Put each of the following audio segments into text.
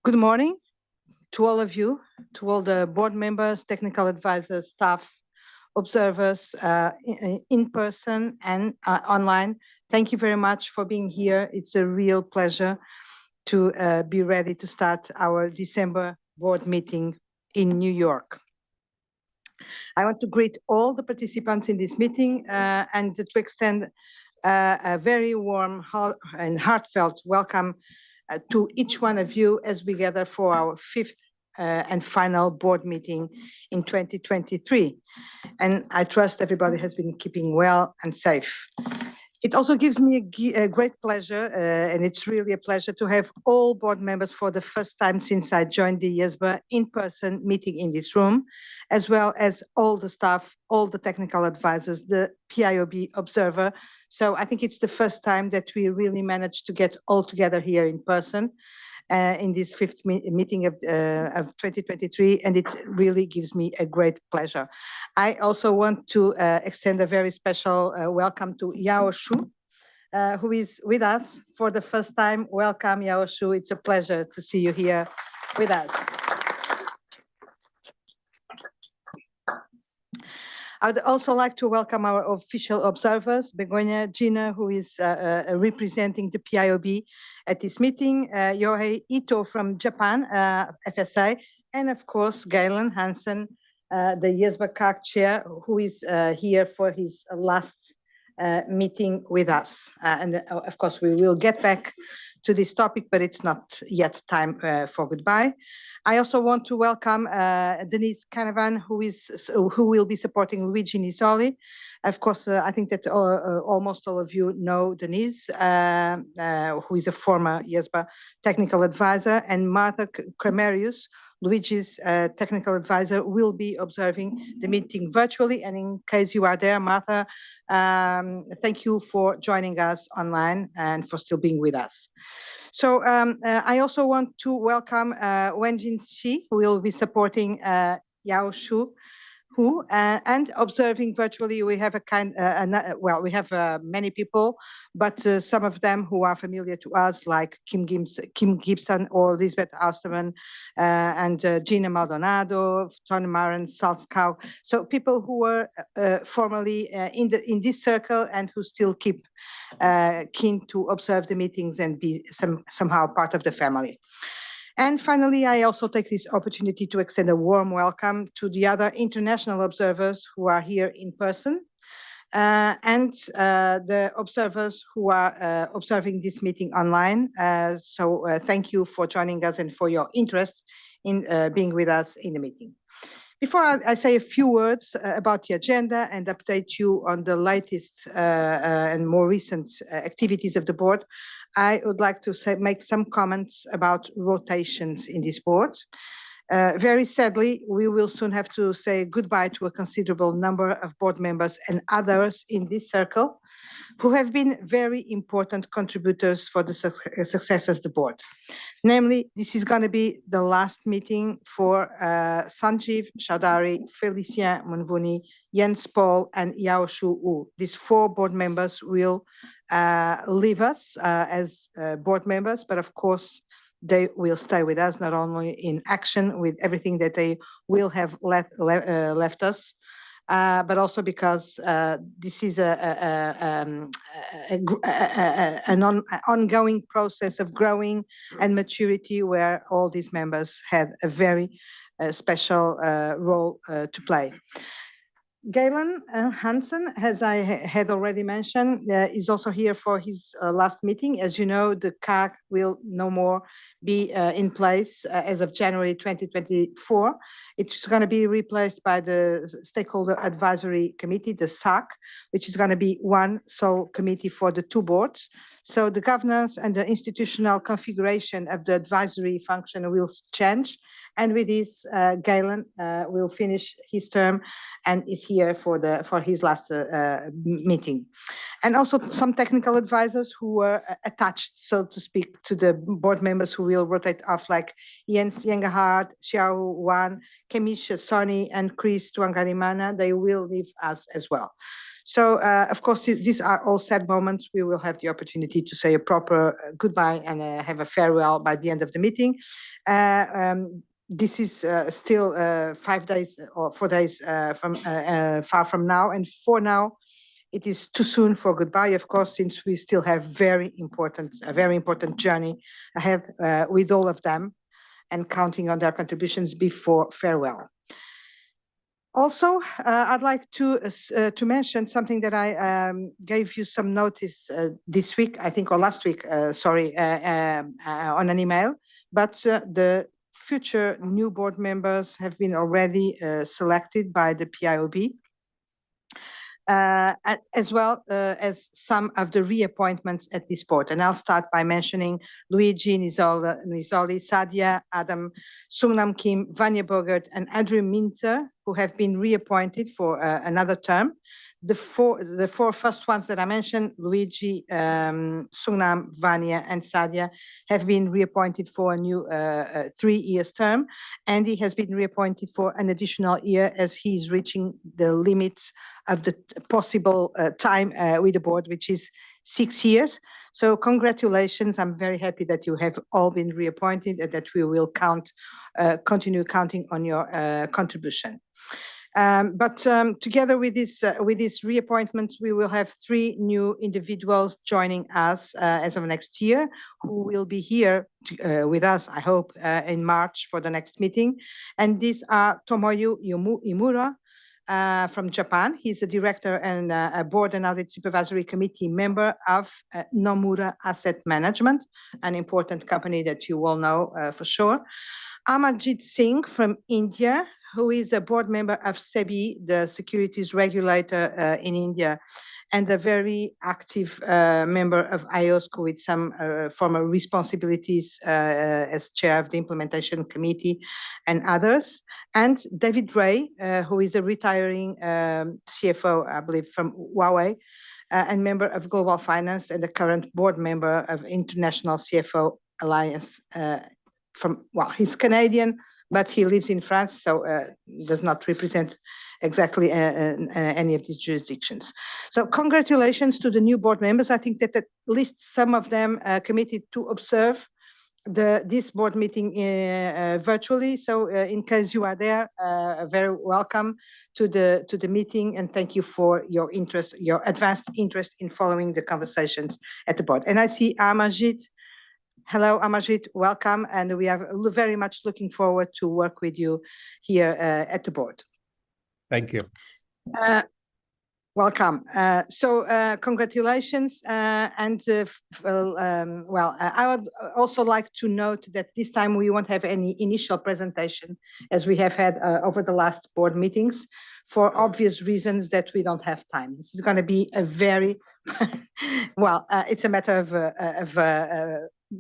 Good morning to all of you, to all the board members, technical advisors, staff, observers in person and online. Thank you very much for being here. It's a real pleasure to be ready to start our December board meeting in New York. I want to greet all the participants in this meeting and to extend a very warm and heartfelt welcome to each one of you as we gather for our fifth and final board meeting in 2023. And I trust everybody has been keeping well and safe. It also gives me a great pleasure, and it's really a pleasure to have all board members for the first time since I joined the IESBA in-person meeting in this room, as well as all the staff, all the technical advisors, the PIOB observer. So I think it's the first time that we really managed to get all together here in person in this fifth meeting of 2023, and it really gives me a great pleasure. I also want to extend a very special welcome to Yao Shu, who is with us for the first time. Welcome, Yao Shu. It's a pleasure to see you here with us. I would also like to welcome our official observers, Begonia Gina, who is representing the PIOB at this meeting, Yohei Ito from Japan, FSA, and of course, Galen Hansen, the IESBA CAC chair, who is here for his last meeting with us. And of course, we will get back to this topic, but it's not yet time for goodbye. I also want to welcome Denise Canavan, who will be supporting Luigi Nisoli. Of course, I think that almost all of you know Denise, who is a former IESBA technical advisor, and Martha Kramerius, Luigi's technical advisor, will be observing the meeting virtually. And in case you are there, Martha, thank you for joining us online and for still being with us. So I also want to welcome Wenjin Shi, who will be supporting Yao Shu, and observing virtually. We have we have many people, but some of them who are familiar to us, like Kim Gibson or Lisbeth Austerman, and Gina Maldonado, Tony Maran, Salzkau. So people who were formerly in this circle and who still keep keen to observe the meetings and be somehow part of the family. And finally, I also take this opportunity to extend a warm welcome to the other international observers who are here in person and the observers who are observing this meeting online. So thank you for joining us and for your interest in being with us in the meeting. Before I say a few words about the agenda and update you on the latest and more recent activities of the board, I would like to make some comments about rotations in this board. Very sadly, we will soon have to say goodbye to a considerable number of board members and others in this circle who have been very important contributors for the success of the board. Namely, this is going to be the last meeting for Sanjeev Chaudhary, Félicien Munvuni, Jens Paul, and Yao Shu Wu. These four board members will leave us as board members, but of course, they will stay with us, not only in action with everything that they will have left us, but also because this is an ongoing process of growing and maturity where all these members had a very special role to play. Galen Hansen, as I had already mentioned, is also here for his last meeting. As you know, the CAG will no more be in place as of January 2024. It's going to be replaced by the Stakeholder Advisory Committee, the SAC, which is going to be one sole committee for the two boards. So the governance and the institutional configuration of the advisory function will change. And with this, Galen will finish his term and is here for his last meeting. And also some technical advisors who were attached, so to speak, to the board members who will rotate off, like Jens Yengehardt, Xiao Wan, Kemish Soni, and Chris Tuangarimana. They will leave us as well. So, of course, these are all sad moments. We will have the opportunity to say a proper goodbye and have a farewell by the end of the meeting. This is still 5 days or 4 days from far from now, and for now, it is too soon for goodbye, of course, since we still have a very important journey ahead with all of them, and counting on their contributions before farewell. Also, I'd like to mention something that I gave you some notice this week, I think, or last week, sorry, on an email, but the future new board members have been already selected by the PIOB. As well as some of the reappointments at this board. And I'll start by mentioning Luigi Nisoli, Sadia, Adam, Sungnam Kim, Vanya Bogert, and Andrew Minter, who have been reappointed for another term. The four first ones that I mentioned, Luigi, Sungnam, Vanya, and Sadia, have been reappointed for a new 3 years term. Andy has been reappointed for an additional year as he's reaching the limits of the possible time with the board, which is 6 years. So congratulations. I'm very happy that you have all been reappointed and that we will continue counting on your contribution. Together with this reappointments, we will have 3 new individuals joining us as of next year, who will be here with us, I hope, in March for the next meeting. And these are Tomoyo Imura from Japan. He's a director and a board and audit supervisory committee member of Nomura Asset Management, an important company that you all know for sure. Amarjit Singh from India, who is a board member of SEBI, the securities regulator in India, and a very active member of IOSCO with some former responsibilities as chair of the implementation committee and others. And David Ray, who is a retiring CFO, I believe, from Huawei, and member of Global Finance and the current board member of International CFO Alliance he's Canadian, but he lives in France, so does not represent exactly any of these jurisdictions. So congratulations to the new board members. I think that at least some of them committed to observe this board meeting virtually. So in case you are there, very welcome to the meeting, and thank you for your interest, your advanced interest in following the conversations at the board. And I see Amarjit. Hello, Amarjit, welcome, and we are very much looking forward to work with you here at the board. Thank you. Welcome. Congratulations. I would also like to note that this time we won't have any initial presentation as we have had over the last board meetings, for obvious reasons that we don't have time. This is going to be a very, it's a matter of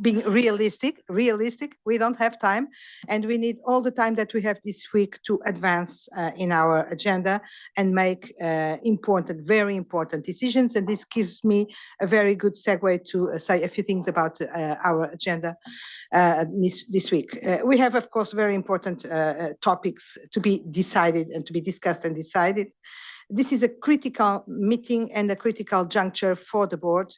being realistic. We don't have time, and we need all the time that we have this week to advance in our agenda and make very important decisions. And this gives me a very good segue to say a few things about our agenda this week. We have, of course, very important topics to be decided and to be discussed and decided. This is a critical meeting and a critical juncture for the board,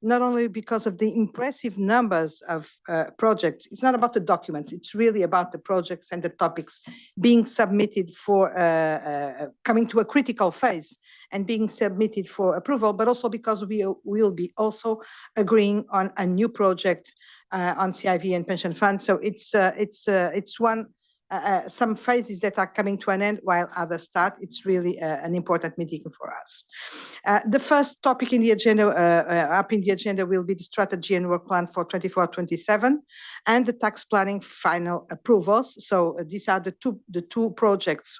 not only because of the impressive numbers of projects. It's not about the documents, it's really about the projects and the topics being submitted for coming to a critical phase and being submitted for approval, but also because we will be also agreeing on a new project on CIV and pension funds. So it's some phases that are coming to an end while others start. It's really an important meeting for us. The first topic in the agenda, up in the agenda, will be the strategy and work plan for 24-27 and the tax planning final approvals. So these are the two projects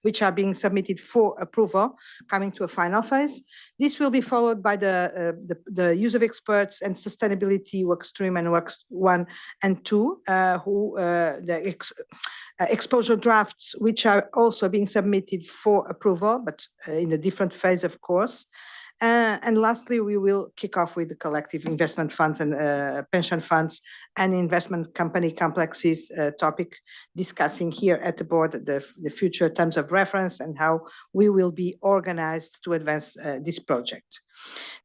which are being submitted for approval, coming to a final phase. This will be followed by the use of experts and sustainability work stream and works 1 and 2, exposure drafts, which are also being submitted for approval, but in a different phase, of course. And lastly, we will kick off with the collective investment funds and pension funds and investment company complexes topic, discussing here at the board the future terms of reference and how we will be organized to advance this project.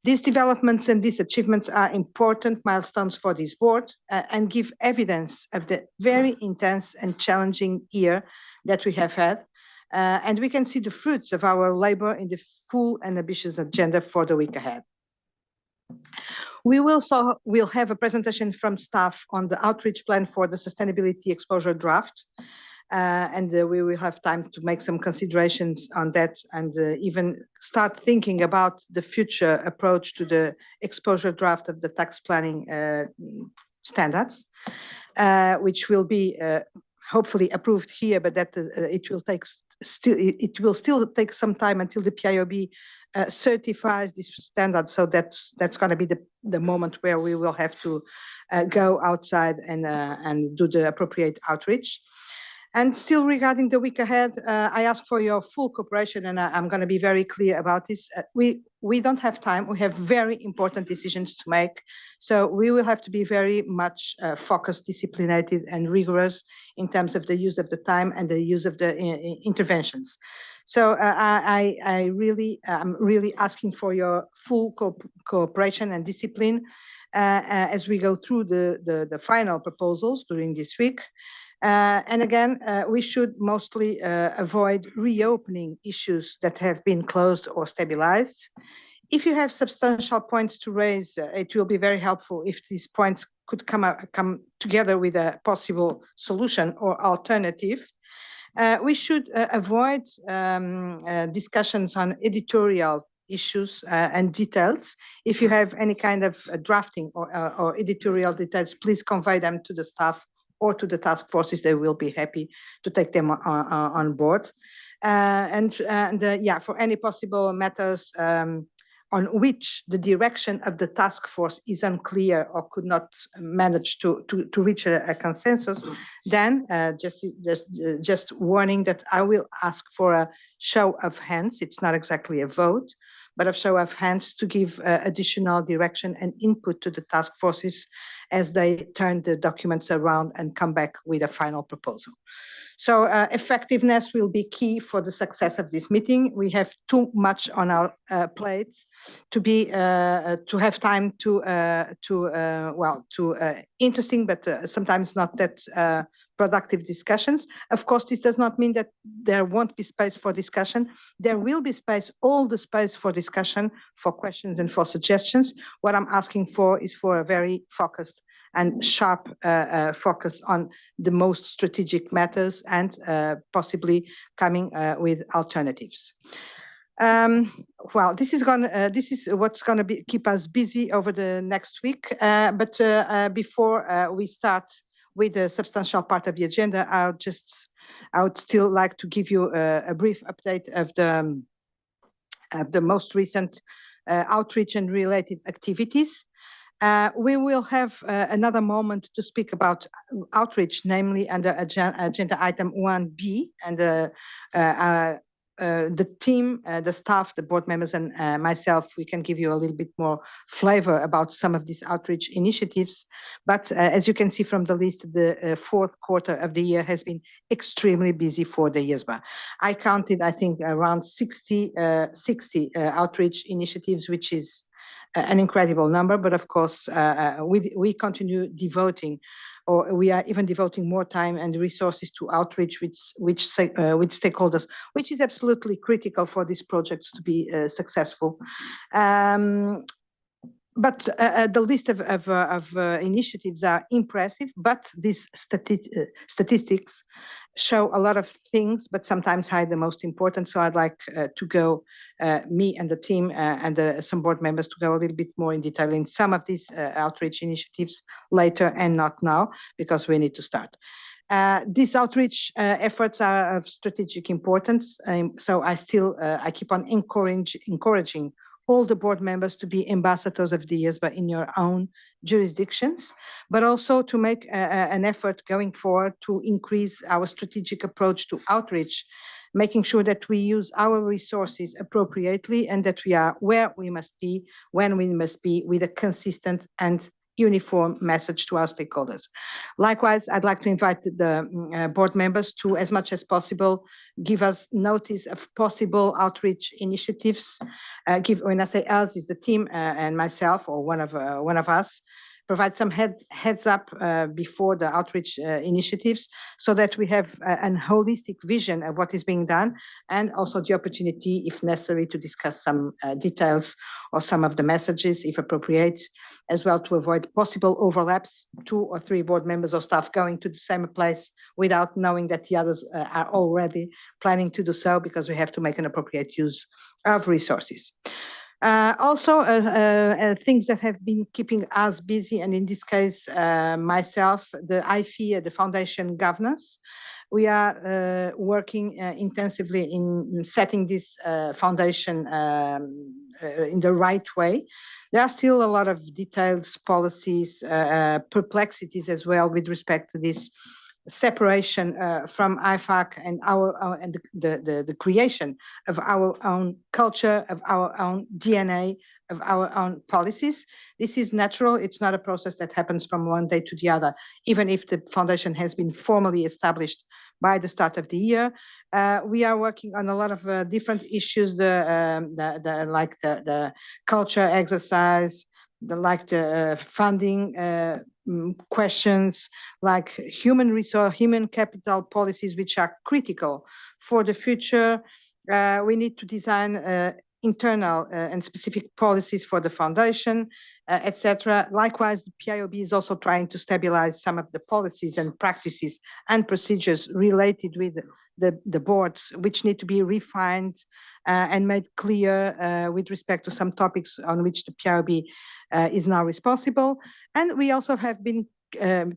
These developments and these achievements are important milestones for this board and give evidence of the very intense and challenging year that we have had. And we can see the fruits of our labor in the full and ambitious agenda for the week ahead. We'll have a presentation from staff on the outreach plan for the sustainability exposure draft. And we will have time to make some considerations on that and even start thinking about the future approach to the exposure draft of the tax planning standards, which will be hopefully approved here, but that it will still take some time until the PIOB certifies this standard. So that's going to be the moment where we will have to go outside and do the appropriate outreach. And still regarding the week ahead, I ask for your full cooperation, and I'm going to be very clear about this. We don't have time. We have very important decisions to make. So we will have to be very much focused, disciplined, and rigorous in terms of the use of the time and the use of the interventions. So I'm really asking for your full cooperation and discipline as we go through the final proposals during this week. And again, we should mostly avoid reopening issues that have been closed or stabilized. If you have substantial points to raise, it will be very helpful if these points could come together with a possible solution or alternative. We should avoid discussions on editorial issues and details. If you have any kind of drafting or editorial details, please convey them to the staff or to the task forces. They will be happy to take them on board. Yeah, for any possible matters on which the direction of the task force is unclear or could not manage to reach a consensus, then just warning that I will ask for a show of hands. It's not exactly a vote, but a show of hands to give additional direction and input to the task forces as they turn the documents around and come back with a final proposal. So effectiveness will be key for the success of this meeting. We have too much on our plates to have time to interesting, but sometimes not that productive discussions. Of course, this does not mean that there won't be space for discussion. There will be space, all the space for discussion, for questions and for suggestions. What I'm asking for is for a very focused and sharp focus on the most strategic matters and possibly coming with alternatives. Well, this is what's going to keep us busy over the next week. But before we start with the substantial part of the agenda, I would still like to give you a brief update of the most recent outreach and related activities. We will have another moment to speak about outreach, namely under agenda item 1B, and the team, the staff, the board members, and myself, we can give you a little bit more flavor about some of these outreach initiatives. But as you can see from the list, the fourth quarter of the year has been extremely busy for the IESBA. I counted, I think, around 60 outreach initiatives, which is an incredible number. But of course, we continue devoting, or we are even devoting more time and resources to outreach with stakeholders, which is absolutely critical for these projects to be successful. But the list of initiatives are impressive, but these statistics show a lot of things, but sometimes hide the most important. So I'd like to go, me and the team and some board members, to go a little bit more in detail in some of these outreach initiatives later and not now, because we need to start. These outreach efforts are of strategic importance. So I keep on encouraging all the board members to be ambassadors of the IESBA in your own jurisdictions, but also to make an effort going forward to increase our strategic approach to outreach making sure that we use our resources appropriately and that we are where we must be, when we must be, with a consistent and uniform message to our stakeholders. Likewise, I'd like to invite the board members to, as much as possible, give us notice of possible outreach initiatives. When I say us, is the team and myself or one of us. Provide some heads up before the outreach initiatives so that we have a holistic vision of what is being done, and also the opportunity, if necessary, to discuss some details or some of the messages, if appropriate, as well, to avoid possible overlaps, 2 or 3 board members or staff going to the same place without knowing that the others are already planning to do so, because we have to make an appropriate use of resources. Also, things that have been keeping us busy, and in this case, myself, the IFEA, the foundation governance. We are working intensively in setting this foundation in the right way. There are still a lot of details, policies, perplexities as well with respect to this separation from IFAC and the creation of our own culture, of our own DNA, of our own policies. This is natural. It's not a process that happens from one day to the other, even if the foundation has been formally established by the start of the year. We are working on a lot of different issues, like the culture exercise, the funding questions, like human capital policies, which are critical for the future. We need to design internal and specific policies for the foundation, etc. Likewise, the PIOB is also trying to stabilize some of the policies and practices and procedures related with the boards, which need to be refined and made clear with respect to some topics on which the PIOB is now responsible. And we also have been,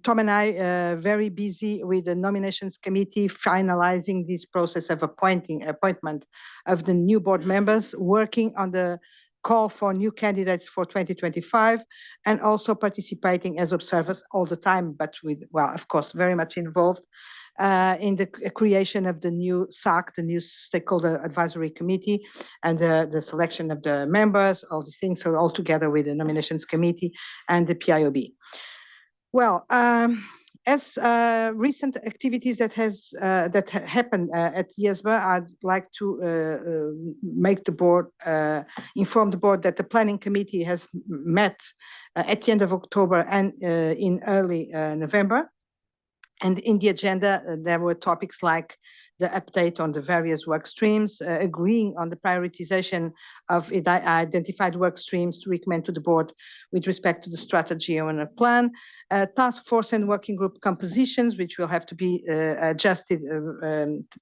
Tom and I, very busy with the nominations committee, finalizing this process of appointment of the new board members, working on the call for new candidates for 2025, and also participating as observers all the time, but with, well, of course, very much involved in the creation of the new SAC, the new Stakeholder Advisory Committee, and the selection of the members, all these things, so all together with the nominations committee and the PIOB. Well, as recent activities that happened at IESBA, I'd like to make the board, inform the board that the planning committee has met at the end of October and in early November. And in the agenda, there were topics like the update on the various work streams, agreeing on the prioritization of identified work streams to recommend to the board with respect to the strategy and a plan, task force and working group compositions, which will have to be adjusted,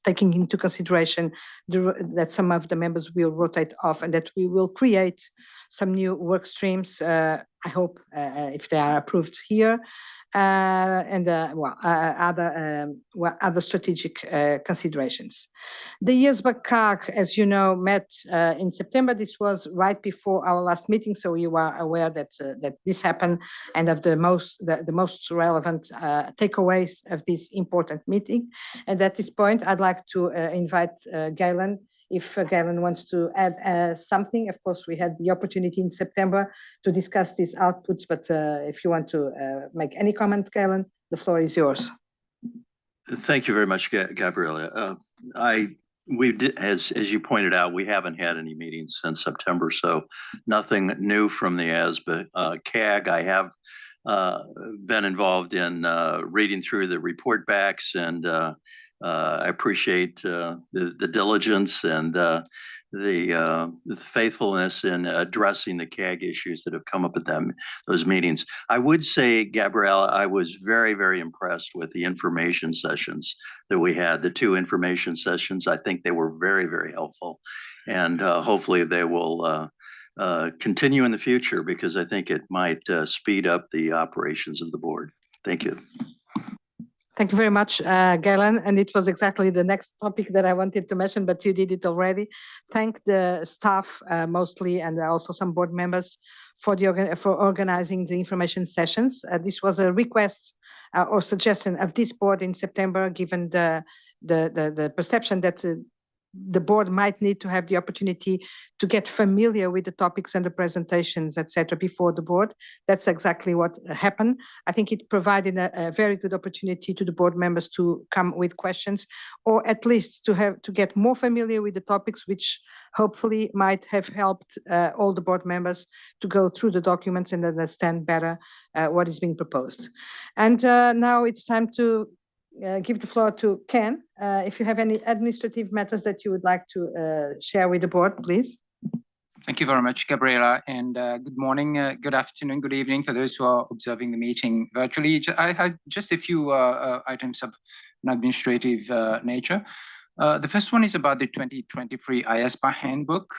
taking into consideration that some of the members will rotate off and that we will create some new work streams, I hope, if they are approved here. And other strategic considerations. The IESBA CAG, as you know, met in September. This was right before our last meeting, so you are aware that that this happened, and of the most relevant takeaways of this important meeting. And at this point, I'd like to invite Galen. If Galen wants to add something. Of course, we had the opportunity in September to discuss these outputs, but if you want to make any comment, Galen, the floor is yours. Thank you very much, Gabriela. We did, as you pointed out, we haven't had any meetings since September, so nothing new from the IESBA CAG. I have been involved in reading through the report backs, and I appreciate the diligence and the faithfulness in addressing the CAG issues that have come up at those meetings. I would say, Gabriella, I was very, very impressed with the information sessions that we had, the 2 information sessions. I think they were very, very helpful, and hopefully they will continue in the future, because I think it might speed up the operations of the board. Thank you. Thank you very much, Galen. And it was exactly the next topic that I wanted to mention, but you did it already. Thank the staff mostly, and also some board members for organizing the information sessions. This was a request or suggestion of this board in September, given the perception that the board might need to have the opportunity to get familiar with the topics and the presentations, etc., before the board. That's exactly what happened. I think it provided a very good opportunity to the board members to come with questions, or at least to get more familiar with the topics, which hopefully might have helped all the board members to go through the documents and understand better what is being proposed. And now it's time to give the floor to Ken. If you have any administrative matters that you would like to share with the board, please. Thank you very much, Gabriela, and good morning, good afternoon, good evening for those who are observing the meeting virtually. I had just a few items of an administrative nature. The first one is about the 2023 IESBA handbook.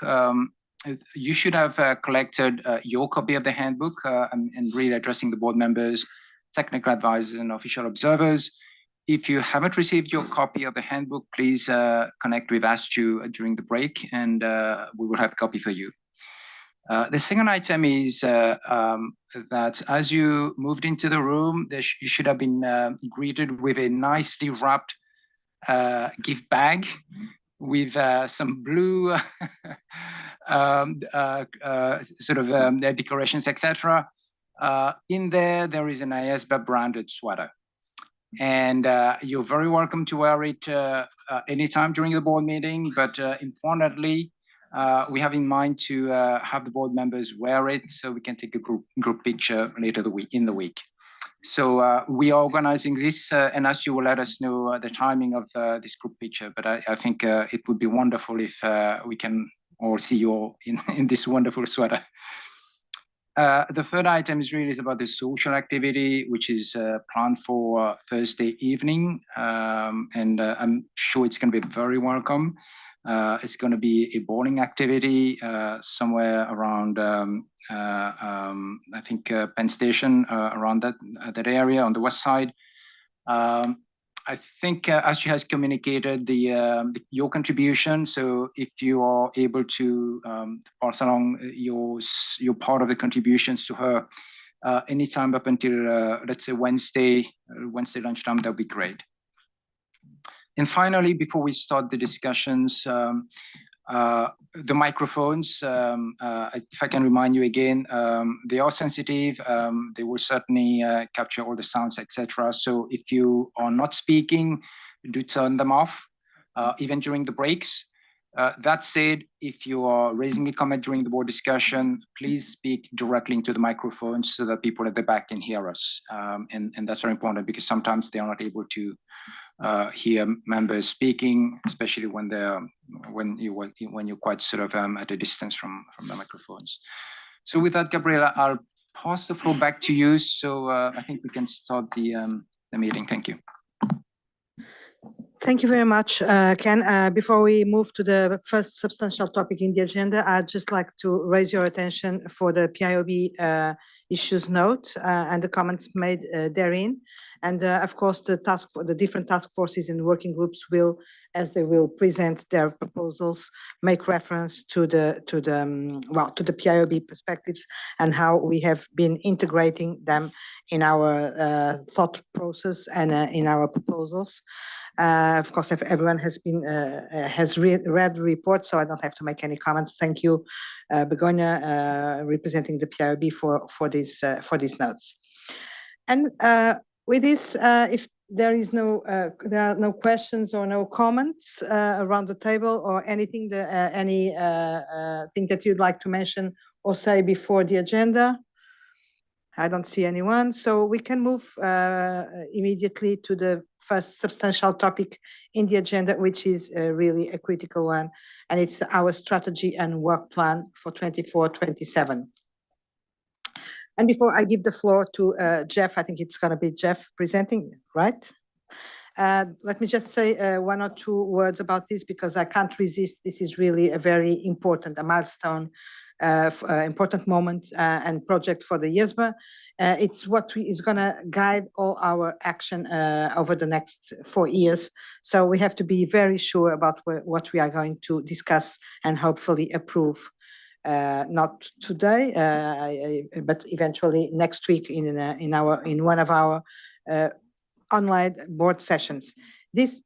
You should have collected your copy of the handbook and really addressing the board members, technical advisors, and official observers. If you haven't received your copy of the handbook, please connect with ASTU during the break, and we will have a copy for you. The second item is that as you moved into the room, you should have been greeted with a nicely wrapped gift bag with some blue sort of decorations, etc. In there is an IESBA branded sweater. And you're very welcome to wear it anytime during the board meeting, but importantly, we have in mind to have the board members wear it so we can take a group picture later in the week. So we are organizing this, and as you will let us know the timing of this group picture, but I think it would be wonderful if we can all see you all in this wonderful sweater. The third item is really about the social activity, which is planned for Thursday evening, and I'm sure it's going to be very welcome. It's going to be a bowling activity somewhere around, I think, Penn Station, around that area on the west side. I think ASTU has communicated your contribution. So if you are able to pass along your part of the contributions to her anytime up until let's say Wednesday lunchtime, that would be great. And finally, before we start the discussions, the microphones, if I can remind you again, they are sensitive. They will certainly capture all the sounds, etc. So if you are not speaking, do turn them off, even during the breaks. That said, if you are raising a comment during the board discussion, please speak directly into the microphone so that people at the back can hear us. And that's very important because sometimes they are not able to hear members speaking, especially when you're quite sort of at a distance from the microphones. So with that, Gabriela, I'll pass the floor back to you. So I think we can start the meeting. Thank you. Thank you very much, Ken. Before we move to the first substantial topic in the agenda, I'd just like to raise your attention for the PIOB issues note and the comments made therein. And of course, the different task forces and working groups will, as they will present their proposals, make reference to the PIOB perspectives and how we have been integrating them in our thought process and in our proposals. Of course, if everyone has read the report, so I don't have to make any comments. Thank you, Begonia, representing the PIOB for these notes. And with this, if there are no questions or no comments around the table or anything that you'd like to mention or say before the agenda, I don't see anyone. So we can move immediately to the first substantial topic in the agenda, which is really a critical one, and it's our strategy and work plan for 24-27. And before I give the floor to Jeff, I think it's going to be Jeff presenting, right? Let me just say one or two words about this because I can't resist. This is really a very important, a milestone, important moment and project for the IESBA. It's what is going to guide all our action over the next 4 years. So we have to be very sure about what we are going to discuss and hopefully approve. Not today, but eventually next week in one of our online board sessions. This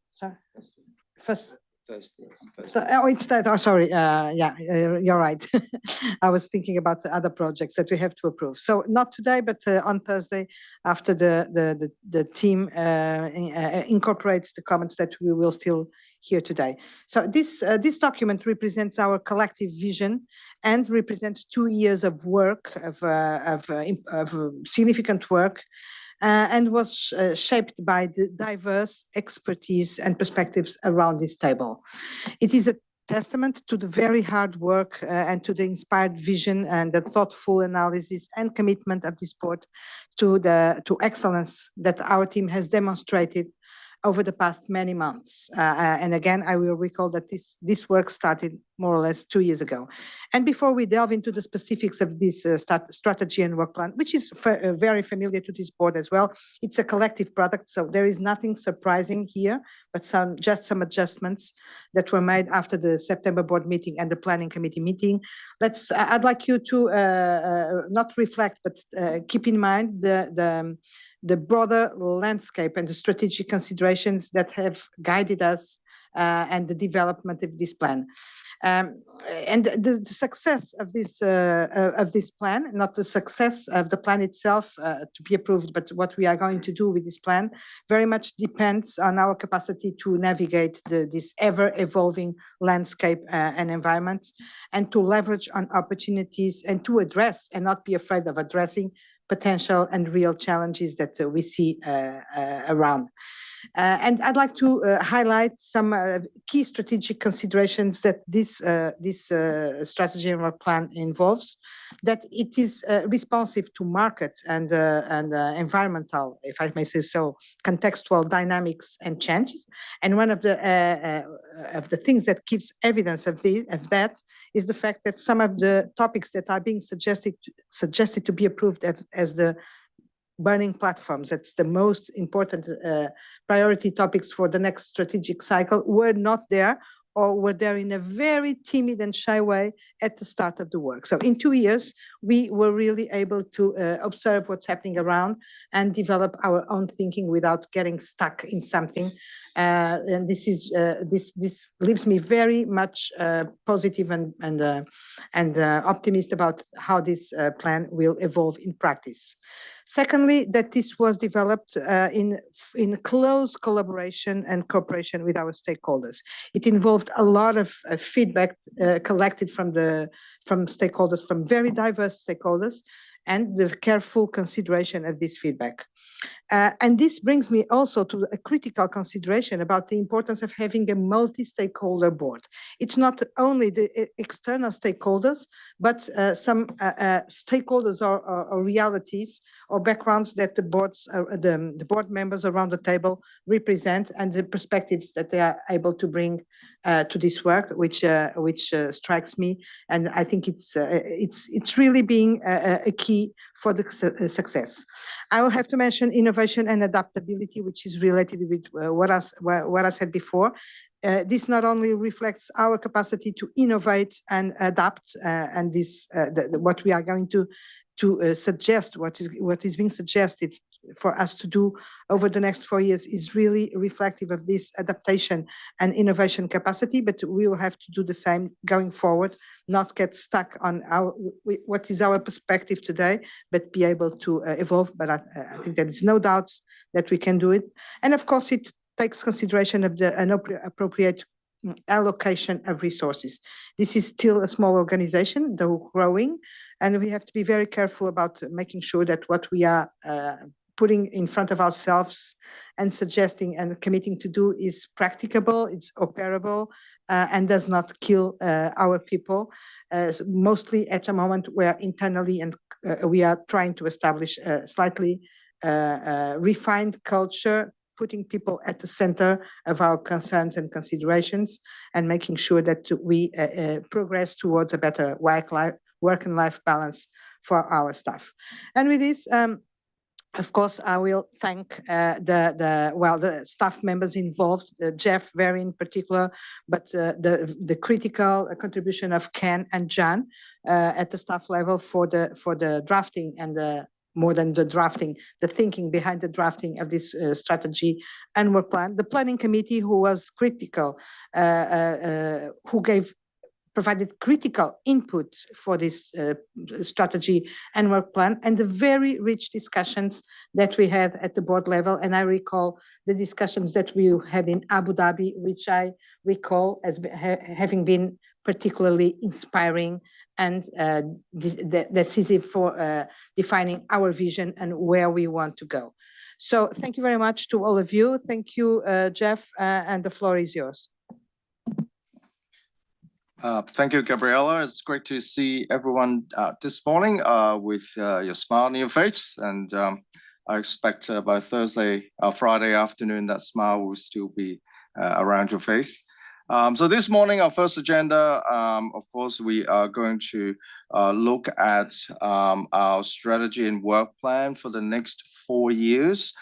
first Thursday. It's that. Oh, sorry. Yeah, you're right. I was thinking about the other projects that we have to approve. So not today, but on Thursday, after the team incorporates the comments that we will still hear today. So this document represents our collective vision and represents 2 years of work of significant work. And was shaped by the diverse expertise and perspectives around this table. It is a testament to the very hard work and to the inspired vision and the thoughtful analysis and commitment of this board to excellence that our team has demonstrated over the past many months. And again, I will recall that this work started more or less 2 years ago. And before we delve into the specifics of this strategy and work plan, which is very familiar to this board as well, it's a collective product, so there is nothing surprising here, but just some adjustments that were made after the September board meeting and the planning committee meeting. I'd like you to not reflect, but keep in mind the broader landscape and the strategic considerations that have guided us and the development of this plan. And the success of this plan, not the success of the plan itself to be approved, but what we are going to do with this plan, very much depends on our capacity to navigate this ever-evolving landscape and environment, and to leverage on opportunities and to address and not be afraid of addressing potential and real challenges that we see around. And I'd like to highlight some key strategic considerations that this strategy and work plan involves, that it is responsive to market and environmental, if I may say so, contextual dynamics and changes. And one of the things that gives evidence of that is the fact that some of the topics that are being suggested to be approved as the burning platforms, that's the most important priority topics for the next strategic cycle, were not there, or were there in a very timid and shy way at the start of the work. So in 2 years, we were really able to observe what's happening around and develop our own thinking without getting stuck in something. And this leaves me very much positive and optimistic about how this plan will evolve in practice. Secondly, that this was developed in close collaboration and cooperation with our stakeholders. It involved a lot of feedback collected from stakeholders, from very diverse stakeholders, and the careful consideration of this feedback. And this brings me also to a critical consideration about the importance of having a multi-stakeholder board. It's not only the external stakeholders, but some stakeholders or realities or backgrounds that the board members around the table represent, and the perspectives that they are able to bring to this work, which strikes me, and I think it's really being a key for the success. I will have to mention innovation and adaptability, which is related with what I said before. This not only reflects our capacity to innovate and adapt, and this what we are going to suggest, what is being suggested for us to do over the next 4 years is really reflective of this adaptation and innovation capacity, but we will have to do the same going forward, not get stuck on what is our perspective today, but be able to evolve. But I think there is no doubt that we can do it. And of course, it takes consideration of an appropriate allocation of resources. This is still a small organization, though growing, and we have to be very careful about making sure that what we are putting in front of ourselves and suggesting and committing to do is practicable, it's operable, and does not kill our people, mostly at a moment where internally and we are trying to establish a slightly refined culture, putting people at the center of our concerns and considerations, and making sure that we progress towards a better work and life balance for our staff. And with this, of course, I will thank the staff members involved, Jeff very in particular, but the critical contribution of Ken and John at the staff level for the drafting and the more than the drafting, the thinking behind the drafting of this strategy and work plan. The planning committee, who was critical, who provided critical input for this strategy and work plan, and the very rich discussions that we had at the board level. And I recall the discussions that we had in Abu Dhabi, which I recall as having been particularly inspiring and decisive for defining our vision and where we want to go. So thank you very much to all of you. Thank you, Jeff, and the floor is yours. Thank you, Gabriela. It's great to see everyone this morning with your smile on your face. And I expect by Thursday, Friday afternoon, that smile will still be around your face. So this morning, our first agenda, of course, we are going to look at our strategy and work plan for the next 4 years.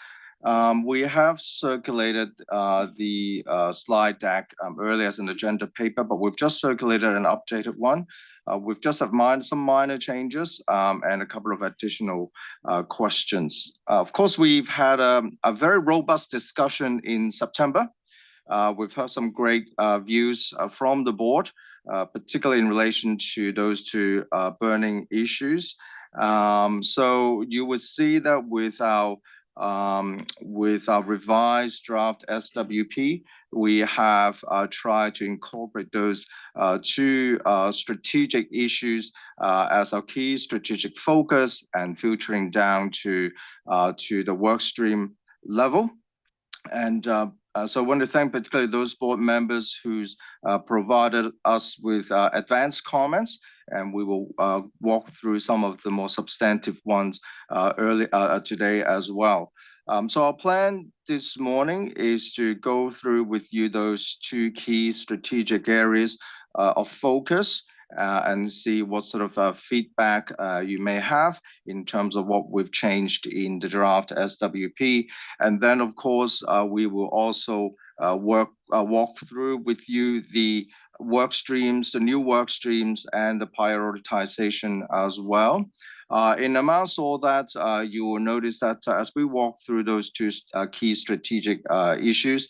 We have circulated the slide deck earlier as an agenda paper, but we've just circulated an updated one. We've just have some minor changes and a couple of additional questions. Of course, we've had a very robust discussion in September. We've heard some great views from the board, particularly in relation to those two burning issues. So you would see that with our revised draft SWP, we have tried to incorporate those two strategic issues as our key strategic focus and filtering down to the work stream level. And so I want to thank particularly those board members who's provided us with advanced comments, and we will walk through some of the more substantive ones today as well. So our plan this morning is to go through with you those two key strategic areas of focus and see what sort of feedback you may have in terms of what we've changed in the draft SWP. And then, of course, we will also walk through with you the work streams, the new work streams, and the prioritization as well. In amongst all that, you will notice that as we walk through those two key strategic issues,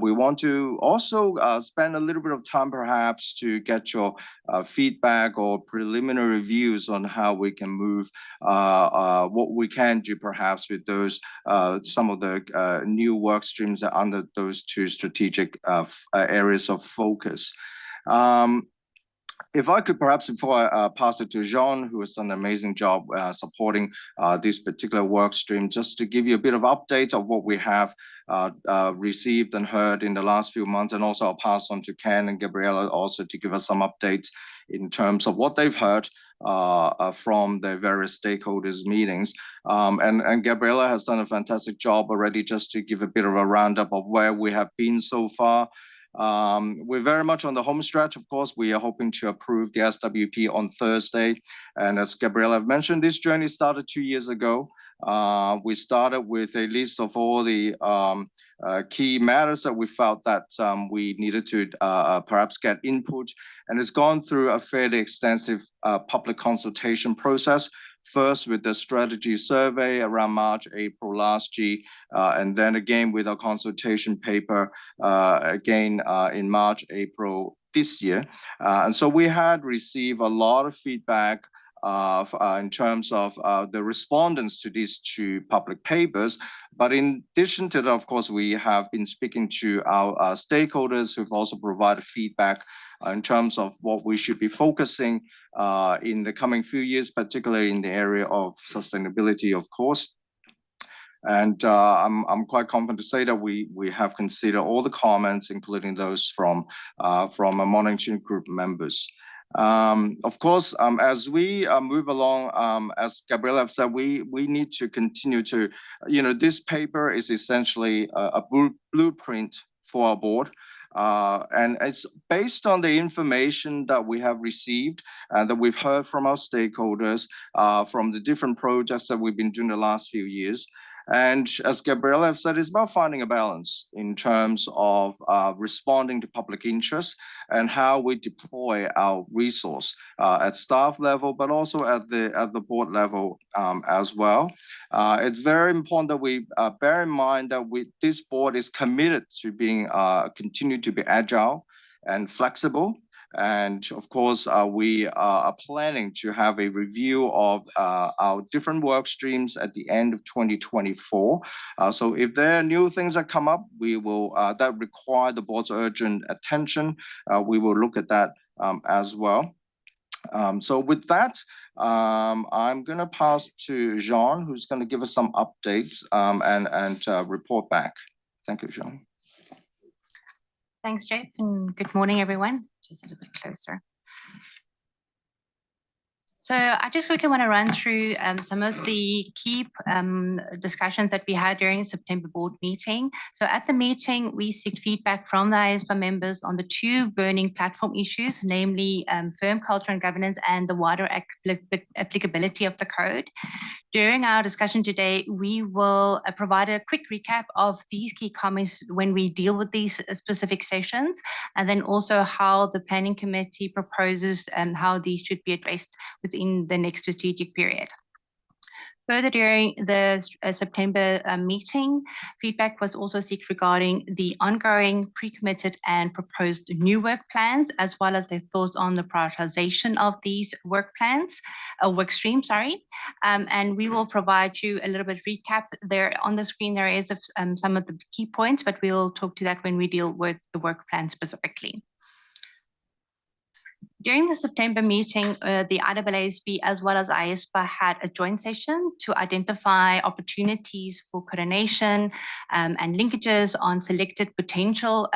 we want to also spend a little bit of time perhaps to get your feedback or preliminary views on how we can move, what we can do perhaps with those, some of the new work streams under those two strategic areas of focus. If I could perhaps, before I pass it to Jean, who has done an amazing job supporting this particular work stream, just to give you a bit of update of what we have received and heard in the last few months, and also I'll pass on to Ken and Gabriela also to give us some updates in terms of what they've heard from the various stakeholders meetings. And Gabriela has done a fantastic job already just to give a bit of a roundup of where we have been so far. We're very much on the home stretch. Of course, we are hoping to approve the SWP on Thursday. And as Gabriela mentioned, this journey started 2 years ago. We started with a list of all the key matters that we felt that we needed to perhaps get input. And it's gone through a fairly extensive public consultation process. First with the strategy survey around March, April last year, and then again with our consultation paper again in March, April this year. And so we had received a lot of feedback in terms of the respondents to these two public papers. But in addition to that, of course, we have been speaking to our stakeholders who've also provided feedback in terms of what we should be focusing in the coming few years, particularly in the area of sustainability, of course. And I'm quite confident to say that we have considered all the comments, including those from a monitoring group members. Of course, as we move along, as Gabriela said, we need to continue to, this paper is essentially a blueprint for our board. And it's based on the information that we have received and that we've heard from our stakeholders from the different projects that we've been doing the last few years. And as Gabriella have said, it's about finding a balance in terms of responding to public interest and how we deploy our resource at staff level, but also at the board level as well. It's very important that we bear in mind that this board is committed to being continue to be agile and flexible. And of course, we are planning to have a review of our different work streams at the end of 2024. So if there are new things that come up, we will that require the board's urgent attention. We will look at that as well. So with that, I'm going to pass to Jean, who's going to give us some updates and report back. Thank you, Jean. Thanks, Jeff, and good morning, everyone. Just a little bit closer. So I just quickly want to run through some of the key discussions that we had during the September board meeting. So at the meeting, we seek feedback from the IESBA members on the two burning platform issues, namely firm culture and governance and the wider applicability of the code. During our discussion today, we will provide a quick recap of these key comments when we deal with these specific sessions, and then also how the planning committee proposes and how these should be addressed within the next strategic period. Further, during the September meeting, feedback was also sought regarding the ongoing pre-committed and proposed new work plans, as well as their thoughts on the prioritization of these work streams. And we will provide you a little bit recap there on the screen. There is some of the key points, but we'll talk to that when we deal with the work plan specifically. During the September meeting, the IESBA as well as IESBA had a joint session to identify opportunities for coordination and linkages on selected potential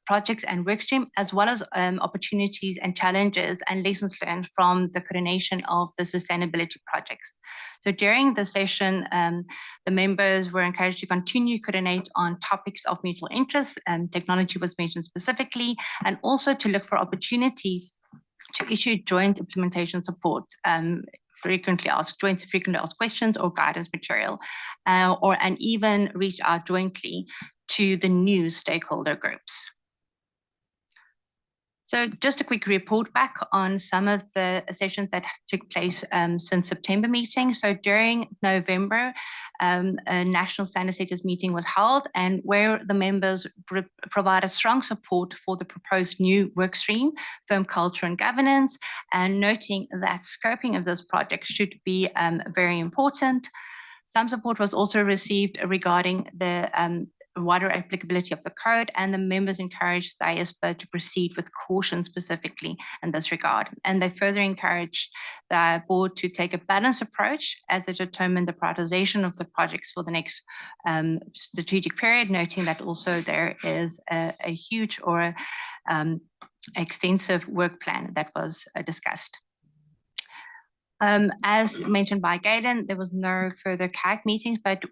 projects and workstream, as well as opportunities and challenges and lessons learned from the coordination of the sustainability projects. So during the session, the members were encouraged to continue to coordinate on topics of mutual interest, technology was mentioned specifically, and also to look for opportunities to issue joint implementation support, frequently asked questions or guidance material, and even reach out jointly to the new stakeholder groups. So just a quick report back on some of the sessions that took place since September meeting. So during November, a national standard setters meeting was held, and where the members provided strong support for the proposed new work stream, firm culture and governance, and noting that scoping of this project should be very important. Some support was also received regarding the wider applicability of the code, and the members encouraged the IESBA to proceed with caution specifically in this regard. And they further encouraged the board to take a balanced approach as they determine the prioritization of the projects for the next strategic period, noting that also there is a huge or extensive work plan that was discussed. As mentioned by Galen, there was no further CAG meetings, but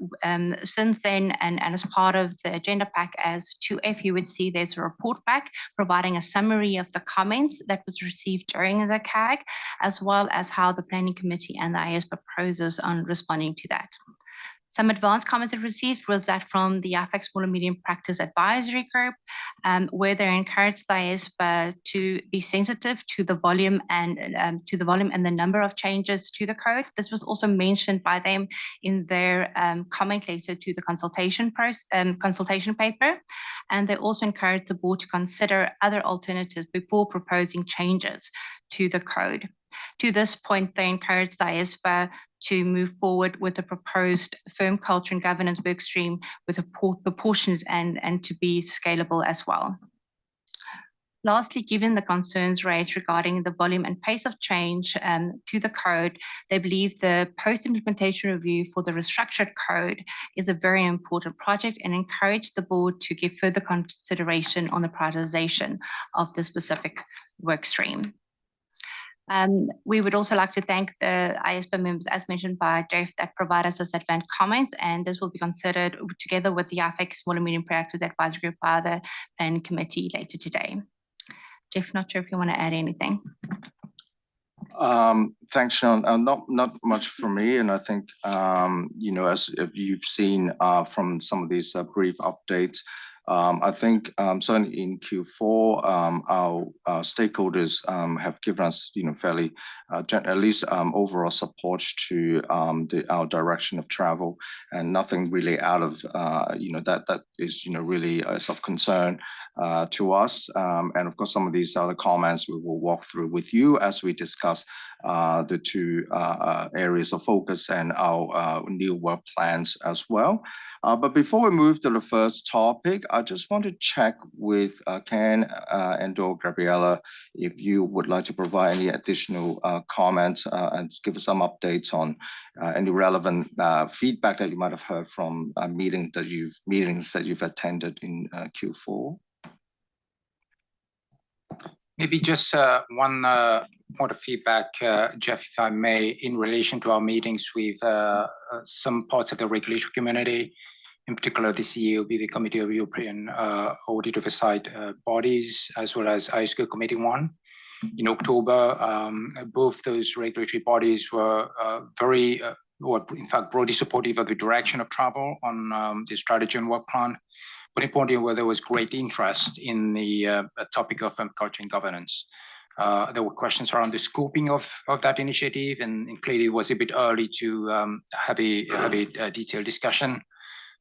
since then, and as part of the agenda pack as 2F, you would see there's a report back providing a summary of the comments that was received during the CAG, as well as how the planning committee and the IESBA proposes on responding to that. Some advanced comments I received was that from the IFAC Small and Medium Practice Advisory Group, where they encouraged the IESBA to be sensitive to the volume and the number of changes to the code. This was also mentioned by them in their comment letter to the consultation paper, and they also encouraged the board to consider other alternatives before proposing changes to the code. To this point, they encouraged the IESBA to move forward with the proposed firm culture and governance workstream with a proportionate and to be scalable as well. Lastly, given the concerns raised regarding the volume and pace of change to the code, they believe the post-implementation review for the restructured code is a very important project and encourage the board to give further consideration on the prioritization of the specific workstream. We would also like to thank the IESBA members, as mentioned by Jeff, that provide us this advanced comment, and this will be considered together with the IFAC Small and Medium Practice Advisory Group by the planning committee later today. Jeff, not sure if you want to add anything. Thanks, Sean. Not much for me, and I think as if you've seen from some of these brief updates, I think certainly in Q4, our stakeholders have given us fairly at least overall support to our direction of travel, and nothing really out of that is really of concern to us. And of course, some of these other comments we will walk through with you as we discuss the two areas of focus and our new work plans as well. But before we move to the first topic, I just want to check with Ken and/or Gabriella if you would like to provide any additional comments and give us some updates on any relevant feedback that you might have heard from meetings that you've attended in Q4. Maybe just one point of feedback, Jeff, if I may, in relation to our meetings with some parts of the regulatory community, in particular the CEOB, the Committee of European Audit Oversight Bodies, as well as IESBA Committee 1. In October, both those regulatory bodies were in fact, broadly supportive of the direction of travel on the strategy and work plan. But importantly, where there was great interest in the topic of culture and governance. There were questions around the scoping of that initiative, and clearly it was a bit early to have a detailed discussion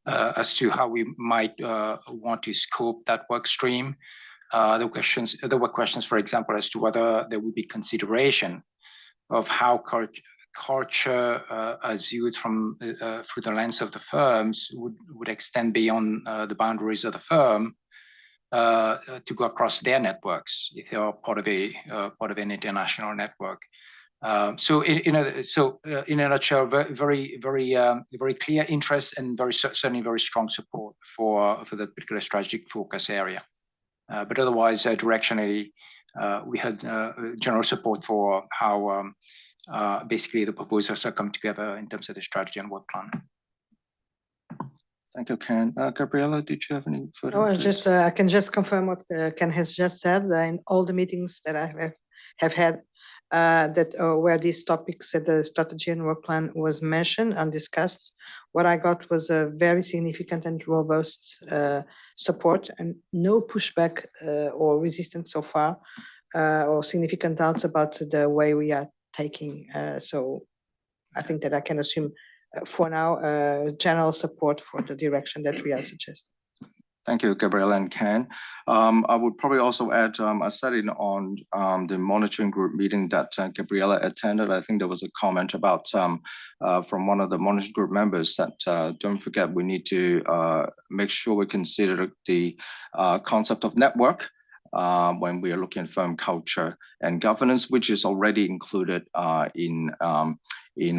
as to how we might want to scope that work stream. There were questions, for example, as to whether there would be consideration of how culture, as viewed from through the lens of the firms, would extend beyond the boundaries of the firm to go across their networks if they are part of an international network. So in a nutshell, very clear interest and certainly very strong support for the particular strategic focus area. But otherwise, directionally, we had general support for how basically the proposals are come together in terms of the strategy and work plan. Thank you, Ken. Gabriella, did you have any further? No, I can just confirm what Ken has just said. In all the meetings that I have had, where these topics at the strategy and work plan was mentioned and discussed, what I got was a very significant and robust support, and no pushback or resistance so far, or significant doubts about the way we are taking. So I think that I can assume for now general support for the direction that we are suggesting. Thank you, Gabriella and Ken. I would probably also add, I said it on the monitoring group meeting that Gabriella attended. I think there was a comment about from one of the monitoring group members that don't forget we need to make sure we consider the concept of network when we are looking at firm culture and governance, which is already included in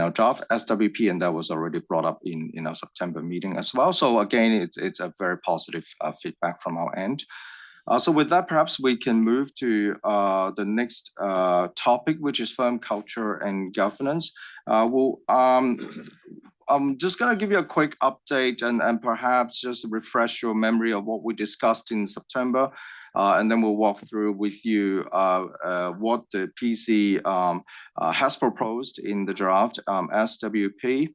our draft SWP, and that was already brought up in our September meeting as well. So again, it's a very positive feedback from our end. So with that, perhaps we can move to the next topic, which is firm culture and governance. I'm just going to give you a quick update and perhaps just refresh your memory of what we discussed in September. And then we'll walk through with you what the PC has proposed in the draft SWP.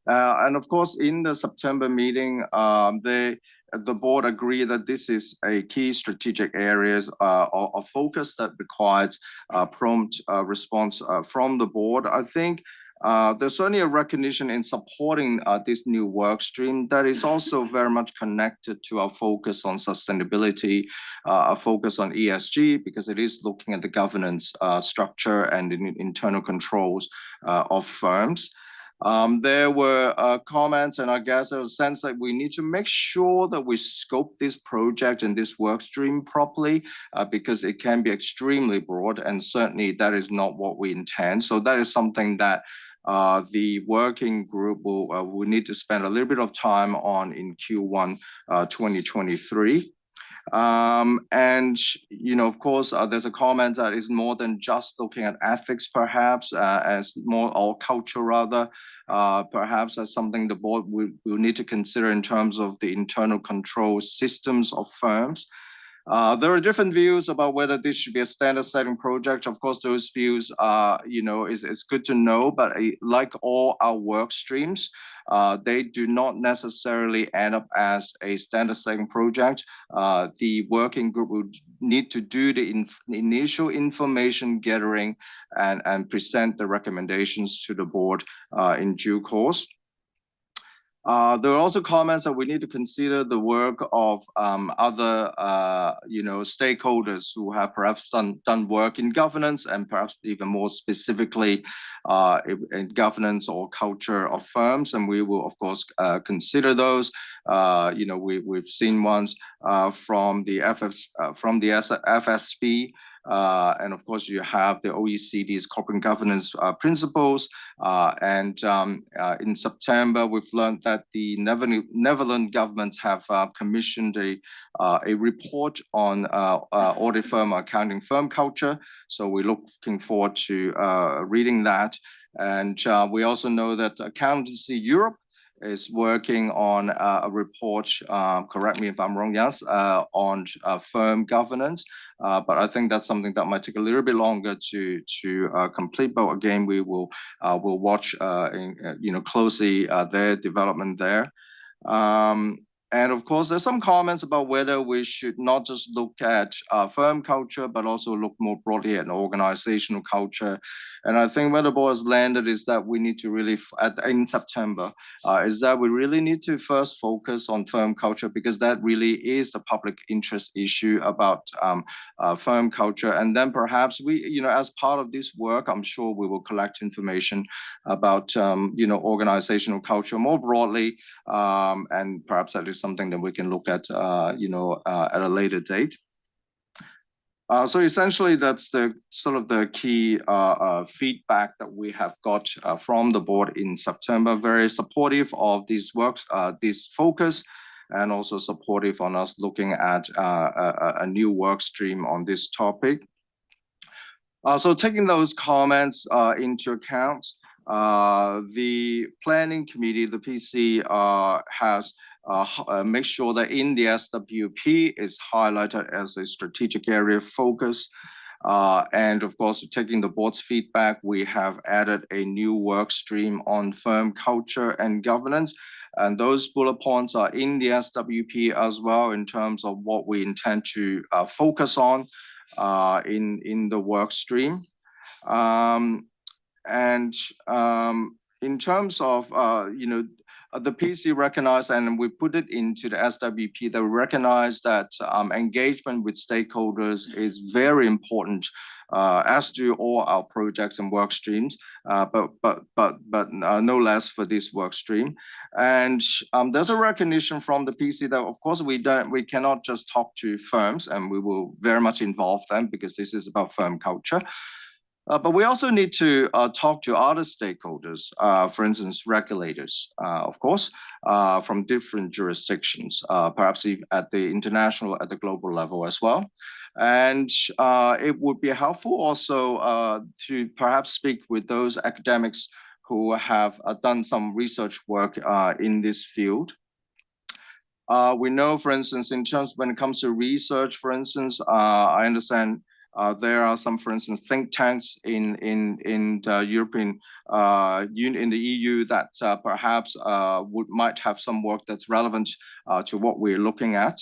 And of course, in the September meeting, the board agreed that this is a key strategic areas of focus that requires prompt response from the board. I think there's certainly a recognition in supporting this new work stream that is also very much connected to our focus on sustainability, a focus on ESG, because it is looking at the governance structure and the internal controls of firms. There were comments, and I guess there was a sense that we need to make sure that we scope this project and this work stream properly, because it can be extremely broad, and certainly that is not what we intend. So that is something that the working group will need to spend a little bit of time on in Q1 2023. And of course, there's a comment that is more than just looking at ethics, perhaps as more or culture rather, perhaps as something the board will need to consider in terms of the internal control systems of firms. There are different views about whether this should be a standard setting project. Of course, those views are, it's good to know, but like all our work streams, they do not necessarily end up as a standard setting project. The working group would need to do the initial information gathering and present the recommendations to the board in due course. There are also comments that we need to consider the work of other, stakeholders who have perhaps done work in governance and perhaps even more specifically in governance or culture of firms. And we will, of course, consider those. We've seen ones from the FSB. And of course, you have the OECD's corporate governance principles. And in September, we've learned that the Netherlands government have commissioned a report on audit firm, accounting firm culture. So we're looking forward to reading that. And we also know that Accountancy Europe is working on a report, correct me if I'm wrong, yes, on firm governance. But I think that's something that might take a little bit longer to complete. But again, we'll watch closely their development there. And of course, there's some comments about whether we should not just look at firm culture, but also look more broadly at an organizational culture. And I think where the board has landed is that we need to really, in September, is that we really need to first focus on firm culture, because that really is the public interest issue about firm culture. And then perhaps we, as part of this work, I'm sure we will collect information about, organizational culture more broadly. And perhaps that is something that we can look at, at a later date. So essentially, that's the sort of the key feedback that we have got from the board in September. Very supportive of these works, this focus, and also supportive on us looking at a new work stream on this topic. So taking those comments into account, the planning committee, the PC, has make sure that in the SWP is highlighted as a strategic area of focus. And of course, taking the board's feedback, we have added a new work stream on firm culture and governance. And those bullet points are in the SWP as well in terms of what we intend to focus on in the work stream. In terms of, the PC recognized, and we put it into the SWP, that we recognize that engagement with stakeholders is very important, as do all our projects and work streams, but no less for this work stream. And there's a recognition from the PC that, of course, we cannot just talk to firms, and we will very much involve them because this is about firm culture. But we also need to talk to other stakeholders, for instance, regulators, of course, from different jurisdictions, perhaps even at the international, at the global level as well. And it would be helpful also to perhaps speak with those academics who have done some research work in this field. We know, for instance, in terms when it comes to research, for instance, I understand there are some, for instance, think tanks in the European Union, in the EU, that perhaps might have some work that's relevant to what we're looking at.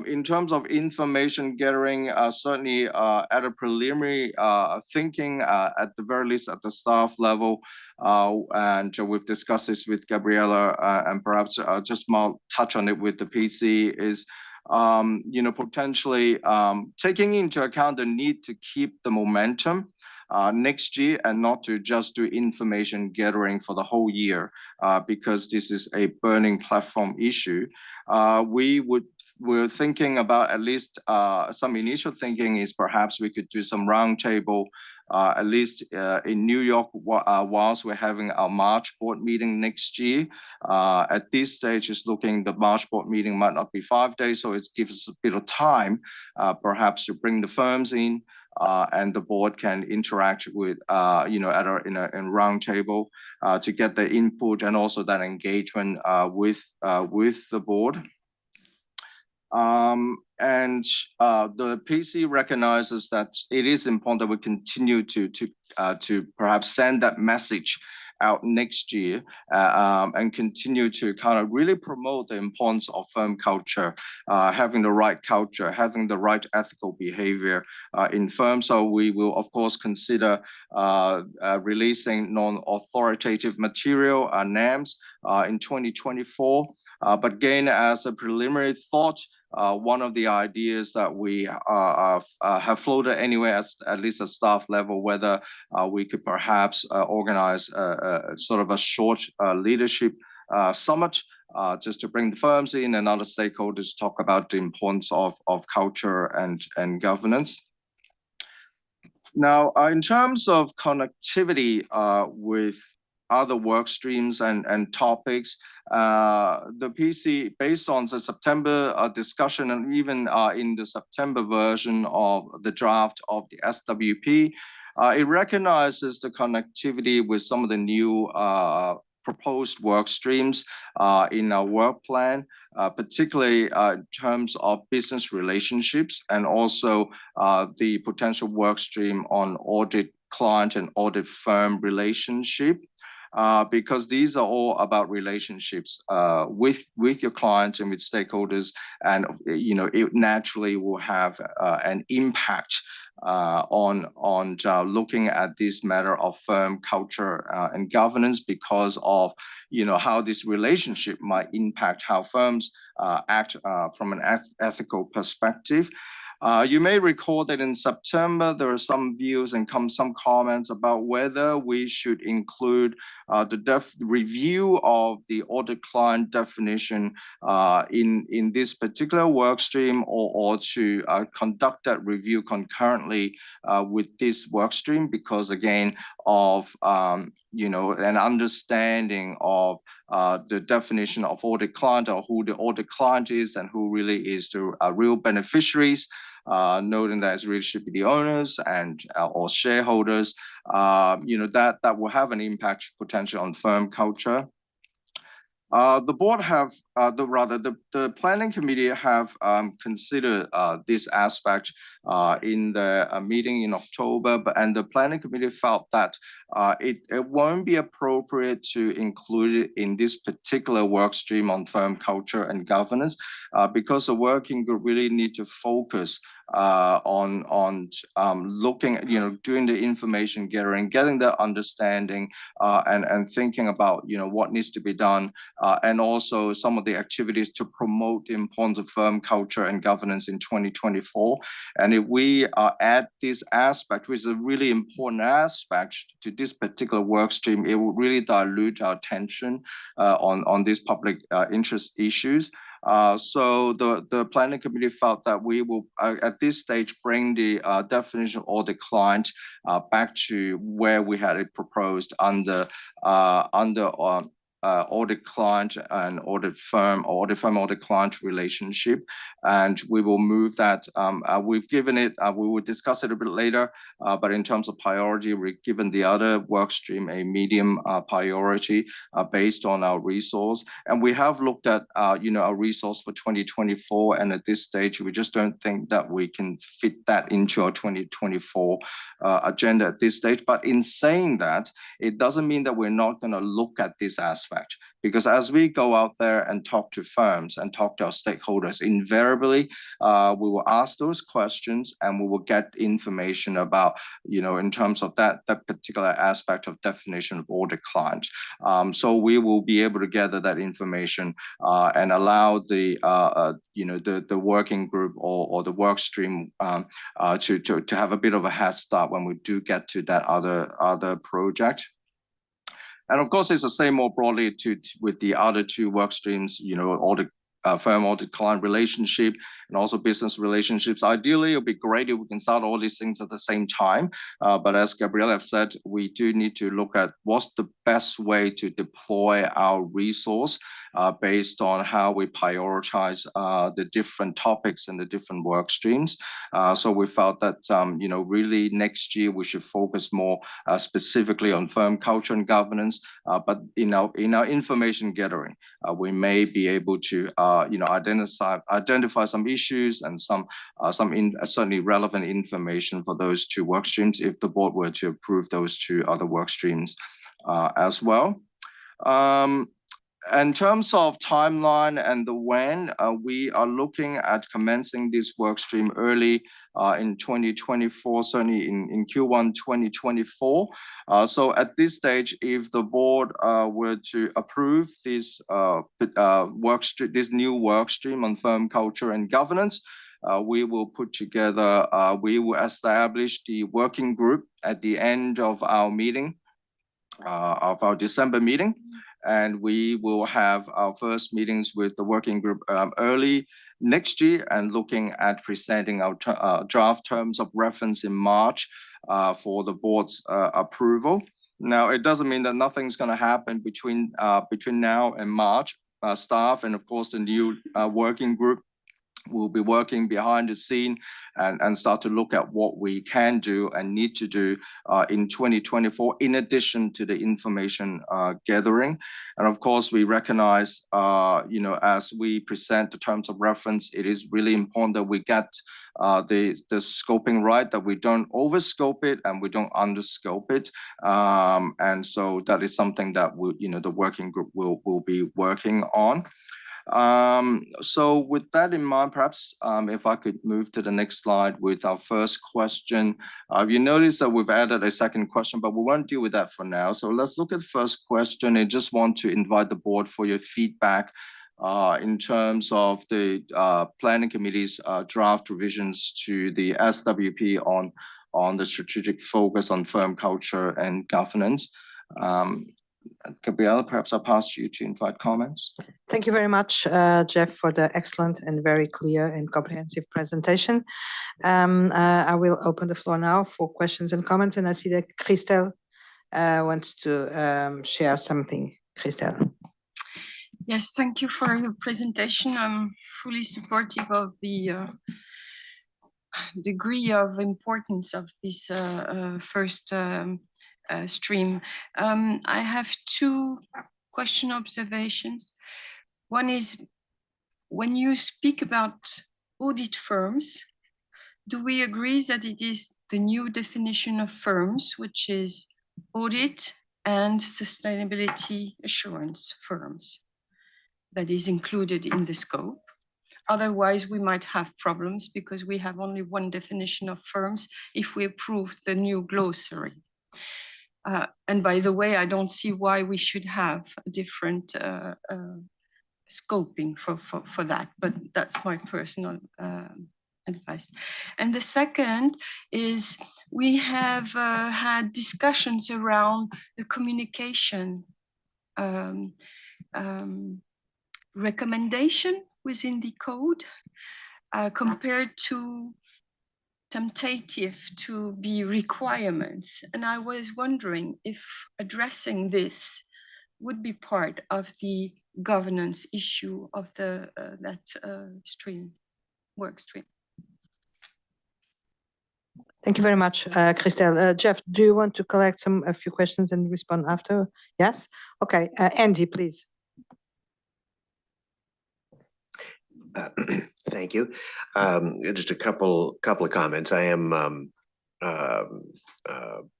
In terms of information gathering, certainly at a preliminary thinking, at the very least at the staff level, and we've discussed this with Gabriela, and perhaps just more touch on it with the PC, is potentially taking into account the need to keep the momentum next year and not to just do information gathering for the whole year, because this is a burning platform issue. We're thinking about at least some initial thinking is perhaps we could do some roundtable, at least in New York, whilst we're having our March board meeting next year. At this stage, it's looking the March board meeting might not be 5 days, so it gives us a bit of time, perhaps to bring the firms in, and the board can interact with, in a roundtable to get the input and also that engagement with the board. The PC recognizes that it is important that we continue to perhaps send that message out next year and continue to kind of really promote the importance of firm culture, having the right culture, having the right ethical behavior in firms. So we will, of course, consider releasing non-authoritative material, NAMs, in 2024. But again, as a preliminary thought, one of the ideas that we have floated anyway, at least at staff level, whether we could perhaps organize sort of a short leadership summit just to bring the firms in and other stakeholders talk about the importance of culture and governance. Now, in terms of connectivity with other work streams and topics, the PC, based on the September discussion and even in the September version of the draft of the SWP, it recognizes the connectivity with some of the new proposed work streams in our work plan, particularly in terms of business relationships and also the potential work stream on audit client and audit firm relationship. Because these are all about relationships with your clients and with stakeholders, and it naturally will have an impact on looking at this matter of firm culture and governance, because of how this relationship might impact how firms act from an ethical perspective. You may recall that in September, there are some views and some comments about whether we should include the review of the audit client definition in this particular work stream, or to conduct that review concurrently with this work stream, because again of an understanding of the definition of audit client, or who the audit client is and who really is the real beneficiaries, noting that it really should be the owners and or shareholders, that will have an impact potentially on firm culture. The board have, the planning committee have considered this aspect in the meeting in October, and the planning committee felt that it won't be appropriate to include it in this particular work stream on firm culture and governance, because the working group really need to focus on looking, doing the information gathering, getting the understanding, and thinking about, what needs to be done, and also some of the activities to promote the importance of firm culture and governance in 2024. And if we add this aspect, which is a really important aspect to this particular work stream, it will really dilute our attention on these public interest issues. So the planning committee felt that we will, at this stage, bring the definition of audit client back to where we had it proposed under audit client and audit firm, or audit firm audit client relationship, and we will move that. We've given it, we will discuss it a bit later, but in terms of priority, we've given the other work stream a medium priority based on our resource. And we have looked at our resource for 2024, and at this stage, we just don't think that we can fit that into our 2024 agenda at this stage. But in saying that, it doesn't mean that we're not going to look at this aspect, because as we go out there and talk to firms and talk to our stakeholders, invariably we will ask those questions, and we will get information about, in terms of that particular aspect of definition of audit client. So we will be able to gather that information and allow the working group or the work stream to have a bit of a head start when we do get to that other project. And of course, it's the same more broadly with the other two work streams, audit firm audit client relationship and also business relationships. Ideally, it would be great if we can start all these things at the same time. But as Gabrielle have said, we do need to look at what's the best way to deploy our resource based on how we prioritize the different topics and the different work streams. So we felt that, really next year we should focus more specifically on firm culture and governance. But in our information gathering, we may be able to, identify some issues and some certainly relevant information for those two work streams if the board were to approve those two other work streams as well. In terms of timeline and the when, we are looking at commencing this work stream early in 2024, certainly in Q1 2024. So at this stage, if the board were to approve this this new work stream on firm culture and governance, we will put together, we will establish the working group at the end of our meeting, of our December meeting. And we will have our first meetings with the working group early next year and looking at presenting our draft terms of reference in March for the board's approval. Now, it doesn't mean that nothing's going to happen between now and March. Staff and of course the new working group will be working behind the scene and start to look at what we can do and need to do in 2024, in addition to the information gathering. And of course, we recognize, as we present the terms of reference, it is really important that we get the scoping right, that we don't overscope it and we don't underscope it. And so that is something that the working group will be working on. So with that in mind, perhaps if I could move to the next slide with our first question. You notice that we've added a second question, but we won't deal with that for now. So let's look at the first question. I just want to invite the board for your feedback in terms of the planning committee's draft revisions to the SWP on the strategic focus on firm culture and governance. Gabrielle, perhaps I'll pass you to invite comments. Thank you very much, Jeff, for the excellent and very clear and comprehensive presentation. I will open the floor now for questions and comments, and I see that Christelle wants to share something. Christelle. Yes, thank you for your presentation. I'm fully supportive of the degree of importance of this first stream. I have two observations. One is, when you speak about audit firms, do we agree that it is the new definition of firms, which is audit and sustainability assurance firms, that is included in the scope? Otherwise, we might have problems because we have only one definition of firms if we approve the new glossary. And by the way, I don't see why we should have a different scoping for that, but that's my personal advice. And the second is, we have had discussions around the communication recommendation within the code compared to tentative to be requirements. And I was wondering if addressing this would be part of the governance issue of the work stream. Thank you very much, Christelle. Jeff, do you want to collect a few questions and respond after? Yes? Okay, Andy, please. Thank you. Just a couple of comments. I am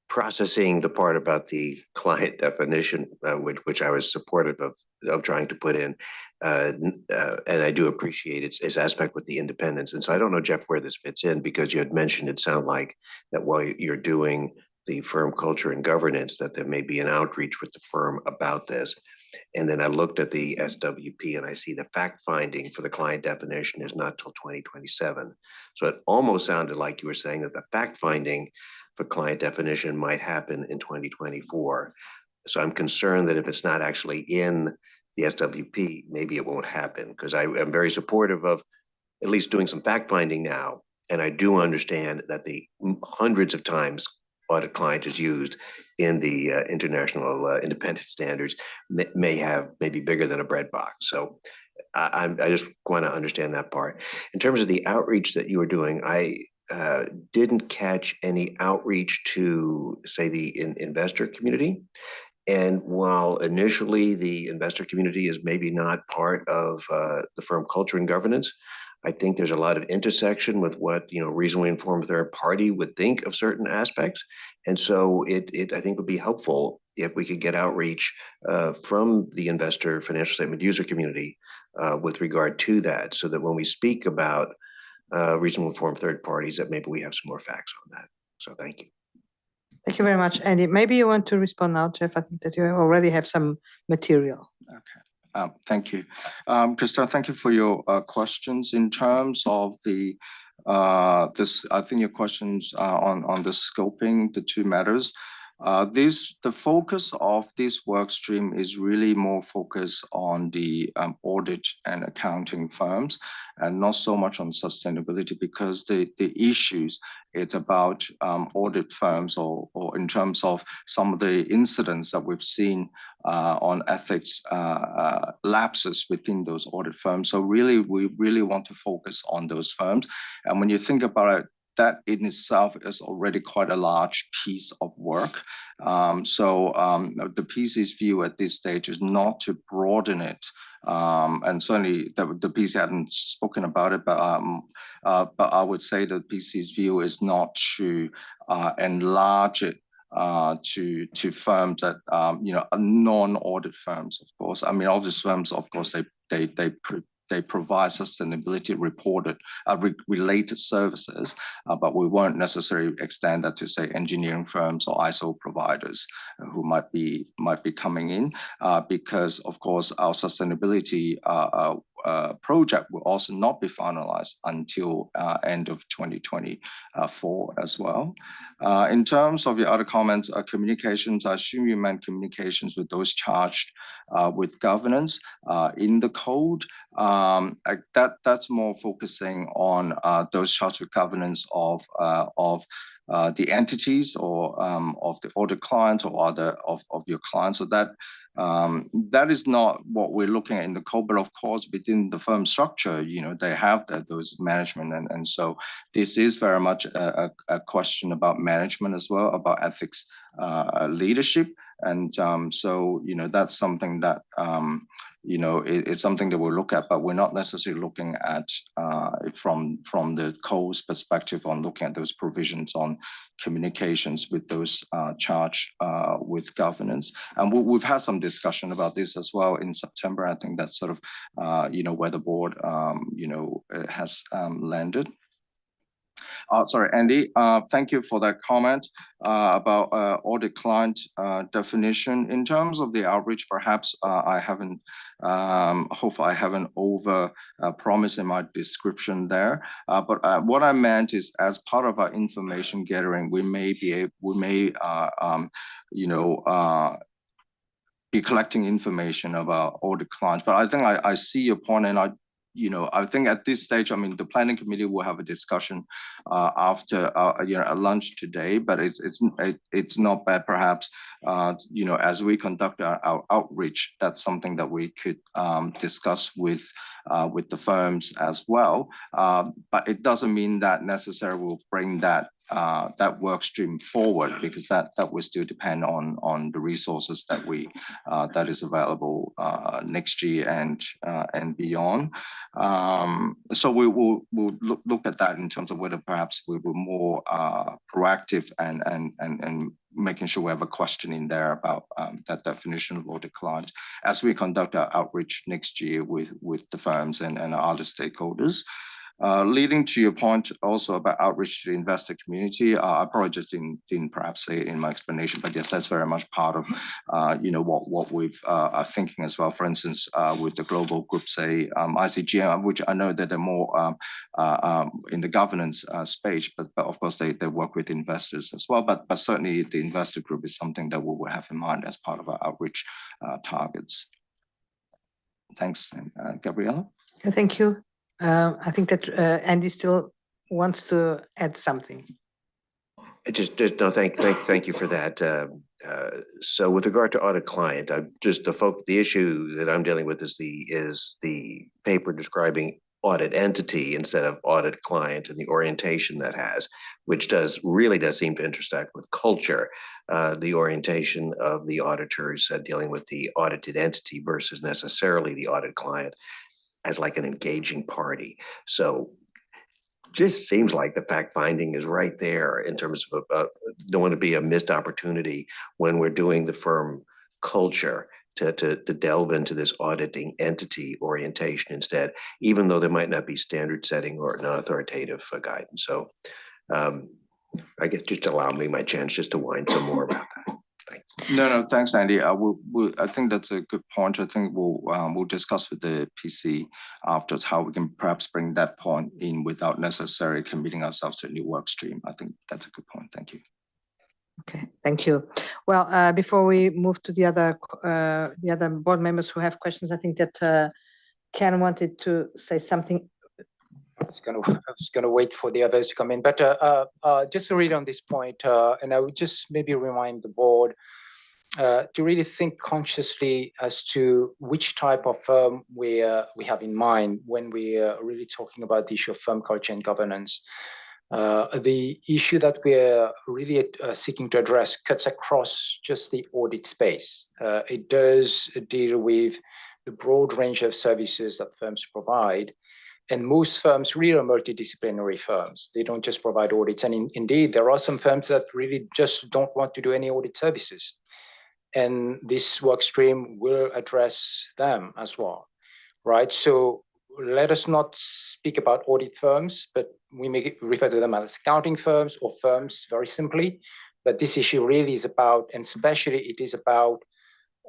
processing the part about the client definition, which I was supportive of trying to put in, and I do appreciate its aspect with the independence. And so I don't know, Jeff, where this fits in, because you had mentioned it sounded like that while you're doing the firm culture and governance, that there may be an outreach with the firm about this. And then I looked at the SWP and I see the fact finding for the client definition is not till 2027. So it almost sounded like you were saying that the fact finding for client definition might happen in 2024. So I'm concerned that if it's not actually in the SWP, maybe it won't happen, because I am very supportive of at least doing some fact finding now. And I do understand that the hundreds of times audit client is used in the international independent standards may be bigger than a bread box. So I just want to understand that part. In terms of the outreach that you were doing, I didn't catch any outreach to, say, the investor community. And while initially the investor community is maybe not part of the firm culture and governance, I think there's a lot of intersection with what reasonably informed third party would think of certain aspects. And so it I think would be helpful if we could get outreach from the investor financial statement user community with regard to that, so that when we speak about reasonably informed third parties, that maybe we have some more facts on that. So thank you. Thank you very much. Andy, maybe you want to respond now, Jeff. I think that you already have some material. Okay. Thank you. Christelle, thank you for your questions. In terms of the I think your questions on the scoping, the two matters. The focus of this work stream is really more focused on the audit and accounting firms, and not so much on sustainability, because the issues, it's about audit firms or in terms of some of the incidents that we've seen on ethics lapses within those audit firms. So really, we really want to focus on those firms. And when you think about it, that in itself is already quite a large piece of work. The PC's view at this stage is not to broaden it. And certainly the PC hadn't spoken about it, but I would say that PC's view is not to enlarge it to firms that are non-audit firms, of course. I mean, all these firms, of course, they provide sustainability reported related services, but we won't necessarily extend that to, say, engineering firms or ISO providers who might be coming in, because of course our sustainability project will also not be finalized until end of 2024 as well. In terms of your other comments, communications, I assume you meant communications with those charged with governance in the code. That's more focusing on those charged with governance of the entities or of the audit clients or other of your clients. So that is not what we're looking at in the code, but of course within the firm structure, they have those management, and so this is very much a question about management as well, about ethics, leadership, and so that's something that it's something that we'll look at, but we're not necessarily looking at it from the code's perspective on looking at those provisions on communications with those charged with governance. And we've had some discussion about this as well in September. I think that's sort of where the board has landed. Sorry, Andy, thank you for that comment about audit client definition. In terms of the outreach, perhaps I haven't, hopefully I haven't over promised in my description there. But what I meant is, as part of our information gathering, we may be collecting information about audit clients. But I think I see your point, and I think at this stage, I mean, the planning committee will have a discussion after a lunch today, but it's not bad, perhaps, as we conduct our outreach, that's something that we could discuss with the firms as well. But it doesn't mean that necessarily we'll bring that work stream forward, because that will still depend on the resources that is available next year and beyond. So we'll look at that in terms of whether perhaps we were more proactive and making sure we have a question in there about that definition of audit client as we conduct our outreach next year with the firms and our other stakeholders. Leading to your point also about outreach to the investor community, I probably just didn't perhaps say it in my explanation, but yes, that's very much part of what we've are thinking as well. For instance, with the global group, say ICGM, which I know that they're more in the governance space, but of course they work with investors as well. But certainly the investor group is something that we will have in mind as part of our outreach targets. Thanks, Gabriela. Thank you. I think that Andy still wants to add something. No, thank you for that. So with regard to audit client, the issue that I'm dealing with is the paper describing audit entity instead of audit client and the orientation that has, which really does seem to intersect with culture, the orientation of the auditors dealing with the audited entity versus necessarily the audit client as like an engaging party. So just seems like the fact finding is right there in terms of don't want to be a missed opportunity when we're doing the firm culture to delve into this auditing entity orientation instead, even though there might not be standard setting or non-authoritative guidance. So I guess just allow me my chance just to whine some more about that. Thanks. No, thanks, Andy. I think that's a good point. I think we'll discuss with the PC after how we can perhaps bring that point in without necessarily committing ourselves to a new work stream. I think that's a good point. Thank you. Okay, thank you. Well, before we move to the other board members who have questions, I think that Ken wanted to say something. I was gonna wait for the others to come in, but just to read on this point, and I would just maybe remind the board to really think consciously as to which type of firm we have in mind when we are really talking about the issue of firm culture and governance. The issue that we're really seeking to address cuts across just the audit space. It does deal with the broad range of services that firms provide. And most firms really are multidisciplinary firms. They don't just provide audits. And indeed, there are some firms that really just don't want to do any audit services. And this work stream will address them as well, right? So let us not speak about audit firms, but we may refer to them as accounting firms or firms very simply. But this issue really is about, and especially it is about,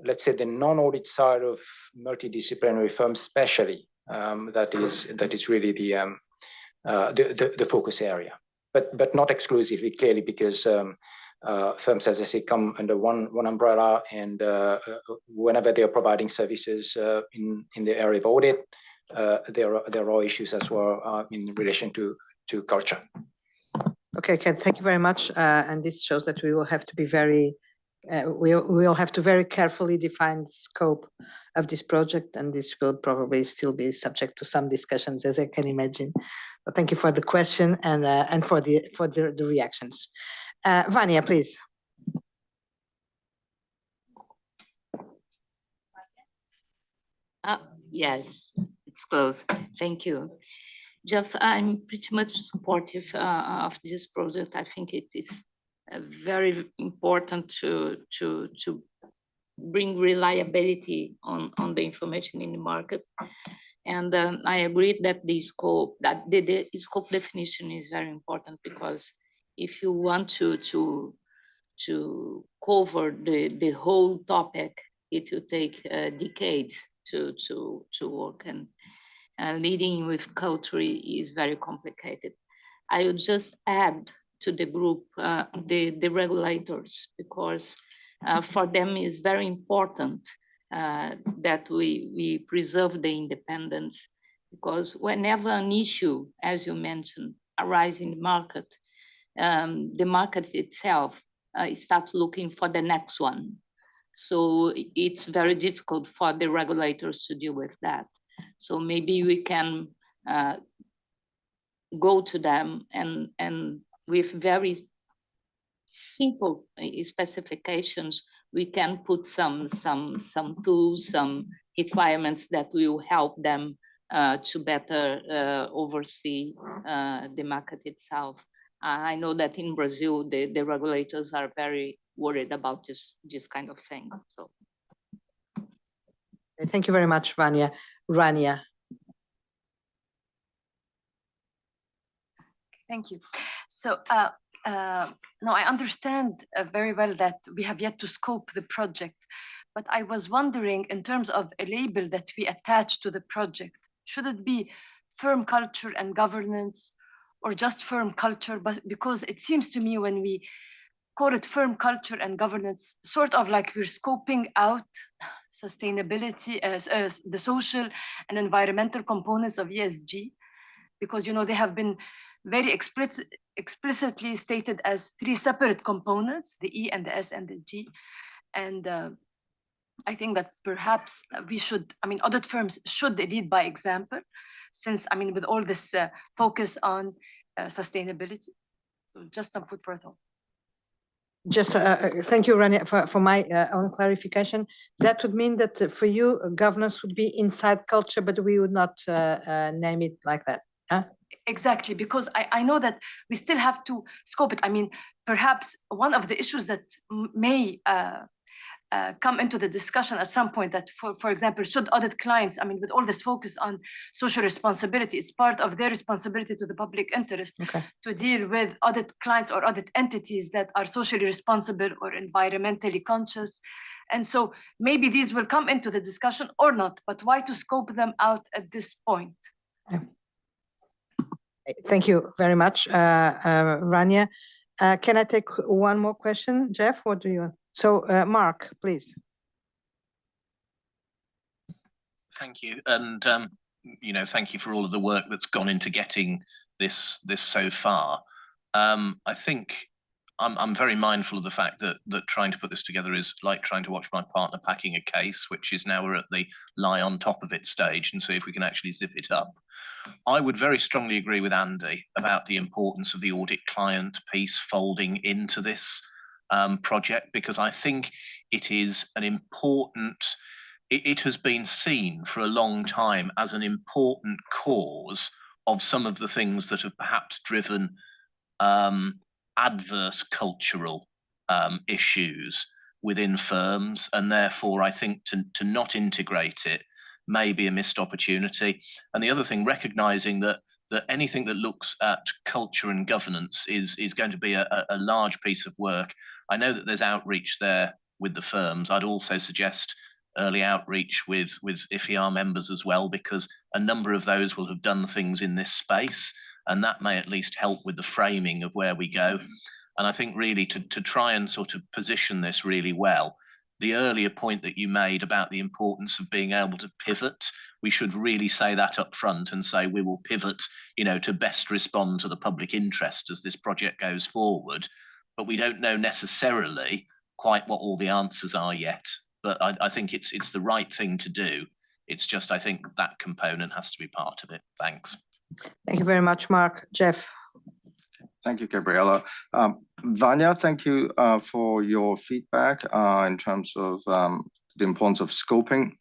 let's say, the non-audit side of multidisciplinary firms, especially. That is really the focus area, but not exclusively, clearly, because firms, as I say, come under one umbrella, and whenever they are providing services in the area of audit, there are issues as well in relation to culture. Okay, Ken, thank you very much. And this shows that we will have to be very we'll have to very carefully define the scope of this project, and this will probably still be subject to some discussions, as I can imagine. So thank you for the question and for the reactions. Vania, please. Yes, it's close. Thank you. Jeff, I'm pretty much supportive of this project. I think it is very important to bring reliability on the information in the market. And I agree that the scope definition is very important, because if you want to cover the whole topic, it will take decades to work, and leading with culture is very complicated. I would just add to the group the regulators, because for them is very important that we preserve the independence, because whenever an issue, as you mentioned, arises in the market itself starts looking for the next one. So it's very difficult for the regulators to deal with that. So maybe we can go to them and with very simple specifications, we can put some tools, some requirements that will help them to better oversee the market itself. I know that in Brazil, the regulators are very worried about this kind of thing. So, thank you very much, Vania. Rania. Thank you. So no, I understand very well that we have yet to scope the project, but I was wondering, in terms of a label that we attach to the project, should it be firm culture and governance, or just firm culture? But because it seems to me when we call it firm culture and governance, sort of like we're scoping out sustainability as the social and environmental components of ESG. because they have been very explicitly stated as 3 separate components, the E and the S and the G. And I think that perhaps we should, audit firms should lead by example, since, with all this focus on sustainability. So just some food for thought. Just thank you, Rania, for my own clarification. That would mean that for you, governance would be inside culture, but we would not name it like that. Huh? Exactly, because I know that we still have to scope it. Perhaps one of the issues that may come into the discussion at some point, that for example, should audit clients, with all this focus on social responsibility, it's part of their responsibility to the public interest to deal with audit clients or audit entities that are socially responsible or environmentally conscious. And so maybe these will come into the discussion or not, but why to scope them out at this point? Thank you very much, Rania. Can I take one more question, Jeff? What do you want? So, Mark, please. Thank you, and thank you for all of the work that's gone into getting this so far. I think I'm very mindful of the fact that trying to put this together is like trying to watch my partner packing a case, which is now we're at the lie on top of it stage and see if we can actually zip it up. I would very strongly agree with Andy about the importance of the audit client piece folding into this project, because I think it is an important, it has been seen for a long time as an important cause of some of the things that have perhaps driven adverse cultural issues within firms, and therefore I think to not integrate it may be a missed opportunity. And the other thing, recognizing that anything that looks at culture and governance is going to be a large piece of work. I know that there's outreach there with the firms. I'd also suggest early outreach with IFIAR members as well, because a number of those will have done things in this space, and that may at least help with the framing of where we go. And I think really to try and sort of position this really well, the earlier point that you made about the importance of being able to pivot, we should really say that up front and say we will pivot, to best respond to the public interest as this project goes forward. But we don't know necessarily quite what all the answers are yet. But I think it's the right thing to do. It's just, I think that component has to be part of it. Thanks. Thank you very much, Mark. Jeff. Thank you, Gabriella. Vanya, thank you for your feedback in terms of the importance of scoping.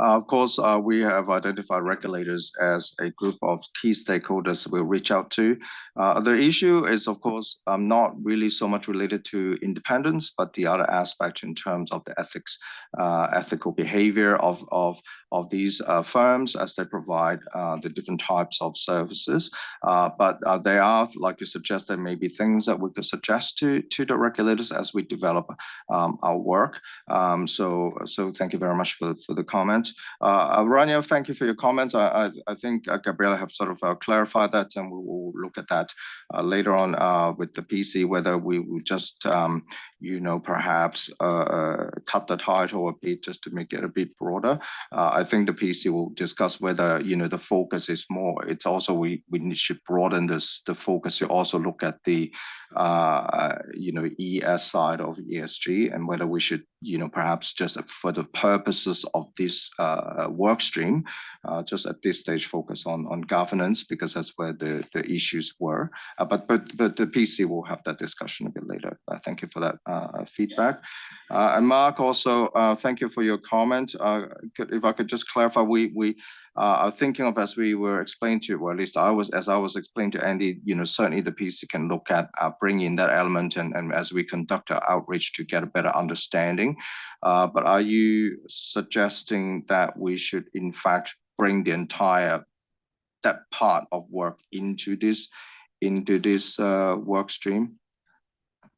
Of course, we have identified regulators as a group of key stakeholders we'll reach out to. The issue is, of course, not really so much related to independence, but the other aspect in terms of the ethical behavior of these firms as they provide the different types of services. But there are, like you suggested, maybe things that we could suggest to the regulators as we develop our work. So thank you very much for the comments. Rania, thank you for your comments. I think Gabriella have sort of clarified that, and we will look at that later on with the PC, whether we will just, perhaps cut the title a bit just to make it a bit broader. I think the PC will discuss whether, the focus is more. It's also, we should broaden the focus to also look at the, ES side of ESG, and whether we should, perhaps just for the purposes of this work stream, just at this stage focus on governance, because that's where the issues were. But the PC will have that discussion a bit later. Thank you for that feedback. And Mark, also, thank you for your comment. If I could just clarify, we are thinking of, as we were explained to, or at least I was explaining to Andy, certainly the PC can look at bringing that element and as we conduct our outreach to get a better understanding. But are you suggesting that we should in fact bring the entire that part of work into this work stream?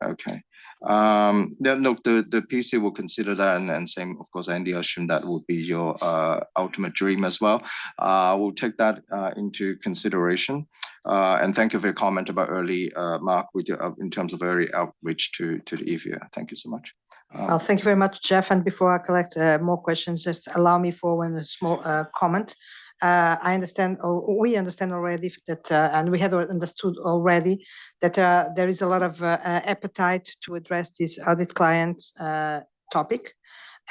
Okay. Look, the PC will consider that, and same, of course, Andy, I assume that would be your ultimate dream as well. We'll take that into consideration. And thank you for your comment about early, Mark, in terms of early outreach to the EVA. Thank you so much. Well, thank you very much, Jeff. And before I collect more questions, just allow me for one small comment. I understand, or we understand already that, and we had understood already that there is a lot of appetite to address this audit client topic.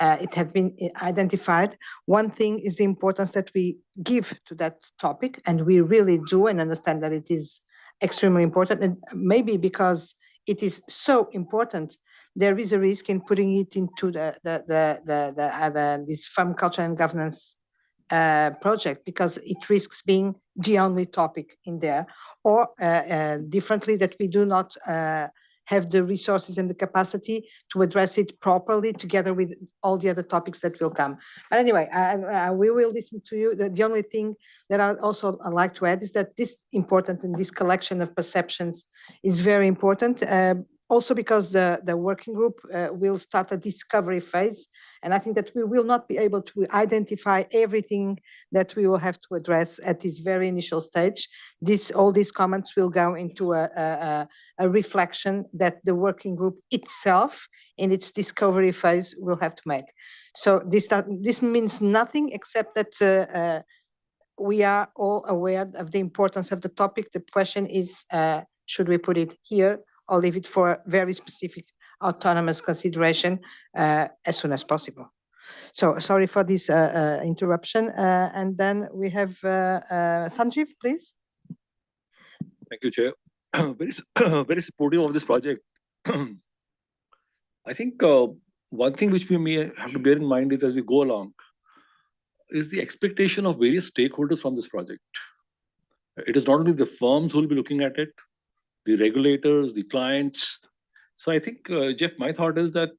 It has been identified. One thing is the importance that we give to that topic, and we really do, and understand that it is extremely important. And maybe because it is so important, there is a risk in putting it into this farm culture and governance project, because it risks being the only topic in there, or differently, that we do not have the resources and the capacity to address it properly together with all the other topics that will come. But anyway, we will listen to you. The only thing that I'd like to add is that this important, and this collection of perceptions is very important. Also because the working group will start a discovery phase, and I think that we will not be able to identify everything that we will have to address at this very initial stage. All these comments will go into a reflection that the working group itself, in its discovery phase, will have to make. So this means nothing except that we are all aware of the importance of the topic. The question is, should we put it here, or leave it for a very specific autonomous consideration as soon as possible? So sorry for this interruption. And then we have Sanjeev, please. Thank you, Chair. Very supportive of this project. I think one thing which we may have to bear in mind is, as we go along, is the expectation of various stakeholders from this project. It is not only the firms who will be looking at it, the regulators, the clients. So I think, Jeff, my thought is that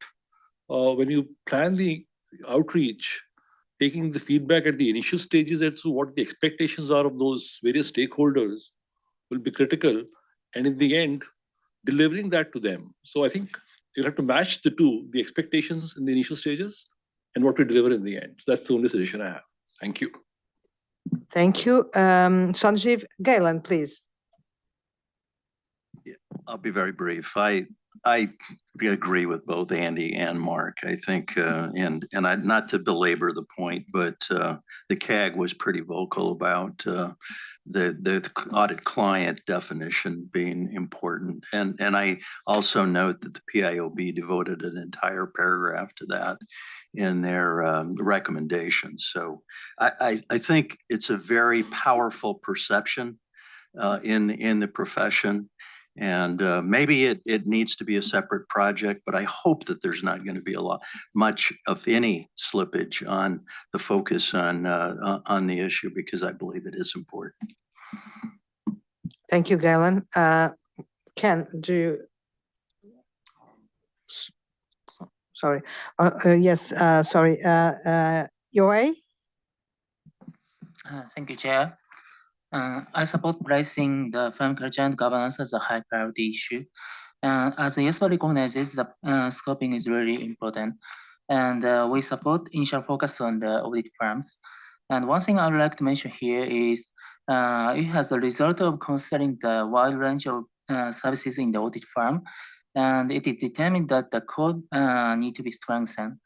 when you plan the outreach, taking the feedback at the initial stages as to what the expectations are of those various stakeholders will be critical, and in the end, delivering that to them. So I think you'll have to match the two, the expectations in the initial stages and what we deliver in the end. So that's the only suggestion I have. Thank you. Thank you. Sanjeev. Galen, please. Yeah, I'll be very brief. I agree with both Andy and Mark. I think, and not to belabor the point, but the CAG was pretty vocal about the audit client definition being important. And I also note that the PIOB devoted an entire paragraph to that in their recommendations. So I think it's a very powerful perception in the profession. And maybe it needs to be a separate project, but I hope that there's not going to be much of any slippage on the focus on the issue, because I believe it is important. Thank you, Galen. Ken, do you? Sorry. Yes. Sorry. Yohei? Thank you, Chair. I support placing the firm culture and governance as a high priority issue. As IESBA recognizes, the scoping is really important. And we support initial focus on the audit firms. And one thing I would like to mention here is it has a result of considering the wide range of services in the audit firm. And it is determined that the code need to be strengthened.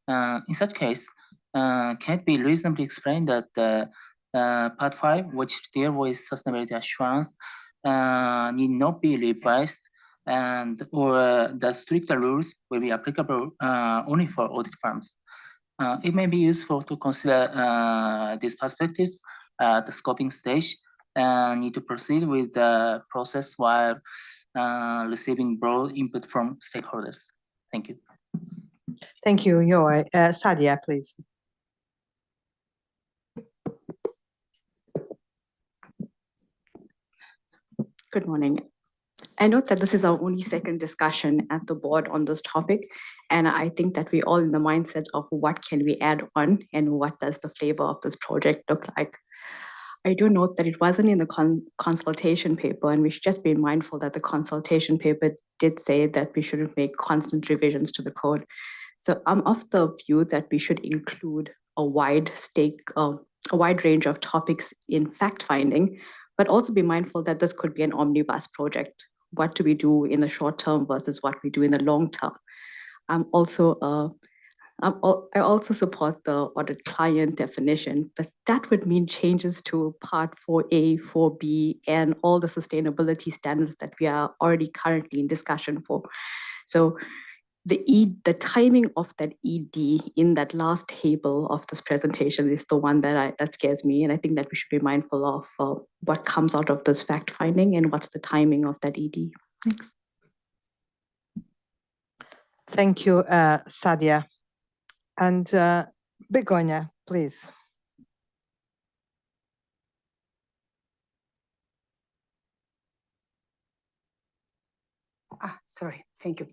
In such case, can it be reasonably explained that Part 5, which deals with sustainability assurance, need not be revised, or the stricter rules will be applicable only for audit firms. It may be useful to consider these perspectives at the scoping stage and need to proceed with the process while receiving broad input from stakeholders. Thank you. Thank you, Yohei. Sadia, please. Good morning. I note that this is our only second discussion at the board on this topic, and I think that we're all in the mindset of what can we add on and what does the flavor of this project look like. I do note that it wasn't in the consultation paper, and we should just be mindful that the consultation paper did say that we shouldn't make constant revisions to the code. So I'm of the view that we should include a wide range of topics in fact finding, but also be mindful that this could be an omnibus project. What do we do in the short term versus what we do in the long term? I'm also I also support the audit client definition, but that would mean changes to Part 4A, 4B, and all the sustainability standards that we are already currently in discussion for. So the timing of that ED in that last table of this presentation is the one that scares me, and I think that we should be mindful of what comes out of this fact finding and what's the timing of that ED. Thanks. Thank you, Sadia. And Begoña, please. Sorry, thank you.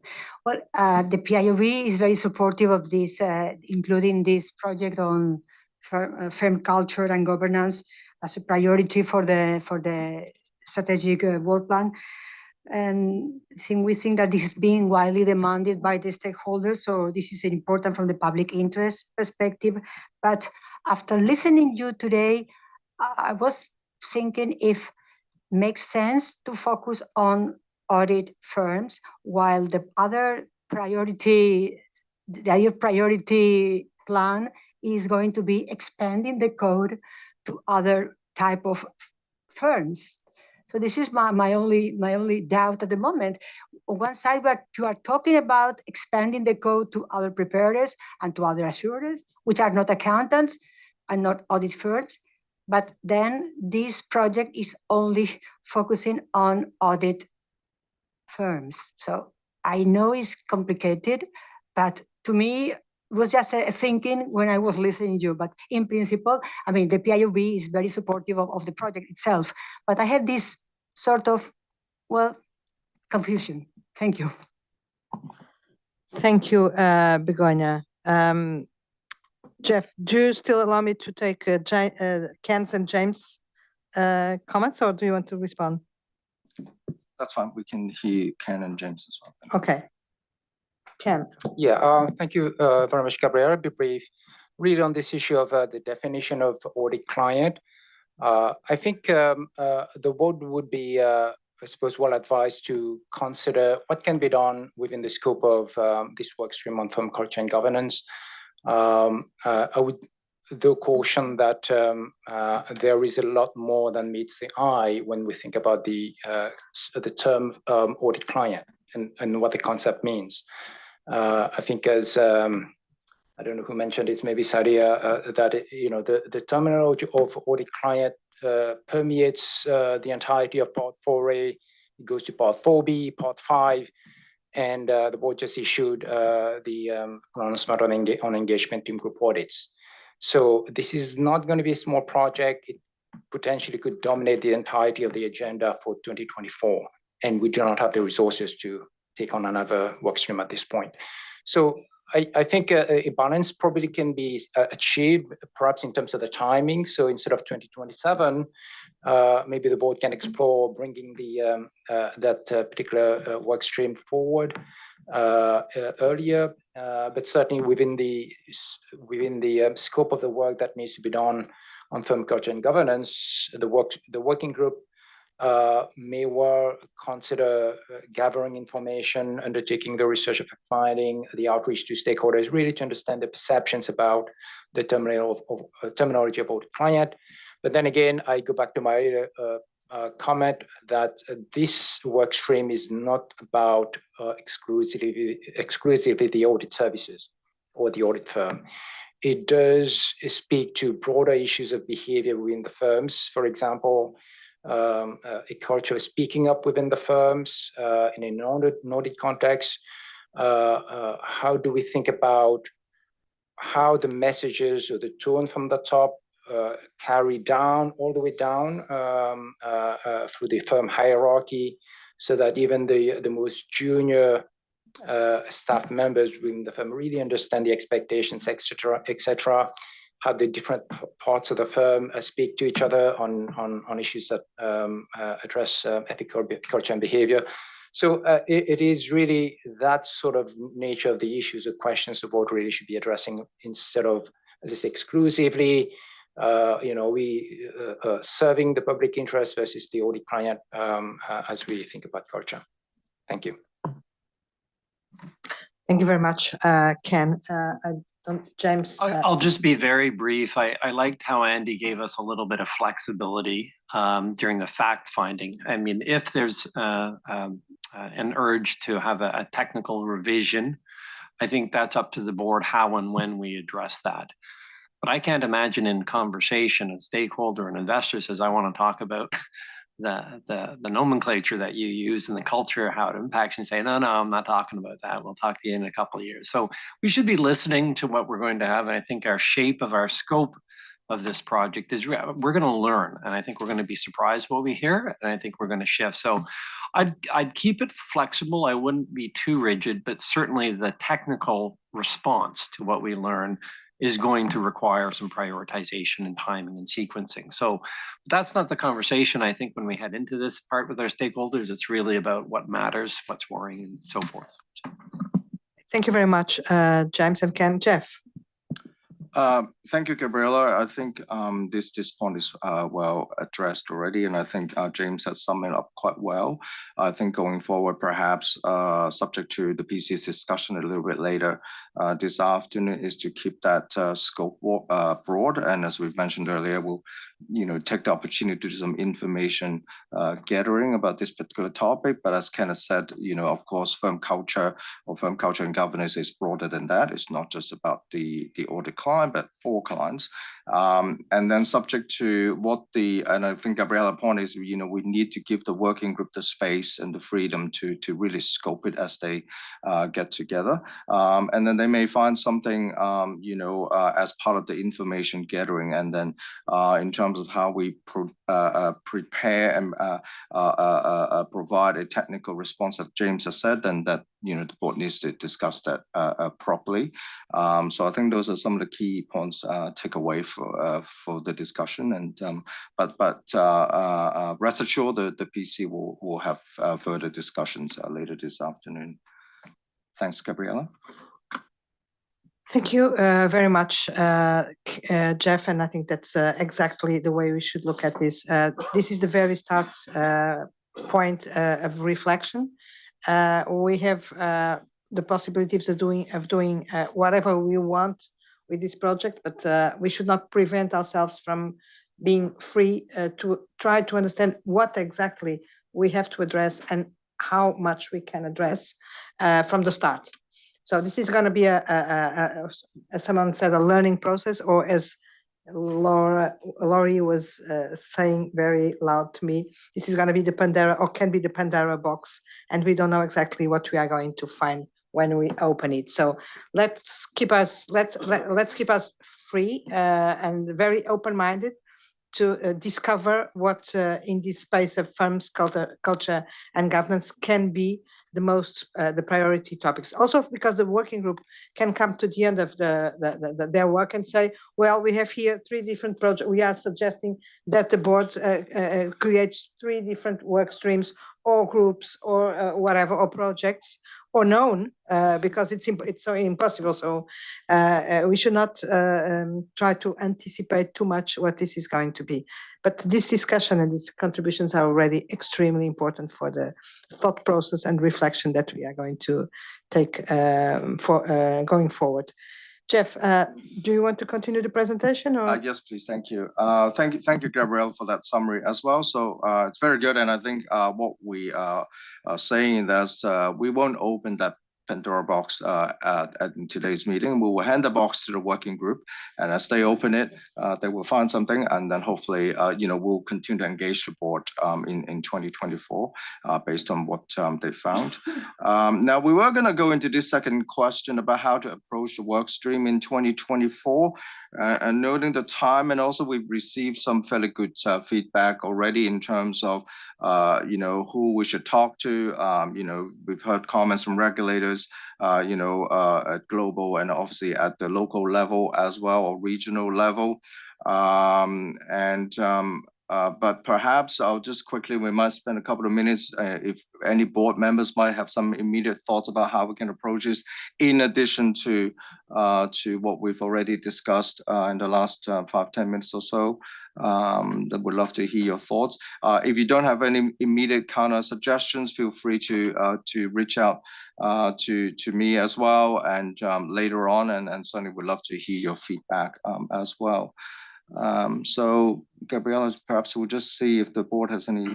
Well, the PIOB is very supportive of this, including this project on firm culture and governance as a priority for the strategic work plan. And we think that this is being widely demanded by the stakeholders. So this is important from the public interest perspective. But after listening to you today, I was thinking if it makes sense to focus on audit firms while the other priority plan is going to be expanding the code to other type of firms. So this is my only doubt at the moment. On one side, you are talking about expanding the code to other preparers and to other assurers, which are not accountants and not audit firms. But then this project is only focusing on audit firms. So I know it's complicated, but to me, it was just a thinking when I was listening to you. But in principle, I mean, the PIOB is very supportive of the project itself. But I had this sort of, confusion. Thank you. Thank you, Begoña. Jeff, do you still allow me to take Ken's and James' comments, or do you want to respond? That's fine. We can hear Ken and James as well. Okay. Ken. Yeah, thank you very much, Gabriela. I'll be brief. Really on this issue of the definition of audit client, I think the board would be, I suppose, well advised to consider what can be done within the scope of this work stream on firm culture and governance. I would though caution that there is a lot more than meets the eye when we think about the term audit client and what the concept means. I think as I don't know who mentioned it, maybe Sadia, that the terminology of audit client permeates the entirety of Part 4A. It goes to Part 4B, Part 5, and the board just issued the announcement on engagement team group audits. So this is not going to be a small project. It potentially could dominate the entirety of the agenda for 2024, and we do not have the resources to take on another work stream at this point. So I think a balance probably can be achieved, perhaps in terms of the timing. So instead of 2027, maybe the board can explore bringing that particular work stream forward earlier, but certainly within the scope of the work that needs to be done on firm culture and governance, the working group may well consider gathering information, undertaking the research of finding, the outreach to stakeholders, really to understand the perceptions about the terminology of audit client. But then again, I go back to my comment that this work stream is not about exclusively the audit services or the audit firm. It does speak to broader issues of behavior within the firms. For example, a culture of speaking up within the firms in a non-audit context. How do we think about how the messages or the tone from the top carry down all the way down through the firm hierarchy, so that even the most junior staff members within the firm really understand the expectations, etc. How the different parts of the firm speak to each other on issues that address ethical culture and behavior. So it is really that sort of nature of the issues or questions the board really should be addressing, instead of, as I say, exclusively, we serving the public interest versus the audit client as we think about culture. Thank you. Thank you very much, Ken. I James. I'll just be very brief. I liked how Andy gave us a little bit of flexibility during the fact finding. I mean, if there's an urge to have a technical revision, I think that's up to the board how and when we address that. But I can't imagine in conversation a stakeholder and investor says, I want to talk about the nomenclature that you use and the culture, how it impacts, and say, no, I'm not talking about that. We'll talk to you in a couple of years. So we should be listening to what we're going to have. And I think our shape of our scope of this project is we're going to learn. And I think we're going to be surprised what we hear. And I think we're going to shift. So I'd keep it flexible. I wouldn't be too rigid, but certainly the technical response to what we learn is going to require some prioritization and timing and sequencing. So that's not the conversation. I think when we head into this part with our stakeholders, it's really about what matters, what's worrying, and so forth. Thank you very much, James and Ken. Jeff. Thank you, Gabriela. I think this point is well addressed already, and I think James has summed it up quite well. I think going forward, perhaps subject to the PC's discussion a little bit later this afternoon, is to keep that scope broad. And as we've mentioned earlier, we'll take the opportunity to do some information gathering about this particular topic. But as Kenneth said, of course, firm culture and governance is broader than that. It's not just about the audit client, but all clients. And then subject to and I think Gabriela point is, we need to give the working group the space and the freedom to really scope it as they get together. And then they may find something, as part of the information gathering. And then in terms of how we prepare and provide a technical response, as James has said, then that, the board needs to discuss that properly. So I think those are some of the key points take away for the discussion. And but rest assured the PC will have further discussions later this afternoon. Thanks, Gabriela. Thank you very much, Jeff. And I think that's exactly the way we should look at this. This is the very start point of reflection. We have the possibilities of doing whatever we want with this project, but we should not prevent ourselves from being free to try to understand what exactly we have to address and how much we can address from the start. So this is going to be as someone said, a learning process, or as Laurie was saying very loud to me, this is going to be the Pandora, or can be the Pandora box, and we don't know exactly what we are going to find when we open it. So let's keep us free and very open-minded to discover what in this space of firms, culture and governance can be the most the priority topics. Also because the working group can come to the end of their work and say, well, we have here 3 different projects. We are suggesting that the board creates 3 different work streams or groups or whatever, or projects, or known, because it's so impossible. So we should not try to anticipate too much what this is going to be. But this discussion and these contributions are already extremely important for the thought process and reflection that we are going to take for going forward. Jeff, do you want to continue the presentation? Or? Yes, please. Thank you. Thank you, Gabrielle, for that summary as well. So it's very good. And I think what we are saying is we won't open that Pandora box at today's meeting. We will hand the box to the working group, and as they open it, they will find something, and then hopefully, we'll continue to engage the board in 2024 based on what they found. Now, we were going to go into this second question about how to approach the work stream in 2024, and noting the time, and also we've received some fairly good feedback already in terms of who we should talk to. We've heard comments from regulators, at global and obviously at the local level as well, or regional level. but perhaps I'll just quickly, we might spend a couple of minutes if any board members might have some immediate thoughts about how we can approach this, in addition to what we've already discussed in the last 5-10 minutes or so. That would love to hear your thoughts. If you don't have any immediate counter suggestions, feel free to reach out to me as well, and later on, and certainly would love to hear your feedback as well. So Gabriela, perhaps we'll just see if the board has any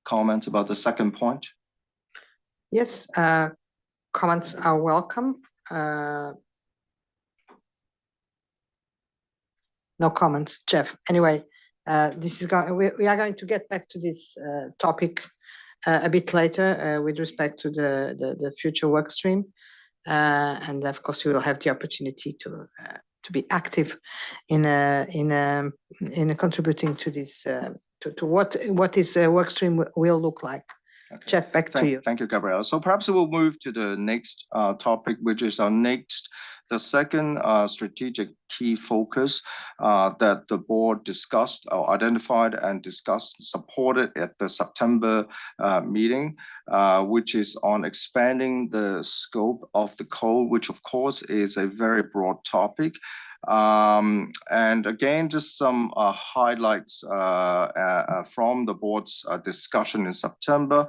comments about the second point. Yes, comments are welcome. No comments, Jeff. Anyway, this is we are going to get back to this topic a bit later with respect to the future work stream, and of course we will have the opportunity to be active in contributing to this to what this work stream will look like. Okay. Jeff, back to you. Thank you, Gabrielle. So perhaps we'll move to the next topic, which is the second strategic key focus that the board discussed or identified and discussed, supported at the September meeting, which is on expanding the scope of the code, which of course is a very broad topic. And again, just some highlights from the board's discussion in September.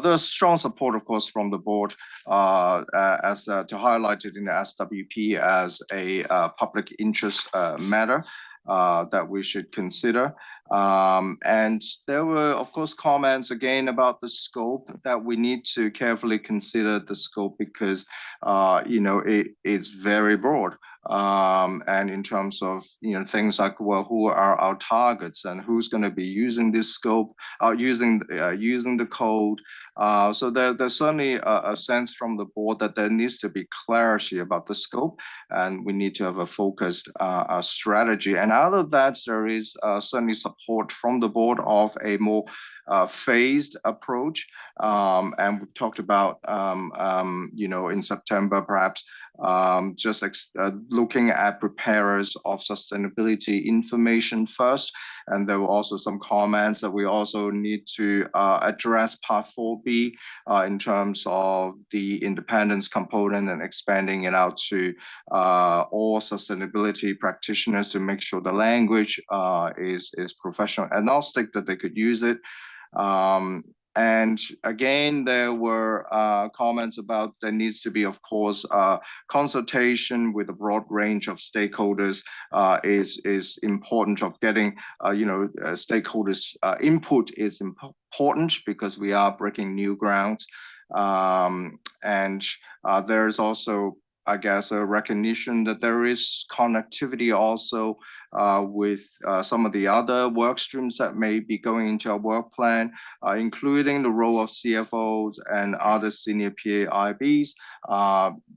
There's strong support, of course, from the board as to highlight it in the SWP as a public interest matter that we should consider. And there were, of course, comments again about the scope, that we need to carefully consider the scope because, it's very broad. And in terms of, things like, well, who are our targets and who's going to be using this scope, using the code. So there's certainly a sense from the board that there needs to be clarity about the scope, and we need to have a focused strategy. And out of that, there is certainly support from the board of a more phased approach. And we've talked about, in September, perhaps just looking at preparers of sustainability information first. And there were also some comments that we also need to address Part 4B in terms of the independence component and expanding it out to all sustainability practitioners to make sure the language is professional agnostic, that they could use it. And again, there were comments about there needs to be, of course, consultation with a broad range of stakeholders is important. Of getting, stakeholders' input is important because we are breaking new grounds. And there's also, I guess, a recognition that there is connectivity also with some of the other work streams that may be going into our work plan, including the role of CFOs and other senior PAIBs,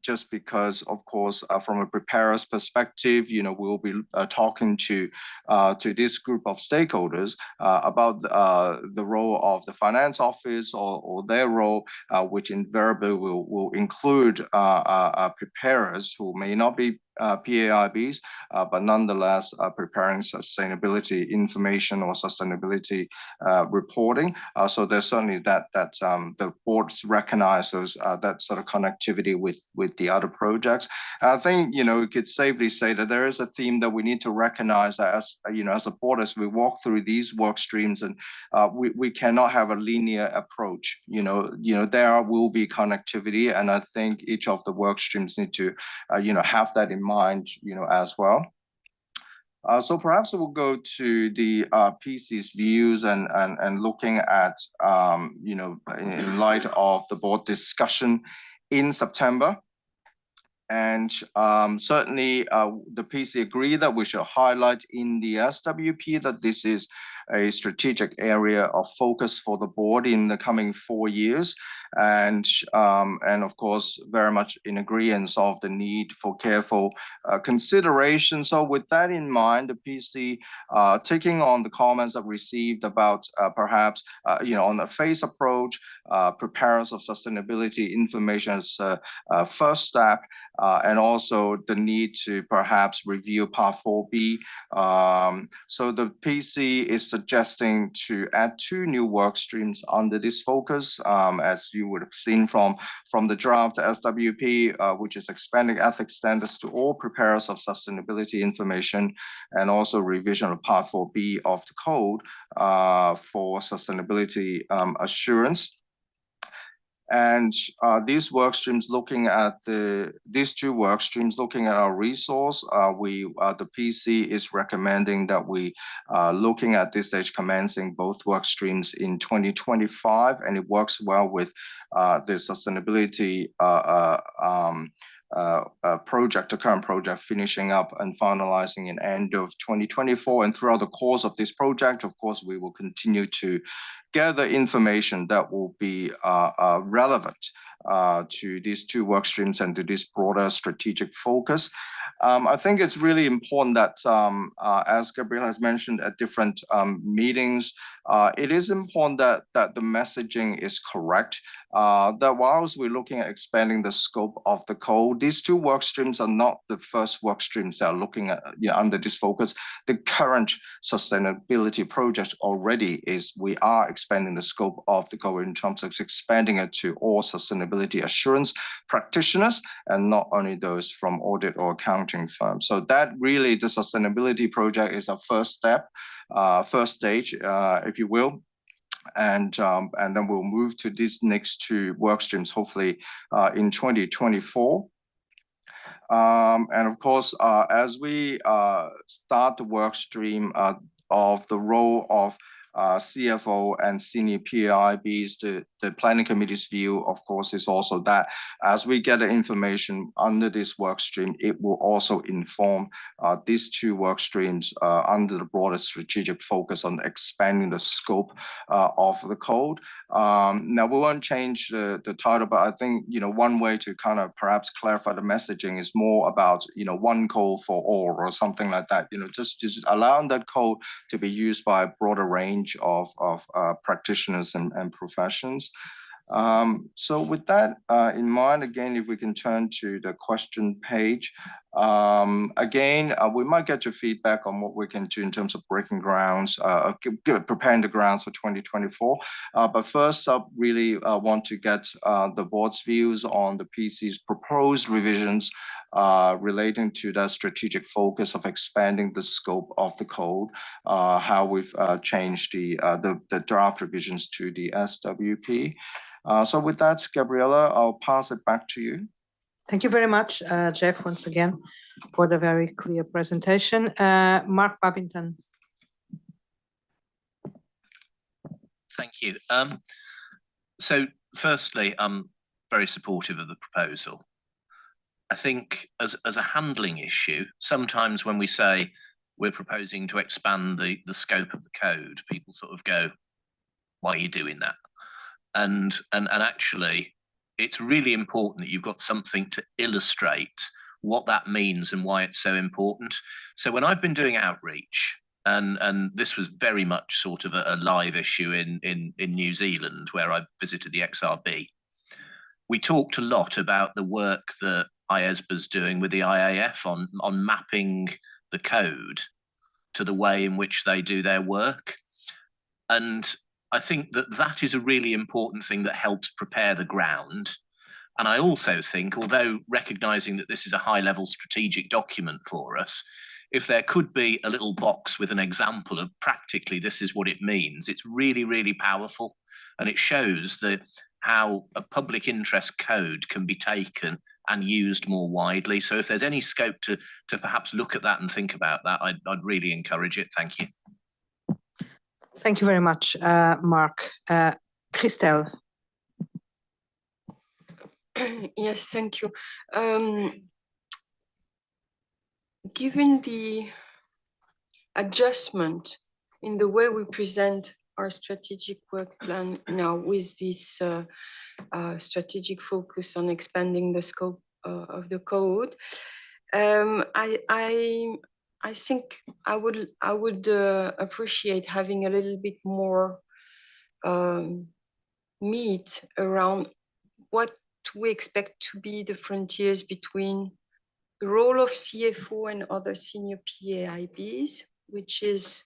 just because, of course, from a preparer's perspective, we'll be talking to this group of stakeholders about the role of the finance office or their role, which invariably will include preparers who may not be PAIBs, but nonetheless preparing sustainability information or sustainability reporting. So there's certainly that the boards recognize those that sort of connectivity with the other projects. I think we could safely say that there is a theme that we need to recognize as as a board, as we walk through these work streams, and we cannot have a linear approach. There will be connectivity, and I think each of the work streams need to have that in mind, as well. So perhaps we'll go to the PC's views and looking at, in light of the board discussion in September. And certainly the PC agreed that we should highlight in the SWP that this is a strategic area of focus for the board in the coming 4 years. And of course, very much in agreement of the need for careful consideration. So with that in mind, the PC taking on the comments I've received about perhaps, on a phase approach, preparers of sustainability information as a first step, and also the need to perhaps review Part 4B. So the PC is suggesting to add 2 new work streams under this focus, as you would have seen from the draft SWP, which is expanding ethics standards to all preparers of sustainability information, and also revision of Part 4B of the code for sustainability assurance. And these work streams looking at these 2 work streams looking at our resource, the PC is recommending that we looking at this stage commencing both work streams in 2025, and it works well with the sustainability project, the current project finishing up and finalizing in end of 2024. And throughout the course of this project, of course, we will continue to gather information that will be relevant to these 2 work streams and to this broader strategic focus. I think it's really important that, as Gabriela has mentioned at different meetings, it is important that the messaging is correct. That whilst we're looking at expanding the scope of the code, these 2 work streams are not the first work streams that are looking at under this focus. The current sustainability project already is we are expanding the scope of the code in terms of expanding it to all sustainability assurance practitioners and not only those from audit or accounting firms. So that really, the sustainability project is a first step, first stage, if you will. And then we'll move to these next 2 work streams, hopefully in 2024. And of course, as we start the work stream of the role of CFO and senior PIBs, the planning committee's view, of course, is also that as we get the information under this work stream, it will also inform these 2 work streams under the broader strategic focus on expanding the scope of the code. Now, we won't change the title, but I think, one way to kind of perhaps clarify the messaging is more about, one code for all or something like that, just allowing that code to be used by a broader range of practitioners and professions. So with that in mind, again, if we can turn to the question page, again, we might get your feedback on what we can do in terms of breaking grounds, preparing the grounds for 2024. But first up, really want to get the board's views on the PC's proposed revisions relating to that strategic focus of expanding the scope of the code, how we've changed the draft revisions to the SWP. So with that, Gabriela, I'll pass it back to you. Thank you very much, Jeff, once again, for the very clear presentation. Mark Babington. Thank you. So firstly, I'm very supportive of the proposal. I think as a handling issue, sometimes when we say we're proposing to expand the scope of the code, people sort of go, why are you doing that? And actually, it's really important that you've got something to illustrate what that means and why it's so important. So when I've been doing outreach, and this was very much sort of a live issue in New Zealand, where I visited the XRB, we talked a lot about the work that IESBA's doing with the IAF on mapping the code to the way in which they do their work. And I think that is a really important thing that helps prepare the ground. And I also think, although recognizing that this is a high-level strategic document for us, if there could be a little box with an example of practically this is what it means, it's really, really powerful. And it shows how a public interest code can be taken and used more widely. So if there's any scope to perhaps look at that and think about that, I'd really encourage it. Thank you. Thank you very much, Mark. Christelle. Yes, thank you. Given the adjustment in the way we present our strategic work plan now with this strategic focus on expanding the scope of the code, I think I would appreciate having a little bit more meat around what we expect to be the frontiers between the role of CFO and other senior PAIBs, which is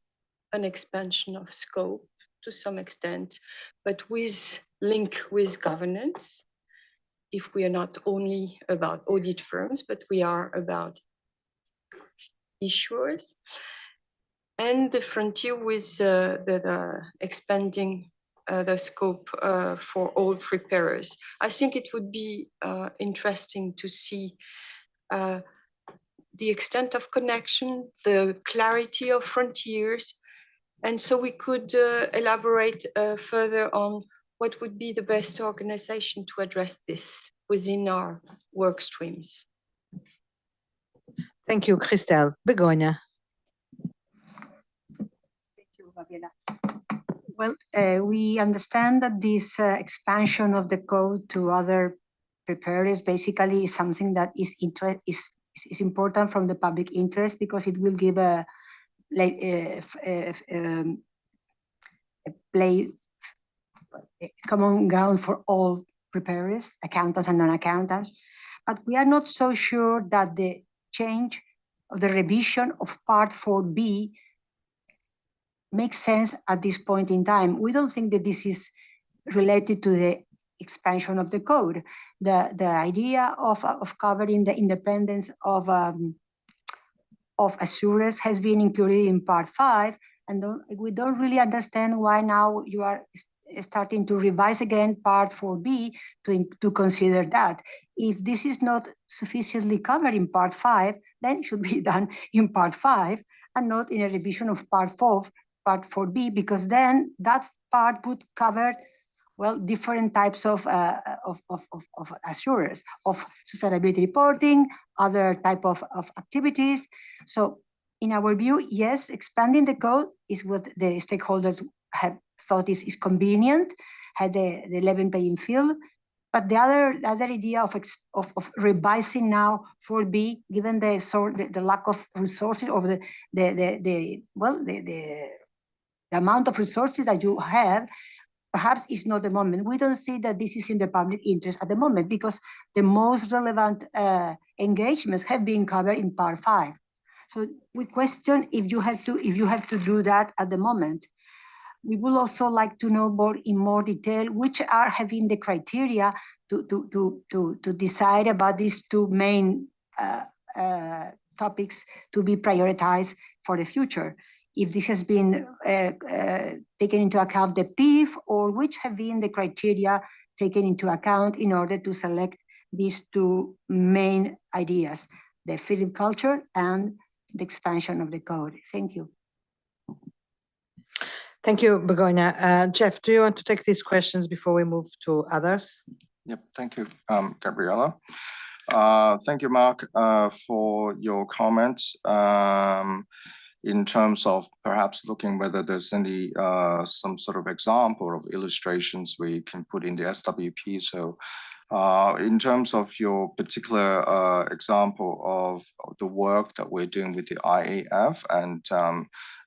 an expansion of scope to some extent, but with link with governance. If we are not only about audit firms, but we are about issuers, and the frontier with the expanding the scope for all preparers. I think it would be interesting to see the extent of connection, the clarity of frontiers, and so we could elaborate further on what would be the best organization to address this within our work streams. Thank you, Christelle. Begonia. Thank you, Gabriela. Well, we understand that this expansion of the code to other preparers basically is something that is important from the public interest, because it will give a common ground for all preparers, accountants and non-accountants. But we are not so sure that the change of the revision of Part 4B makes sense at this point in time. We don't think that this is related to the expansion of the code. The idea of covering the independence of assurers has been included in Part 5, and we don't really understand why now you are starting to revise again Part 4B to consider that. If this is not sufficiently covered in Part 5, then it should be done in Part 5 and not in a revision of Part 4B, because then that part would cover, well, different types of assurers, of sustainability reporting, other type of activities. So in our view, yes, expanding the code is what the stakeholders have thought is convenient, had the level playing field. But the other idea of revising now 4B, given the lack of resources, or the amount of resources that you have, perhaps is not the moment. We don't see that this is in the public interest at the moment, because the most relevant engagements have been covered in Part 5. So we question if you have to do that at the moment. We would also like to know in more detail which have been the criteria to decide about these two main topics to be prioritized for the future. If this has been taken into account the PIF, or which have been the criteria taken into account in order to select these two main ideas, the film culture and the expansion of the code. Thank you. Thank you, Begonia. Jeff, do you want to take these questions before we move to others? Yep, thank you, Gabriela. Thank you, Mark, for your comments. In terms of perhaps looking whether there's any some sort of example of illustrations we can put in the SWP. So in terms of your particular example of the work that we're doing with the IAF, and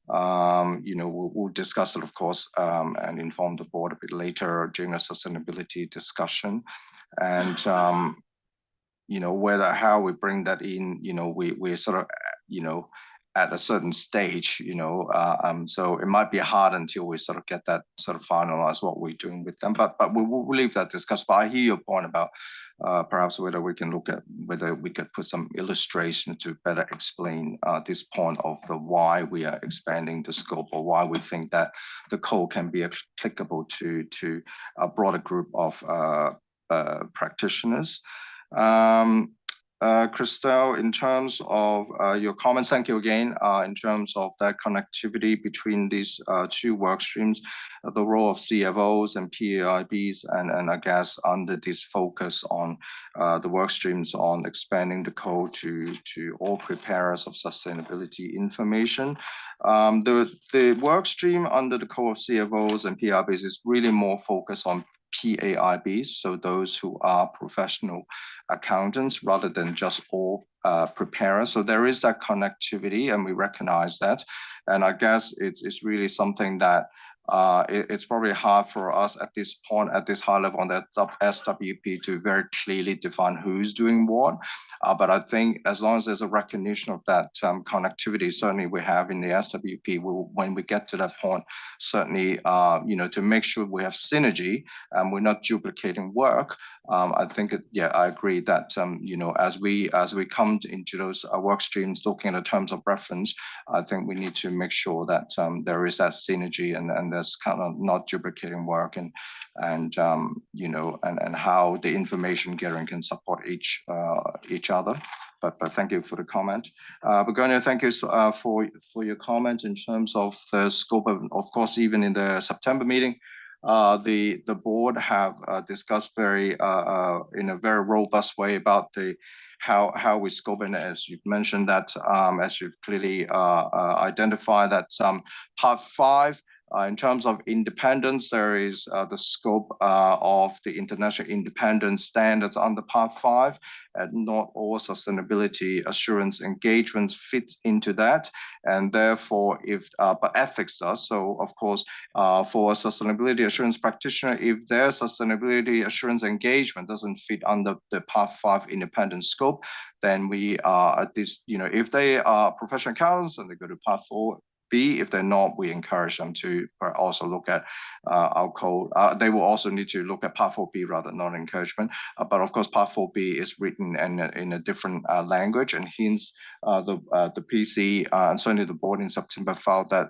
we'll discuss it, of course, and inform the board a bit later during a sustainability discussion. And how we bring that in, we're sort of, at a certain stage, so it might be hard until we sort of get that sort of finalized what we're doing with them. But we'll leave that discussed. But I hear your point about perhaps whether we can look at whether we could put some illustration to better explain this point of the why we are expanding the scope, or why we think that the code can be applicable to a broader group of practitioners. Christelle, in terms of your comments, thank you again, in terms of that connectivity between these two work streams, the role of CFOs and PAIBs, and I guess under this focus on the work streams on expanding the code to all preparers of sustainability information. The work stream under the code of CFOs and PAIBs is really more focused on PAIBs, so those who are professional accountants, rather than just all preparers. So there is that connectivity, and we recognize that. And I guess it's really something that it's probably hard for us at this point, at this high level on the SWP to very clearly define who's doing what. But I think as long as there's a recognition of that connectivity, certainly we have in the SWP, when we get to that point, certainly, to make sure we have synergy and we're not duplicating work. I think, I agree that, as we come into those work streams, looking at the terms of reference, I think we need to make sure that there is that synergy and there's kind of not duplicating work and how the information gathering can support each other. But thank you for the comment. Begonia, thank you for your comment in terms of the scope of course, even in the September meeting, the board have discussed in a very robust way about how we scope, and as you've mentioned that, as you've clearly identified that part 5, in terms of independence, there is the scope of the international independence standards under part 5, and not all sustainability assurance engagements fit into that. And therefore, but ethics does. So of course, for a sustainability assurance practitioner, if their sustainability assurance engagement doesn't fit under the part 5 independent scope, then we are at this, if they are professional accountants and they go to part 4, if they're not, we encourage them to also look at our code. They will also need to look at Part 4B rather, not encouragement. But of course, Part 4B is written in a different language, and hence the PC and certainly the board in September felt that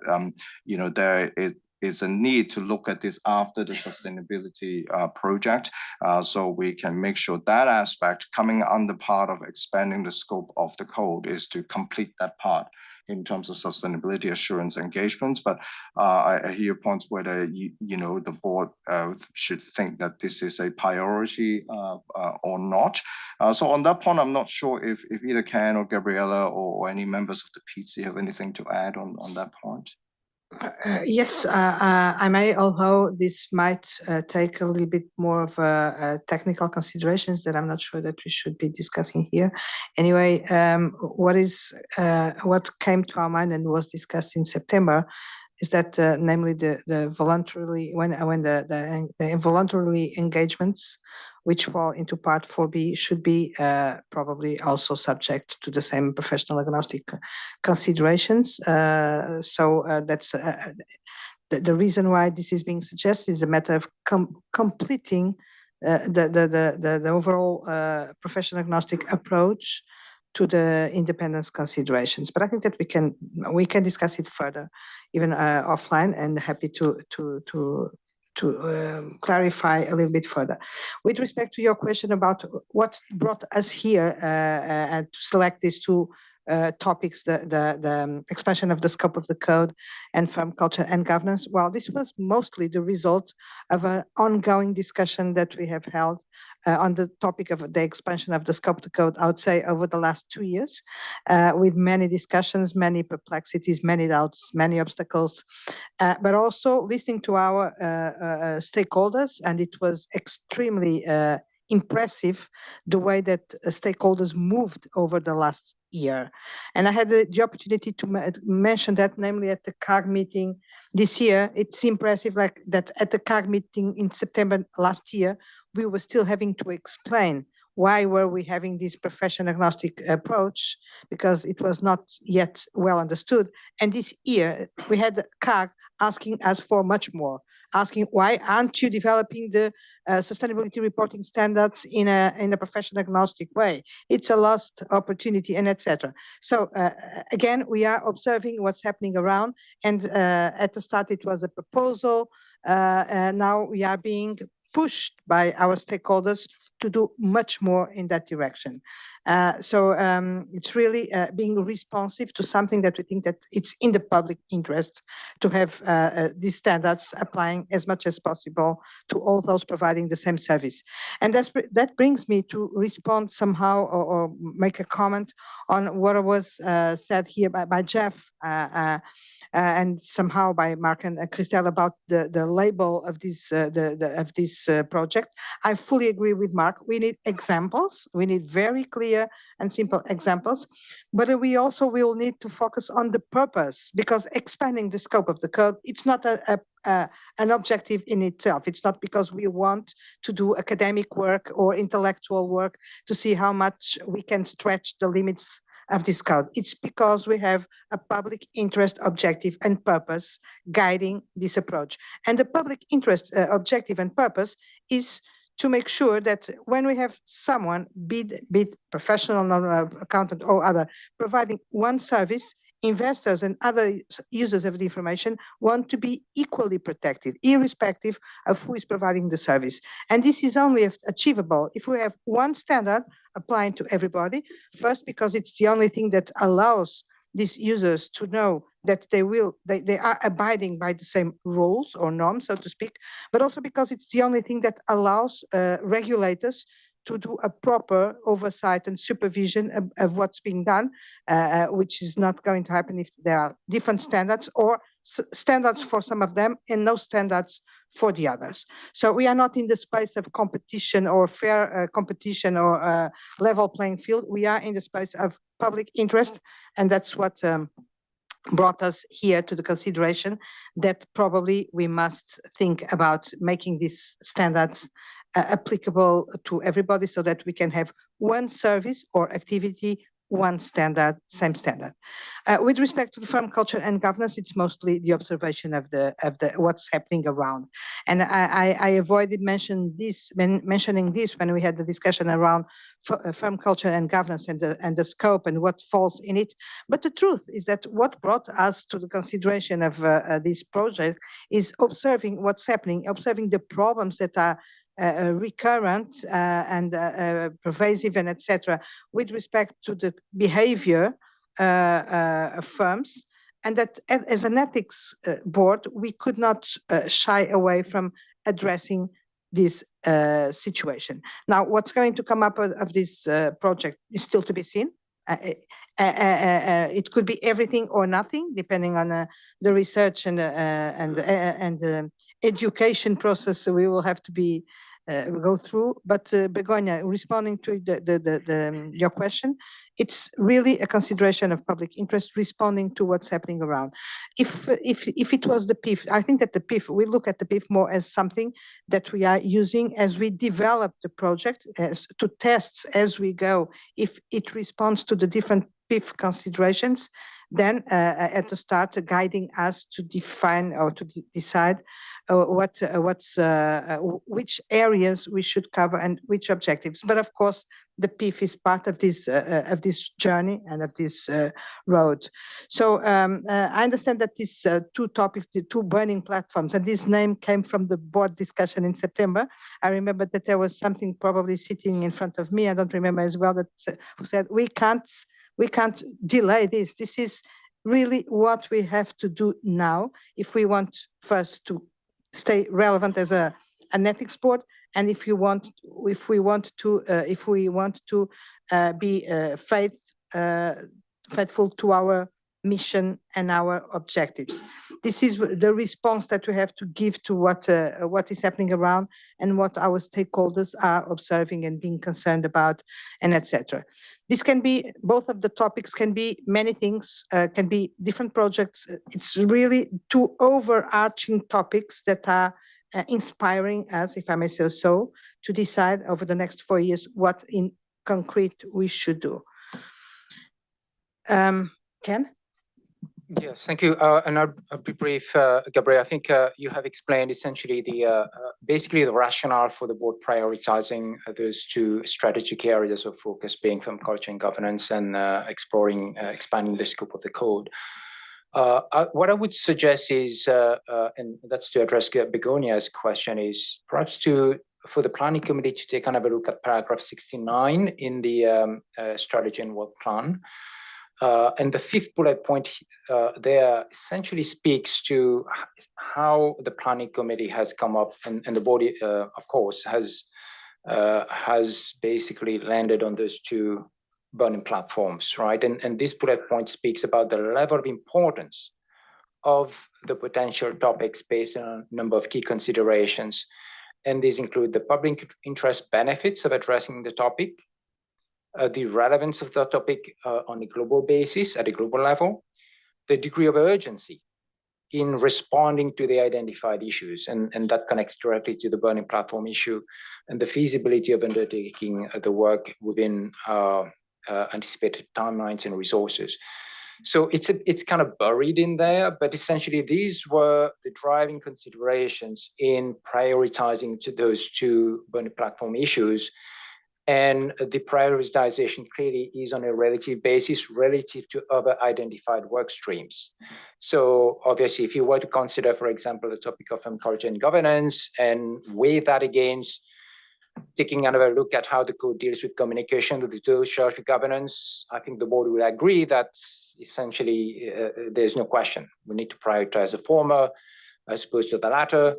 there is a need to look at this after the sustainability project, so we can make sure that aspect coming under part of expanding the scope of the code is to complete that part in terms of sustainability assurance engagements. But I hear your points whether the board should think that this is a priority or not. So on that point, I'm not sure if either Ken or Gabriella or any members of the PC have anything to add on that point. Yes, I may, although this might take a little bit more of technical considerations that I'm not sure that we should be discussing here. Anyway, what came to our mind and was discussed in September is that namely the voluntarily the involuntarily engagements which fall into Part 4B should be probably also subject to the same professional agnostic considerations. So that's the reason why this is being suggested is a matter of completing the overall professional agnostic approach to the independence considerations. But I think that we can discuss it further, even offline, and happy to clarify a little bit further. With respect to your question about what brought us here and to select these two topics, the expansion of the scope of the code and firm culture and governance, well, this was mostly the result of an ongoing discussion that we have held on the topic of the expansion of the scope of the code, I would say over the last 2 years, with many discussions, many perplexities, many doubts, many obstacles, but also listening to our stakeholders, and it was extremely impressive the way that stakeholders moved over the last year. And I had the opportunity to mention that, namely at the CAG meeting this year. It's impressive like that at the CAG meeting in September last year, we were still having to explain why were we having this profession agnostic approach, because it was not yet well understood. And this year we had CAG asking us for much more, asking why aren't you developing the sustainability reporting standards in a profession agnostic way? It's a lost opportunity, and etc. So again, we are observing what's happening around, and at the start it was a proposal. Now we are being pushed by our stakeholders to do much more in that direction. So it's really being responsive to something that we think that it's in the public interest to have these standards applying as much as possible to all those providing the same service. And that brings me to respond somehow or make a comment on what was said here by Jeff and somehow by Mark and Christelle about the label of this project. I fully agree with Mark. We need examples. We need very clear and simple examples, but we also will need to focus on the purpose, because expanding the scope of the code, it's not an objective in itself. It's not because we want to do academic work or intellectual work to see how much we can stretch the limits of this code. It's because we have a public interest objective and purpose guiding this approach. And the public interest objective and purpose is to make sure that when we have someone, be it professional, accountant or other, providing one service, investors and other users of the information want to be equally protected, irrespective of who is providing the service. And this is only achievable if we have one standard applying to everybody. First, because it's the only thing that allows these users to know that they are abiding by the same rules or norms, so to speak, but also because it's the only thing that allows regulators to do a proper oversight and supervision of what's being done, which is not going to happen if there are different standards or standards for some of them and no standards for the others. So we are not in the space of competition or fair competition or level playing field. We are in the space of public interest, and that's what brought us here to the consideration that probably we must think about making these standards applicable to everybody so that we can have one service or activity, one standard, same standard. With respect to the firm culture and governance, it's mostly the observation of the what's happening around. And I avoided mentioning this when we had the discussion around firm culture and governance and the scope and what falls in it. But the truth is that what brought us to the consideration of this project is observing what's happening, observing the problems that are recurrent and pervasive and etc. with respect to the behavior of firms, and that as an ethics board, we could not shy away from addressing this situation. Now, what's going to come up of this project is still to be seen. It could be everything or nothing, depending on the research and the education process we will have to be go through. But Begoña, responding to your question, it's really a consideration of public interest responding to what's happening around. If it was the PIF, I think that the PIF, we look at the PIF more as something that we are using as we develop the project, as to tests as we go. If it responds to the different PIF considerations, then at the start guiding us to define or to decide which areas we should cover and which objectives. But of course, the PIF is part of this journey and of this road. So I understand that these two topics, the two burning platforms, and this name came from the board discussion in September. I remember that there was something probably sitting in front of me, I don't remember as well, that said we can't delay this. This is really what we have to do now if we want first to stay relevant as an ethics board, and if we want to be faithful to our mission and our objectives. This is the response that we have to give to what is happening around and what our stakeholders are observing and being concerned about, and etc. This can be, both of the topics can be many things, can be different projects. It's really two overarching topics that are inspiring us, if I may say so, to decide over the next 4 years what in concrete we should do. Ken? Yes, thank you. And I'll be brief, Gabriel. I think you have explained essentially the basically the rationale for the board prioritizing those two strategic areas of focus, being firm culture and governance, and expanding the scope of the code. What I would suggest is, and that's to address Begoña's question, is perhaps for the planning committee to take another look at paragraph 69 in the strategy and work plan. And the fifth bullet point there essentially speaks to how the planning committee has come up, and the body, of course, has basically landed on those two burning platforms, right? And this bullet point speaks about the level of importance of the potential topics based on a number of key considerations. And these include the public interest benefits of addressing the topic, the relevance of the topic on a global basis, at a global level, the degree of urgency in responding to the identified issues, and that connects directly to the burning platform issue, and the feasibility of undertaking the work within anticipated timelines and resources. So it's kind of buried in there, but essentially these were the driving considerations in prioritizing to those two burning platform issues. And the prioritization clearly is on a relative basis relative to other identified work streams. So obviously, if you were to consider, for example, the topic of culture and governance and weigh that against taking another look at how the code deals with communication with the social governance, I think the board will agree that essentially there's no question. We need to prioritize the former as opposed to the latter.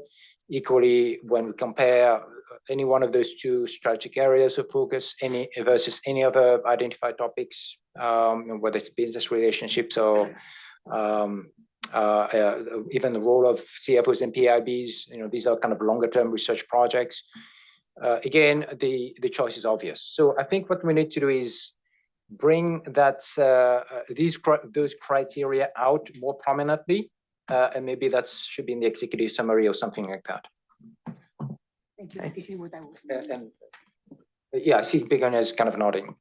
Equally, when we compare any one of those two strategic areas of focus versus any other identified topics, whether it's business relationships or even the role of CFOs and PIBs, these are kind of longer term research projects. Again, the choice is obvious. So I think what we need to do is bring that those criteria out more prominently, and maybe that should be in the executive summary or something like that. Thank you. This is what I was. Yeah, I see Begonia is kind of nodding.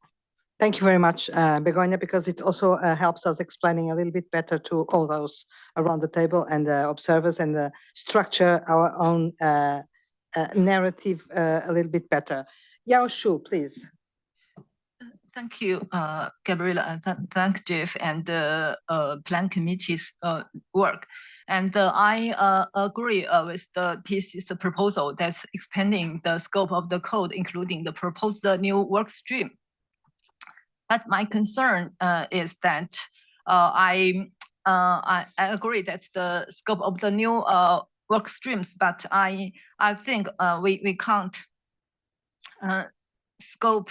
Thank you very much, Begonia, because it also helps us explaining a little bit better to all those around the table and the observers and structure our own narrative a little bit better. Yao Shu, please. Thank you, Gabriela, and thank Jeff and the Plan Committee's work. And I agree with the PC's proposal that's expanding the scope of the code, including the proposed new work stream. But my concern is that I agree that's the scope of the new work streams, but I think we can't scope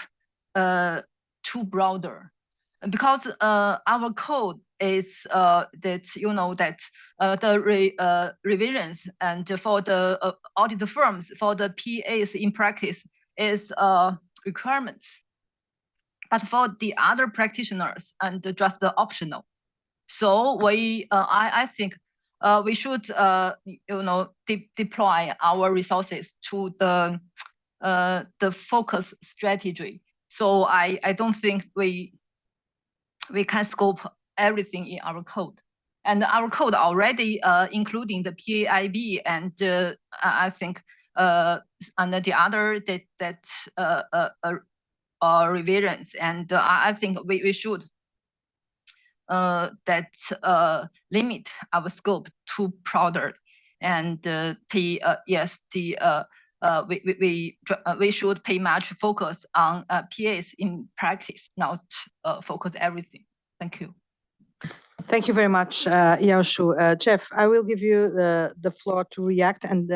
too broader, because our code is that the revisions and for the audit firms for the PAs in practice is requirements, but for the other practitioners and just the optional. So I think we should deploy our resources to the focus strategy. So I don't think we can scope everything in our code. And our code already including the PAIB and I think under the other revisions. And I think we should limit our scope to broader and we should pay much focus on PAs in practice, not focus everything. Thank you. Thank you very much, Yao Shu. Jeff, I will give you the floor to react, and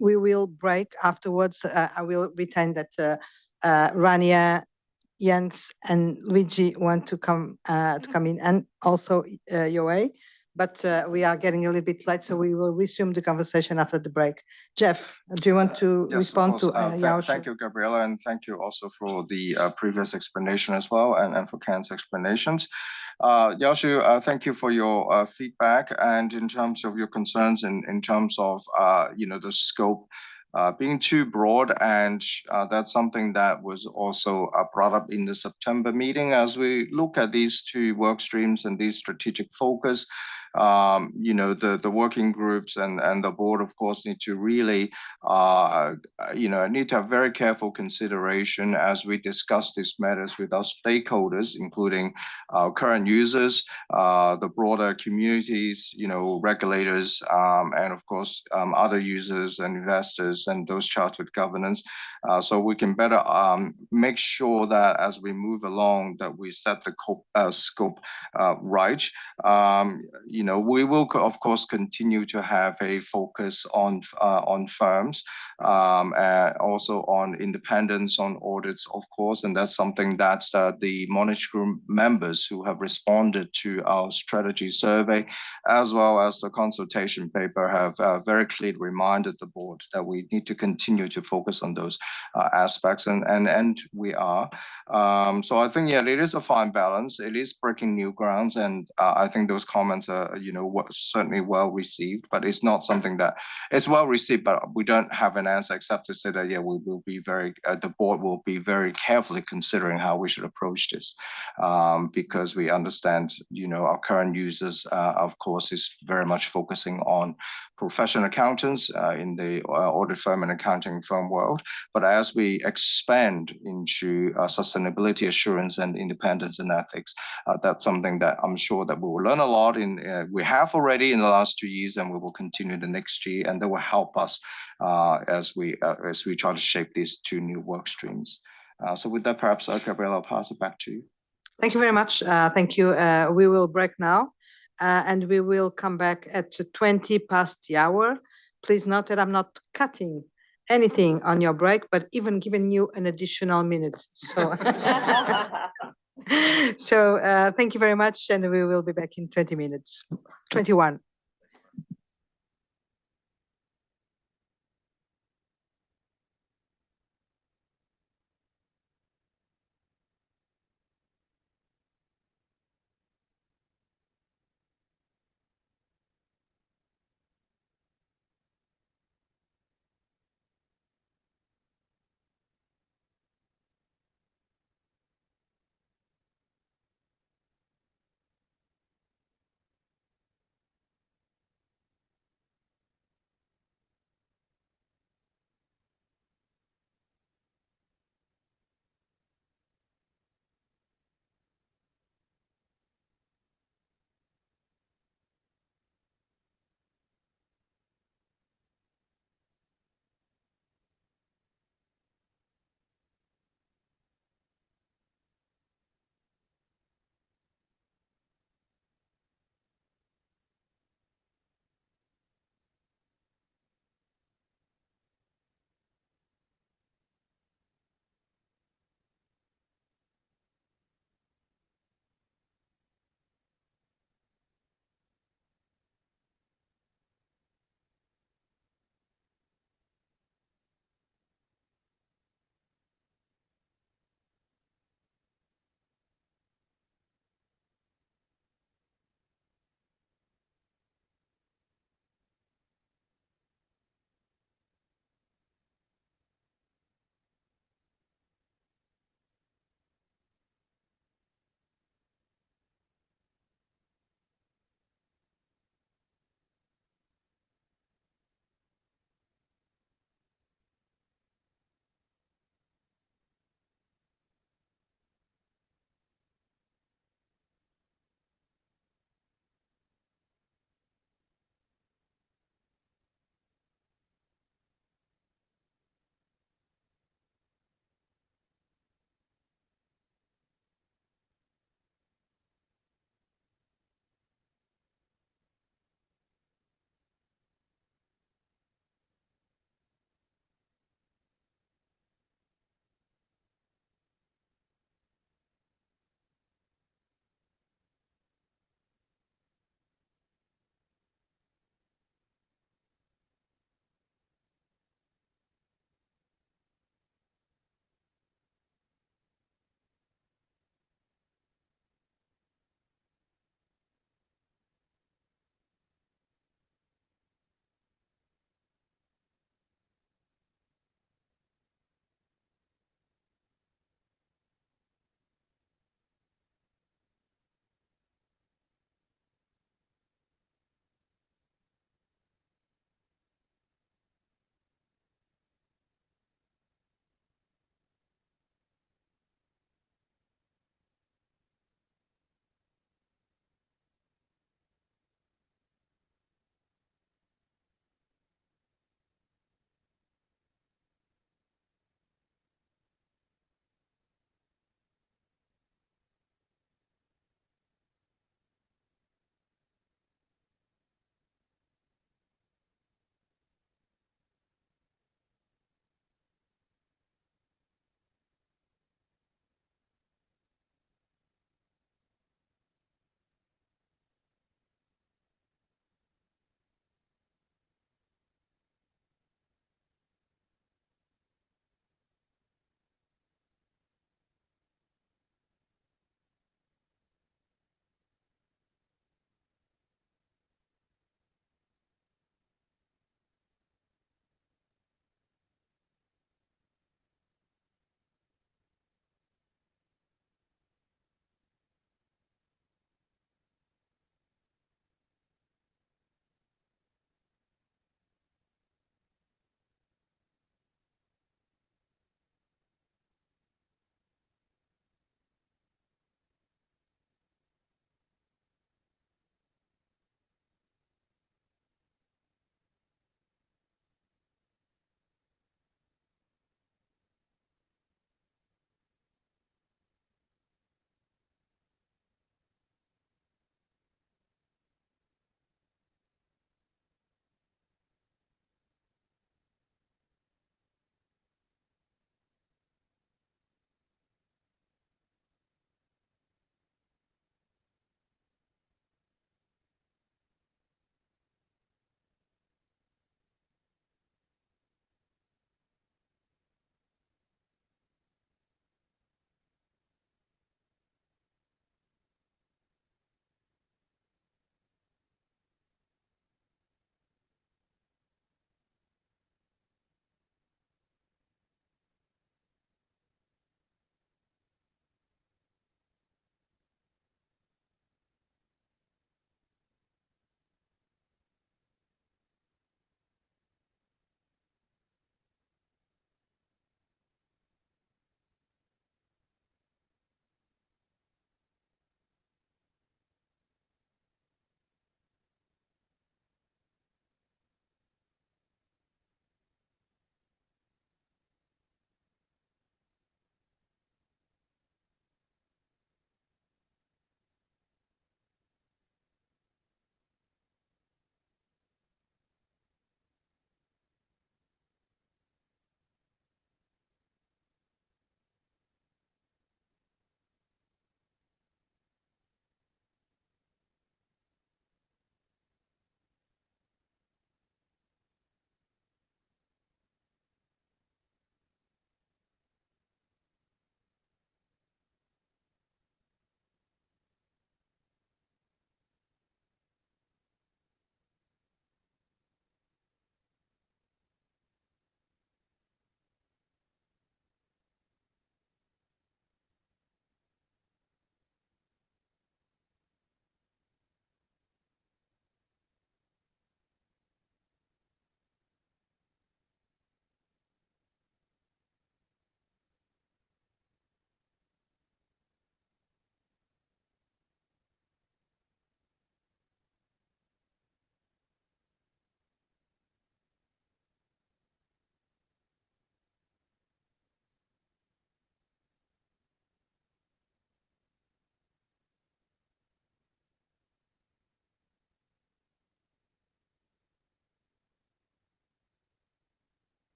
we will break afterwards. I will retain that Rania, Jens, and Luigi want to come in, and also Yoei. But we are getting a little bit late, so we will resume the conversation after the break. Jeff, do you want to respond to Yao Shu? Thank you, Gabriela, and thank you also for the previous explanation as well, and for Ken's explanations. Yao Shu, thank you for your feedback, and in terms of your concerns in terms of the scope being too broad, and that's something that was also brought up in the September meeting as we look at these two work streams and these strategic focus. The working groups and the board, of course, need to really need to have very careful consideration as we discuss these matters with our stakeholders, including our current users, the broader communities, regulators, and of course other users and investors and those charged with governance, so we can better make sure that as we move along that we set the scope right. we will of course continue to have a focus on firms, also on independence, on audits, of course, and that's something that the monitoring group members who have responded to our strategy survey, as well as the consultation paper, have very clearly reminded the board that we need to continue to focus on those aspects, and we are. So I think, yeah, it is a fine balance. It is breaking new grounds, and I think those comments are, certainly well received. But it's not something that it's well received. But we don't have an answer except to say that, yeah, we will be the board will be very carefully considering how we should approach this, because we understand, our current users, of course, is very much focusing on professional accountants in the audit firm and accounting firm world. But as we expand into sustainability assurance and independence and ethics, that's something that I'm sure that we will learn a lot we have already in the last 2 years, and we will continue the next year, and that will help us as we try to shape these 2 new work streams. So with that, perhaps, Gabriela, I'll pass it back to you. Thank you very much. Thank you. We will break now, and we will come back at 20 past the hour. Please note that I'm not cutting anything on your break, but even giving you an additional minute. So, thank you very much, and we will be back in 20 minutes. 21.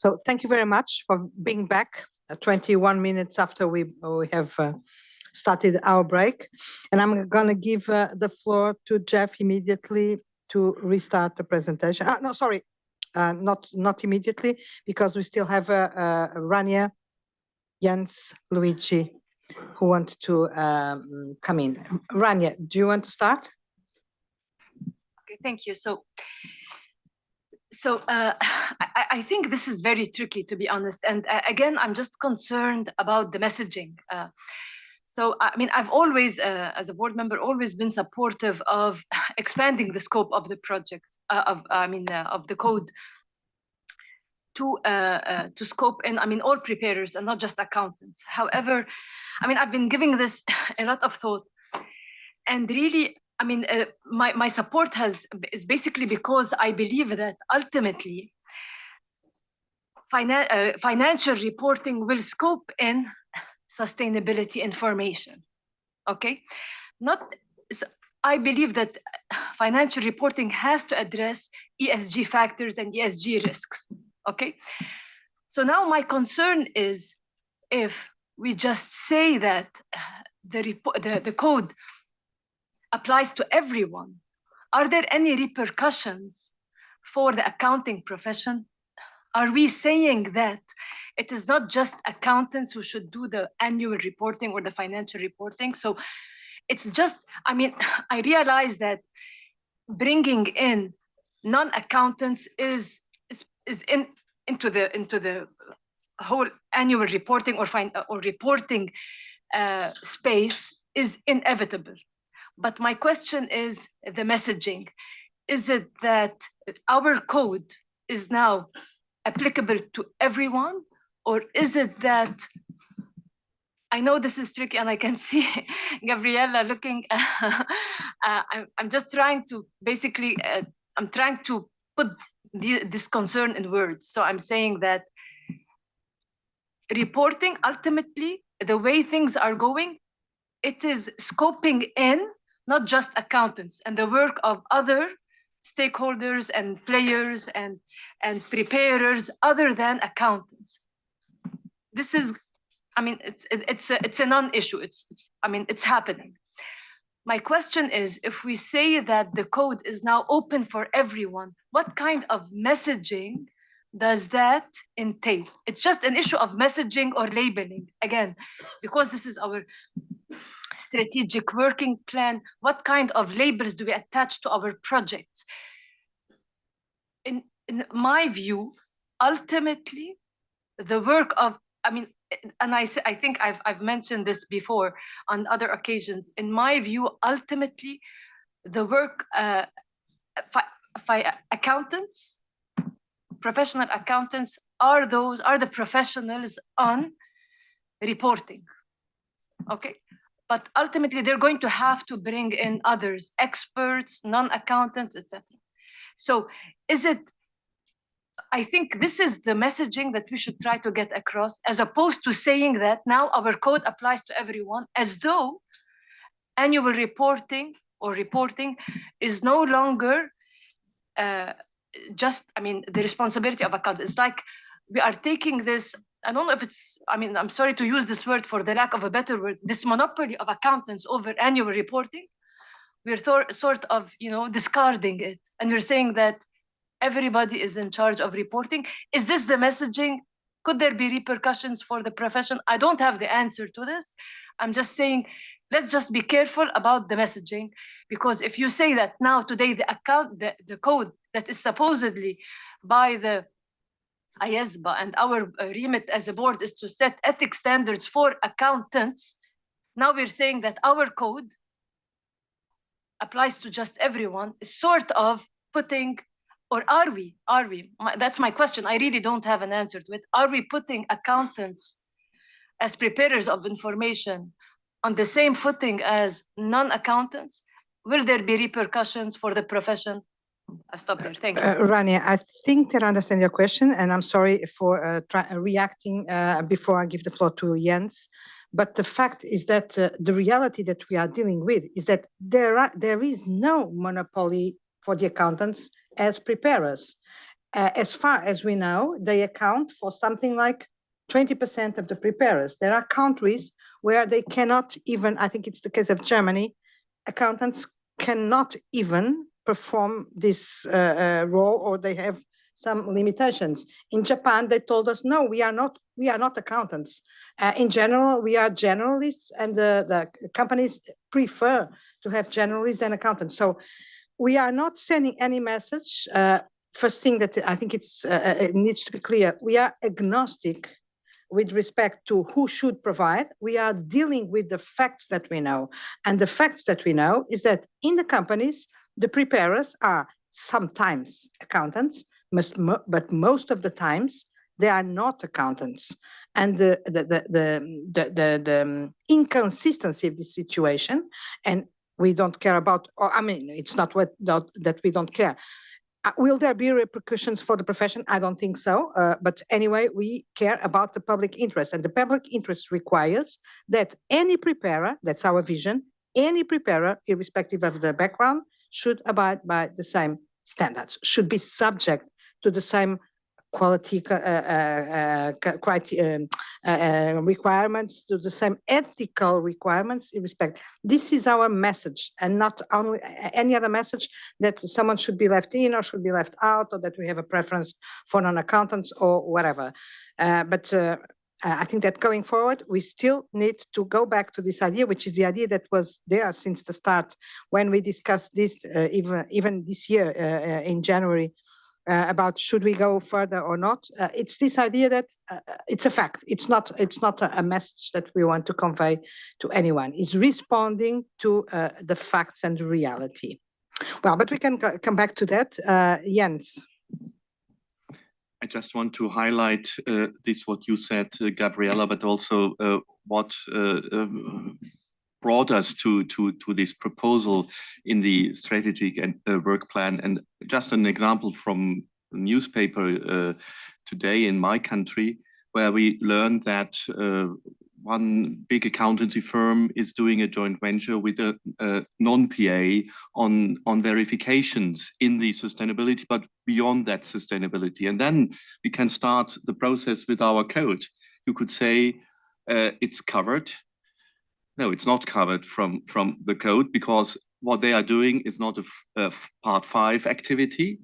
So thank you very much for being back 21 minutes after we have started our break. And I'm going to give the floor to Jeff immediately to restart the presentation. No, sorry, not immediately, because we still have Rania, Jens, Luigi, who want to come in. Rania, do you want to start? Okay, thank you. So I think this is very tricky, to be honest. And again, I'm just concerned about the messaging. So, I mean, I've always, as a board member, always been supportive of expanding the scope of the project, of the code to scope in, I mean, all preparers and not just accountants. However, I mean, I've been giving this a lot of thought, and really, I mean, my support is basically because I believe that ultimately financial reporting will scope in sustainability information. Okay, so I believe that financial reporting has to address ESG factors and ESG risks. Okay, so now my concern is if we just say that the code applies to everyone, are there any repercussions for the accounting profession? Are we saying that it is not just accountants who should do the annual reporting or the financial reporting? So it's just, I mean, I realize that bringing in non-accountants is into the whole annual reporting or reporting space is inevitable. But my question is the messaging. Is it that our code is now applicable to everyone, or is it that, I know this is tricky and I can see Gabriella looking, I'm just trying to basically, I'm trying to put this concern in words. So I'm saying that reporting, ultimately, the way things are going, it is scoping in not just accountants and the work of other stakeholders and players and preparers other than accountants. This is, I mean, it's a non-issue. I mean, it's happening. My question is, if we say that the code is now open for everyone, what kind of messaging does that entail? It's just an issue of messaging or labeling. Again, because this is our strategic working plan, what kind of labels do we attach to our projects? In my view, ultimately, the work of, I mean, and I think I've mentioned this before on other occasions. In my view, ultimately, the work accountants, professional accountants are the professionals on reporting. Okay, but ultimately they're going to have to bring in others, experts, non-accountants, etc. So is it, I think this is the messaging that we should try to get across, as opposed to saying that now our code applies to everyone, as though annual reporting or reporting is no longer just, I mean, the responsibility of accountants. It's like we are taking this, I don't know if it's, I mean, I'm sorry to use this word for the lack of a better word, this monopoly of accountants over annual reporting. We're sort of, you know, discarding it. And we're saying that everybody is in charge of reporting. Is this the messaging? Could there be repercussions for the profession? I don't have the answer to this. I'm just saying, let's just be careful about the messaging, because if you say that now today the code that is supposedly by the IESBA and our remit as a board is to set ethics standards for accountants, now we're saying that our code applies to just everyone, is sort of putting, or are we, that's my question, I really don't have an answer to it. Are we putting accountants as preparers of information on the same footing as non-accountants? Will there be repercussions for the profession? I'll stop there, thank you. Rania, I think that I understand your question, and I'm sorry for reacting before I give the floor to Jens. But the fact is that the reality that we are dealing with is that there is no monopoly for the accountants as preparers. as far as we know, they account for something like 20% of the preparers. There are countries where they cannot even, I think it's the case of Germany, accountants cannot even perform this role, or they have some limitations. In Japan, they told us, no, we are not accountants. In general, we are generalists, and the companies prefer to have generalists than accountants. So we are not sending any message. First thing that I think it needs to be clear, we are agnostic with respect to who should provide. We are dealing with the facts that we know. And the facts that we know is that in the companies, the preparers are sometimes accountants, but most of the times they are not accountants. And the inconsistency of this situation, and we don't care about, or I mean, it's not that we don't care. Will there be repercussions for the profession? I don't think so. But anyway, we care about the public interest. And the public interest requires that any preparer, that's our vision, any preparer, irrespective of the background, should abide by the same standards, should be subject to the same quality requirements, to the same ethical requirements in respect. This is our message, and not only any other message that someone should be left in or should be left out, or that we have a preference for non-accountants or whatever. But I think that going forward, we still need to go back to this idea, which is the idea that was there since the start when we discussed this, even this year in January, about should we go further or not. It's this idea that it's a fact. It's not a message that we want to convey to anyone. It's responding to the facts and the reality. Well, but we can come back to that. Jens. I just want to highlight this, what you said, Gabriela, but also what brought us to this proposal in the strategic and work plan. And just an example from the newspaper today in my country, where we learned that one big accountancy firm is doing a joint venture with a non-PA on verifications in the sustainability, but beyond that sustainability. And then we can start the process with our code. You could say it's covered. No, it's not covered from the code, because what they are doing is not a part 5 activity.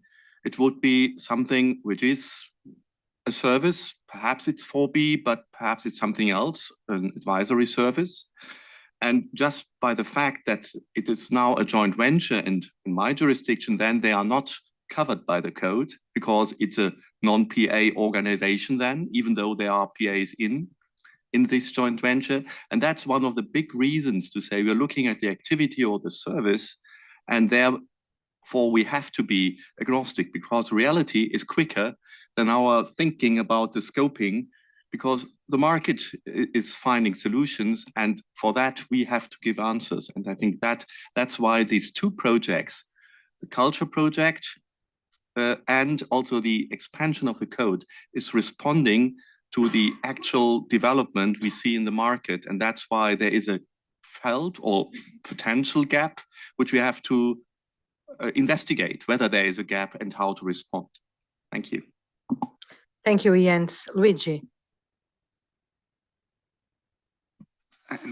It would be something which is a service. Perhaps it's 4B, but perhaps it's something else, an advisory service. And just by the fact that it is now a joint venture, and in my jurisdiction, then they are not covered by the code, because it's a non-PA organization then, even though there are PAs in this joint venture. And that's one of the big reasons to say we're looking at the activity or the service, and therefore we have to be agnostic, because reality is quicker than our thinking about the scoping, because the market is finding solutions, and for that we have to give answers. And I think that's why these two projects, the culture project and also the expansion of the code, is responding to the actual development we see in the market. And that's why there is a felt or potential gap, which we have to investigate whether there is a gap and how to respond. Thank you. Thank you, Jens. Luigi.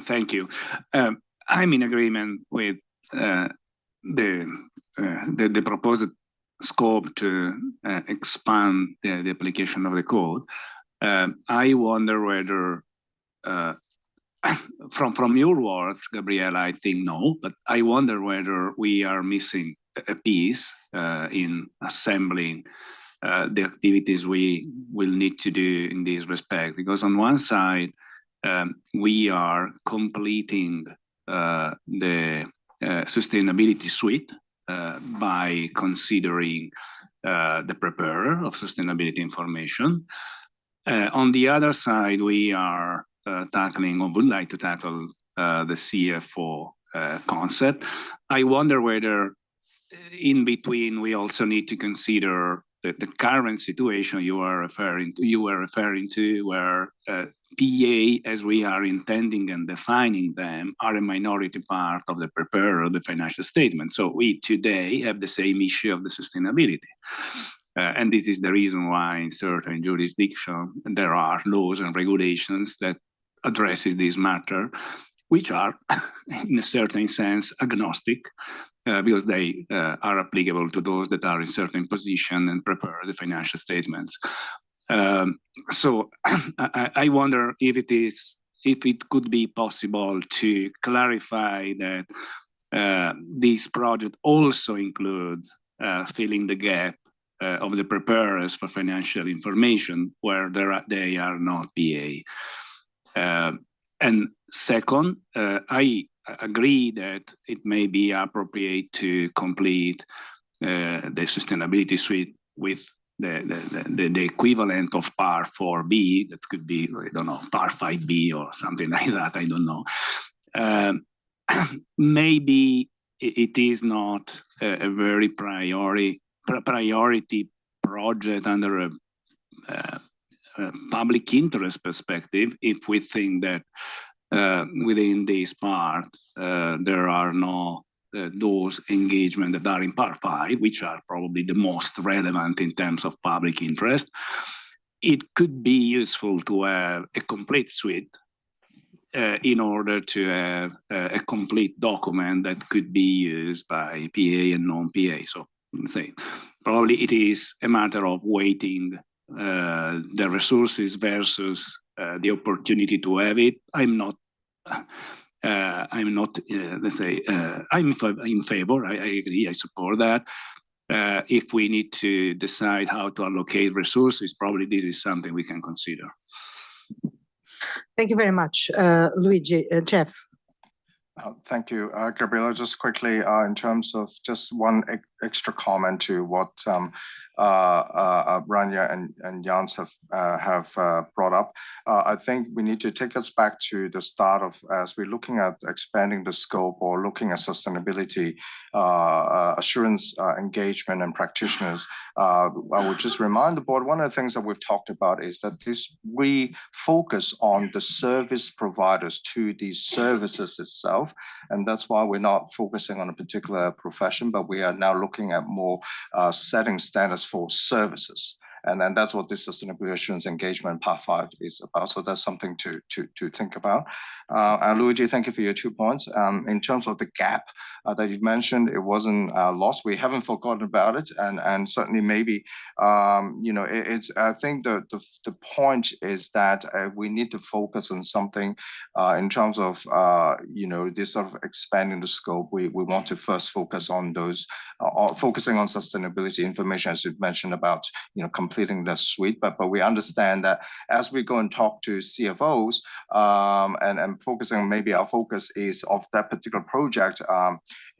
Thank you. I'm in agreement with the proposed scope to expand the application of the code. I wonder whether, from your words, Gabriela, I think no, but I wonder whether we are missing a piece in assembling the activities we will need to do in this respect. Because on one side, we are completing the sustainability suite by considering the preparer of sustainability information. On the other side, we are tackling, or would like to tackle, the CFO concept. I wonder whether in between we also need to consider the current situation you were referring to, where PA, as we are intending and defining them, are a minority part of the preparer of the financial statement. So we today have the same issue of the sustainability. And this is the reason why in certain jurisdictions there are laws and regulations that addresses this matter, which are in a certain sense agnostic, because they are applicable to those that are in certain position and prepare the financial statements. So I wonder if it could be possible to clarify that this project also include filling the gap of the preparers for financial information where they are not PA. And second, I agree that it may be appropriate to complete the sustainability suite with the equivalent of PAR 4B, that could be, I don't know, PAR 5B or something like that, I don't know. Maybe it is not a very priority project under a public interest perspective if we think that within this part there are no those engagement that are in Part 5, which are probably the most relevant in terms of public interest. It could be useful to have a complete suite in order to have a complete document that could be used by PA and non-PA. So say, probably it is a matter of weighting the resources versus the opportunity to have it. I'm not, let's say, I'm in favor. I agree, I support that. If we need to decide how to allocate resources, probably this is something we can consider. Thank you very much, Luigi. Jeff. Thank you, Gabriela. Just quickly, in terms of just one extra comment to what Rania and Jans have brought up. I think we need to take us back to the start of, as we're looking at expanding the scope or looking at sustainability assurance engagement and practitioners. I would just remind the board, one of the things that we've talked about is that we focus on the service providers to these services itself. And that's why we're not focusing on a particular profession, but we are now looking at more setting standards for services. And then that's what this sustainability assurance engagement Part 5 is about. So that's something to think about. Luigi, thank you for your 2 points. In terms of the gap that you've mentioned, it wasn't lost. We haven't forgotten about it. And certainly maybe, it's, I think the point is that we need to focus on something in terms of, this sort of expanding the scope. We want to first focus on those, focusing on sustainability information, as you mentioned about, completing the suite, but we understand that as we go and talk to CFOs and focusing, maybe our focus is of that particular project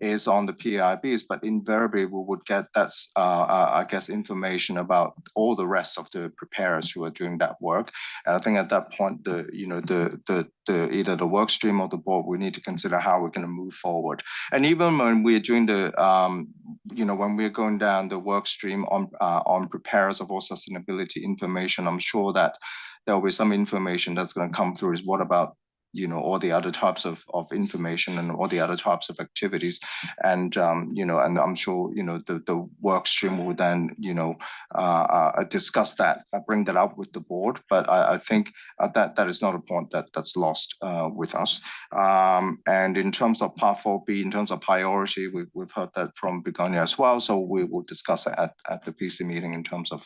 is on the PIBs, but invariably we would get that's I guess information about all the rest of the preparers who are doing that work. And I think at that point, either the work stream or the board, we need to consider how we're going to move forward. And even when we're doing the when we're going down the work stream on preparers of all sustainability information, I'm sure that there will be some information that's going to come through is what about all the other types of information and all the other types of activities. And, and I'm sure, the work stream will then, discuss that, bring that up with the board. But I think that is not a point that's lost with us. And in terms of Part 4B, in terms of priority, we've heard that from Begonia as well. So we will discuss it at the PC meeting in terms of,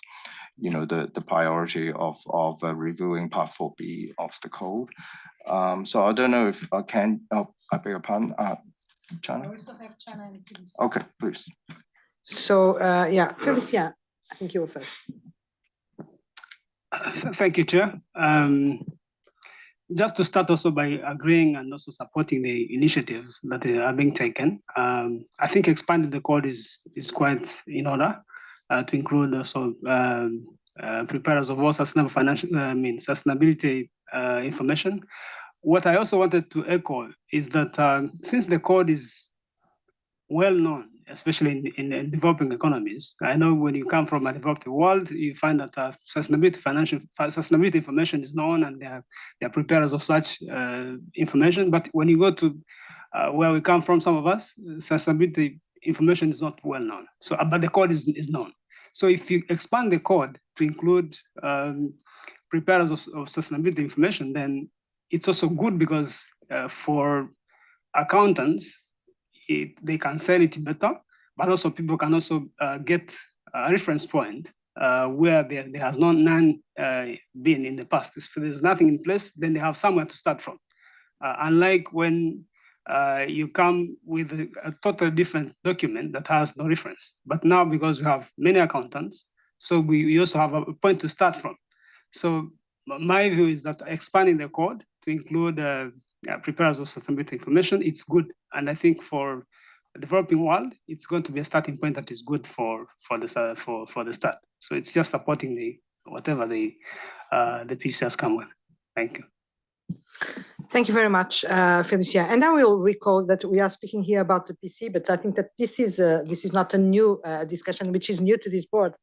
the priority of reviewing Part 4B of the code. So I don't know if I can, I beg your pardon, Chana? We still have Chana and Phyllis. Okay, please. So, Phyllis, I think you were first. Thank you, Chair. Just to start also by agreeing and also supporting the initiatives that are being taken. I think expanding the code is quite in order to include also preparers of all sustainable sustainability information. What I also wanted to echo is that since the code is well known, especially in developing economies, I know when you come from a developed world, you find that sustainability information is known and there are preparers of such information. But when you go to where we come from, some of us, sustainability information is not well known. So, but the code is known. So if you expand the code to include preparers of sustainability information, then it's also good because for accountants, they can sell it better, but also people can also get a reference point where there has none been in the past. If there's nothing in place, then they have somewhere to start from. Unlike when you come with a totally different document that has no reference. But now, because we have many accountants, so we also have a point to start from. So my view is that expanding the code to include preparers of sustainability information, it's good. And I think for the developing world, it's going to be a starting point that is good for the start. So it's just supporting whatever the PC has come with. Thank you. Thank you very much, Felicia. And I will recall that we are speaking here about the PC, but I think that this is not a new discussion, which is new to this board.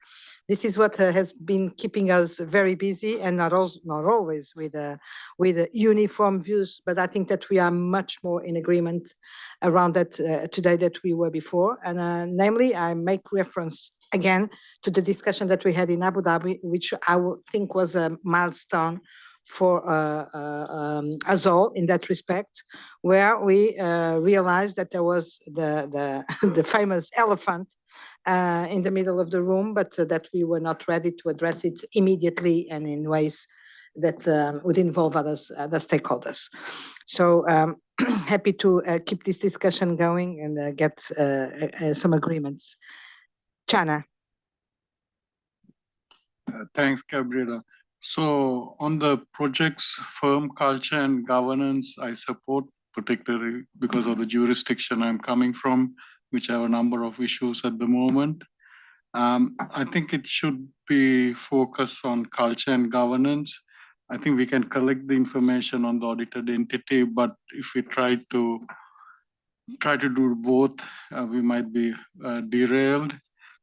This is what has been keeping us very busy, and not always with uniform views. But I think that we are much more in agreement around that today than we were before. And namely, I make reference again to the discussion that we had in Abu Dhabi, which I would think was a milestone for us all in that respect, where we realized that there was the famous elephant in the middle of the room, but that we were not ready to address it immediately and in ways that would involve other stakeholders. So happy to keep this discussion going and get some agreements. Chana. Thanks, Gabriela. So on the project's firm culture and governance, I support, particularly because of the jurisdiction I'm coming from, which have a number of issues at the moment. I think it should be focused on culture and governance. I think we can collect the information on the audited entity, but if we try to do both, we might be derailed.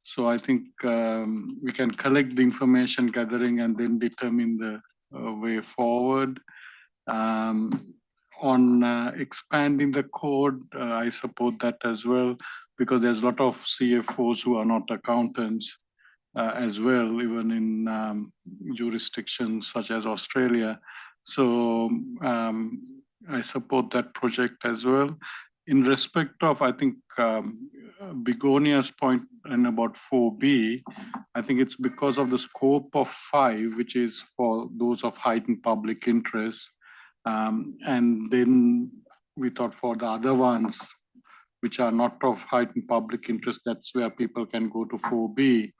So I think we can collect the information gathering and then determine the way forward. On expanding the code, I support that as well, because there's a lot of CFOs who are not accountants as well, even in jurisdictions such as Australia. So I support that project as well. In respect of, I think, Begonia's point and about 4B, I think it's because of the scope of 5, which is for those of heightened public interest. And then we thought for the other ones, which are not of heightened public interest, that's where people can go to 4B.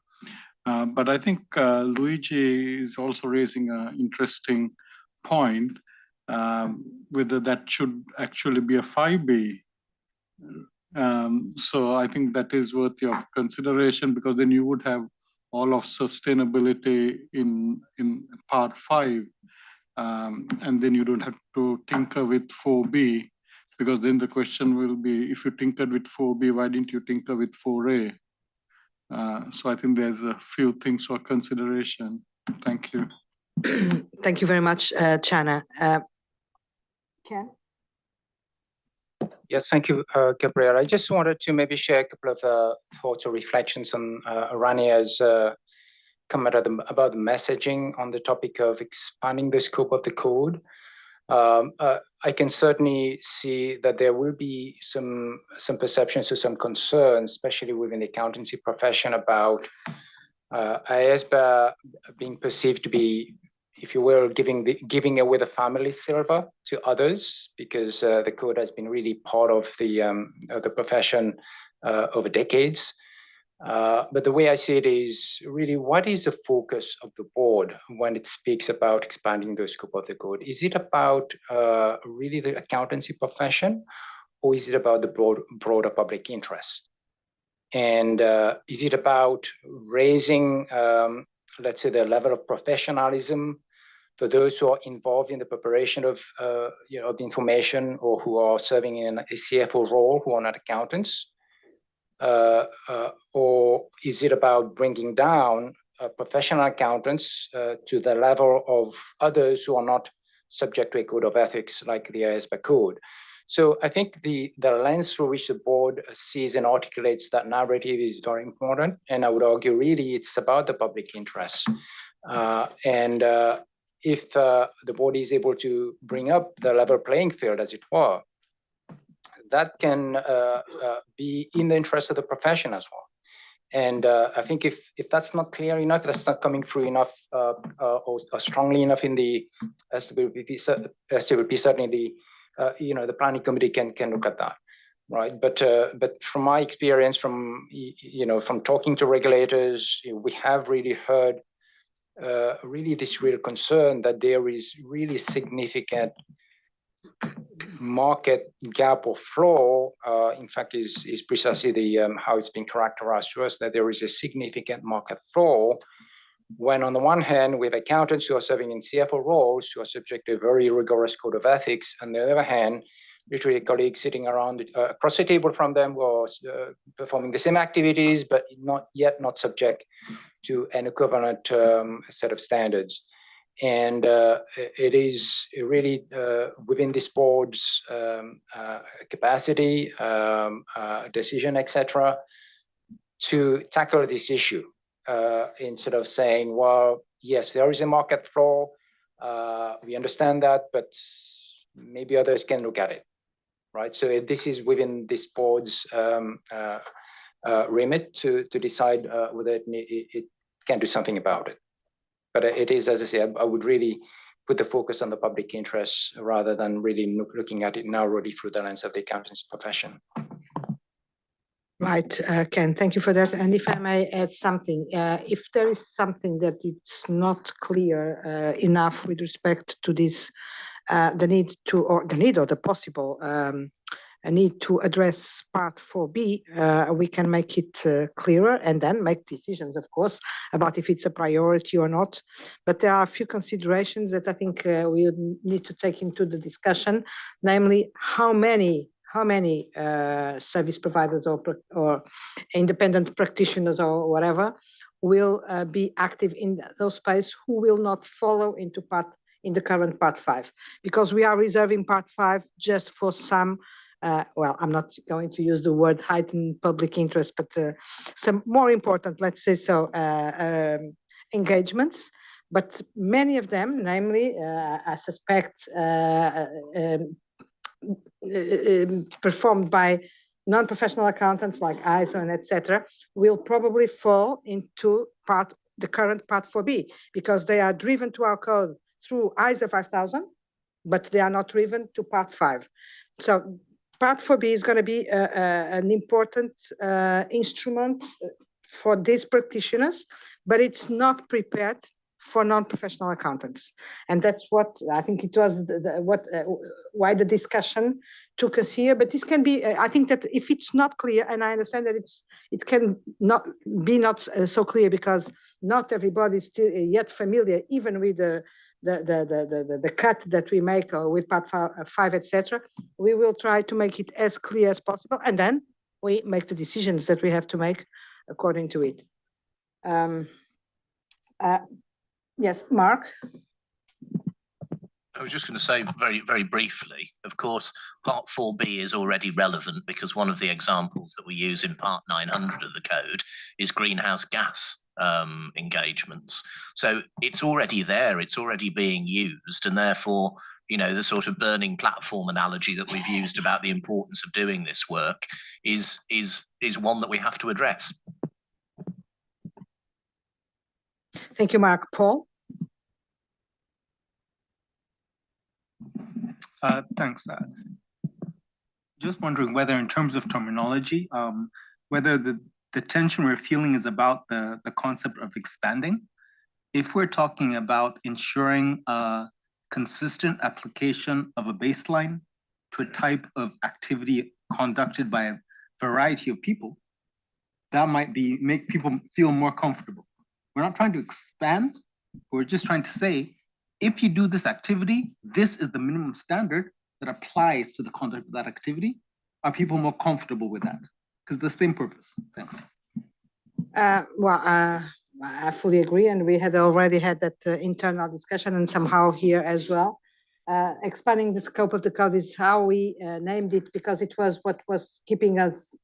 But I think Luigi is also raising an interesting point, whether that should actually be a 5B. So I think that is worthy of consideration, because then you would have all of sustainability in part 5, and then you don't have to tinker with 4B, because then the question will be, if you tinkered with 4B, why didn't you tinker with 4A? So I think there's a few things for consideration. Thank you. Thank you very much, Chana. Ken? Yes, thank you, Gabriel. I just wanted to maybe share a couple of thoughts or reflections on Rania's comment about the messaging on the topic of expanding the scope of the code. I can certainly see that there will be some perceptions or some concerns, especially within the accountancy profession, about IESBA being perceived to be, if you will, giving away the family silver to others, because the code has been really part of the profession over decades. But the way I see it is really, what is the focus of the board when it speaks about expanding the scope of the code? Is it about really the accountancy profession, or is it about the broader public interest? And is it about raising, let's say, the level of professionalism for those who are involved in the preparation of the information, or who are serving in a CFO role, who are not accountants? Or is it about bringing down professional accountants to the level of others who are not subject to a code of ethics like the IESBA code? So I think the lens through which the board board sees and articulates that narrative is very important. And I would argue really it's about the public interest. If the board is able to bring up the level playing field, as it were, that can be in the interest of the profession as well. And I think if that's not clear enough, that's not coming through enough or strongly enough in the SWP, certainly the planning committee can look at that, right? But from my experience, from talking to regulators, we have really heard really this real concern that there is really significant market gap or flaw, in fact, is precisely the how it's been characterized to us, that there is a significant market flaw when on the one hand, we have accountants who are serving in CFO roles who are subject to a very rigorous code of ethics. On the other hand, literally colleagues sitting around across the table from them who are performing the same activities, but not subject to an equivalent set of standards. And it is really within this board's capacity, decision, etc., to tackle this issue instead of saying, well, yes, there is a market flaw. We understand that, but maybe others can look at it, right? So this is within this board's remit to decide whether it can do something about it. But it is, as I say, I would really put the focus on the public interest rather than really looking at it narrowly through the lens of the accountancy profession. Right, Ken, thank you for that. And if I may add something, if there is something that it's not clear enough with respect to this, the need or the possible need to address part 4B, we can make it clearer and then make decisions, of course, about if it's a priority or not. But there are a few considerations that I think we would need to take into the discussion, namely how many service providers or independent practitioners or whatever will be active in those space who will not follow in the current part 5, because we are reserving part 5 just for some well, I'm not going to use the word heightened public interest, but some more important, let's say so, engagements. But many of them, namely, I suspect, performed by non-professional accountants like ISO and etc., will probably fall into the current part 4B, because they are driven to our code through ISO 5000, but they are not driven to part 5. So part 4B is going to be an important instrument for these practitioners, but it's not prepared for non-professional accountants. And that's what I think it was why the discussion took us here. But this can be, I think that if it's not clear, and I understand that it can not be so clear because not everybody is still yet familiar, even with the cut that we make with part 5, etc. We will try to make it as clear as possible, and then we make the decisions that we have to make according to it. Yes, Mark. I was just going to say very, very briefly, of course, part 4B is already relevant because one of the examples that we use in part 900 of the code is greenhouse gas engagements. So it's already there, it's already being used, and therefore, the sort of burning platform analogy that we've used about the importance of doing this work is one that we have to address. Thank you, Mark. Paul? Thanks. Just wondering whether in terms of terminology, whether the tension we're feeling is about the concept of expanding. If we're talking about ensuring a consistent application of a baseline to a type of activity conducted by a variety of people, that might make people feel more comfortable. We're not trying to expand, we're just trying to say, if you do this activity, this is the minimum standard that applies to the conduct of that activity. Are people more comfortable with that? Because the same purpose. Thanks. I fully agree, and we had already had that internal discussion, and somehow here as well. Expanding the scope of the code is how we named it, because it was what was keeping us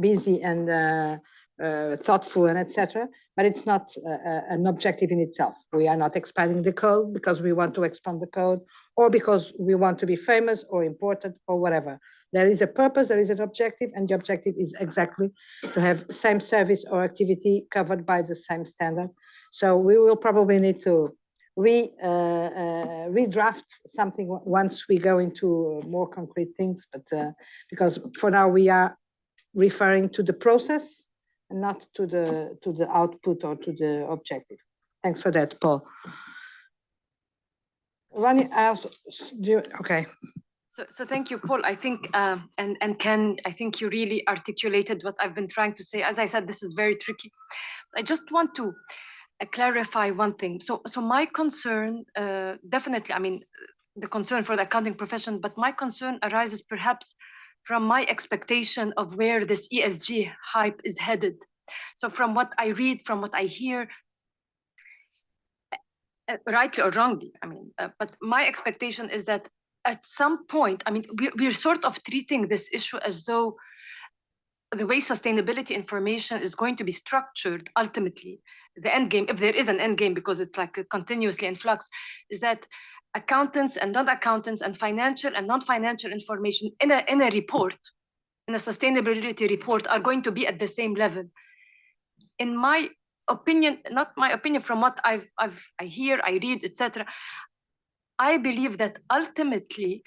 busy and thoughtful and etc. But it's not an objective in itself. We are not expanding the code because we want to expand the code or because we want to be famous or important or whatever. There is a purpose, there is an objective, and the objective is exactly to have same service or activity covered by the same standard. So we will probably need to redraft something once we go into more concrete things, but because for now we are referring to the process and not to the output or to the objective. Thanks for that, Paul. Ronnie, okay. So thank you, Paul. I think, and Ken, I think you really articulated what I've been trying to say. As I said, this is very tricky. I just want to clarify one thing. So my concern, definitely, I mean, the concern for the accounting profession, but my concern arises perhaps from my expectation of where this ESG hype is headed. So from what I read, from what I hear, rightly or wrongly, I mean, but my expectation is that at some point, I mean, we're sort of treating this issue as though the way sustainability information is going to be structured ultimately, the end game, if there is an end game, because it's like continuously in flux, is that accountants and non-accountants and financial and non-financial information in a report, in a sustainability report, are going to be at the same level. In my opinion, not my opinion, from what I hear, I read, etc., I believe that ultimately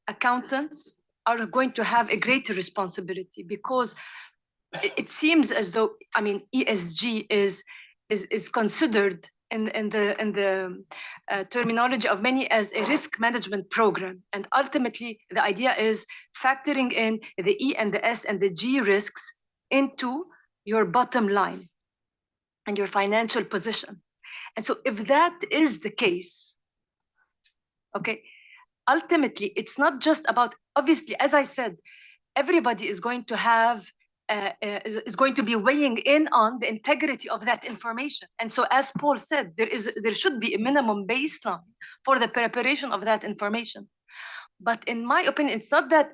accountants are going to have a greater responsibility, because it seems as though, I mean, ESG is considered in the terminology of many as a risk management program, and ultimately the idea is factoring in the E and the S and the G risks into your bottom line and your financial position. And so if that is the case, okay, ultimately it's not just about, obviously, as I said, everybody is going to have is going to be weighing in on the integrity of that information. And so, as Paul said, there should be a minimum baseline for the preparation of that information. But in my opinion, it's not that,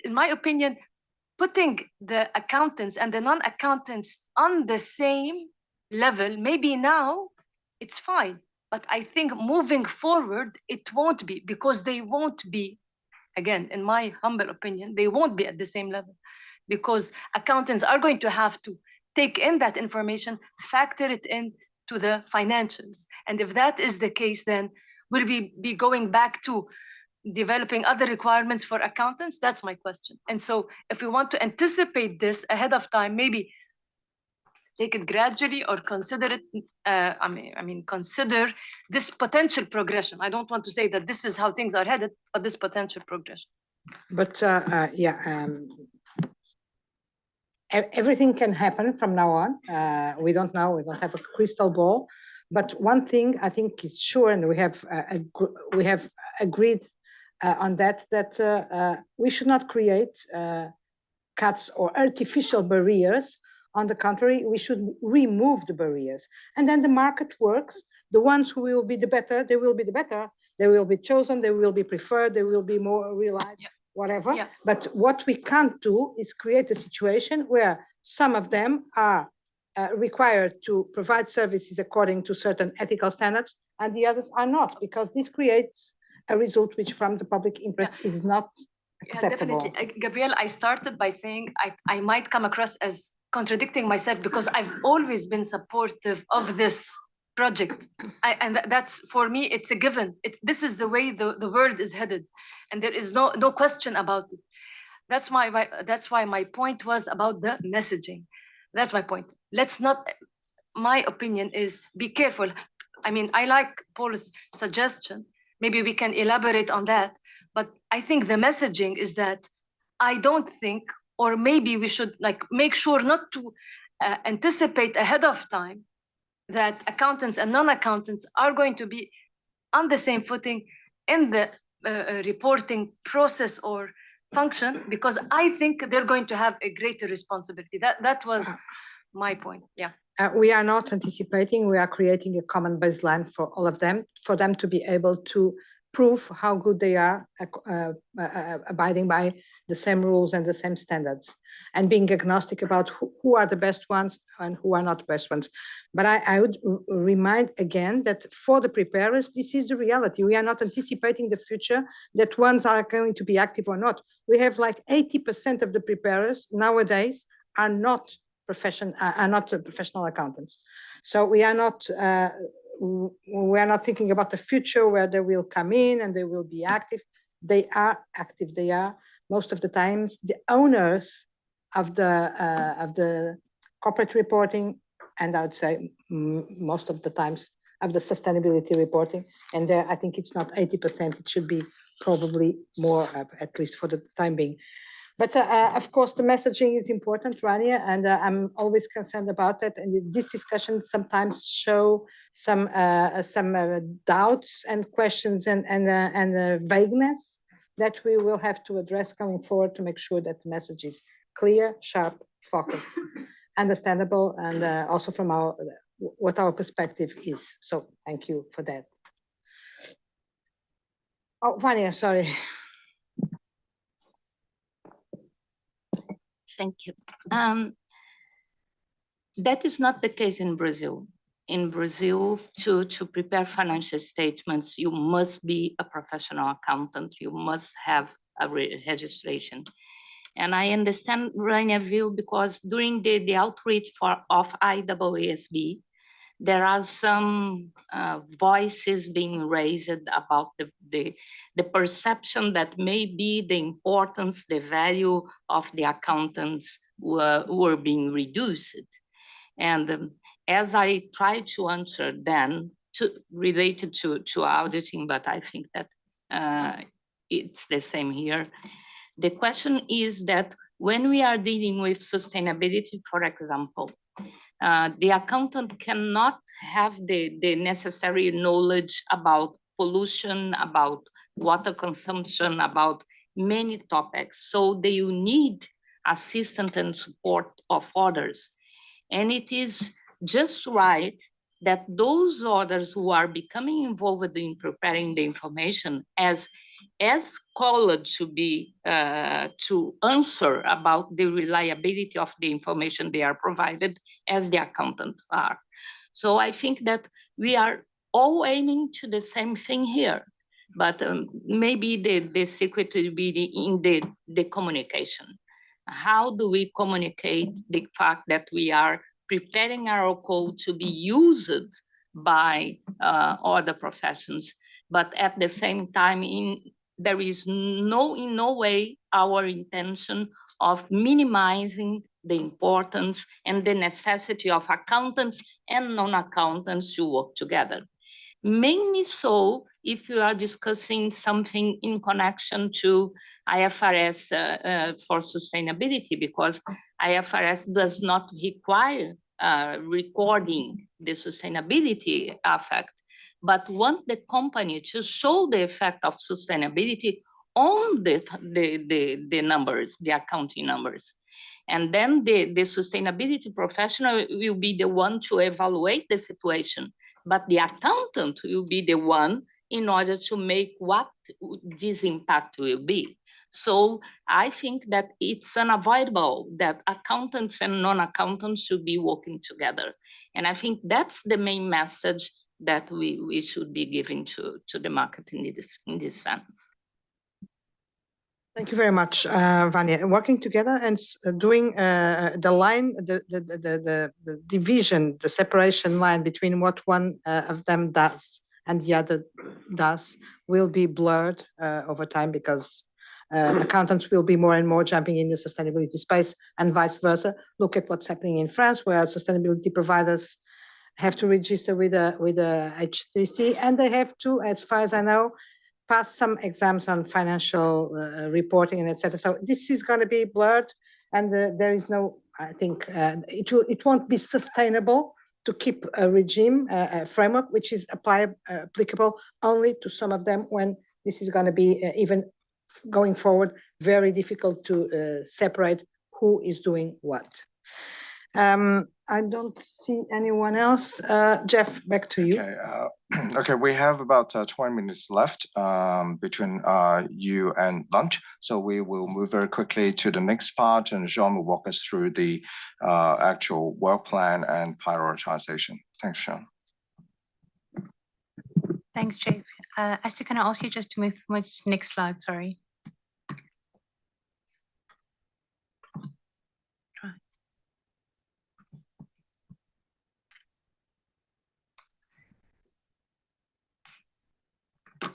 in my opinion, putting the accountants and the non-accountants on the same level, maybe now it's fine. But I think moving forward, it won't be, because they won't be, again, in my humble opinion, they won't be at the same level, because accountants are going to have to take in that information, factor it into the financials. And if that is the case, then will we be going back to developing other requirements for accountants? That's my question. And so if we want to anticipate this ahead of time, maybe take it gradually or consider it, I mean, consider this potential progression. I don't want to say that this is how things are headed, but this potential progression. But everything can happen from now on. We don't know, we don't have a crystal ball. But one thing I think is sure, and we have agreed on that we should not create cuts or artificial barriers. On the contrary, we should remove the barriers. And then the market works. The ones who will be the better, they will be the better. They will be chosen, they will be preferred, they will be more realized, whatever. Yeah. But what we can't do is create a situation where some of them are required to provide services according to certain ethical standards and the others are not, because this creates a result which from the public interest is not acceptable. Yeah, definitely. Gabrielle, I started by saying I might come across as contradicting myself, because I've always been supportive of this project. And that's, for me, it's a given. This is the way the world is headed. And there is no question about it. That's why my point was about the messaging. That's my point. Let's not, my opinion is, be careful. I mean, I like Paul's suggestion. Maybe we can elaborate on that. But I think the messaging is that I don't think, or maybe we should make sure not to anticipate ahead of time that accountants and non-accountants are going to be on the same footing in the reporting process or function, because I think they're going to have a greater responsibility. That was my point. Yeah. We are not anticipating, we are creating a common baseline for all of them, for them to be able to prove how good they are abiding by the same rules and the same standards, and being agnostic about who are the best ones and who are not the best ones. But I would remind again that for the preparers, this is the reality. We are not anticipating the future, that ones are going to be active or not. We have like 80% of the preparers nowadays are not professional accountants. So we are not thinking about the future where they will come in and they will be active. They are active. They are most of the times the owners of the corporate reporting, and I would say most of the times of the sustainability reporting. And there, I think it's not 80%. It should be probably more, at least for the time being. But of course, the messaging is important, Rania, and I'm always concerned about that. And this discussion sometimes show some doubts and questions and vagueness that we will have to address going forward to make sure that the message is clear, sharp, focused, understandable, and also from what our perspective is. So thank you for that. Oh, Vania, sorry. Thank you. That is not the case in Brazil. In Brazil, to prepare financial statements, you must be a professional accountant. You must have a registration. And I understand Rania view because during the outreach of IESB, there are some voices being raised about the perception that maybe the importance, the value of the accountants were being reduced. And as I try to answer then, related to auditing, but I think that it's the same here. The question is that when we are dealing with sustainability, for example, the accountant cannot have the necessary knowledge about pollution, about water consumption, about many topics. So they need assistance and support of others. And it is just right that those others who are becoming involved in preparing the information as called to be to answer about the reliability of the information they are provided as the accountants are. So I think that we are all aiming to the same thing here, but maybe the secret will be in the communication. How do we communicate the fact that we are preparing our code to be used by other professions, but at the same time, there is in no way our intention of minimizing the importance and the necessity of accountants and non-accountants to work together. Mainly so if you are discussing something in connection to IFRS for sustainability, because IFRS does not require recording the sustainability effect, but want the company to show the effect of sustainability on the numbers, the accounting numbers. And then the sustainability professional will be the one to evaluate the situation, but the accountant will be the one in order to make what this impact will be. So I think that it's unavoidable that accountants and non-accountants should be working together. And I think that's the main message that we should be giving to the market in this sense. Thank you very much, Vania. Working together and doing the line, the division, the separation line between what one of them does and the other does will be blurred over time, because accountants will be more and more jumping in the sustainability space and vice versa. Look at what's happening in France, where sustainability providers have to register with a H3C, and they have to, as far as I know, pass some exams on financial reporting and etc. So this is going to be blurred, and there is no, I think, it won't be sustainable to keep a regime, a framework, which is applicable only to some of them, when this is going to be even going forward very difficult to separate who is doing what. I don't see anyone else. Jeff, back to you. Okay, okay, we have about 20 minutes left between you and lunch. So we will move very quickly to the next part, and Jean will walk us through the actual work plan and prioritization. Thanks, Jean. Thanks, Jeff. Esther, can I ask you just to move to the next slide? Sorry.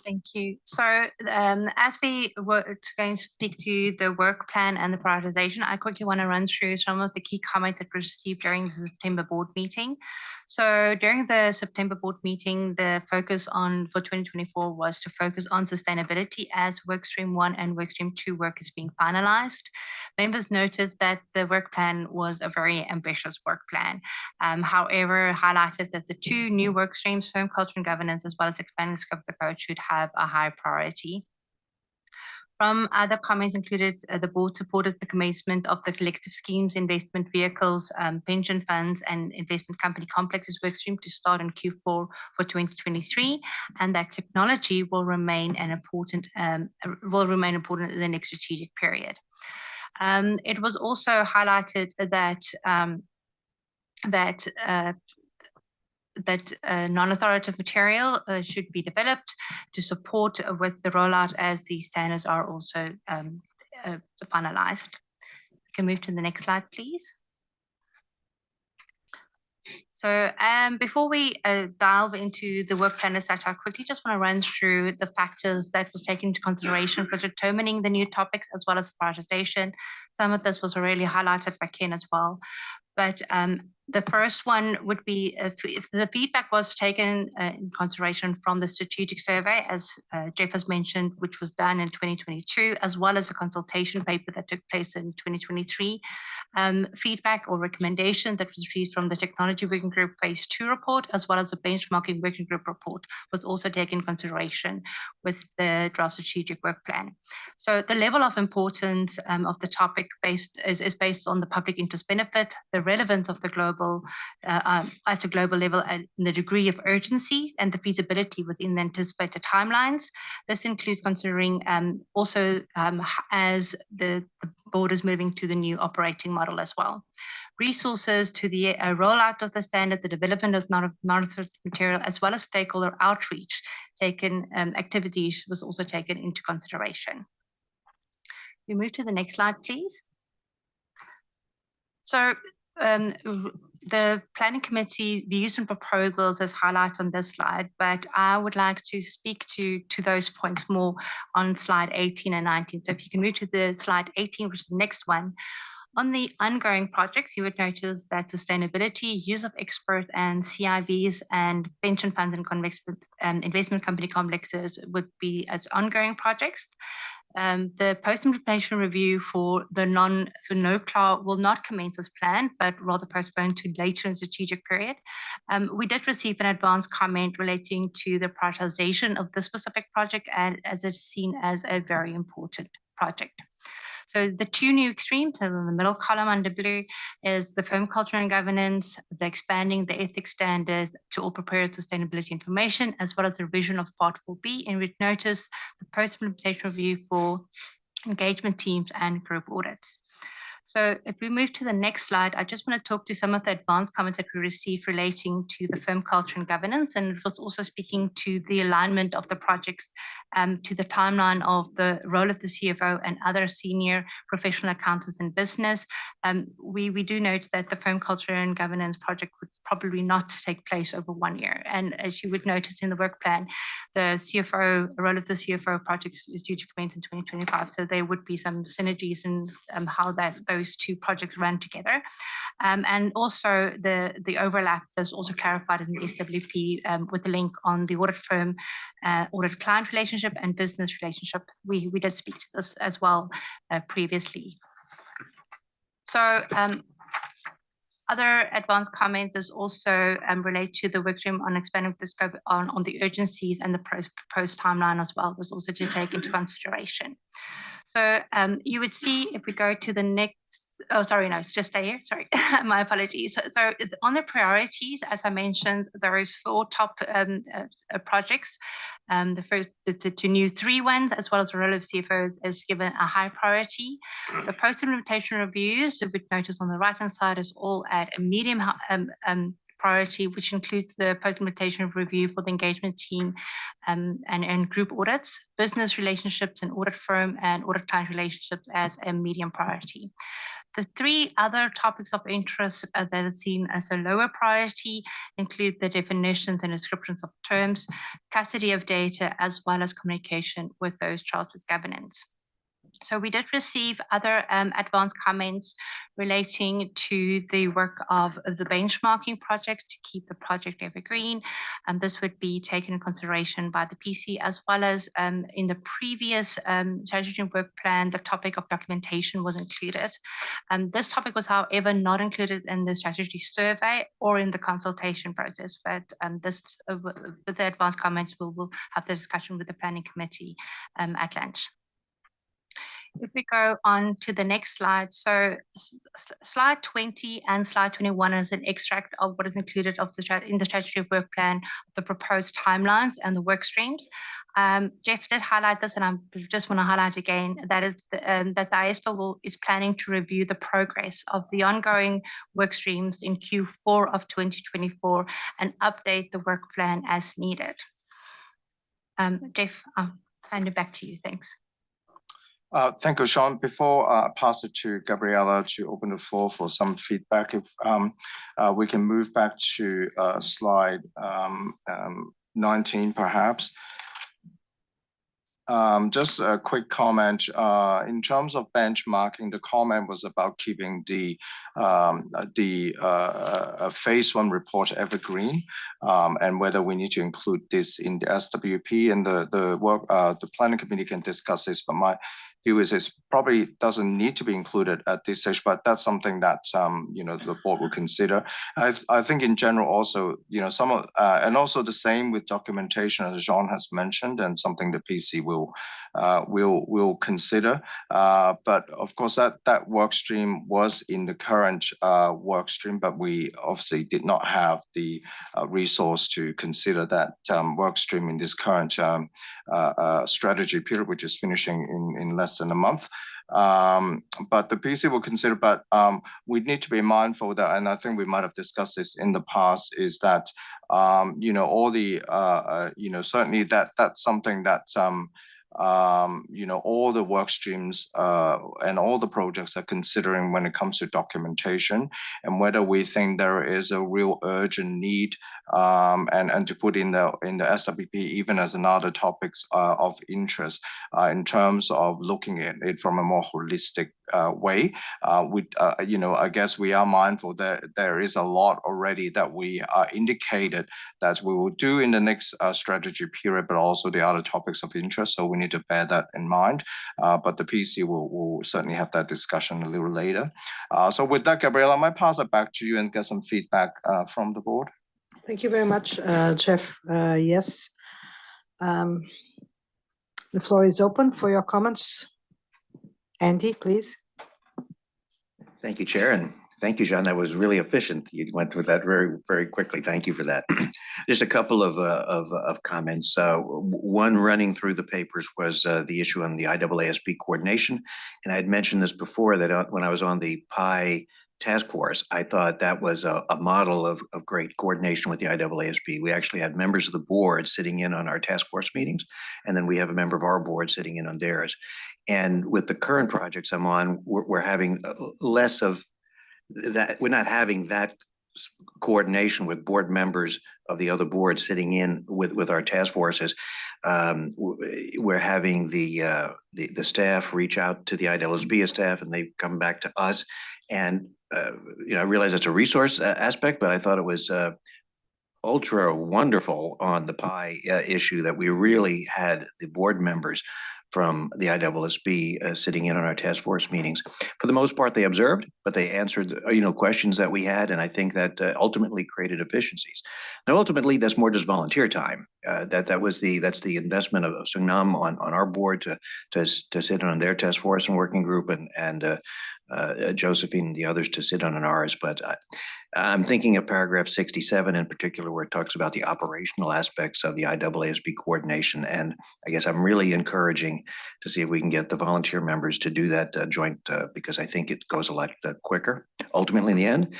Thank you. So as we were going to speak to the work plan and the prioritization, I quickly want to run through some of the key comments that were received during the September board meeting. So during the September board meeting, the focus for 2024 was to focus on sustainability as workstream 1 and workstream 2 work is being finalized. Members noted that the work plan was a very ambitious work plan. However, highlighted that the two new work streams, firm culture and governance, as well as expanding the scope of the code, should have a high priority. From other comments included, the board supported the commencement of the collective schemes, investment vehicles, pension funds, and investment company complexes workstream to start in Q4 for 2023, and that technology will remain important in the next strategic period. It was also highlighted that non-authoritative material should be developed to support with the rollout as the standards are also finalized. We can move to the next slide, please. So before we delve into the work plan as such, I quickly just want to run through the factors that was taken into consideration for determining the new topics as well as prioritization. Some of this was already highlighted by Ken as well. But the first one would be if the feedback was taken in consideration from the strategic survey, as Jeff has mentioned, which was done in 2022, as well as a consultation paper that took place in 2023. Feedback or recommendation that was received from the Technology Working Group Phase 2 report, as well as the Benchmarking Working Group report, was also taken into consideration with the draft strategic work plan. So the level of importance of the topic is based on the public interest benefit, the relevance of the global at a global level, and the degree of urgency and the feasibility within the anticipated timelines. This includes considering also as the board is moving to the new operating model as well. Resources to the rollout of the standard, the development of non-authoritative material, as well as stakeholder outreach activities was also taken into consideration. We move to the next slide, please. So the planning committee views and proposals as highlighted on this slide, but I would like to speak to those points more on slide 18 and 19. So if you can move to the slide 18, which is the next one. On the ongoing projects, you would notice that sustainability, use of expert and CIVs and pension funds and investment company complexes would be as ongoing projects. The post-implementation review for NOCLAR will not commence as planned, but rather postponed to later in the strategic period. We did receive an advance comment relating to the prioritization of this specific project, and as it's seen as a very important project. So the two new extremes, in the middle column under blue, is the firm culture and governance, the expanding the ethics standards to all prepared sustainability information, as well as the revision of Part 4B, in which notice the post-implementation review for engagement teams and group audits. So if we move to the next slide, I just want to talk to some of the advanced comments that we received relating to the firm culture and governance, and it was also speaking to the alignment of the projects to the timeline of the role of the CFO and other senior professional accountants in business. We do note that the firm culture and governance project would probably not take place over 1 year. And as you would notice in the work plan, the role of the CFO project is due to commence in 2025. So there would be some synergies in how those two projects run together. And also the overlap that's also clarified in the SWP with the link on the audit firm, audit client relationship and business relationship. We did speak to this as well previously. So other advanced comments is also relate to the workstream on expanding the scope on the urgencies, and the proposed timeline as well was also to take into consideration. So you would see if we go to the next Oh, sorry, no, it's just stay here. Sorry, my apologies. So on the priorities, as I mentioned, there is 4 top projects. The first, the new 3 ones, as well as the role of CFOs, is given a high priority. The post-implementation reviews, which notice on the right-hand side, is all at a medium priority, which includes the post-implementation review for the engagement team and group audits, business relationships and audit firm and audit client relationships as a medium priority. The 3 other topics of interest that are seen as a lower priority include the definitions and descriptions of terms, custody of data, as well as communication with those charged with governance. So we did receive other advanced comments relating to the work of the benchmarking project to keep the project evergreen. And this would be taken in consideration by the PC, as well as in the previous strategy and work plan, the topic of documentation was included. This topic was, however, not included in the strategy survey or in the consultation process, but with the advanced comments, we'll have the discussion with the planning committee at lunch. If we go on to the next slide, so slide 20 and slide 21 is an extract of what is included in the strategy of work plan, the proposed timelines and the work streams. Jeff did highlight this, and I just want to highlight again that the IESBA is planning to review the progress of the ongoing work streams in Q4 of 2024 and update the work plan as needed. Jeff, I'll hand it back to you. Thanks. Thank you, Sean. Before I pass it to Gabriela to open the floor for some feedback, if we can move back to slide 19, perhaps. Just a quick comment. In terms of benchmarking, the comment was about keeping the phase 1 report evergreen, and whether we need to include this in the SWP, and the planning committee can discuss this. But my view is it probably doesn't need to be included at this stage, but that's something that the board will consider. I think in general also, and also the same with documentation, as Jean has mentioned, and something the PC will consider. But of course, that work stream was in the current work stream, but we obviously did not have the resource to consider that work stream in this current strategy period, which is finishing in less than a month. But the PC will consider, but we need to be mindful that, and I think we might have discussed this in the past, is that all the certainly that's something that all the work streams and all the projects are considering when it comes to documentation, and whether we think there is a real urgent need and to put in the SWP even as another topics of interest in terms of looking at it from a more holistic way. I guess we are mindful that there is a lot already that we indicated that we will do in the next strategy period, but also the other topics of interest. So we need to bear that in mind. But the PC will certainly have that discussion a little later. So with that, Gabriela, I might pass it back to you and get some feedback from the board. Thank you very much, Jeff. Yes. The floor is open for your comments. Andy, please. Thank you, Chair, and thank you, Jean. That was really efficient. You went through that very, very quickly. Thank you for that. Just a couple of comments. One running through the papers was the issue on the IEESB coordination. And I had mentioned this before, that when I was on the PI task force, I thought that was a model of great coordination with the IEESB. We actually had members of the board sitting in on our task force meetings, and then we have a member of our board sitting in on theirs. And with the current projects I'm on, we're having less of that. We're not having that coordination with board members of the other boards sitting in with our task forces. We're having the staff reach out to the IEESB staff, and they come back to us. And I realize it's a resource aspect, but I thought it was ultra wonderful on the PI issue that we really had the board members from the IEESB sitting in on our task force meetings. For the most part, they observed, but they answered questions that we had, and I think that ultimately created efficiencies. Now, ultimately, that's more just volunteer time. that's the investment of Sungnam on our board to sit on their task force and working group, and Josephine and the others to sit on ours. But I'm thinking of paragraph 67 in particular, where it talks about the operational aspects of the IAASB coordination. And I guess I'm really encouraging to see if we can get the volunteer members to do that joint, because I think it goes a lot quicker ultimately in the end.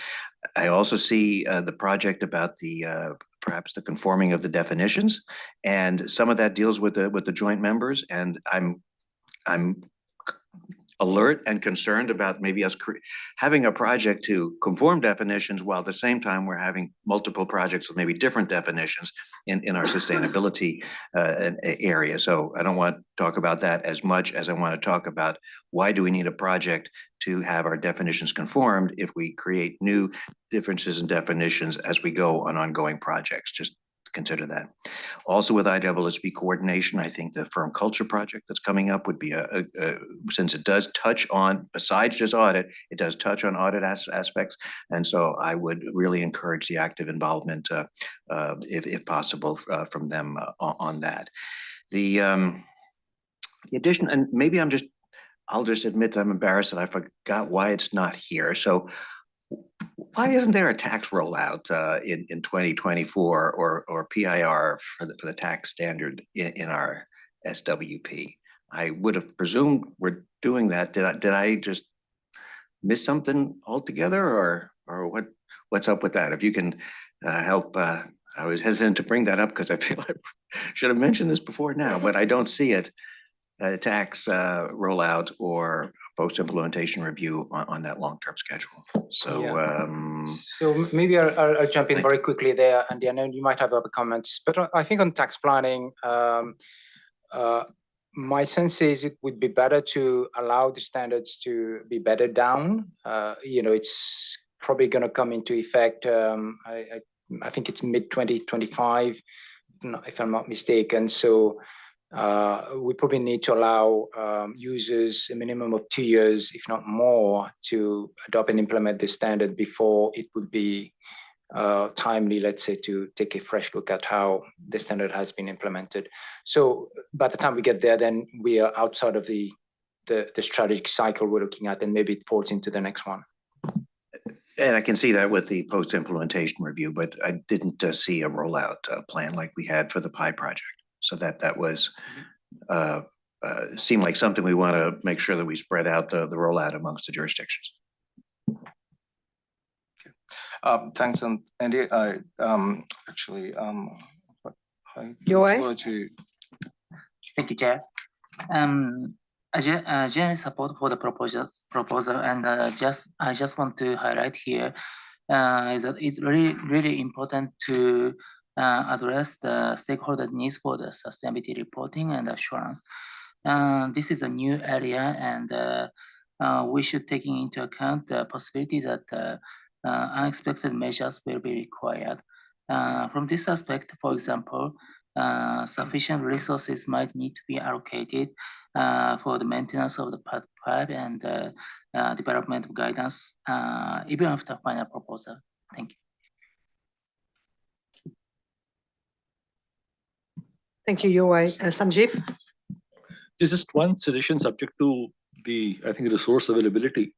I also see the project about the perhaps the conforming of the definitions, and some of that deals with the joint members. And I'm alert and concerned about maybe us having a project to conform definitions, while at the same time we're having multiple projects with maybe different definitions in our sustainability area. So I don't want to talk about that as much as I want to talk about why do we need a project to have our definitions conformed if we create new differences in definitions as we go on ongoing projects. Just consider that. Also with IAASB coordination, I think the firm culture project that's coming up would be since it does touch on, besides just audit, it does touch on audit aspects. And so I would really encourage the active involvement, if possible, from them on that. The addition, and maybe I'll just admit that I'm embarrassed that I forgot why it's not here. So why isn't there a tax rollout in 2024 or PIR for the tax standard in our SWP? I would have presumed we're doing that. Did I just miss something altogether, or what's up with that? If you can help, I was hesitant to bring that up because I feel I should have mentioned this before now, but I don't see it. Tax rollout or post-implementation review on that long-term schedule. So, So maybe I'll jump in very quickly there, and I know you might have other comments. But I think on tax planning, my sense is it would be better to allow the standards to be bedded down. It's probably going to come into effect. I think it's mid-2025, if I'm not mistaken. So. We probably need to allow users a minimum of 2 years, if not more, to adopt and implement the standard before it would be timely, let's say, to take a fresh look at how the standard has been implemented. So by the time we get there, then we are outside of the strategic cycle we're looking at, and maybe it falls into the next one. And I can see that with the post-implementation review, but I didn't see a rollout plan like we had for the PI project. So that was seemed like something we want to make sure that we spread out the rollout amongst the jurisdictions. Thanks, Andy. Actually, Thank you, Chair. General support for the proposal, and I just want to highlight here is that it's really important to address the stakeholders' needs for the sustainability reporting and assurance. This is a new area, and we should take into account the possibility that unexpected measures will be required. From this aspect, for example, sufficient resources might need to be allocated for the maintenance of the Part 5 and development of guidance, even after final proposal. Thank you. Thank you, Yowei. Sanjeev? There's just one suggestion subject to I think, resource availability.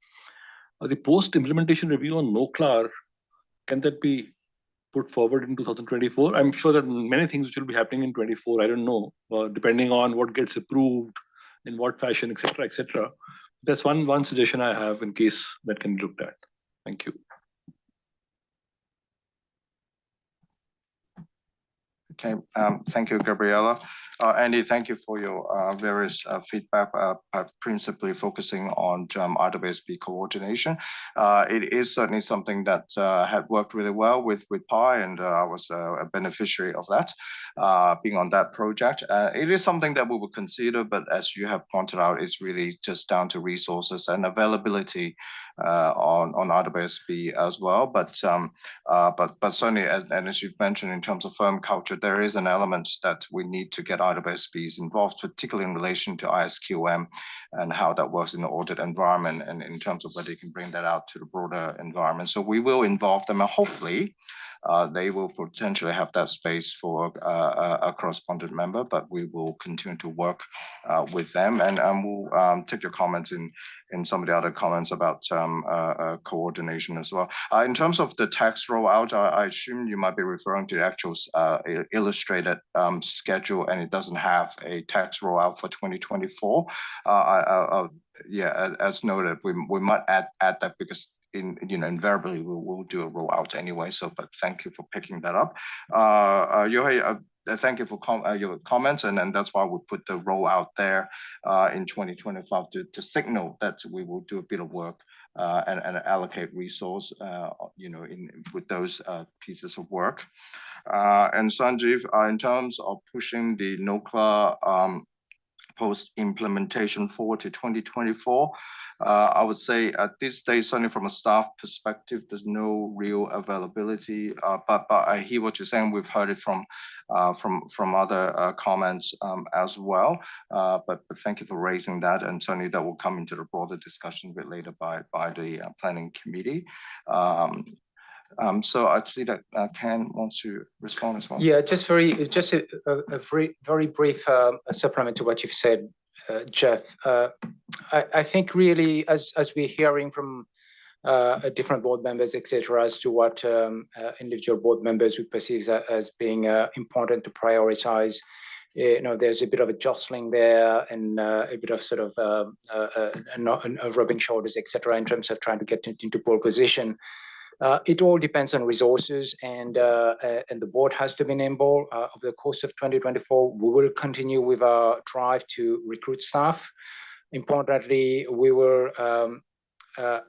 The post-implementation review on NOCLAR, can that be put forward in 2024? I'm sure that many things which will be happening in 24, I don't know, depending on what gets approved, in what fashion, et cetera. That's one suggestion I have in case that can be looked at. Thank you. Okay, thank you, Gabriela. Andy, thank you for your various feedback, principally focusing on IAASB coordination. It is certainly something that had worked really well with PI, and I was a beneficiary of that, being on that project. It is something that we will consider, but as you have pointed out, it's really just down to resources and availability on IESBA as well. But certainly, and as you've mentioned, in terms of firm culture, there is an element that we need to get IESBs involved, particularly in relation to ISQM and how that works in the audit environment, and in terms of whether you can bring that out to the broader environment. So we will involve them, and hopefully they will potentially have that space for a correspondent member, but we will continue to work with them, and we'll take your comments in some of the other comments about coordination as well. In terms of the tax rollout, I assume you might be referring to the actual illustrated schedule, and it doesn't have a tax rollout for 2024. Yeah, as noted, we might add that because invariably we'll do a rollout anyway. So, but thank you for picking that up. Yohei, thank you for your comments, and that's why we put the rollout there in 2025 to signal that we will do a bit of work and allocate resource, with those pieces of work. And Sanjeev, in terms of pushing the NOCLA post-implementation forward to 2024, I would say at this stage, certainly from a staff perspective, there's no real availability. But I hear what you're saying. We've heard it from other comments as well. But thank you for raising that, and certainly that will come into the broader discussion a bit later by the planning committee. So I see that Ken wants to respond as well. Yeah, just a very brief supplement to what you've said, Jeff. I think really, as we're hearing from different board members, etc., as to what individual board members would perceive as being important to prioritize. There's a bit of a jostling there, and a bit of sort of rubbing shoulders, etc., in terms of trying to get into pole position. It all depends on resources, and the board has to be nimble. Over the course of 2024, we will continue with our drive to recruit staff. Importantly, we will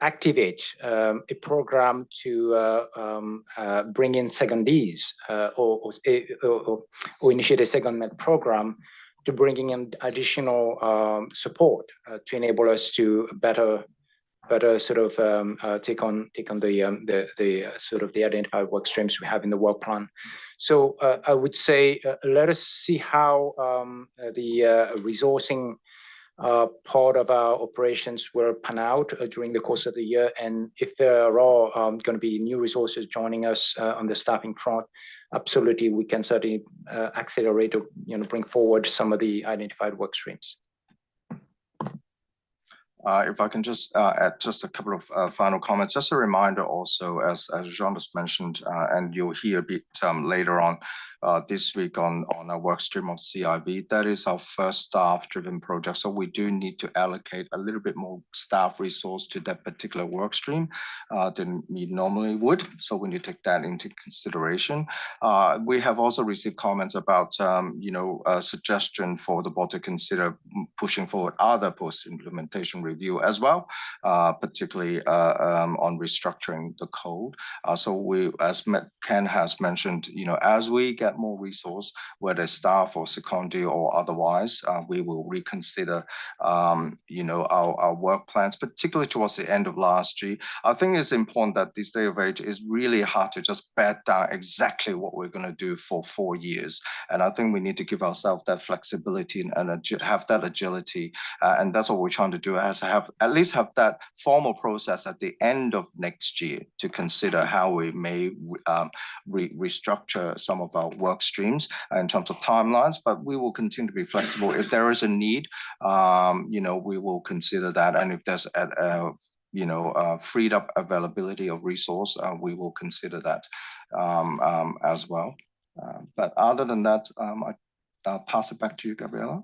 activate a program to bring in secondees or initiate a secondment program to bringing in additional support to enable us to better sort of take on the sort of the identified work streams we have in the work plan. So I would say let us see how the resourcing part of our operations will pan out during the course of the year, and if there are going to be new resources joining us on the staffing front, absolutely we can certainly accelerate or bring forward some of the identified work streams. If I can just add just a couple of final comments, just a reminder also, as Jean just mentioned, and you'll hear a bit later on this week on a work stream of CIV. That is our first staff-driven project, so we do need to allocate a little bit more staff resource to that particular work stream than we normally would. So we need to take that into consideration. We have also received comments about a suggestion for the board to consider pushing forward other post-implementation review as well, particularly on restructuring the code. So we, as Ken has mentioned, as we get more resource, whether staff or secondary or otherwise, we will reconsider, our work plans, particularly towards the end of last year. I think it's important that this day of age is really hard to just bed down exactly what we're going to do for 4 years. And I think we need to give ourselves that flexibility and have that agility. And that's what we're trying to do, is at least have that formal process at the end of next year to consider how we may restructure some of our work streams in terms of timelines, but we will continue to be flexible. If there is a need, we will consider that. And if there's freed up availability of resource, we will consider that as well. But other than that, I'll pass it back to you, Gabriela.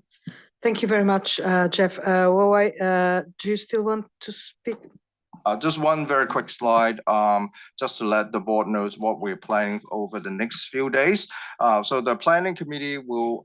Thank you very much, Jeff. Do you still want to speak? Just one very quick slide, just to let the board knows what we're planning over the next few days. So the planning committee will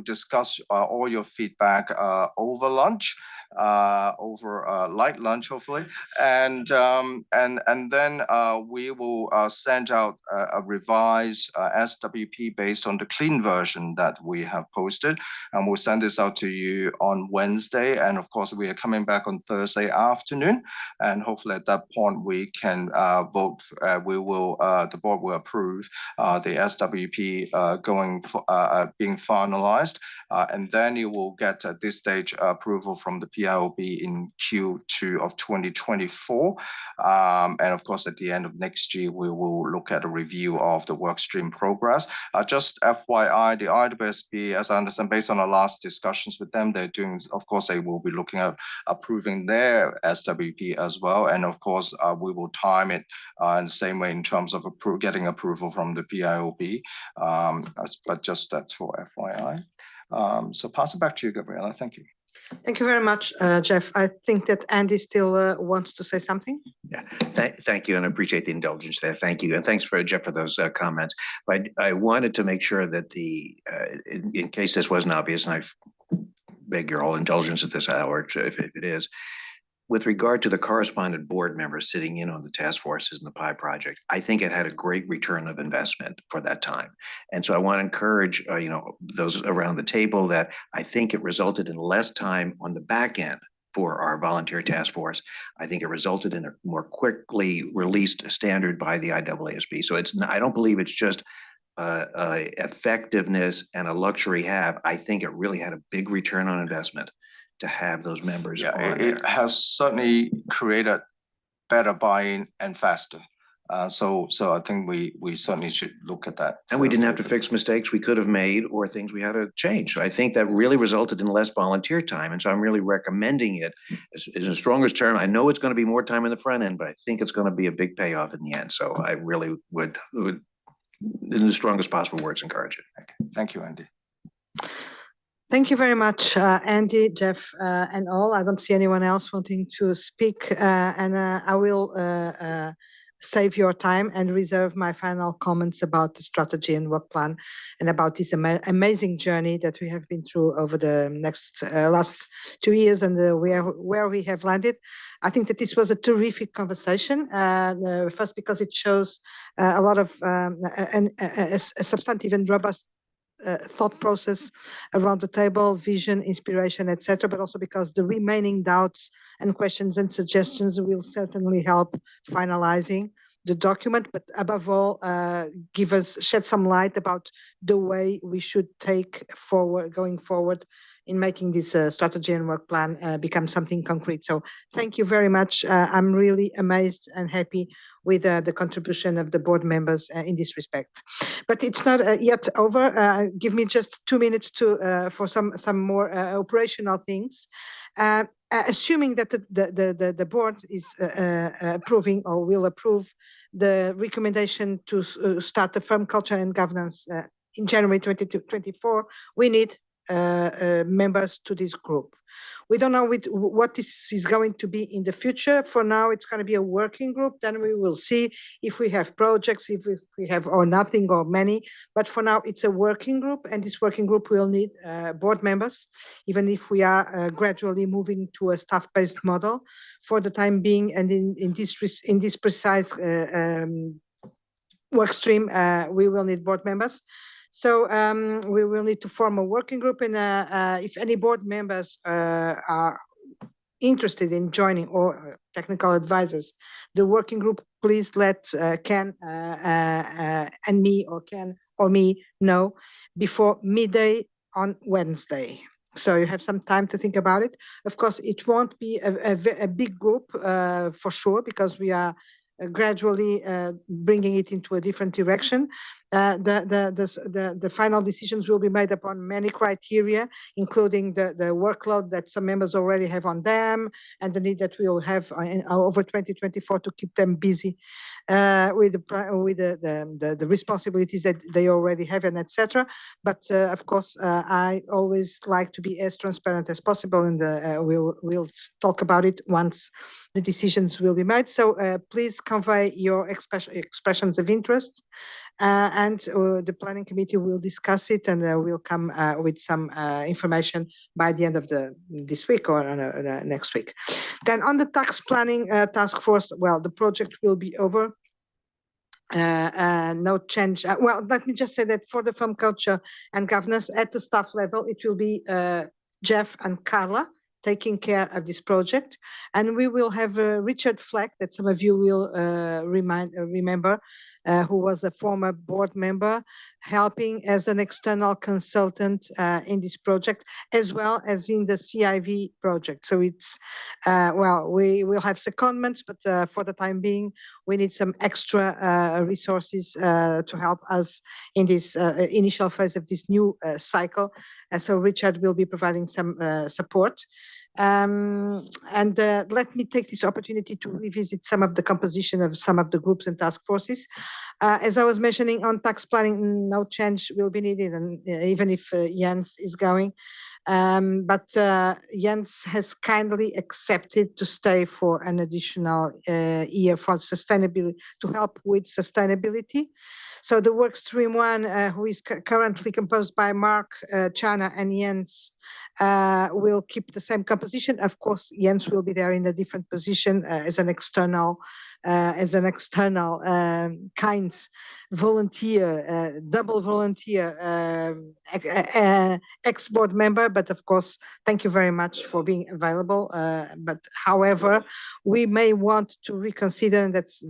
discuss all your feedback over lunch, over light lunch, hopefully, and then we will send out a revised SWP based on the clean version that we have posted, and we'll send this out to you on Wednesday. And of course, we are coming back on Thursday afternoon, and and hopefully at that point we can vote. The board will approve the SWP being finalized, and then you will get at this stage approval from the PIOB in Q2 of 2024, and of course at the end of next year we will look at a review of the workstream progress. Just FYI, the IESBA, as I understand, based on our last discussions with them, they're doing, of course, they will be looking at approving their SWP as well. And of course, we will time it in the same way in terms of getting approval from the PIOB. But just that's for FYI. So pass it back to you, Gabriela. Thank you. Thank you very much, Jeff. I think that Andy still wants to say something. Yeah, thank you, and I appreciate the indulgence there. Thank you, and thanks for Jeff for those comments. But I wanted to make sure that in case this wasn't obvious, and I beg your all indulgence at this hour, if it is, with regard to the correspondent board members sitting in on the task forces and the PI project, I think it had a great return of investment for that time. And so I want to encourage those around the table that I think it resulted in less time on the back end for our volunteer task force. I think it resulted in a more quickly released standard by the IEESB. So I don't believe it's just effectiveness and a luxury have. I think it really had a big return on investment to have those members on there. It has certainly created better buy-in and faster. So I think we certainly should look at that. And we didn't have to fix mistakes we could have made or things we had to change. So I think that really resulted in less volunteer time. And so I'm really recommending it as the strongest term. I know it's going to be more time in the front end, but I think it's going to be a big payoff in the end. So I really would in the strongest possible words, encourage it. Thank you, Andy. Thank you very much, Andy, Jeff, and all. I don't see anyone else wanting to speak, and I will save your time and reserve my final comments about the strategy and work plan and about this amazing journey that we have been through over the last 2 years and where we have landed. I think that this was a terrific conversation, first because it shows a lot of a substantive and robust thought process around the table, vision, inspiration, etc., but also because the remaining doubts and questions and suggestions will certainly help finalizing the document, but above all, shed some light about the way we should take forward, going forward in making this strategy and work plan become something concrete. So thank you very much. I'm really amazed and happy with the contribution of the board members in this respect. But it's not yet over. Give me just 2 minutes for some more operational things. Assuming that the board is approving or will approve the recommendation to start the firm culture and governance in January 2024, we need members to this group. We don't know what this is going to be in the future. For now, it's going to be a working group. Then we will see if we have projects, if we have or nothing or many. But for now, it's a working group, and this working group will need board members, even if we are gradually moving to a staff-based model. For the time being, and in this precise work stream, we will need board members. So we will need to form a working group, and if any board members are interested in joining or technical advisors, the working group, please let Ken and me or Ken or me know before midday on Wednesday. So you have some time to think about it. Of course, it won't be a big group for sure, because we are gradually bringing it into a different direction. The final decisions will be made upon many criteria, including the workload that some members already have on them, and the need that we will have over 2024 to keep them busy with the responsibilities that they already have, and etc. But of course, I always like to be as transparent as possible, and we'll talk about it once the decisions will be made. So please convey your expressions of interest, and the planning committee will discuss it, and we'll come with some information by the end of this week or next week. Then on the tax planning task force, well, the project will be over. No change. Well, let me just say that for the firm culture and governance at the staff level, it will be Jeff and Carla taking care of this project. And we will have Richard Fleck, that some of you will remember, who was a former board member, helping as an external consultant in this project, as well as in the CIV project. So it's, well, we will have secondments, but for the time being, we need some extra resources to help us in this initial phase of this new cycle. So Richard will be providing some support. And let me take this opportunity to revisit some of the composition of some of the groups and task forces. As I was mentioning on tax planning, no change will be needed, and even if Jens is going. But Jens has kindly accepted to stay for an additional year for sustainability, to help with sustainability. So the work stream one, who is currently composed by Mark, Chana, and Jens, will keep the same composition. Of course, Jens will be there in a different position as an external kind volunteer, double volunteer, ex-board member. But of course, thank you very much for being available. But however, we may want to reconsider, and that's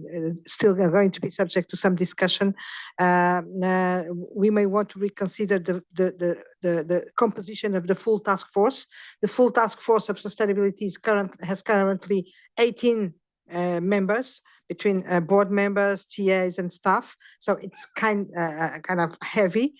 still going to be subject to some discussion. We may want to reconsider the composition of the full task force. The full task force of sustainability has currently 18 members, between board members, TAs, and staff. So it's kind of heavy.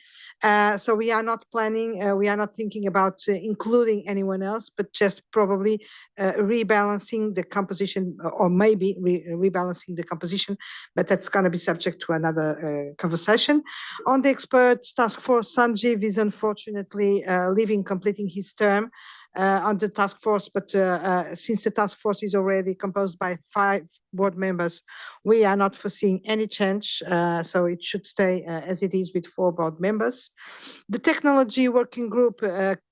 So we are not planning, we are not thinking about including anyone else, but just probably rebalancing the composition, or maybe rebalancing the composition, but that's going to be subject to another conversation. On the experts task force, Sanjeev is unfortunately completing his term on the task force, but since the task force is already composed by 5 board members, we are not foreseeing any change, so it should stay as it is with 4 board members. The technology working group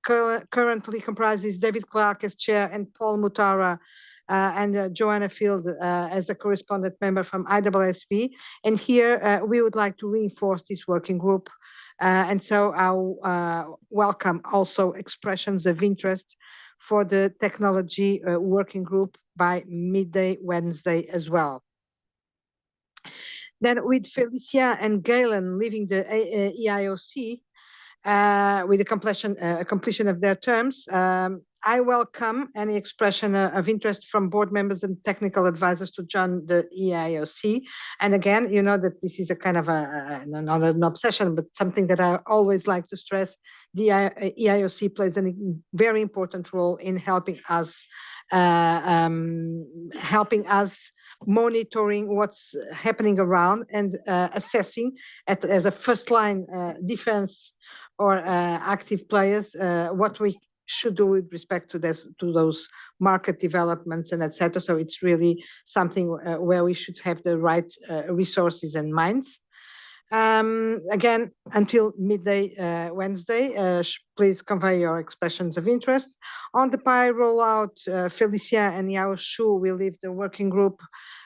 currently comprises David Clark as chair and Paul Mutara and Joanna Field as a correspondent member from IESB. And here we would like to reinforce this working group. And so I'll welcome also expressions of interest for the technology working group by midday Wednesday as well. Then with Felicia and Galen leaving the EIOC with the completion of their terms, I welcome any expression of interest from board members and technical advisors to join the EIOC. And again, you know that this is a kind of not an obsession, but something that I always like to stress. The EIOC plays a very important role in helping us monitoring what's happening around and assessing as a first line defense or active players what we should do with respect to those market developments and etc. So it's really something where we should have the right resources and minds. Again, until midday Wednesday, please convey your expressions of interest. On the PI rollout, Felicia and Yao Shu will leave the working group,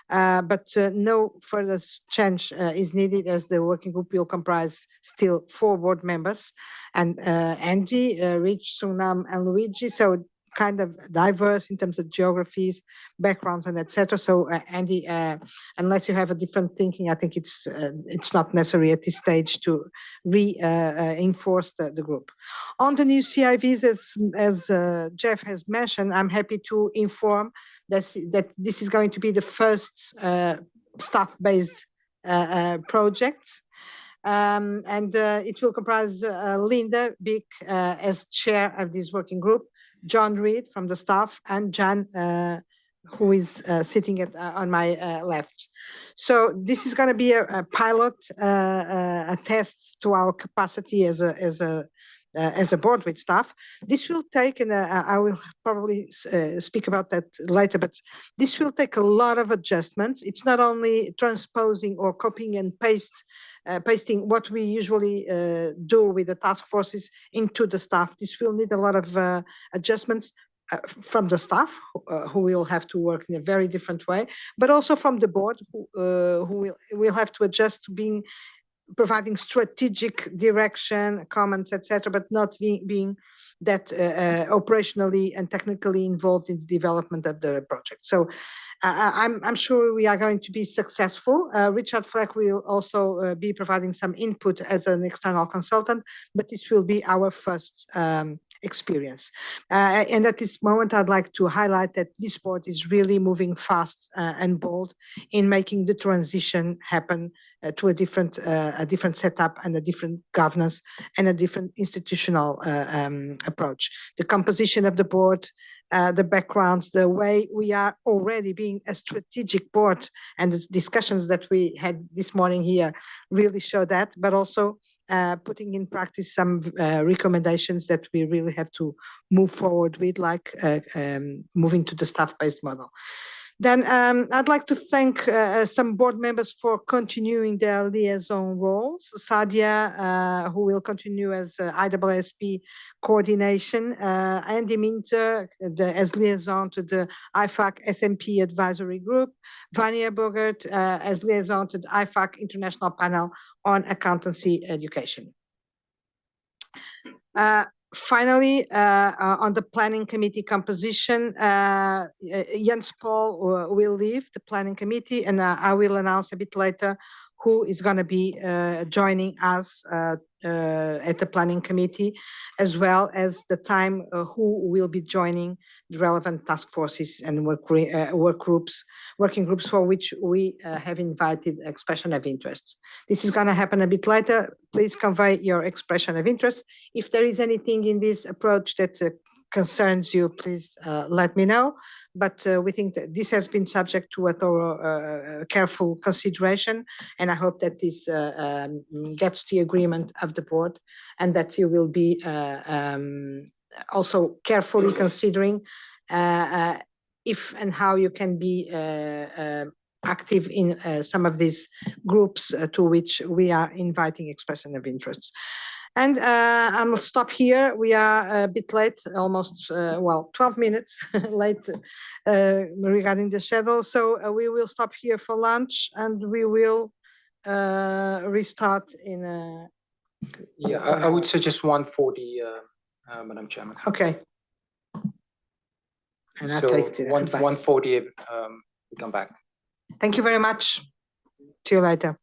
but no further change is needed, as the working group will comprise still 4 board members, and Angie, Rich, Sunam, and Luigi. So kind of diverse in terms of geographies, backgrounds, and etc. So Andy, unless you have a different thinking, I think it's not necessary at this stage to reinforce the group. On the new CIVs, as Jeff has mentioned, I'm happy to inform that this is going to be the first staff-based project. And it will comprise Linda Bick as chair of this working group, John Reed from the staff, and Jan, who is sitting on my left. So this is going to be a pilot, a test to our capacity as a board with staff. This will take, and I will probably speak about that later, but this will take a lot of adjustments. It's not only transposing or copying and pasting what we usually do with the task forces into the staff. This will need a lot of adjustments from the staff, who will have to work in a very different way, but also from the board, who will have to adjust to providing strategic direction, comments, etc., but not being that operationally and technically involved in the development of the project. So I'm sure we are going to be successful. Richard Fleck will also be providing some input as an external consultant, but this will be our first experience. And at this moment, I'd like to highlight that this board is really moving fast and bold in making the transition happen to a different setup and a different governance and a different institutional approach. The composition of the board, the backgrounds, the way we are already being a strategic board, and the discussions that we had this morning here really show that, but also putting in practice some recommendations that we really have to move forward with, like moving to the staff-based model. Then I'd like to thank some board members for continuing their liaison roles. Sadia, who will continue as IESB coordination, Andy Minter as liaison to the IFAC SMP advisory group, Vania Bogert as liaison to the IFAC International Panel on Accountancy Education. Finally, on the planning committee composition, Jens Paul will leave the planning committee, and I will announce a bit later who is going to be joining us at the planning committee, as well as the time who will be joining the relevant task forces and working groups for which we have invited expression of interests. This is going to happen a bit later. Please convey your expression of interest. If there is anything in this approach that concerns you, please let me know. But we think that this has been subject to a thorough, careful consideration, and I hope that this gets the agreement of the board, and that you will be also carefully considering if and how you can be active in some of these groups to which we are inviting expression of interests. And I will stop here. We are a bit late, almost, 12 minutes late regarding the schedule. So we will stop here for lunch, and we will restart in Yeah, I would suggest 1:40, Madam Chairman. Okay. And I'll So take the advice. 1:40, we come back. Thank you very much. See you later.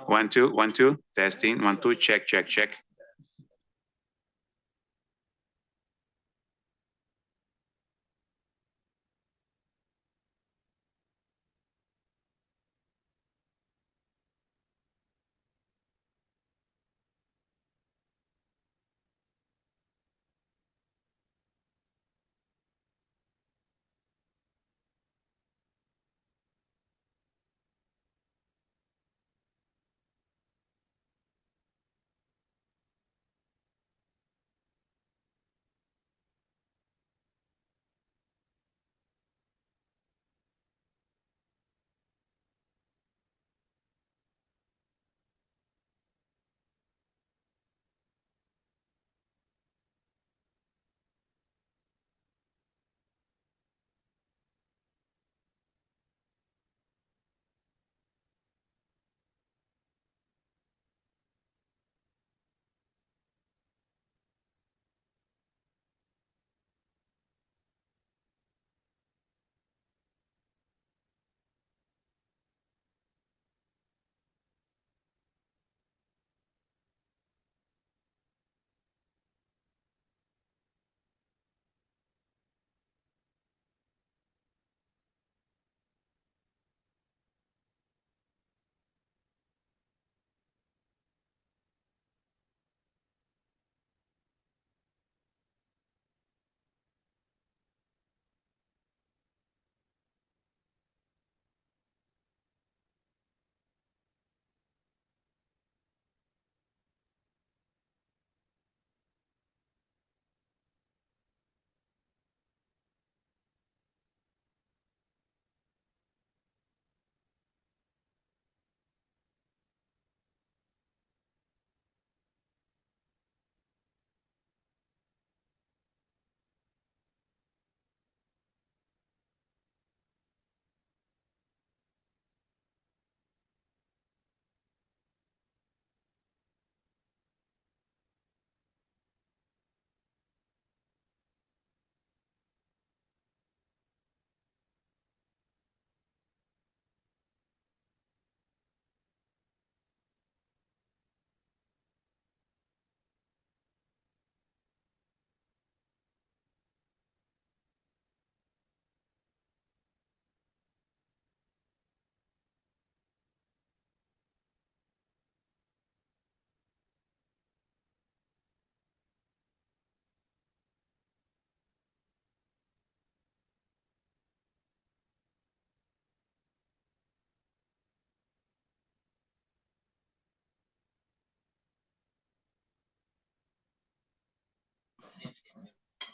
1, 2, 1, 2, testing, 1, 2, check, check, check.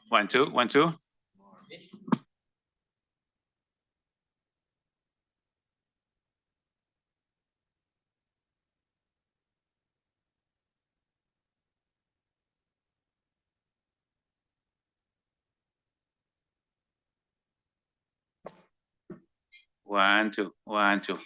One, two, 1, 2. One, two, 1, 2.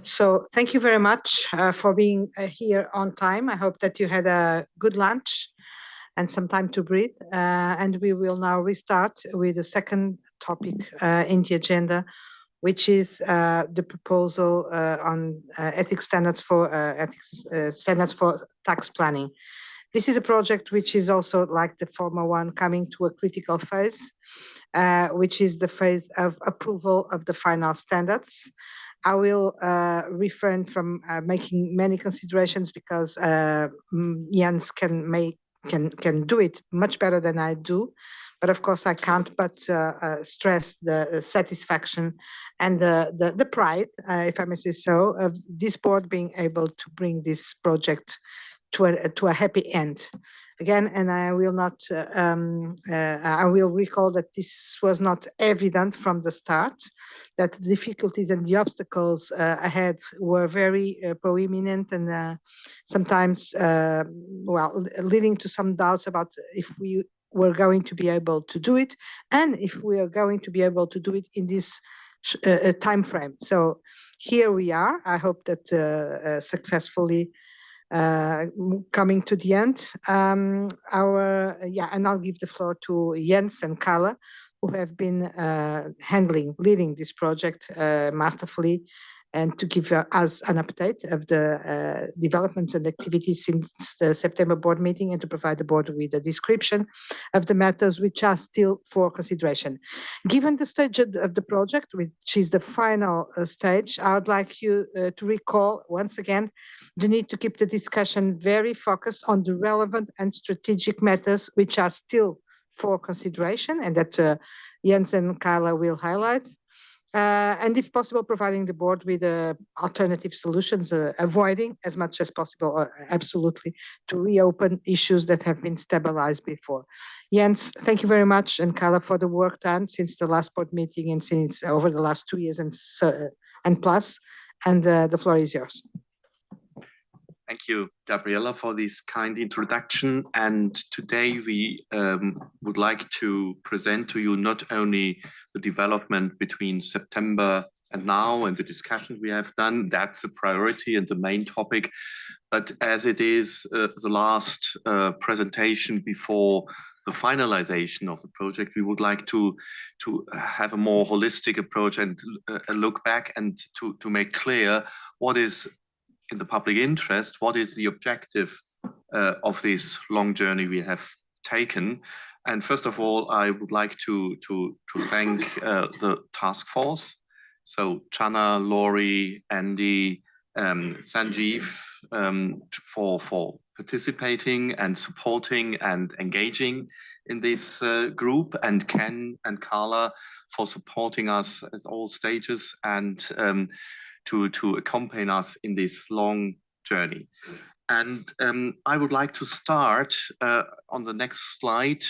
So thank you very much for being here on time. I hope that you had a good lunch and some time to breathe. And we will now restart with the second topic in the agenda, which is the proposal on ethics standards for tax planning. This is a project which is also like the former one coming to a critical phase, which is the phase of approval of the final standards. I will refrain from making many considerations because Jens can do it much better than I do. But of course, I can't but stress the satisfaction and the pride, if I may say so, of this board being able to bring this project to a happy end. Again, and I will not, I will recall that this was not evident from the start, that the difficulties and the obstacles ahead were very prominent and sometimes, well, leading to some doubts about if we were going to be able to do it and if we are going to be able to do it in this time frame. So here we are. I hope that successfully coming to the end. And I'll give the floor to Jens and Carla, who have been leading this project masterfully, and to give us an update of the developments and activities since the September board meeting, and to provide the board with a description of the matters which are still for consideration. Given the stage of the project, which is the final stage, I would like you to recall once again the need to keep the discussion very focused on the relevant and strategic matters which are still for consideration, and that Jens and Carla will highlight. And if possible, providing the board with alternative solutions, avoiding as much as possible, absolutely, to reopen issues that have been stabilized before. Jens, thank you very much, and Carla, for the work done since the last board meeting and since over the last 2 years and plus, and the floor is yours. Thank you, Gabriella, for this kind introduction. And today we would like to present to you not only the development between September and now and the discussions we have done, that's a priority and the main topic, but as it is the last presentation before the finalization of the project, we would like to have a more holistic approach and a look back and to make clear what is in the public interest, what is the objective of this long journey we have taken. And first of all, I would like to thank the task force. So Chana, Laurie, Andy, Sanjeev for participating and supporting and engaging in this group, and Ken and Carla for supporting us at all stages and to accompany us in this long journey. And I would like to start on the next slide.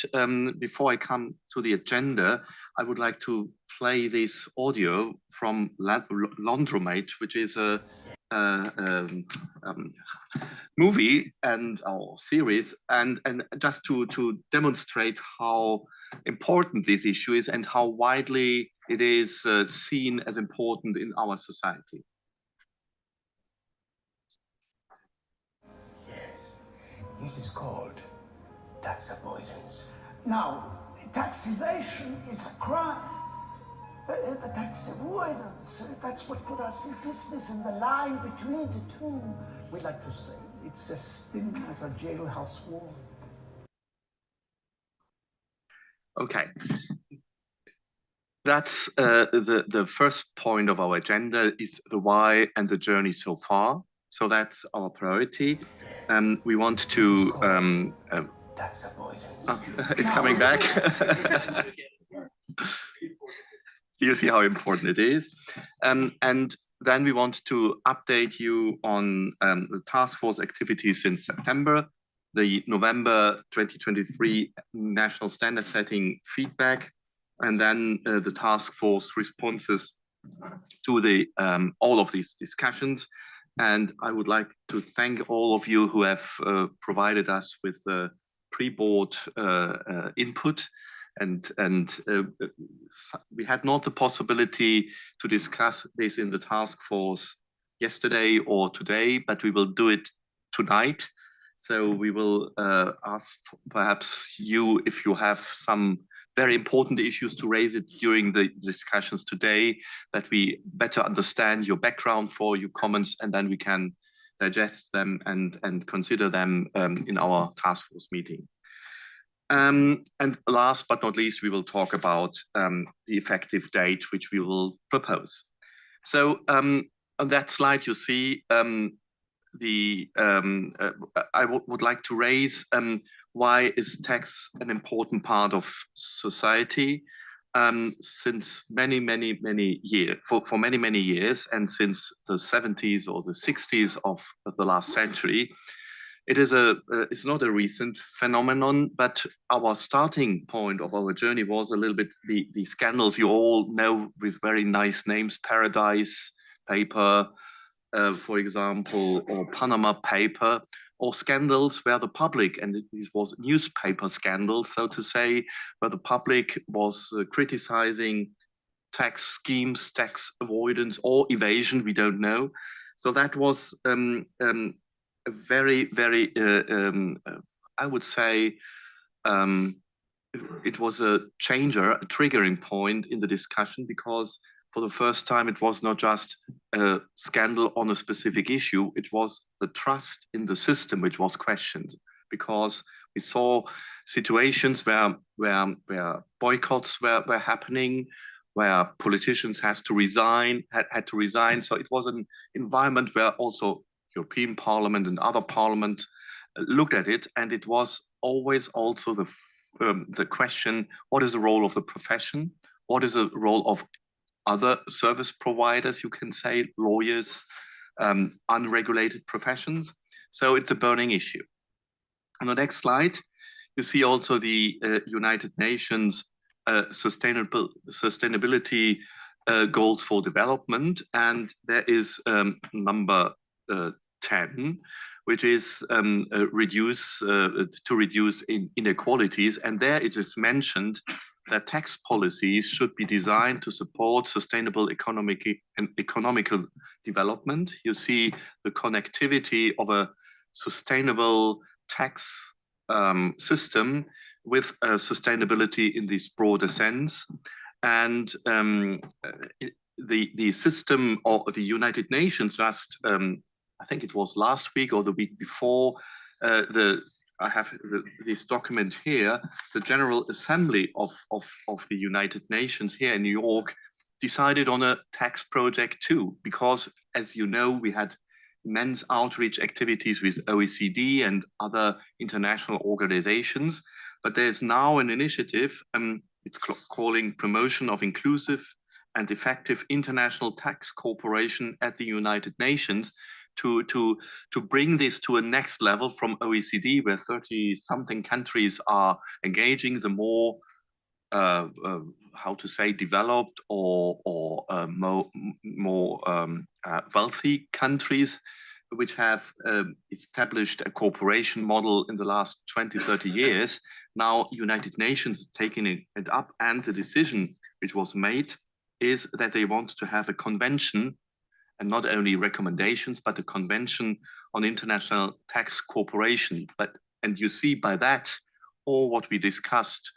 Before I come to the agenda, I would like to play this audio from Laundromat, which is a movie and our series, and just to demonstrate how important this issue is and how widely it is seen as important in our society. Yes, this is called tax avoidance. Now, tax evasion is a crime. But tax avoidance, that's what put us in business, and the line between the two, we like to say, it's as thin as a jailhouse wall. Okay. That's the first point of our agenda is the why and the journey so far. So that's our priority. And we want to... tax avoidance. It's coming back. You see how important it is. And then we want to update you on the task force activities since September, the November 2023 national standard setting feedback, and then the task force responses to the all of these discussions. And I would like to thank all of you who have provided us with pre-board input. And we had not the possibility to discuss this in the task force yesterday or today, but we will do it tonight. So we will ask perhaps you, if you have some very important issues, to raise it during the discussions today, that we better understand your background for your comments, and then we can digest them and consider them in our task force meeting. And last but not least, we will talk about the effective date, which we will propose. So on that slide, you see I would like to raise why is tax an important part of society since many years, for many years, and since the 70s or the 60s of the last century. It is it's not a recent phenomenon, but our starting point of our journey was a little bit the scandals you all know with very nice names, Paradise Paper, for example, or Panama Paper, or scandals where the public, and this was newspaper scandals, so to say, where the public was criticizing tax schemes, tax avoidance, or evasion, we don't know. So that was a very, I would say, it was a changer, a triggering point in the discussion, because for the first time, it was not just a scandal on a specific issue, it was the trust in the system which was questioned, because we saw situations where boycotts were happening, where politicians had to resign. So it was an environment where also European Parliament and other parliaments looked at it, and it was always also the question: what is the role of the profession? What is the role of other service providers? You can say lawyers, unregulated professions. So it's a burning issue. On the next slide, you see also the United Nations sustainability goals for development, and there is number 10, which is to reduce inequalities. And there it is mentioned that tax policies should be designed to support sustainable economical development. You see the connectivity of a sustainable tax system with sustainability in this broader sense. And the system of the United Nations just I think it was last week or the week before, I have this document here, the General Assembly of the United Nations here in New York decided on a tax project too, because as you know, we had immense outreach activities with OECD and other international organizations, but there's now an initiative, it's calling Promotion of Inclusive and Effective International Tax Cooperation at the United Nations, to bring this to a next level from OECD, where 30-something countries are engaging, the more, how to say, developed or more wealthy countries, which have established a cooperation model in the last 20, 30 years. Now, United Nations is taking it up, and the decision which was made is that they want to have a convention, and not only recommendations, but a convention on international tax cooperation. And you see by that, all what we discussed,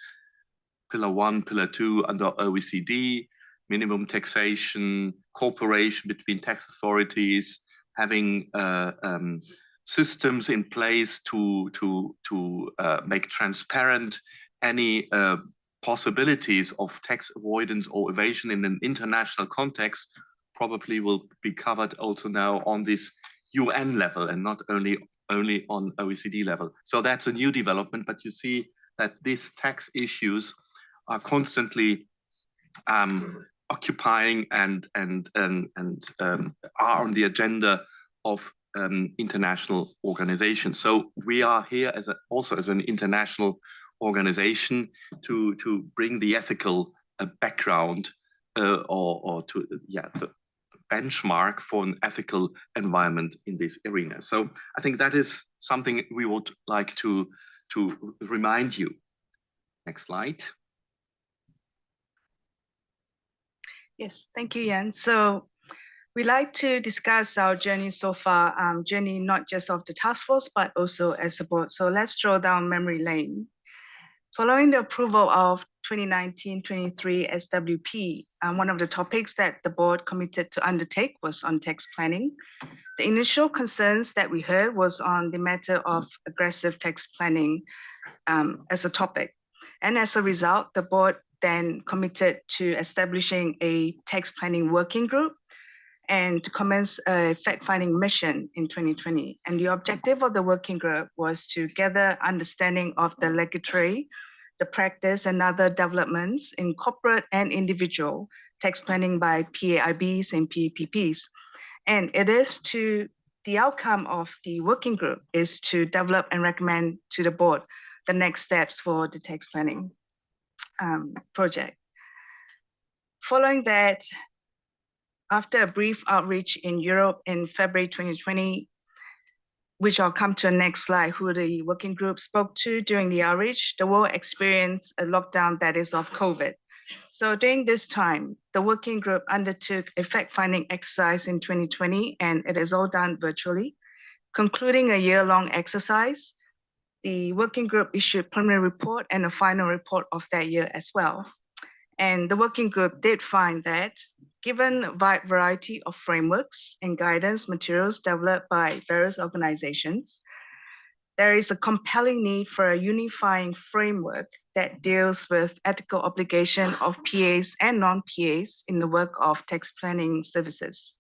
Pillar 1, Pillar 2 under OECD, minimum taxation, cooperation between tax authorities, having systems in place to make transparent any possibilities of tax avoidance or evasion in an international context, probably will be covered also now on this UN level and not only on OECD level. So that's a new development, but you see that these tax issues are constantly occupying and are on the agenda of international organizations. So we are here also as an international organization to bring the ethical background or to the benchmark for an ethical environment in this arena. So I think that is something we would like to remind you. Next slide. Yes, thank you, Jan. So We like to discuss our journey so far, journey not just of the task force, but also as a board. So let's draw down memory lane. Following the approval of 2019-23 SWP, one of the topics that the board committed to undertake was on tax planning. The initial concerns that we heard was on the matter of aggressive tax planning as a topic. And as a result, the board then committed to establishing a tax planning working group and to commence a fact-finding mission in 2020. And the objective of the working group was to gather understanding of the regulatory, the practice, and other developments in corporate and individual tax planning by PAIBs and PAPPs. And it is to the outcome of the working group is to develop and recommend to the board the next steps for the tax planning project. Following that, after a brief outreach in Europe in February 2020, which I'll come to the next slide, who the working group spoke to during the outreach, the world experienced a lockdown that is of COVID. So during this time, the working group undertook a fact-finding exercise in 2020, and it is all done virtually. Concluding a year-long exercise, the working group issued preliminary report and a final report of that year as well. And the working group did find that given a wide variety of frameworks and guidance materials developed by various organizations, there is a compelling need for a unifying framework that deals with ethical obligation of PAs and non-PAs in the work of tax planning services.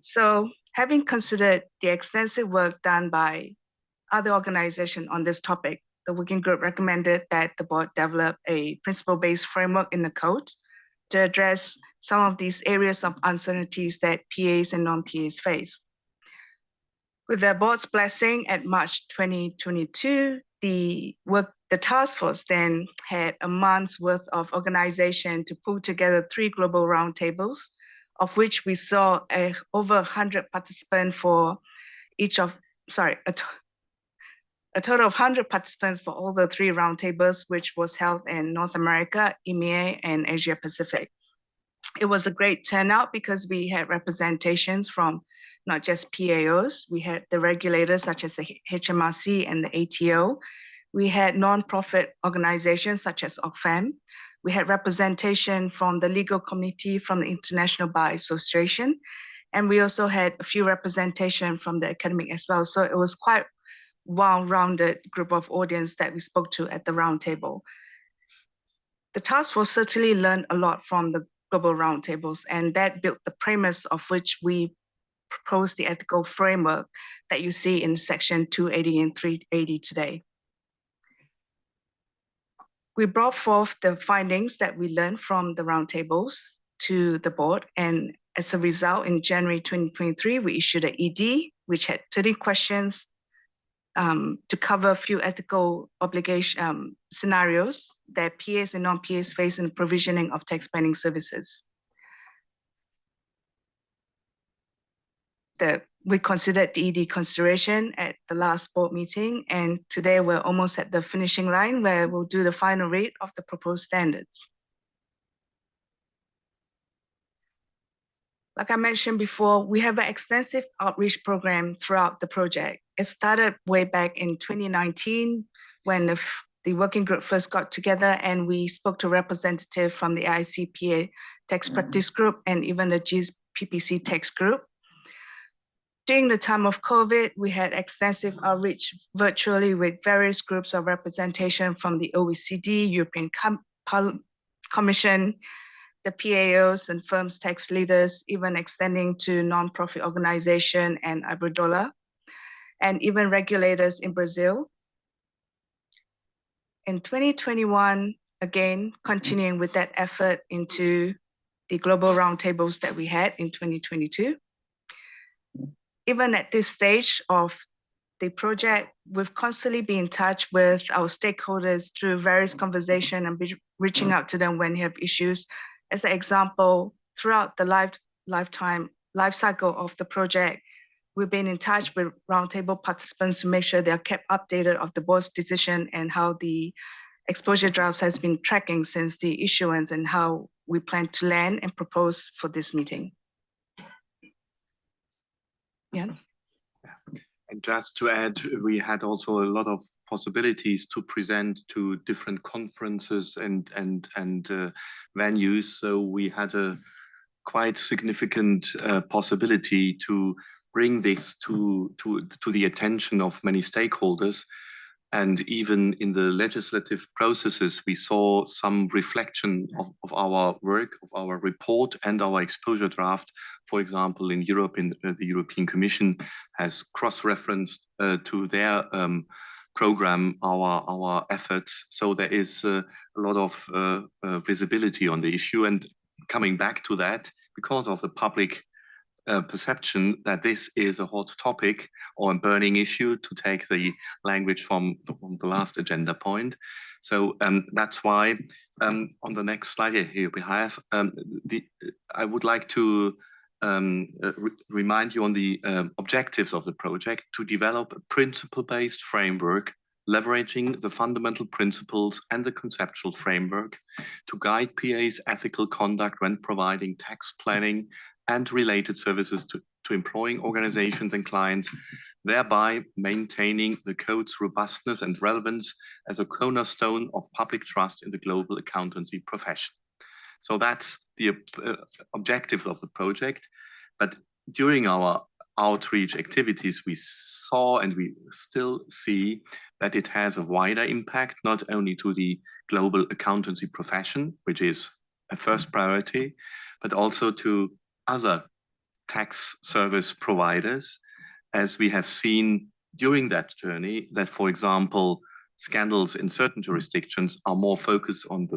So having considered the extensive work done by other organizations on this topic, the working group recommended that the board develop a principle-based framework in the code to address some of these areas of uncertainties that PAs and non-PAs face. With the board's blessing at March 2022, the task force then had a month's worth of organization to pull together 3 global roundtables, of which we saw over 100 participants for each of, a total of 100 participants for all the 3 roundtables, which was held in North America, EMEA, and Asia Pacific. It was a great turnout because we had representations from not just PAOs, we had the regulators such as the HMRC and the ATO. We had nonprofit organizations such as Oxfam. We had representation from the legal community from the International Bar Association. And we also had a few representation from the academic as well. So it was quite well-rounded group of audience that we spoke to at the roundtable. The task force certainly learned a lot from the global roundtables, and that built the premise of which we proposed the ethical framework that you see in section 280 and 380 today. We brought forth the findings that we learned from the roundtables to the board, and as a result, in January 2023, we issued an ED, which had 30 questions to cover a few ethical obligation scenarios that PAs and non-PAs face in the provisioning of tax planning services. We considered the ED consideration at the last board meeting, and today we're almost at the finishing line where we'll do the final read of the proposed standards. Like I mentioned before, we have an extensive outreach program throughout the project. It started way back in 2019 when the working group first got together, and we spoke to representatives from the ICPA tax practice group and even the GPPC tax group. During the time of COVID, we had extensive outreach virtually with various groups of representation from the OECD, European Commission, the PAOs and firms tax leaders, even extending to nonprofit organization and Iberdrola, and even regulators in Brazil. In 2021, again, continuing with that effort into the global roundtables that we had in 2022. Even at this stage of the project, we've constantly been in touch with our stakeholders through various conversations and reaching out to them when you have issues. As an example, throughout the life cycle of the project, we've been in touch with roundtable participants to make sure they are kept updated of the board's decision and how the exposure drafts has been tracking since the issuance and how we plan to land and propose for this meeting. Yes. And just to add, we had also a lot of possibilities to present to different conferences and venues. So we had a quite significant possibility to bring this to the attention of many stakeholders. And even in the legislative processes, we saw some reflection of our work, of our report and our exposure draft. For example, in Europe, the European Commission has cross-referenced to their program our efforts. So there is a lot of visibility on the issue. And coming back to that, because of the public perception that this is a hot topic or a burning issue, to take the language from the last agenda point. So that's why on the next slide here we have, I would like to remind you on the objectives of the project: to develop a principle-based framework leveraging the fundamental principles and the conceptual framework to guide PA's ethical conduct when providing tax planning and related services to employing organizations and clients, thereby maintaining the code's robustness and relevance as a cornerstone of public trust in the global accountancy profession. So that's the objectives of the project. But during our outreach activities, we saw and we still see that it has a wider impact, not only to the global accountancy profession, which is a first priority, but also to other tax service providers, as we have seen during that journey that, for example, scandals in certain jurisdictions are more focused on the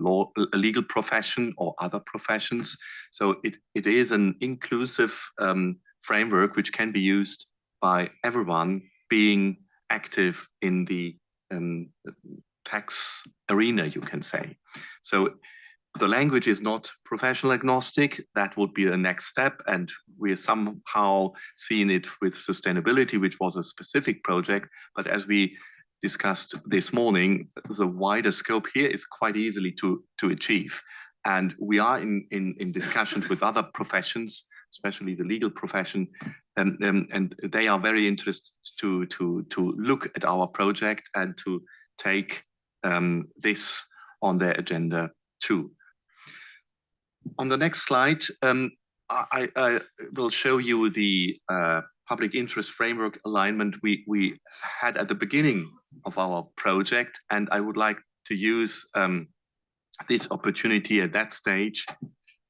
legal profession or other professions. So it is an inclusive framework which can be used by everyone being active in the tax arena, you can say. So the language is not professional agnostic. That would be a next step. And we're somehow seeing it with sustainability, which was a specific project. But as we discussed this morning, the wider scope here is quite easily to achieve. And we are in discussions with other professions, especially the legal profession, and they are very interested to look at our project and to take this on their agenda too. On the next slide, I will show you the public interest framework alignment we had at the beginning of our project, and I would like to use this opportunity at that stage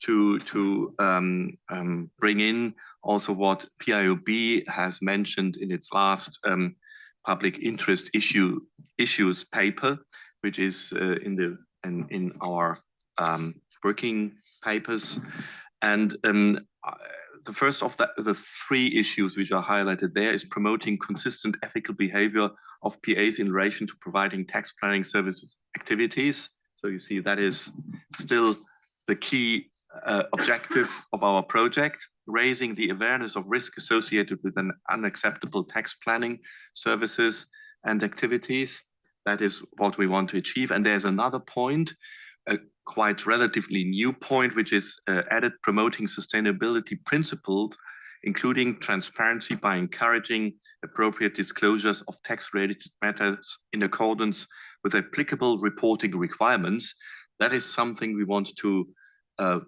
to bring in also what PIOB has mentioned in its last public interest issues paper, which is in our working papers. And the first of the three issues which are highlighted there is promoting consistent ethical behavior of PAs in relation to providing tax planning services activities. So you see that is still the key objective of our project, raising the awareness of risk associated with an unacceptable tax planning services and activities. That is what we want to achieve. And there's another point, a quite relatively new point, which is added: promoting sustainability principles, including transparency by encouraging appropriate disclosures of tax-related matters in accordance with applicable reporting requirements. That is something we want to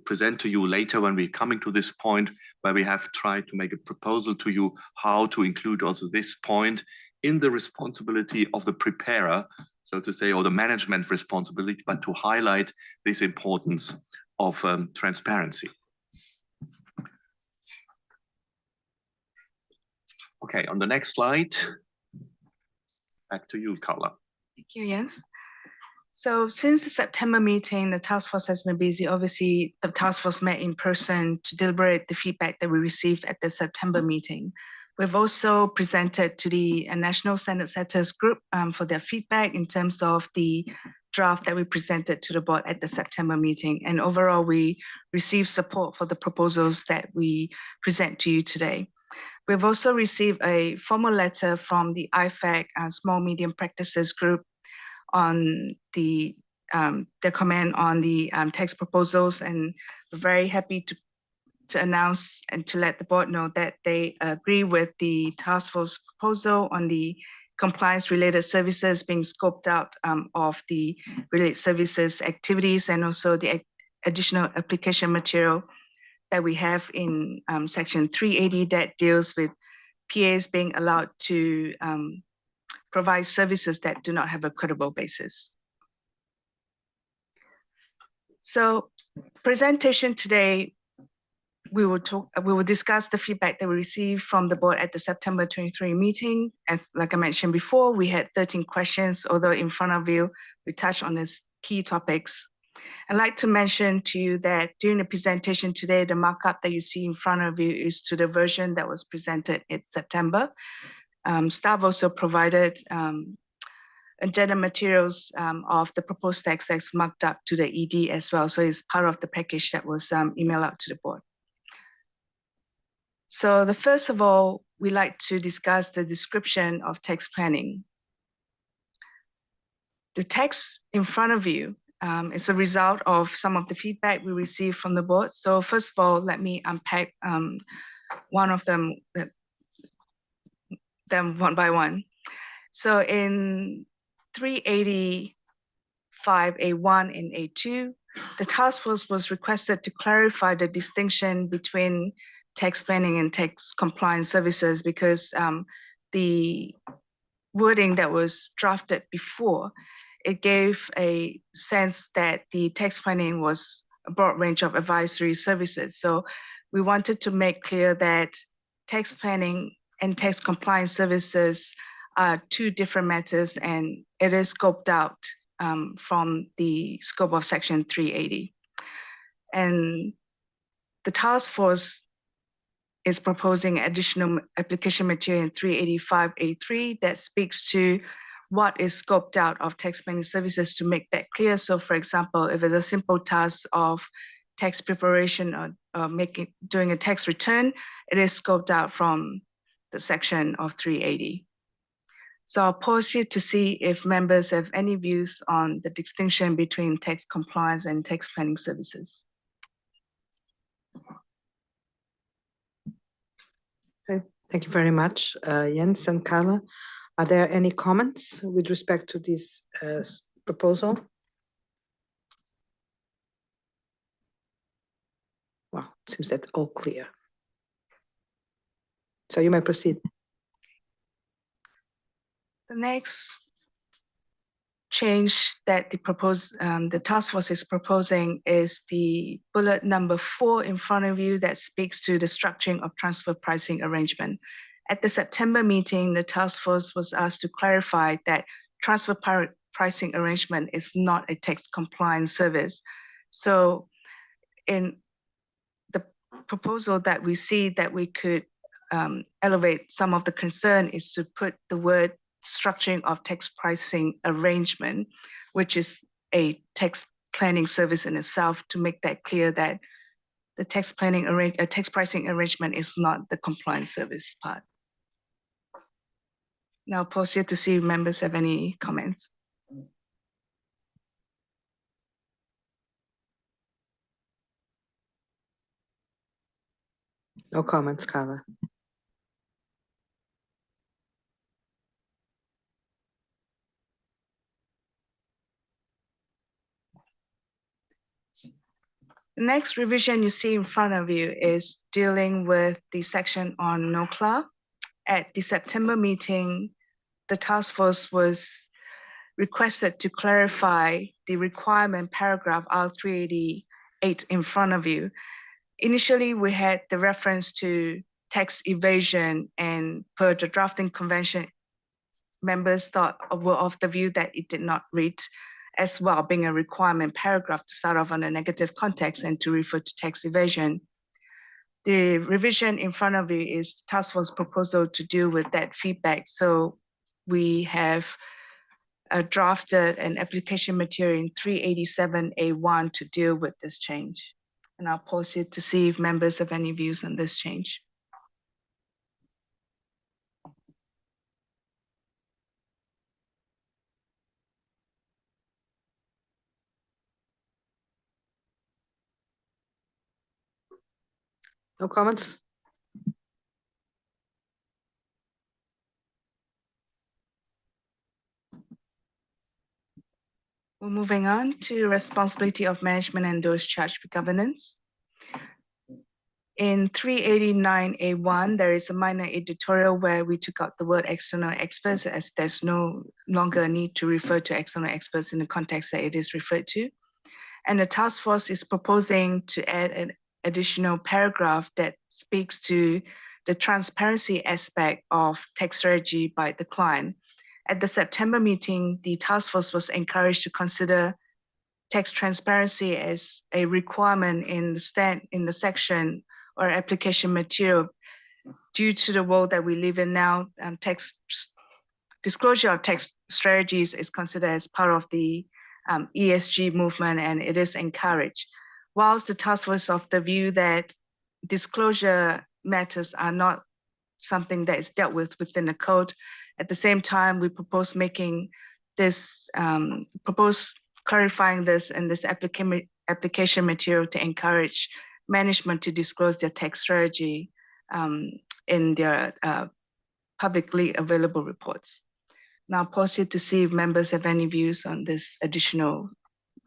present to you later when we're coming to this point, where we have tried to make a proposal to you how to include also this point in the responsibility of the preparer, so to say, or the management responsibility, but to highlight this importance of transparency. Okay, on the next slide, back to you, Carla. Thank you, Jens. So since the September meeting, the task force has been busy. Obviously, the task force met in person to deliberate the feedback that we received at the September meeting. We've also presented to the National Standard Setters Group for their feedback in terms of the draft that we presented to the board at the September meeting. And overall, we received support for the proposals that we present to you today. We've also received a formal letter from the IFAC, Small Medium Practices Group, on their comment on the tax proposals, and we're very happy to announce and to let the board know that they agree with the task force proposal on the compliance-related services being scoped out of the related services activities and also the additional application material that we have in section 380 that deals with PAs being allowed to provide services that do not have a credible basis. So presentation today, we will discuss the feedback that we received from the board at the September 23 meeting. And like I mentioned before, we had 13 questions, although in front of you, we touched on these key topics. I'd like to mention to you that during the presentation today, the markup that you see in front of you is to the version that was presented in September. Staff also provided agenda materials of the proposed text that's marked up to the ED as well. So it's part of the package that was emailed out to the board. So the first of all, we like to discuss the description of tax planning. The text in front of you is a result of some of the feedback we received from the board. So first of all, let me unpack one of them one by one. So in 385A1 and A2, the task force was requested to clarify the distinction between tax planning and tax compliance services because the wording that was drafted before, it gave a sense that the tax planning was a broad range of advisory services. So we wanted to make clear that tax planning and tax compliance services are two different matters, and it is scoped out from the scope of section 380. And the task force is proposing additional application material in 385A3 that speaks to what is scoped out of tax planning services to make that clear. So for example, if it's a simple task of tax preparation or doing a tax return, it is scoped out from the section of 380. So I'll pause here to see if members have any views on the distinction between tax compliance and tax planning services. Okay, thank you very much, Jens and Carla. Are there any comments with respect to this proposal? Well, it seems that all clear. So you may proceed. The next change that the task force is proposing is the bullet number 4 in front of you that speaks to the structuring of transfer pricing arrangement. At the September meeting, the task force was asked to clarify that transfer pricing arrangement is not a tax compliance service. So in the proposal that we see that we could elevate some of the concern is to put the word structuring of tax pricing arrangement, which is a tax planning service in itself, to make that clear that the tax pricing arrangement is not the compliance service part. Now I'll pause here to see if members have any comments. No comments, Carla. The next revision you see in front of you is dealing with the section on NOCLA. At the September meeting, the task force was requested to clarify the requirement paragraph R388 in front of you. Initially, we had the reference to tax evasion, and per the drafting convention, members were of the view that it did not read as well, being a requirement paragraph to start off on a negative context and to refer to tax evasion. The revision in front of you is task force proposal to deal with that feedback. So we have drafted an application material in 387A1 to deal with this change. And I'll pause it to see if members have any views on this change. No comments? We're moving on to responsibility of management and those charged with governance. In 389A1, there is a minor editorial where we took out the word external experts, as there's no longer a need to refer to external experts in the context that it is referred to. And the task force is proposing to add an additional paragraph that speaks to the transparency aspect of tax strategy by the client. At the September meeting, the task force was encouraged to consider tax transparency as a requirement in the section or application material due to the world that we live in now. Disclosure of tax strategies is considered as part of the ESG movement, and it is encouraged. Whilst the task force of the view that disclosure matters are not something that is dealt with within the code, at the same time, we propose making this, clarifying this in this application material to encourage management to disclose their tax strategy in their publicly available reports. Now I'll pause here to see if members have any views on this additional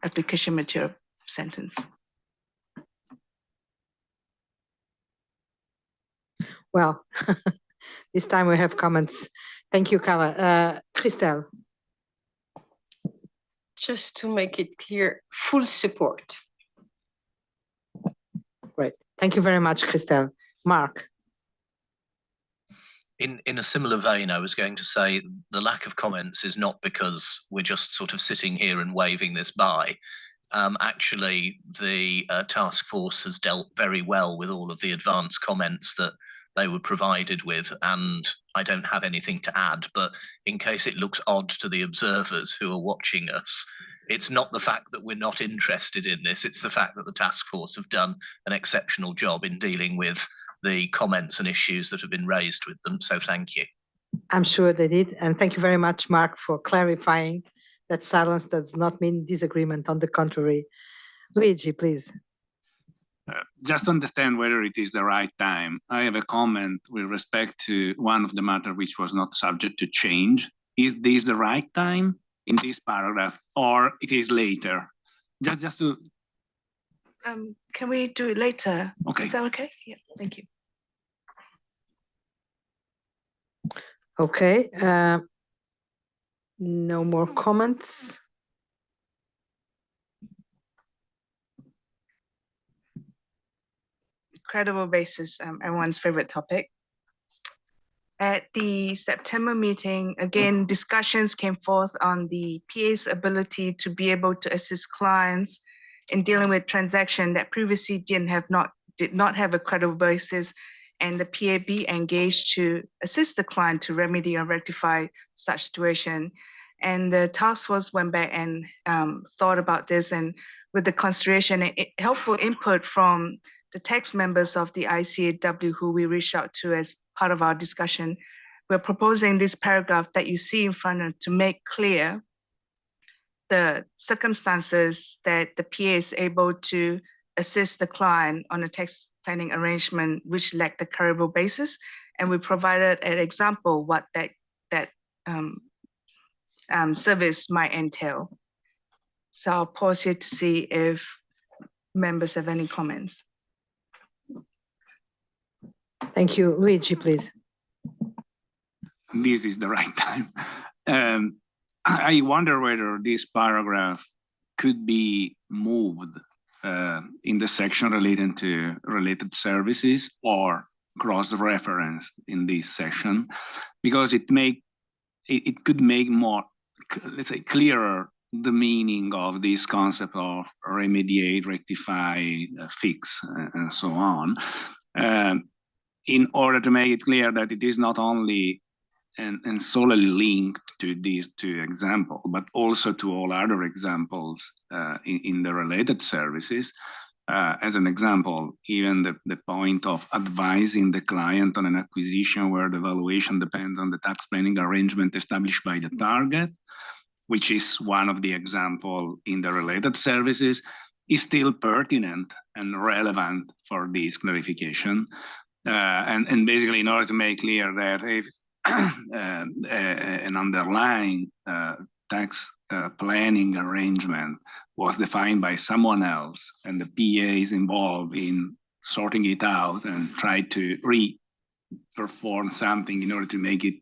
application material sentence. Well, this time we have comments. Thank you, Carla. Christelle. Just to make it clear, full support. Great. Thank you very much, Christelle. Mark. In a similar vein, I was going to say the lack of comments is not because we're just sort of sitting here and waving this by. Actually, the task force has dealt very well with all of the advanced comments that they were provided with, and I don't have anything to add, but in case it looks odd to the observers who are watching us, it's not the fact that we're not interested in this, it's the fact that the task force have done an exceptional job in dealing with the comments and issues that have been raised with them. So thank you. I'm sure they did. And thank you very much, Mark, for clarifying that silence does not mean disagreement. On the contrary. Luigi, please. Just to understand whether it is the right time, I have a comment with respect to one of the matter which was not subject to change. Is this the right time in this paragraph, or it is later? Just to... Can we do it later? Okay. Is that okay? Yeah, thank you. Okay. No more comments. Credible basis, everyone's favorite topic. At the September meeting, again, discussions came forth on the PA's ability to be able to assist clients in dealing with transactions that previously did not have a credible basis, and the PA be engaged to assist the client to remedy or rectify such situation. And the task force went back and thought about this, and with the consideration and helpful input from the tax members of the ICAW who we reached out to as part of our discussion, we're proposing this paragraph that you see in front of to make clear the circumstances that the PA is able to assist the client on a tax planning arrangement which lack the credible basis. And we provided an example what that service might entail. So I'll pause here to see if members have any comments. Thank you. Luigi, please. This is the right time. I wonder whether this paragraph could be moved in the section relating to related services or cross-referenced in this section, because it could make more, let's say, clearer the meaning of this concept of remediate, rectify, fix, and so on, in order to make it clear that it is not only and solely linked to these two examples, but also to all other examples in the related services. As an example, even the point of advising the client on an acquisition where the valuation depends on the tax planning arrangement established by the target, which is one of the examples in the related services. is still pertinent and relevant for this clarification. And basically, in order to make clear that if an underlying tax planning arrangement was defined by someone else and the PA is involved in sorting it out and try to perform something in order to make it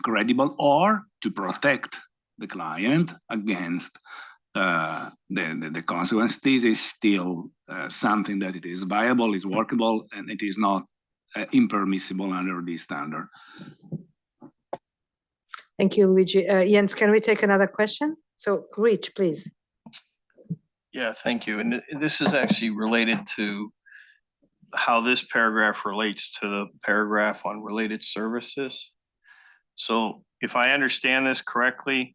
credible or to protect the client against the consequence. This is still something that it is viable, is workable, and it is not impermissible under this standard. Thank you, Luigi. Jens, can we take another question? So, Rich, please. Yeah, thank you. And this is actually related to how this paragraph relates to the paragraph on related services. So if I understand this correctly,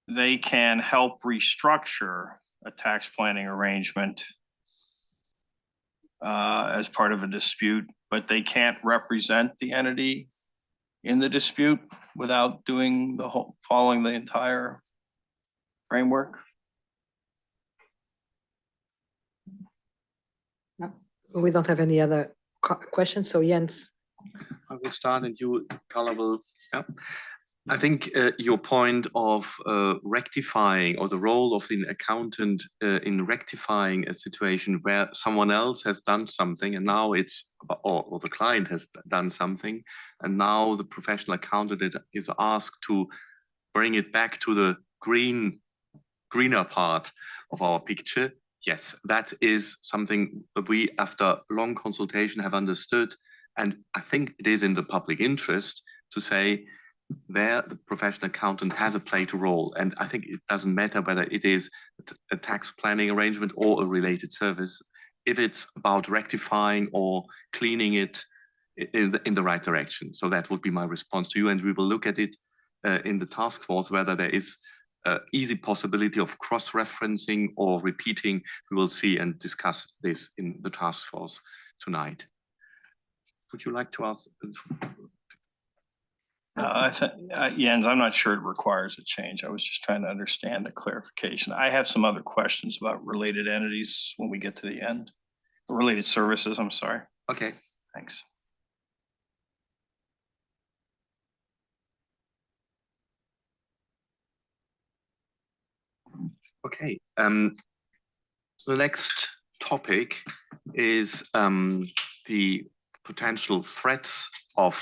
they can help restructure a tax planning arrangement as part of a dispute, but they can't represent the entity in the dispute without doing the whole, following the entire framework. We don't have any other questions, so Jens. I will start and you, Carla, will. Yeah. I think your point of rectifying, or the role of the accountant in rectifying a situation where someone else has done something and now it's, or the client has done something, and now the professional accountant is asked to bring it back to the greener part of our picture. Yes, that is something that we, after long consultation, have understood. And I think it is in the public interest to say where the professional accountant has a play to role. And I think it doesn't matter whether it is a tax planning arrangement or a related service, if it's about rectifying or cleaning it in the right direction. So that would be my response to you. And we will look at it in the task force, whether there is easy possibility of cross-referencing or repeating. We will see and discuss this in the task force tonight. Would you like to ask? Jens, I'm not sure it requires a change. I was just trying to understand the clarification. I have some other questions about related entities when we get to the end. Related services, I'm sorry. Okay. Thanks. Okay. The next topic is the potential threats of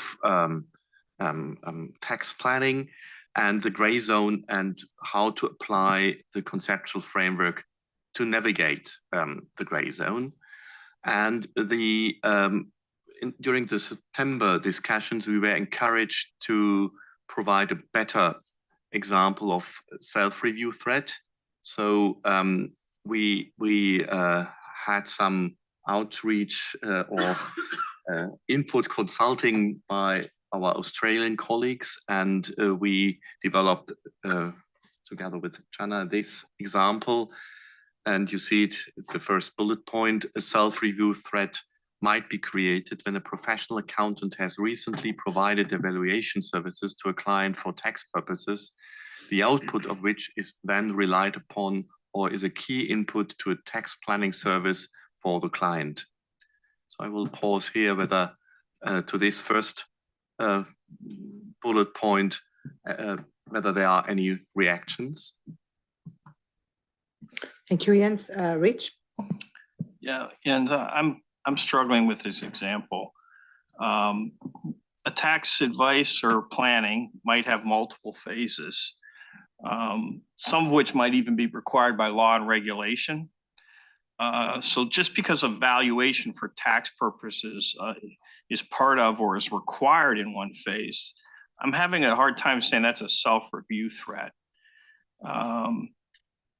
tax planning and the gray zone, and how to apply the conceptual framework to navigate the gray zone. And during the September discussions, we were encouraged to provide a better example of self-review threat. So we had some outreach or input consulting by our Australian colleagues, and we developed together with Jana this example. And you see it's the first bullet point. A self-review threat might be created when a professional accountant has recently provided evaluation services to a client for tax purposes, the output of which is then relied upon or is a key input to a tax planning service for the client. So I will pause here whether to this first bullet point, whether there are any reactions. Thank you, Jens. Rich? Yeah, Jens, I'm struggling with this example. A tax advice or planning might have multiple phases, some of which might even be required by law and regulation. So just because a valuation for tax purposes is part of or is required in one phase, I'm having a hard time saying that's a self-review threat.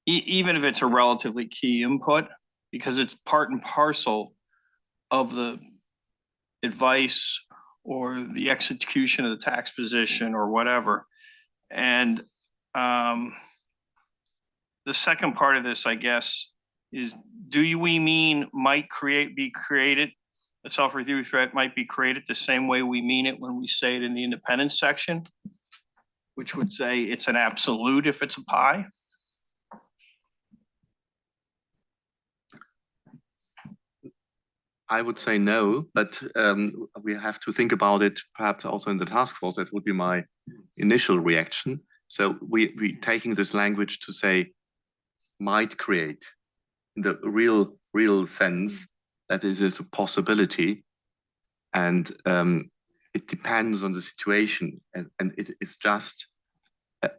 Even if it's a relatively key input, because it's part and parcel of the advice or the execution of the tax position or whatever. And the second part of this, I guess, is we mean might be created, a self-review threat might be created the same way we mean it when we say it in the independence section, which would say it's an absolute if it's a pie? I would say no, but we have to think about it perhaps also in the task force. That would be my initial reaction. So we taking this language to say might create in the real sense that it is a possibility, and it depends on the situation, and it is just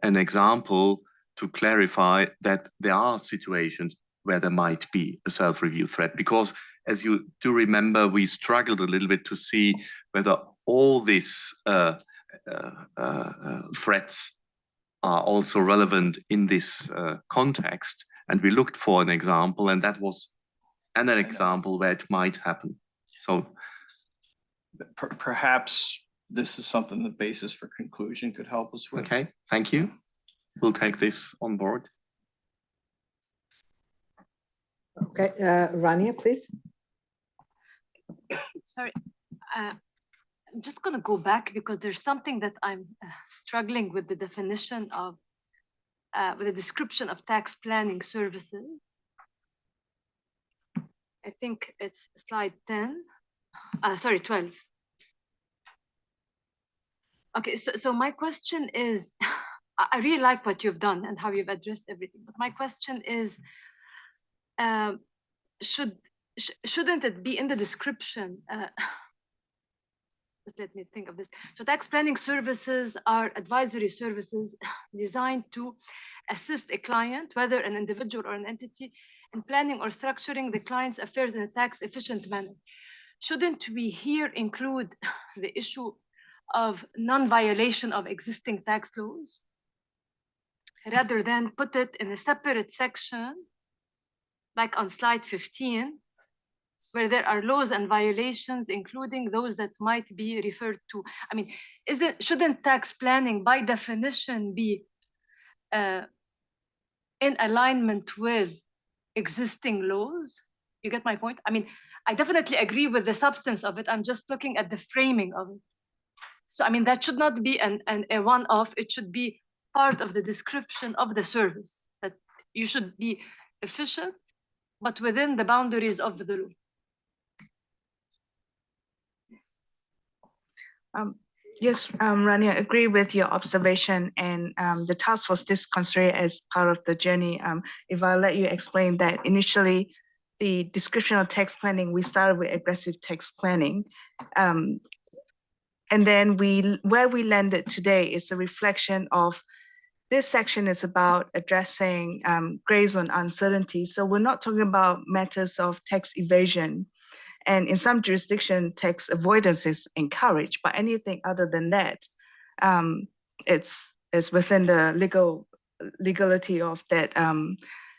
an example to clarify that there are situations where there might be a self-review threat, because as you do remember, we struggled a little bit to see whether all these threats are also relevant in this context. And we looked for an example, and that was an example where it might happen. So perhaps this is something the basis for conclusion could help us with. Okay, thank you. We'll take this on board. Okay, Rania, please. Sorry, I'm just going to go back because there's something that I'm struggling with the definition of, with the description of tax planning services. I think it's slide 10, sorry, 12. Okay, so my question is, I really like what you've done and how you've addressed everything, but my question is, shouldn't it be in the description? Just let me think of this. So tax planning services are advisory services designed to assist a client, whether an individual or an entity, in planning or structuring the client's affairs in a tax-efficient manner. Shouldn't we here include the issue of non-violation of existing tax laws, rather than put it in a separate section, like on slide 15, where there are laws and violations, including those that might be referred to? I mean, shouldn't tax planning by definition be in alignment with existing laws? You get my point? I mean, I definitely agree with the substance of it. I'm just looking at the framing of it. So, I mean, that should not be a one-off. It should be part of the description of the service, that you should be efficient, but within the boundaries of the law. Yes, Rania, I agree with your observation, and the task force is considered as part of the journey. If I let you explain that, initially, the description of tax planning, we started with aggressive tax planning. And then where we landed today is a reflection of this section is about addressing gray zone uncertainty. So we're not talking about matters of tax evasion. And in some jurisdiction, tax avoidance is encouraged, but anything other than that, it's within the legality of that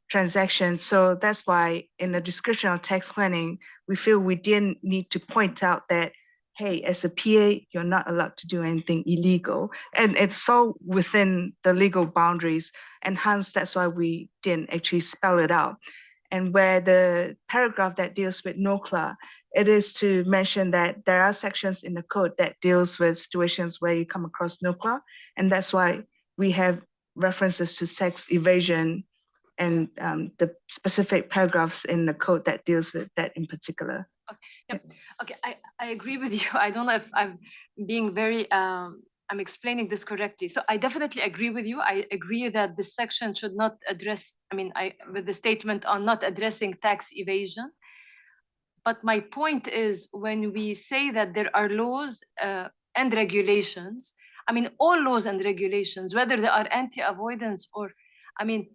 transaction. So that's why in the description of tax planning, we feel we didn't need to point out that, hey, as a PA, you're not allowed to do anything illegal. And it's so within the legal boundaries, and hence that's why we didn't actually spell it out. And where the paragraph that deals with NOCLA, it is to mention that there are sections in the code that deals with situations where you come across NOCLA, and that's why we have references to tax evasion and the specific paragraphs in the code that deals with that in particular. Okay, okay, I agree with you. I don't know if I'm being very, I'm explaining this correctly. So I definitely agree with you. I agree that this section should not address, I mean, with the statement on not addressing tax evasion. But my point is, when we say that there are laws and regulations, I mean, all laws and regulations, whether they are anti-avoidance or, I mean,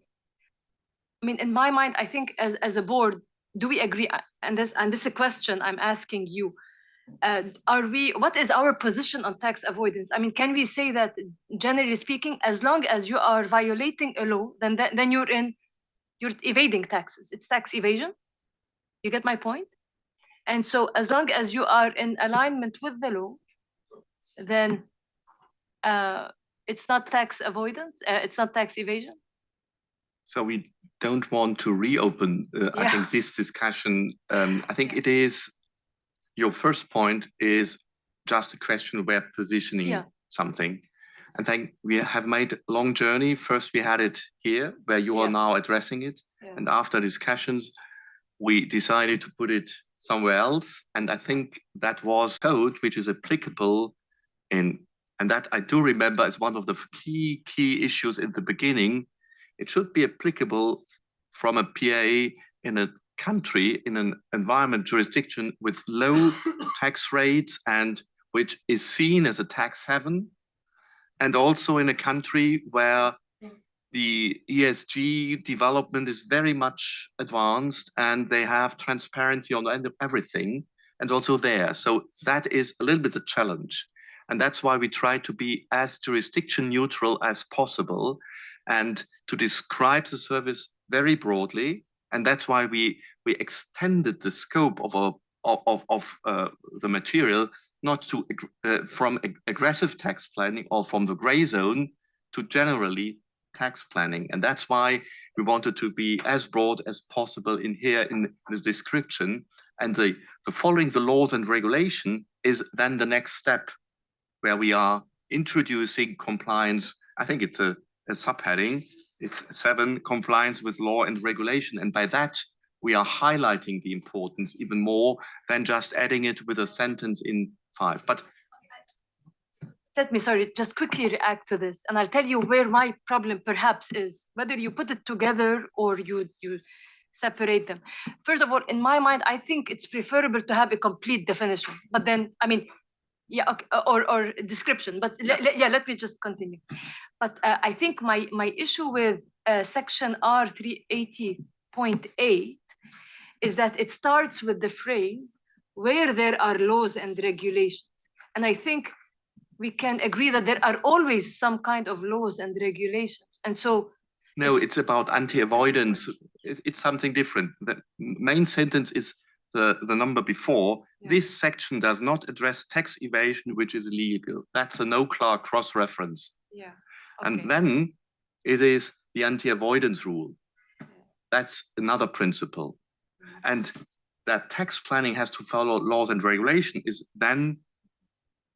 in my mind, I think as a board, do we agree? And this is a question I'm asking you. What is our position on tax avoidance? I mean, can we say that, generally speaking, as long as you are violating a law, then you're evading taxes. It's tax evasion. You get my point? And so as long as you are in alignment with the law, then it's not tax avoidance, it's not tax evasion. So we don't want to reopen, I think, this discussion. I think it is, your first point is just a question of where positioning something. And then we have made a long journey. First, we had it here, where you are now addressing it. And after discussions, we decided to put it somewhere else. And I think that was code which is applicable in, and that I do remember as one of the key issues in the beginning. It should be applicable from a PA in a country, in an environment jurisdiction with low tax rates and which is seen as a tax haven, and also in a country where the ESG development is very much advanced and they have transparency on everything and also there. So that is a little bit a challenge. And that's why we try to be as jurisdiction neutral as possible and to describe the service very broadly. And that's why we extended the scope of the material, not to from aggressive tax planning or from the gray zone to generally tax planning. And that's why we wanted to be as broad as possible in here in the description. And the following the laws and regulation is then the next step where we are introducing compliance. I think it's a subheading. It's 7, compliance with law and regulation. And by that, we are highlighting the importance even more than just adding it with a sentence in 5. But let me, sorry, just quickly react to this. And I'll tell you where my problem perhaps is, whether you put it together or you separate them. First of all, in my mind, I think it's preferable to have a complete definition. But then, I mean, yeah, okay, or description. But let me just continue. But I think my issue with section R380.8 is that it starts with the phrase, where there are laws and regulations. And I think we can agree that there are always some kind of laws and regulations. And so no, it's about anti-avoidance. It's something different. The main sentence is the number before. Yeah. This section does not address tax evasion, which is illegal. That's a no-CLAR cross-reference. Yeah. Okay. And then it is the anti-avoidance rule. Yeah. That's another principle. Mm-hmm. And that tax planning has to follow laws and regulation is then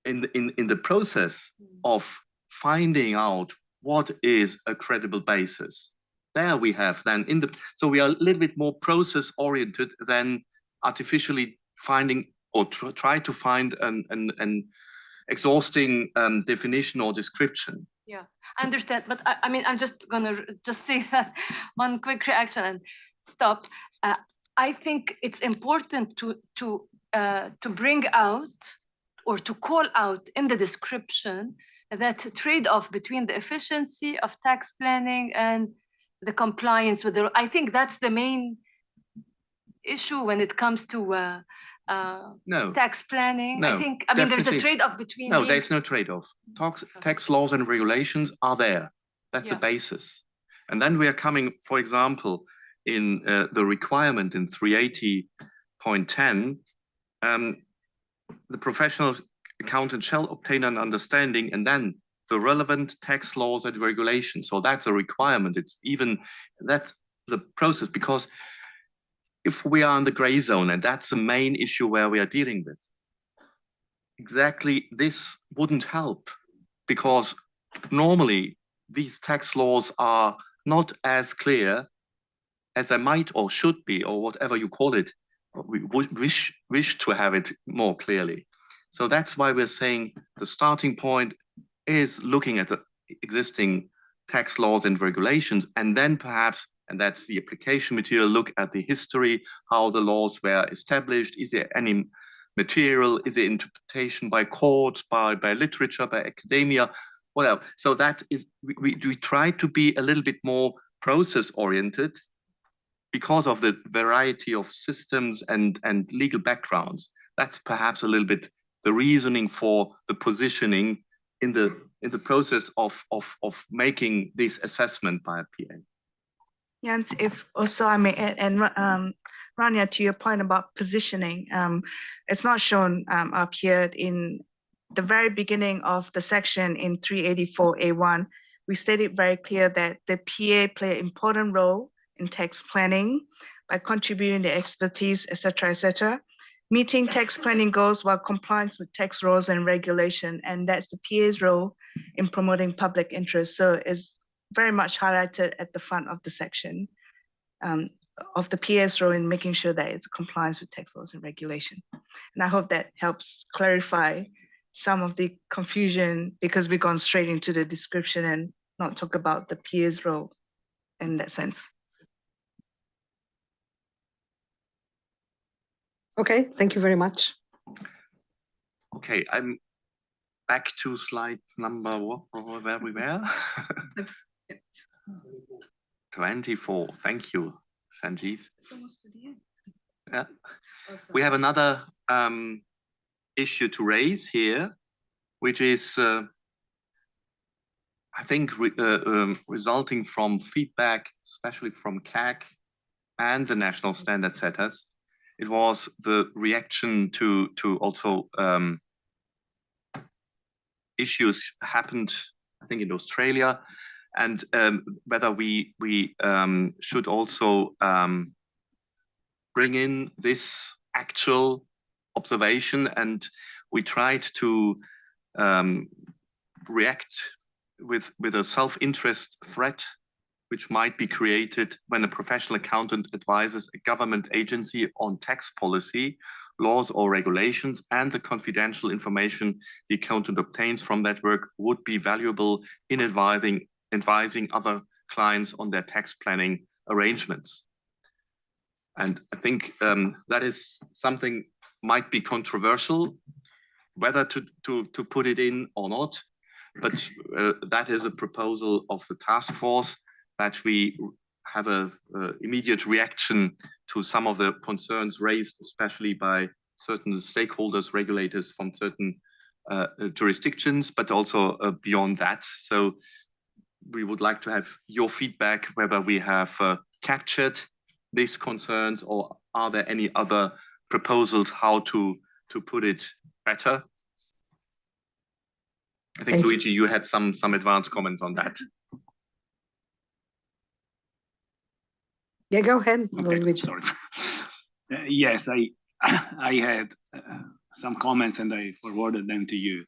in the process of finding out what is a credible basis. There we have then so we are a little bit more process oriented than artificially finding or try to find an exhausting definition or description. Yeah, I understand, but I mean, I'm just gonna say that one quick reaction and stop. I think it's important to bring out or to call out in the description that trade-off between the efficiency of tax planning and the compliance with the. I think that's the main issue when it comes to tax planning. No, I mean, there's a trade-off between. No, there's no trade-off. Tax laws and regulations are there. That's a basis. And then we are coming, for example, in the requirement in 380.10, the professional accountant shall obtain an understanding and then the relevant tax laws and regulations. So that's a requirement. It's even, that's the process, because if we are in the gray zone, and that's the main issue where we are dealing with, exactly this wouldn't help, because normally these tax laws are not as clear as they might or should be, or whatever you call it. We would wish to have it more clearly. So that's why we're saying the starting point is looking at the existing tax laws and regulations, and then perhaps, and that's the application material, look at the history, how the laws were established. Is there any material? Is there interpretation by courts, by literature, by academia, whatever? So that is, we try to be a little bit more process-oriented because of the variety of systems and legal backgrounds. That's perhaps a little bit the reasoning for the positioning in the process of making this assessment by a PA. Jens, if also I may add, and Rania, to your point about positioning, it's not shown up here in the very beginning of the section in 384A1. We stated very clear that the PA play an important role in tax planning by contributing the expertise, et cetera, meeting tax planning goals while compliance with tax laws and regulation. And that's the PA's role in promoting public interest. So it's very much highlighted at the front of the section. of the PA's role in making sure that it's compliance with tax laws and regulation. And I hope that helps clarify some of the confusion, because we've gone straight into the description and not talk about the PA's role in that sense. Okay, thank you very much. Okay, I'm back to slide number where we were. 24. Thank you, Sanjeev. It's almost to the end. Yeah. We have another issue to raise here, which is, I think, resulting from feedback, especially from CAG and the national standard setters. It was the reaction to also issues happened, I think, in Australia, and whether we should also bring in this actual observation, and we tried to react with a self-interest threat which might be created when a professional accountant advises a government agency on tax policy, laws or regulations, and the confidential information the accountant obtains from that work would be valuable in advising other clients on their tax planning arrangements. And I think that is something might be controversial, whether to put it in or not, but that is a proposal of the task force, that we have a immediate reaction to some of the concerns raised, especially by certain stakeholders, regulators from certain jurisdictions, but also beyond that. So we would like to have your feedback, whether we have captured these concerns, or are there any other proposals how to put it better? I think, Luigi, you had some advanced comments on that. Yeah, go ahead. Okay, sorry. Yes, I had some comments and I forwarded them to you.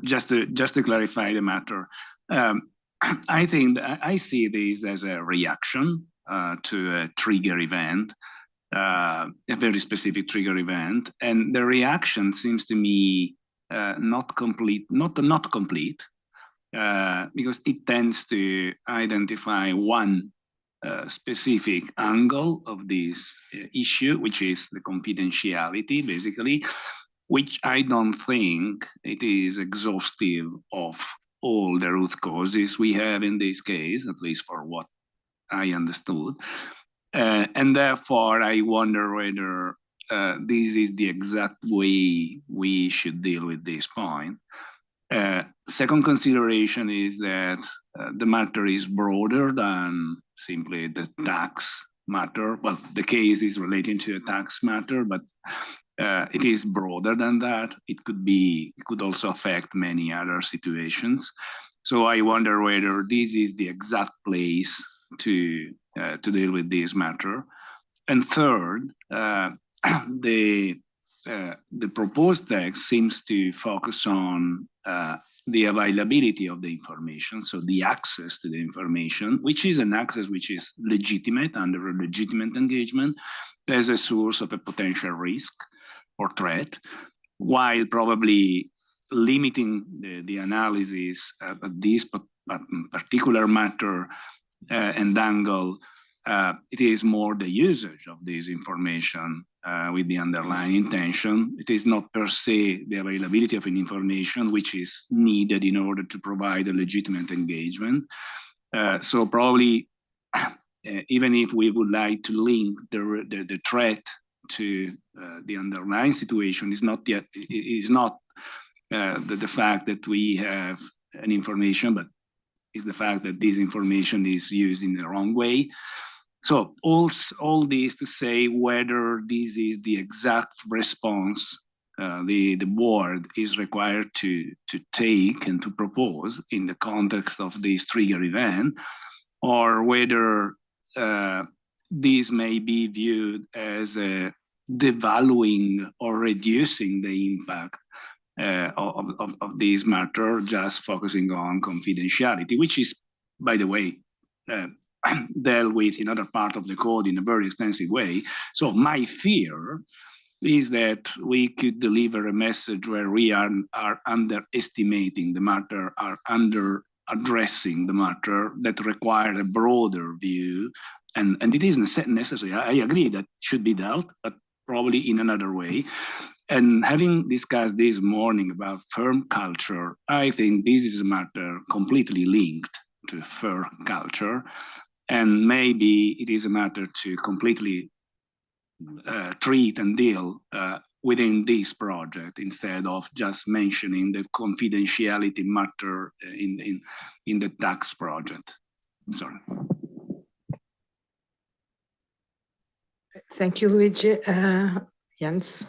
Just to clarify the matter, I think I see this as a reaction to a trigger event, a very specific trigger event, and the reaction seems to me not complete, because it tends to identify one specific angle of this issue, which is the confidentiality, basically, which I don't think it is exhaustive of all the root causes we have in this case, at least for what I understood. And therefore, I wonder whether this is the exact way we should deal with this point. Second consideration is that the matter is broader than simply the tax matter. Well, the case is relating to a tax matter, but it is broader than that. It could also affect many other situations. So I wonder whether this is the exact place to deal with this matter. And third, the proposed text seems to focus on the availability of the information, so the access to the information, which is an access which is legitimate under a legitimate engagement as a source of a potential risk or threat, while probably limiting the analysis of this particular matter and angle. It is more the usage of this information with the underlying intention. It is not per se the availability of an information which is needed in order to provide a legitimate engagement. So probably, even if we would like to link the threat to the underlying situation, is not the fact that we have an information, but is the fact that this information is used in the wrong way. So all this to say whether this is the exact response the board is required to take and to propose in the context of this trigger event, or whether this may be viewed as devaluing or reducing the impact of this matter, just focusing on confidentiality, which is, by the way, dealt with in other part of the code in a very extensive way. So my fear is that we could deliver a message where we are underestimating the matter, are under addressing the matter that require a broader view. And it isn't necessary. I agree that should be dealt, but probably in another way. And having discussed this morning about firm culture, I think this is a matter completely linked to firm culture. And maybe it is a matter to completely treat and deal within this project instead of just mentioning the confidentiality matter in the tax project. Sorry. Thank you, Luigi. Jens.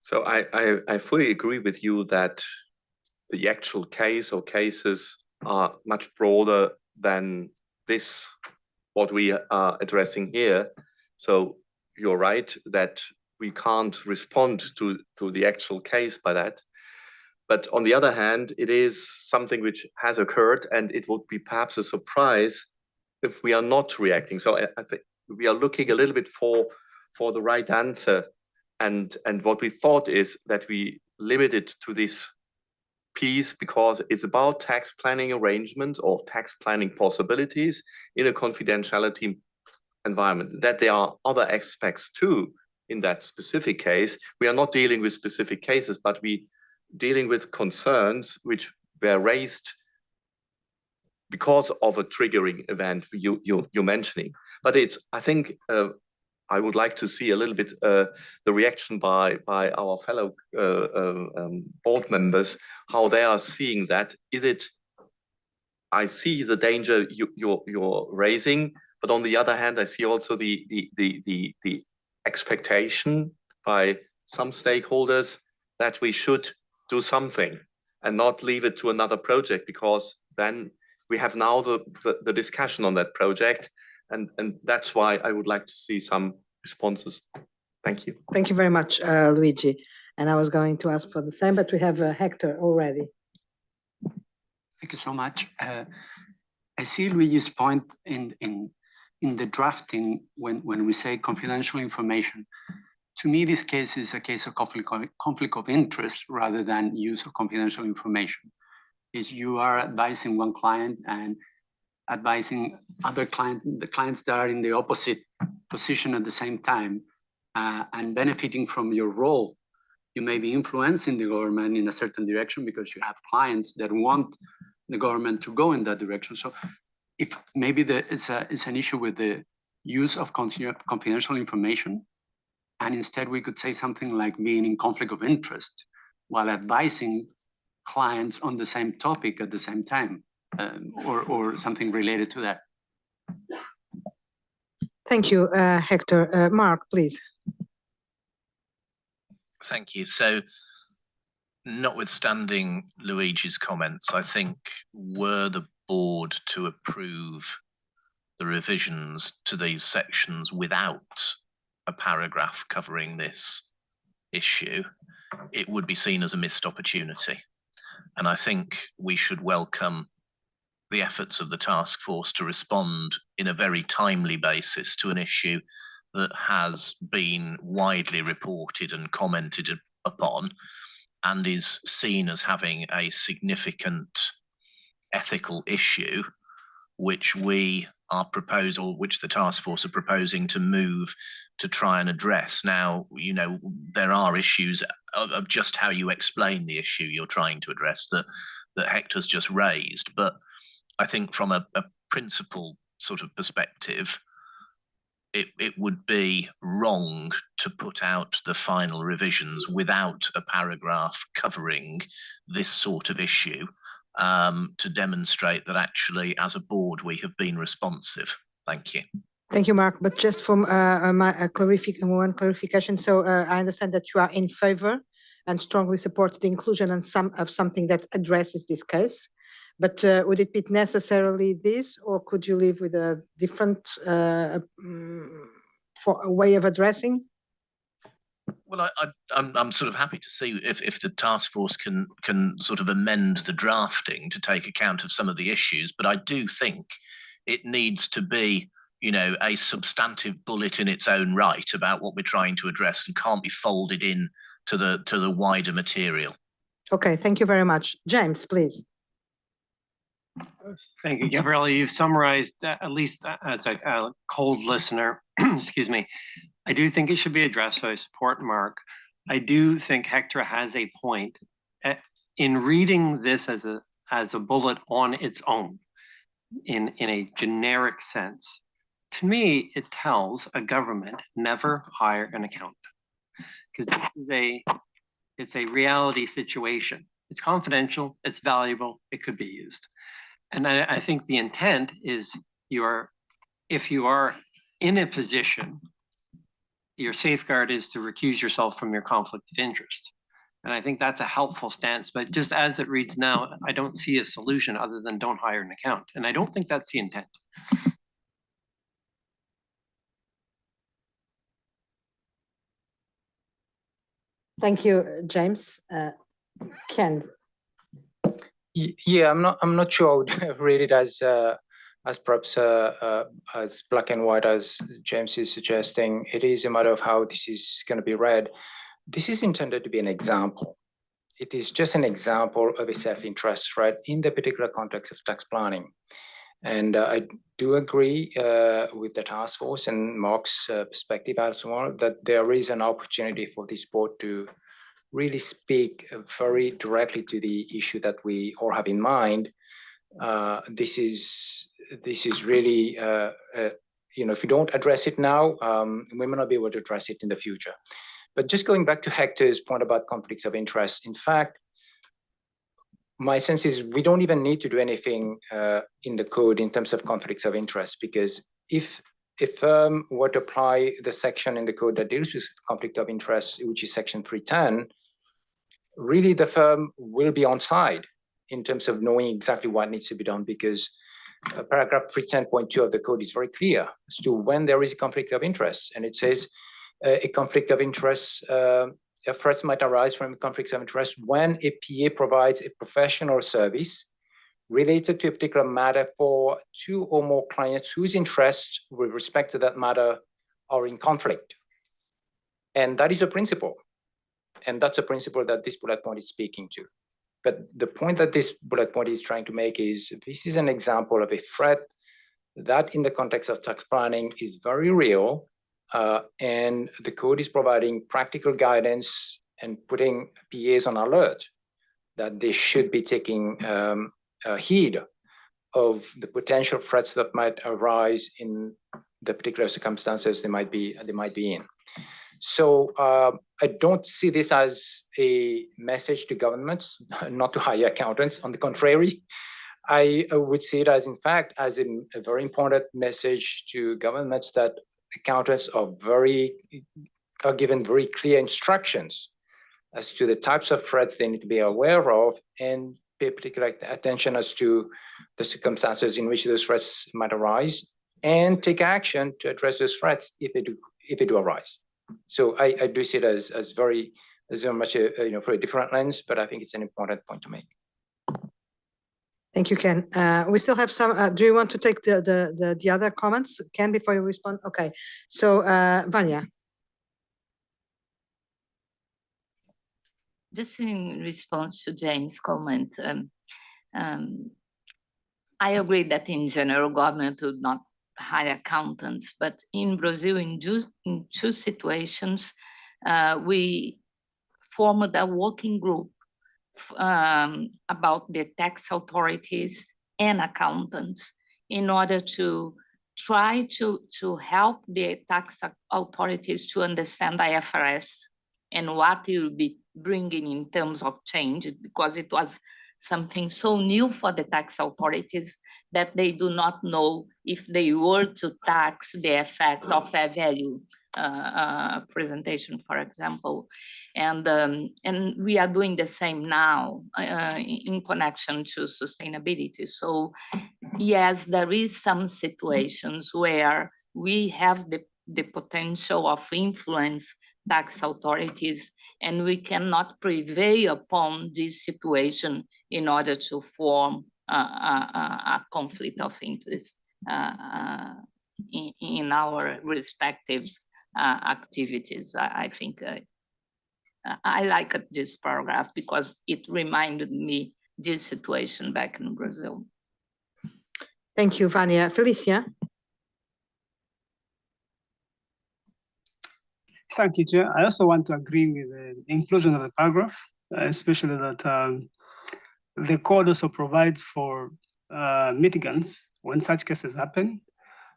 So I fully agree with you that the actual case or cases are much broader than this, what we are addressing here. So you're right that we can't respond to the actual case by that. But on the other hand, it is something which has occurred, and it would be perhaps a surprise if we are not reacting. So I think we are looking a little bit for the right answer. And what we thought is that we limit it to this piece because it's about tax planning arrangements or tax planning possibilities in a confidentiality environment. That there are other aspects too in that specific case. We are not dealing with specific cases, but we dealing with concerns which were raised because of a triggering event you're mentioning. But it's, I think, I would like to see a little bit the reaction by our fellow board members, how they are seeing that. Is it, I see the danger you're raising, but on the other hand, I see also the expectation by some stakeholders that we should do something and not leave it to another project, because then we have now the discussion on that project. And that's why I would like to see some responses. Thank you. Thank you very much, Luigi. And I was going to ask for the same, but we have Hector already. Thank you so much. I see Luigi's point in the drafting when we say confidential information. To me, this case is a case of conflict of interest rather than use of confidential information. Is you are advising one client and advising other the clients that are in the opposite position at the same time, and benefiting from your role. You may be influencing the government in a certain direction because you have clients that want the government to go in that direction. So if maybe it's an issue with the use of confidential information, and instead we could say something like being in conflict of interest while advising clients on the same topic at the same time, or something related to that. Thank you, Hector. Mark, please. Thank you. So, notwithstanding Luigi's comments, I think were the board to approve the revisions to these sections without a paragraph covering this issue, it would be seen as a missed opportunity. And I think we should welcome the efforts of the task force to respond in a very timely basis to an issue that has been widely reported and commented upon and is seen as having a significant ethical issue, which we are proposing, or which the task force are proposing to move to try and address. Now, you know, there are issues of just how you explain the issue you're trying to address that Hector's just raised. But I think from a principle sort of perspective, it would be wrong to put out the final revisions without a paragraph covering this sort of issue, to demonstrate that actually, as a board, we have been responsive. Thank you. Thank you, Mark. But just from one clarification. So I understand that you are in favor and strongly support the inclusion and something that addresses this case. But would it be necessarily this, or could you live with a different way of addressing? Well, I'm sort of happy to see if the task force can sort of amend the drafting to take account of some of the issues. But I do think it needs to be, you know, a substantive bullet in its own right about what we're trying to address and can't be folded in to the wider material. Okay, thank you very much. James, please. Thank you, Gabriella. You've summarized, at least as a cold listener, excuse me, I do think it should be addressed, so I support Mark. I do think Hector has a point. In reading this as a bullet on its own, in a generic sense, to me, it tells a government never hire an accountant, because it's a reality situation. It's confidential, it's valuable, it could be used. And I think the intent is if you are in a position, your safeguard is to recuse yourself from your conflict of interest. And I think that's a helpful stance, but just as it reads now, I don't see a solution other than don't hire an accountant. And I don't think that's the intent. Thank you, James. Ken. Yeah, I'm not sure I would read it as perhaps as black and white as James is suggesting. It is a matter of how this is going to be read. This is intended to be an example. It is just an example of a self-interest, right, in the particular context of tax planning. And I do agree with the task force and Mark's perspective as well, that there is an opportunity for this board to really speak very directly to the issue that we all have in mind. This is really, you know, if you don't address it now, we may not be able to address it in the future. But just going back to Hector's point about conflicts of interest, in fact, my sense is we don't even need to do anything in the code in terms of conflicts of interest, because if a firm were to apply the section in the code that deals with conflict of interest, which is section 310, really the firm will be on side in terms of knowing exactly what needs to be done, because paragraph 310.2 of the code is very clear as to when there is a conflict of interest. And it says a conflict of interest, threats might arise from conflicts of interest when a PA provides a professional service related to a particular matter for two or more clients whose interests with respect to that matter are in conflict. And that is a principle. And that's a principle that this bullet point is speaking to. But the point that this bullet point is trying to make is this is an example of a threat that in the context of tax planning is very real. And the code is providing practical guidance and putting PAs on alert that they should be taking heed of the potential threats that might arise in the particular circumstances they might be in. So I don't see this as a message to governments not to hire accountants. On the contrary, I would see it as, in fact, as a very important message to governments that accountants are given very clear instructions as to the types of threats they need to be aware of and pay particular attention as to the circumstances in which those threats might arise and take action to address those threats if they do arise. So I do see it as very much for a different lens, but I think it's an important point to make. Thank you, Ken. We still have some. Do you want to take the other comments, Ken, before you respond? Okay. So Vanya. Just in response to James' comment, I agree that in general government would not hire accountants, but in Brazil, in two situations, we formed a working group about the tax authorities and accountants in order to try to help the tax authorities to understand IFRS and what it will be bringing in terms of change, because it was something so new for the tax authorities that they do not know if they were to tax the effect of fair value presentation, for example. And we are doing the same now in connection to sustainability. So yes, there is some situations where we have the potential of influence tax authorities, and we cannot prevail upon this situation in order to form a conflict of interest. in our respective activities. I think I like this paragraph because it reminded me this situation back in Brazil. Thank you, Vania. Felicia? Thank you, Chair. I also want to agree with the inclusion of the paragraph, especially that the code also provides for mitigants when such cases happen.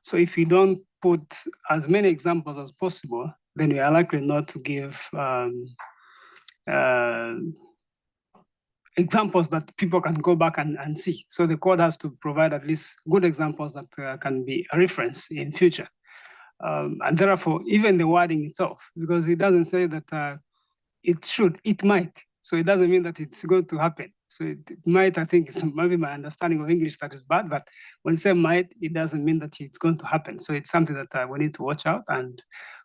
So if you don't put as many examples as possible, then we are likely not to give examples that people can go back and see. So the code has to provide at least good examples that can be a reference in future. And therefore, even the wording itself, because it doesn't say that it should, it might. So it doesn't mean that it's going to happen. So it might, I think it's maybe my understanding of English that is bad, but when you say might, it doesn't mean that it's going to happen. So it's something that we need to watch out, and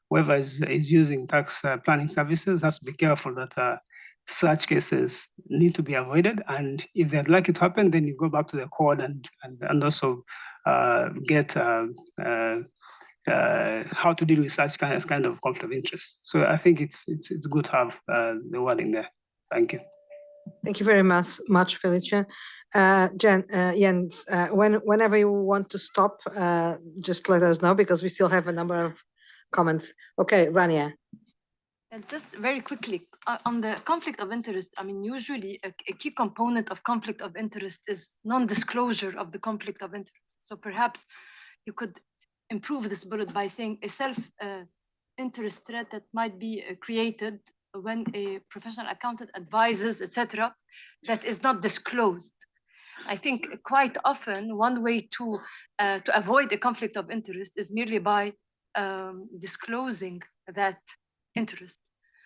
whoever is using tax planning services has to be careful that such cases need to be avoided. And if they'd like it to happen, then you go back to the code and also get how to deal with such kind of conflict of interest. So I think it's good to have the wording there. Thank you. Thank you very much, Felicia. Jens, whenever you want to stop, just let us know because we still have a number of comments. Okay, Rania. Just very quickly, on the conflict of interest, I mean, usually a key component of conflict of interest is non-disclosure of the conflict of interest. So perhaps you could improve this bullet by saying a self-interest threat that might be created when a professional accountant advises, etc., that is not disclosed. I think quite often one way to avoid a conflict of interest is merely by disclosing that interest.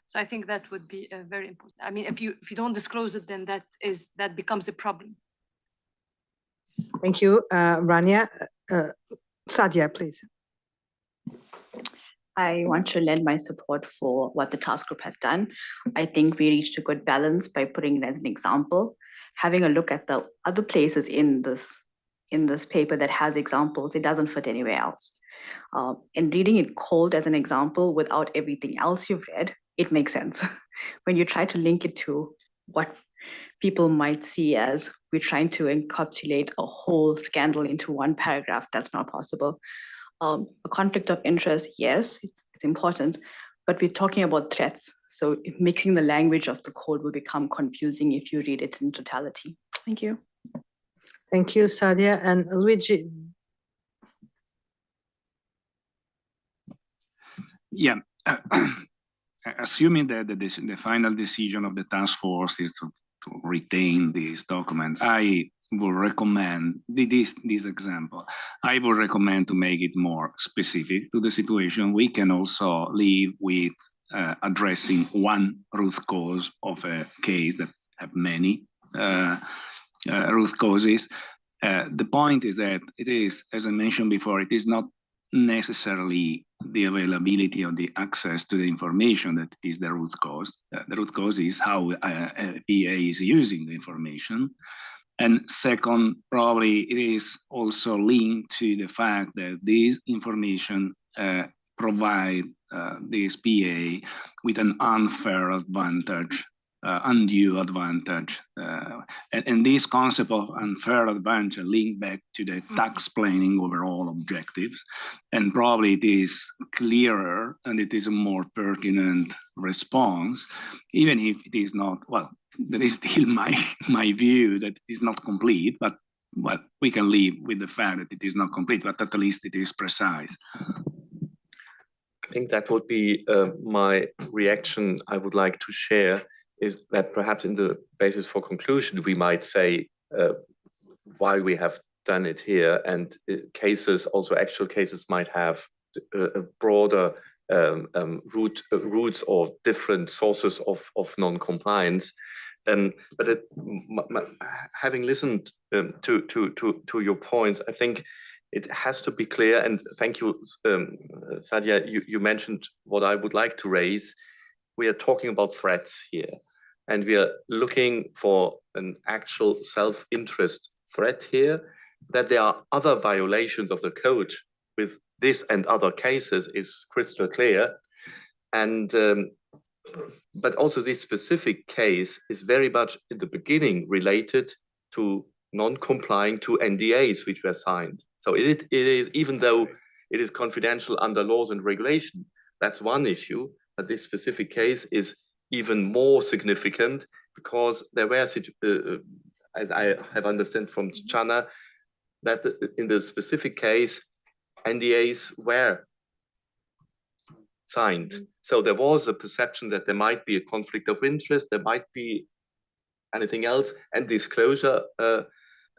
So I think that would be very important. I mean, if you don't disclose it, then that becomes a problem. Thank you, Rania. Sadia, please. I want to lend my support for what the task group has done. I think we reached a good balance by putting it as an example. Having a look at the other places in this paper that has examples, it doesn't fit anywhere else. And reading it cold as an example without everything else you've read, it makes sense. When you try to link it to what people might see as we're trying to encapsulate a whole scandal into one paragraph, that's not possible. A conflict of interest, yes, it's important, but we're talking about threats. So mixing the language of the code will become confusing if you read it in totality. Thank you. Thank you, Sadia. And Luigi. Yeah. Assuming that the final decision of the task force is to retain this document, I would recommend this example. I would recommend to make it more specific to the situation. We can also live with addressing one root cause of a case that have many root causes. The point is that it is, as I mentioned before, it is not necessarily the availability of the access to the information that is the root cause. The root cause is how a PA is using the information. And second, probably it is also linked to the fact that this information provide this PA with an unfair advantage, undue advantage. And this concept of unfair advantage link back to the tax planning overall objectives. And probably it is clearer and it is a more pertinent response, even if it is not, well, there is still my view that it is not complete, but we can live with the fact that it is not complete, but at least it is precise. I think that would be my reaction I would like to share, is that perhaps in the basis for conclusion, we might say why we have done it here, and cases, also actual cases, might have a broader roots or different sources of non-compliance. But having listened to your points, I think it has to be clear, and thank you, Sadia, you mentioned what I would like to raise. We are talking about threats here, and we are looking for an actual self-interest threat here. That there are other violations of the code with this and other cases is crystal clear. And but also this specific case is very much in the beginning related to non-complying to NDAs which were signed. So it is, even though it is confidential under laws and regulation, that's one issue. But this specific case is even more significant because there were, as I have understood from Chana, that in the specific case, NDAs were signed. So there was a perception that there might be a conflict of interest, there might be anything else, and disclosure,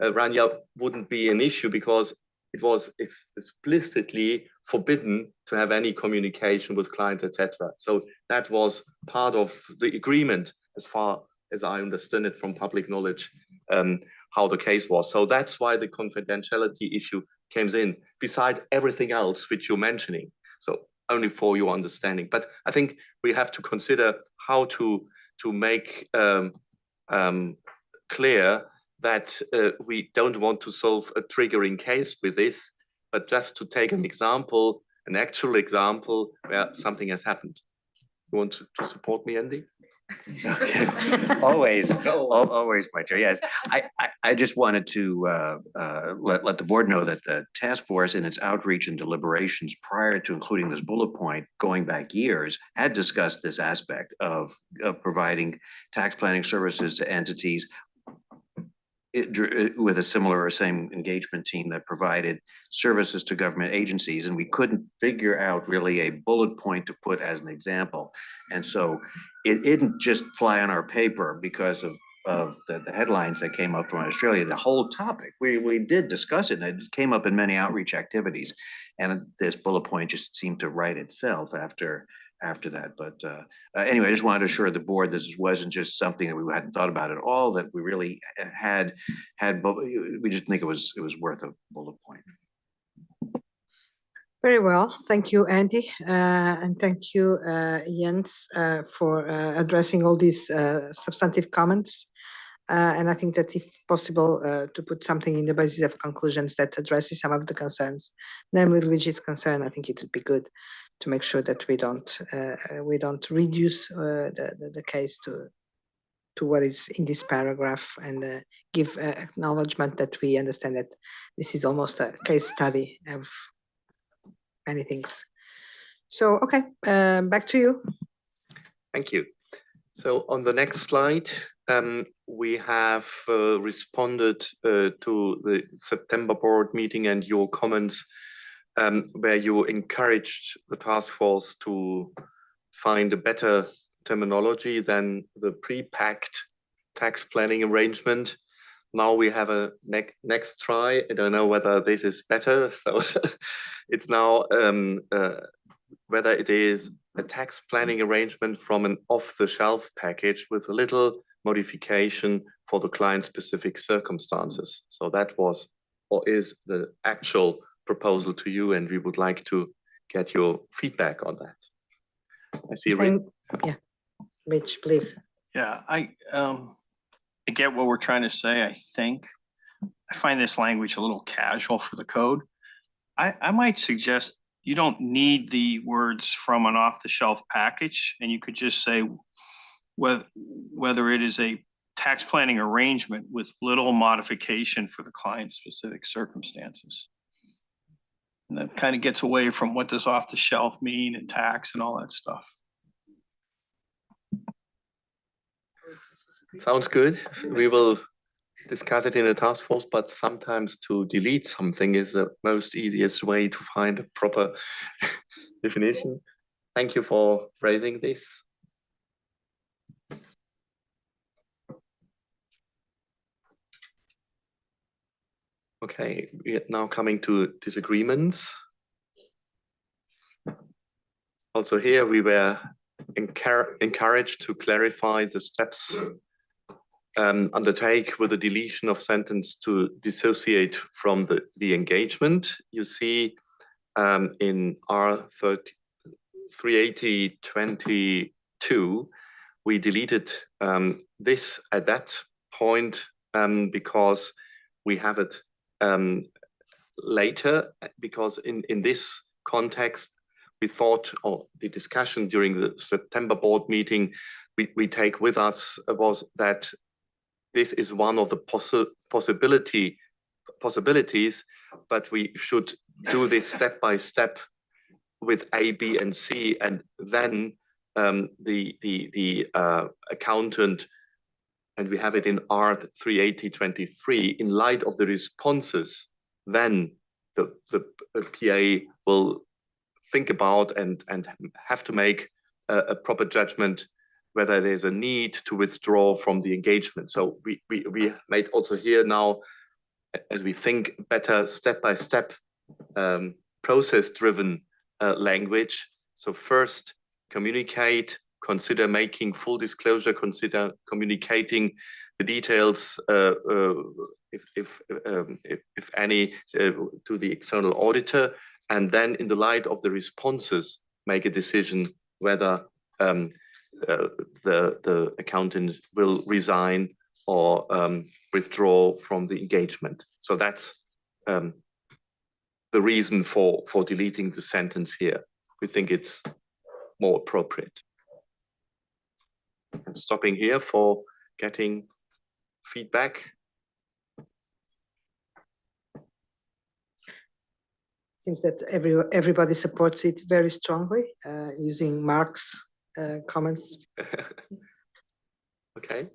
Rania, wouldn't be an issue because it was explicitly forbidden to have any communication with clients, etc. So that was part of the agreement, as far as I understand it from public knowledge, how the case was. So that's why the confidentiality issue comes in, beside everything else which you're mentioning. So only for your understanding. But I think we have to consider how to make clear that we don't want to solve a triggering case with this, but just to take an example, an actual example where something has happened. You want to support me, Andy? Okay. Always, always, my chair. Yes, I just wanted to let the board know that the task force in its outreach and deliberations prior to including this bullet point, going back years, had discussed this aspect of providing tax planning services to entities with a similar or same engagement team that provided services to government agencies, and we couldn't figure out really a bullet point to put as an example. And so it didn't just fly on our paper because of the headlines that came up from Australia. The whole topic, we did discuss it, and it came up in many outreach activities. And this bullet point just seemed to write itself after that. But anyway, I just wanted to assure the board this wasn't just something that we hadn't thought about at all, that we really had, we just think it was worth a bullet point. Very well. Thank you, Andy. And thank you, Jens, for addressing all these substantive comments. And I think that if possible, to put something in the basis of conclusions that addresses some of the concerns, namely Luigi's concern, I think it would be good to make sure that we don't reduce the case to what is in this paragraph, and give acknowledgement that we understand that this is almost a case study of many things. So, okay, back to you. Thank you. So on the next slide, we have responded to the September board meeting and your comments, where you encouraged the task force to find a better terminology than the pre-packed tax planning arrangement. Now we have a next try. I don't know whether this is better. So it's now whether it is a tax planning arrangement from an off-the-shelf package with a little modification for the client-specific circumstances. So that was or is the actual proposal to you, and we would like to get your feedback on that. I see. Yeah, Mitch, please. Yeah, I get what we're trying to say. I think I find this language a little casual for the code. I might suggest you don't need the words from an off-the-shelf package, and you could just say whether it is a tax planning arrangement with little modification for the client-specific circumstances. And that kind of gets away from what does off-the-shelf mean and tax and all that stuff. Sounds good. We will discuss it in a task force, but sometimes to delete something is the most easiest way to find a proper definition. Thank you for raising this. Okay, we are now coming to disagreements. Also here we were encouraged to clarify the steps undertake with the deletion of sentence to dissociate from the engagement. You see in R380.22, we deleted this at that point because we have it later, because in this context, we thought, or the discussion during the September board meeting, we take with us was that this is one of the possibilities, but we should do this step by step with A, B, and C, and then the accountant, and we have it in Art 38023, in light of the responses, then the PA will think about and have to make a proper judgment whether there's a need to withdraw from the engagement. So we made also here now, as we think, better step-by-step process-driven language. So first, communicate, consider making full disclosure, consider communicating the details, if any, to the external auditor, and then in the light of the responses, make a decision whether the accountant will resign or withdraw from the engagement. So that's the reason for deleting the sentence here. We think it's more appropriate. I'm stopping here for getting feedback. Seems that everybody supports it very strongly, using Mark's comments. Okay.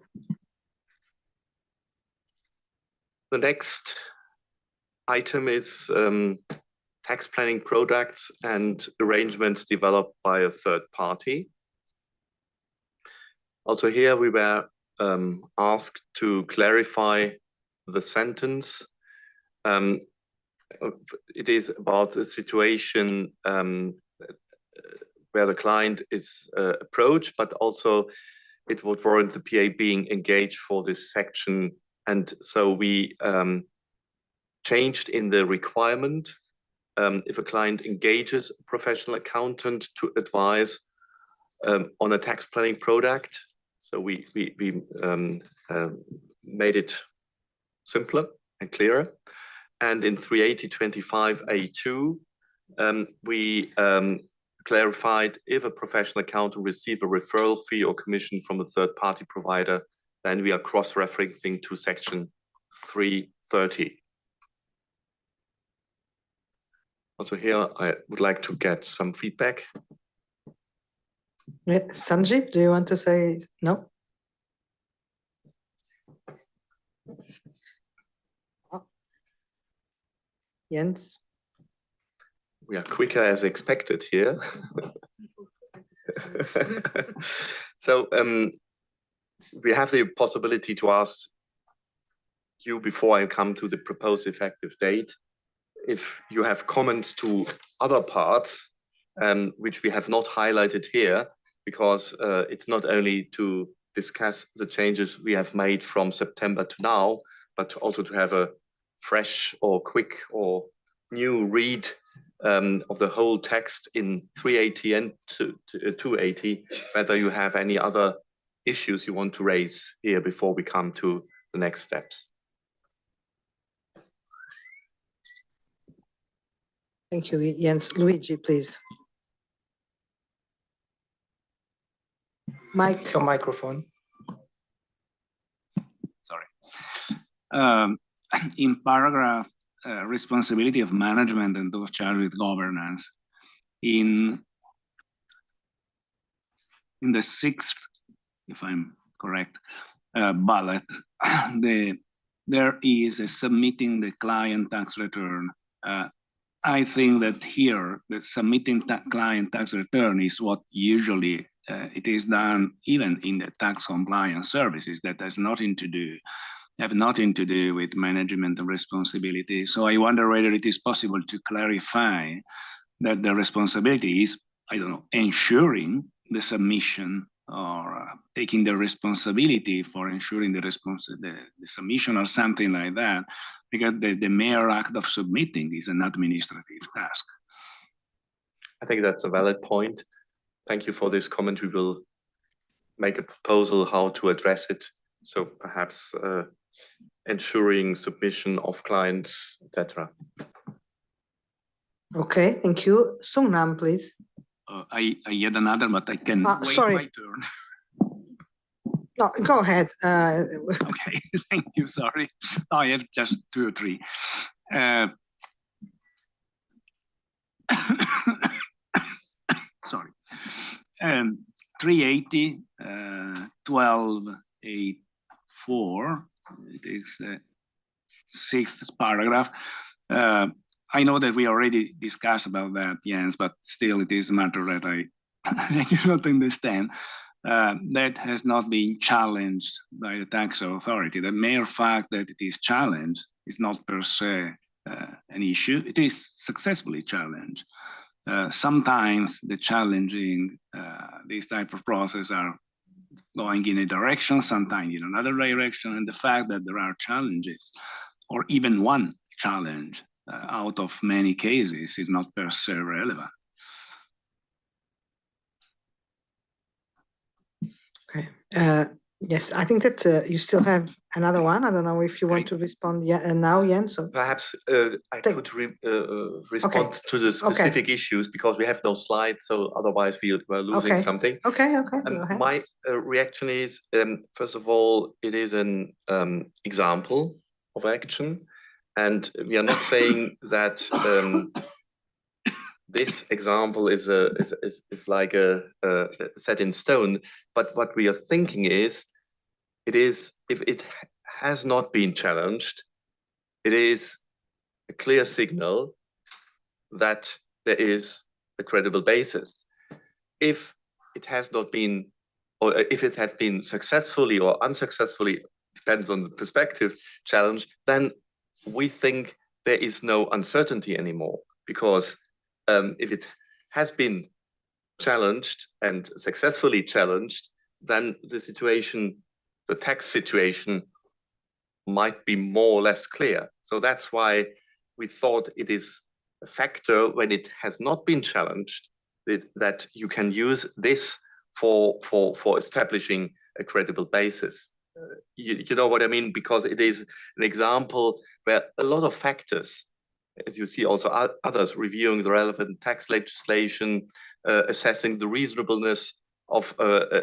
The next item is tax planning products and arrangements developed by a third party. Also here we were asked to clarify the sentence. It is about the situation where the client is approached, but also it would warrant the PA being engaged for this section. And so we changed in the requirement, if a client engages a professional accountant to advise on a tax planning product. So we made it simpler and clearer. And in 38025A2, we clarified if a professional accountant receives a referral fee or commission from a third-party provider, then we are cross-referencing to section 330. Also here, I would like to get some feedback. Sanjeev, do you want to say no? Jens? We are quicker as expected here. So we have the possibility to ask you, before I come to the proposed effective date, if you have comments to other parts which we have not highlighted here, because it's not only to discuss the changes we have made from September to now, but also to have a fresh or quick or new read of the whole text in 380 and 280, whether you have any other issues you want to raise here before we come to the next steps. Thank you, Jens. Luigi, please. Mike. Your microphone. Sorry. In paragraph responsibility of management and those charged with governance, in the sixth, if I'm correct, bullet, there is a submitting the client tax return. I think that here, the submitting client tax return is what usually it is done even in the tax compliance services. That has nothing to do, have nothing to do with management and responsibility. So I wonder whether it is possible to clarify that the responsibility is, I don't know, ensuring the submission or taking the responsibility for ensuring the submission or something like that, because the mere act of submitting is an administrative task. I think that's a valid point. Thank you for this comment. We will make a proposal how to address it. So perhaps ensuring submission of clients, etc. Okay, thank you. Songnam, please. I had another, but I can wait sorry. my turn. No, go ahead. Okay, thank you. Sorry, I have just 2 or 3. Sorry. 380, 1284. It is the 6th paragraph. I know that we already discussed about that, Jens, but still it is a matter that I do not understand. That has not been challenged by the tax authority. The mere fact that it is challenged is not per se an issue. It is successfully challenged. Sometimes the challenging these type of process are going in a direction, sometimes in another direction, and the fact that there are challenges, or even one challenge out of many cases, is not per se relevant. Okay. Yes, I think that you still have another one. I don't know if you want to respond now, Jens. So perhaps I could respond to the specific issues because we have no slides, so otherwise we're losing something. Okay, go ahead. My reaction is, first of all, it is an example of action, and we are not saying that this example is like a set in stone, but what we are thinking is, it is, if it has not been challenged, it is a clear signal that there is a credible basis. If it has not been, or if it had been successfully or unsuccessfully, depends on the perspective, challenge, then we think there is no uncertainty anymore, because if it has been challenged and successfully challenged, then the situation, the tax situation, might be more or less clear. So that's why we thought it is a factor when it has not been challenged, that you can use this for establishing a credible basis. You know what I mean? Because it is an example where a lot of factors, as you see also others reviewing the relevant tax legislation, assessing the reasonableness of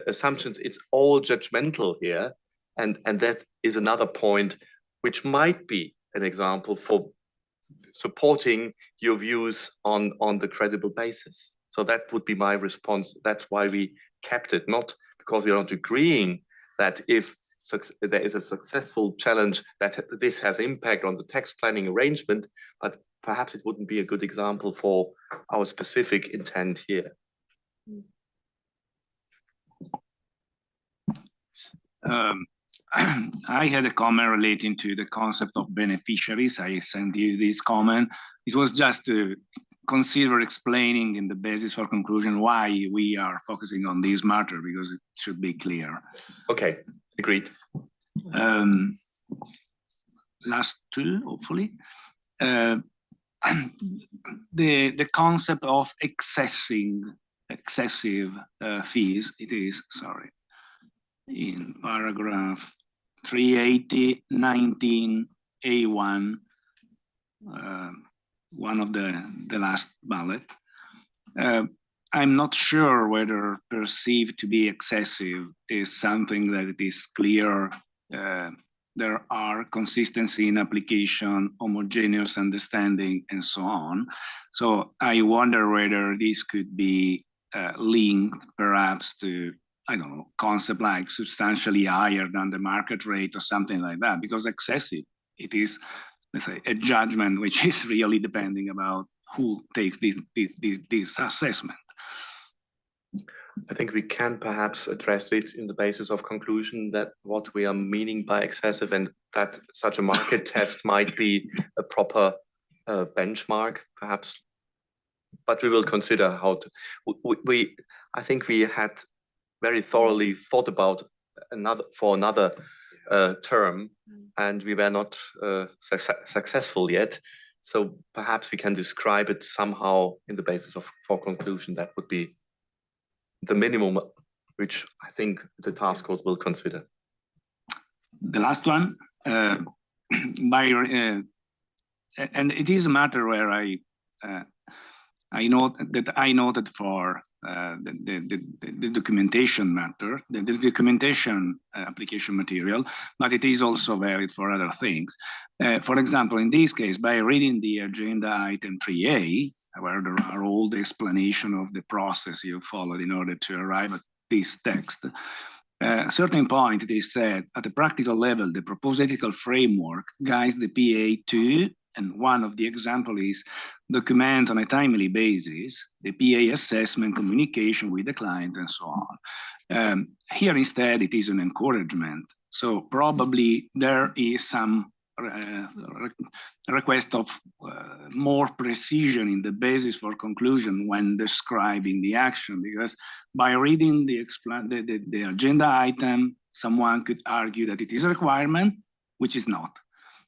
assumptions, it's all judgmental here. And that is another point which might be an example for supporting your views on the credible basis. So that would be my response. That's why we kept it, not because we are not agreeing that if there is a successful challenge that this has impact on the tax planning arrangement, but perhaps it wouldn't be a good example for our specific intent here. I had a comment relating to the concept of beneficiaries. I sent you this comment. It was just to consider explaining in the basis for conclusion why we are focusing on this matter, because it should be clear. Okay, agreed. Last 2, hopefully. The concept of excessive fees, it is, sorry, in paragraph 380, 19, A1, one of the last bullet. I'm not sure whether perceived to be excessive is something that it is clear there are consistency in application, homogeneous understanding, and so on. So I wonder whether this could be linked perhaps to, I don't know, concept like substantially higher than the market rate or something like that, because excessive, it is, let's say, a judgment which is really depending about who takes this assessment. I think we can perhaps address this in the basis of conclusion that what we are meaning by excessive, and that such a market test might be a proper benchmark, perhaps. But we will consider how to. I think we had very thoroughly thought about another term, and we were not successful yet. So perhaps we can describe it somehow in the basis of for conclusion. That would be the minimum, which I think the task force will consider. The last one, and it is a matter where I noted for the documentation matter, the documentation application material, but it is also valid for other things. For example, in this case, by reading the agenda item 3A, where there are all the explanation of the process you followed in order to arrive at this text, a certain point it is said, at a practical level, the proposed ethical framework guides the PA to, and one of the example is document on a timely basis the PA assessment, communication with the client, and so on. Here instead, it is an encouragement. So probably there is some request of more precision in the basis for conclusion when describing the action, because by reading the agenda item, someone could argue that it is a requirement, which is not.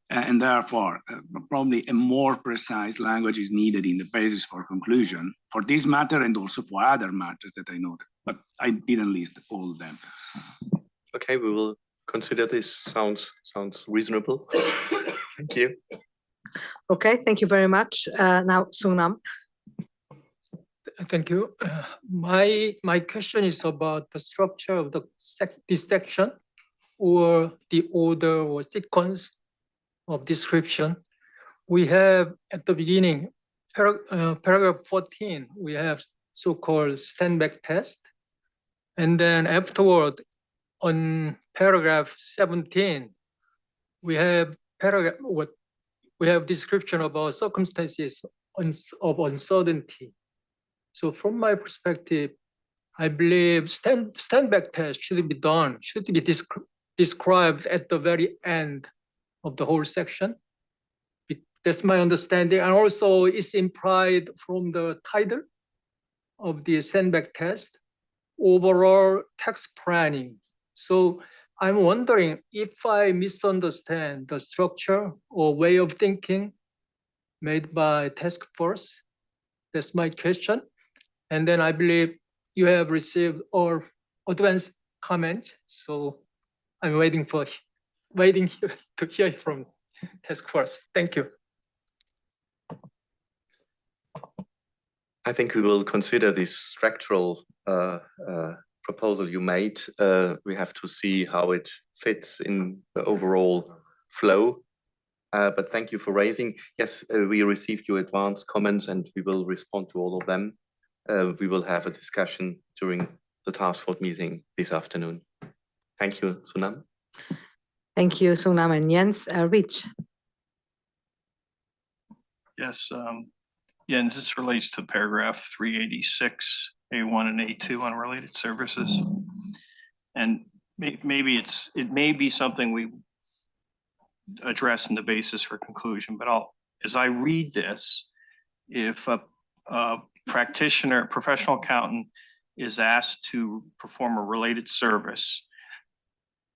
And therefore, probably a more precise language is needed in the basis for conclusion for this matter and also for other matters that I noted, but I didn't list all of them. Okay, we will consider this. Sounds reasonable. Thank you. Okay, thank you very much. Now, Sunam. Thank you. My question is about the structure of this section, or the order or sequence of description. We have at the beginning, paragraph 14, we have so-called stand-back test. And then afterward, on paragraph 17, we have description about circumstances of uncertainty. So from my perspective, I believe stand-back test should be described at the very end of the whole section. That's my understanding. And also it's implied from the title of the stand-back test, overall tax planning. So I'm wondering if I misunderstand the structure or way of thinking made by task force. That's my question. And then I believe you have received all advanced comments. So I'm waiting to hear from task force. Thank you. I think we will consider this structural proposal you made. We have to see how it fits in the overall flow. But thank you for raising. Yes, we received your advanced comments and we will respond to all of them. We will have a discussion during the task force meeting this afternoon. Thank you, Sunam. Thank you, Sunam and Jens. Rich. Yes, Jens, this relates to paragraph 386, A1 and A2 on related services. And maybe it may be something we address in the basis for conclusion, but as I read this, if a practitioner, professional accountant is asked to perform a related service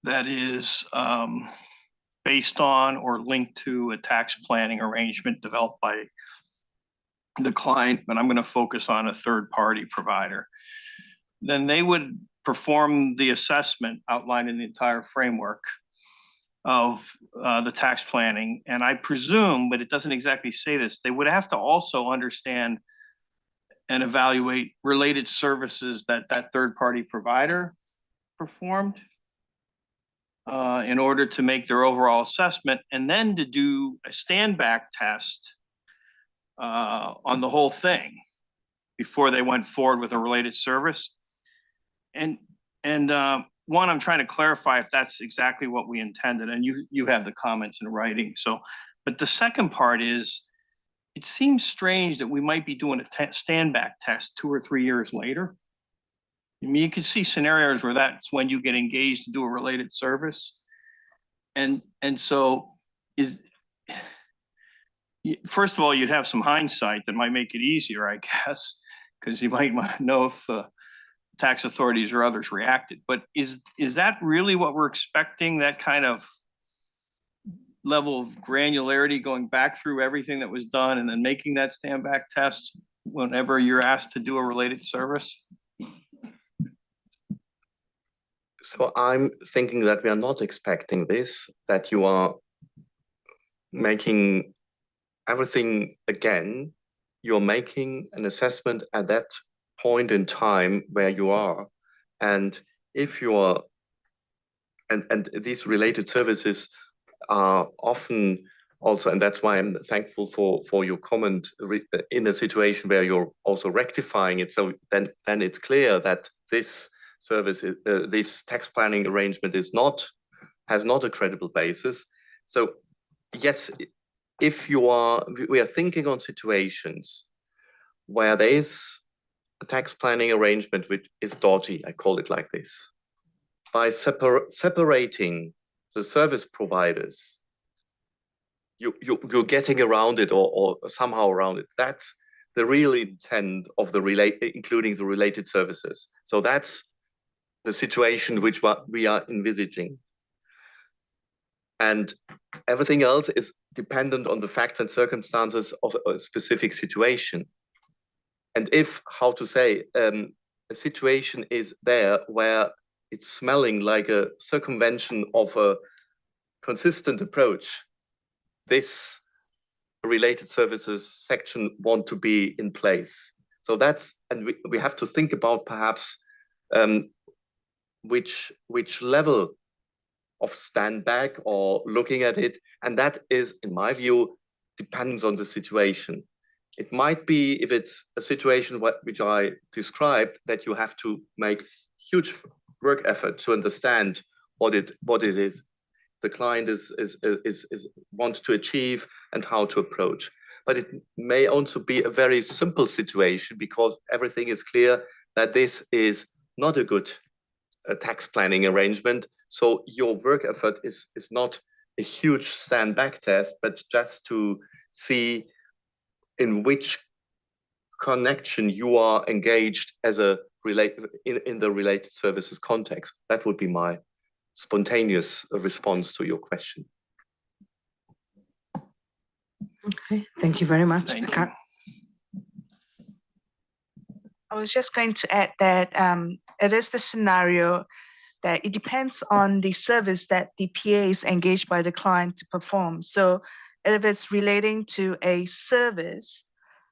that is based on or linked to a tax planning arrangement developed by the client, but I'm going to focus on a third-party provider, then they would perform the assessment outlined in the entire framework of the tax planning. And I presume, but it doesn't exactly say this, they would have to also understand and evaluate related services that third-party provider performed in order to make their overall assessment, and then to do a stand-back test on the whole thing before they went forward with a related service. And one, I'm trying to clarify if that's exactly what we intended, and you have the comments in writing. So, but the second part is, it seems strange that we might be doing a stand-back test 2 or 3 years later. I mean, you can see scenarios where that's when you get engaged to do a related service. And so first of all, you'd have some hindsight that might make it easier, I guess, because you might know if tax authorities or others reacted. But is that really what we're expecting, that kind of level of granularity, going back through everything that was done and then making that stand-back test whenever you're asked to do a related service? So I'm thinking that we are not expecting this, that you are making everything again. You're making an assessment at that point in time where you are. And if you are, and these related services are often also, and that's why I'm thankful for your comment, in a situation where you're also rectifying it. So then it's clear that this service, this tax planning arrangement has not a credible basis. So yes, if we are thinking on situations where there is a tax planning arrangement which is dodgy, I call it like this, by separating the service providers, you're getting around it or somehow around it. That's the real intent of including the related services. So that's the situation which we are envisaging. And everything else is dependent on the facts and circumstances of a specific situation. And if, how to say, a situation is there where it's smelling like a circumvention of a consistent approach, this related services section want to be in place. So that's, and we have to think about perhaps which level of stand back or looking at it. And that is, in my view, depends on the situation. It might be, if it's a situation which I described, that you have to make huge work effort to understand what it is the client is wants to achieve and how to approach. But it may also be a very simple situation because everything is clear that this is not a good tax planning arrangement. So your work effort is not a huge stand back test, but just to see in which connection you are engaged as a in the related services context. That would be my spontaneous response to your question. Okay, thank you very much. I was just going to add that it is the scenario that it depends on the service that the PA is engaged by the client to perform. So if it's relating to a service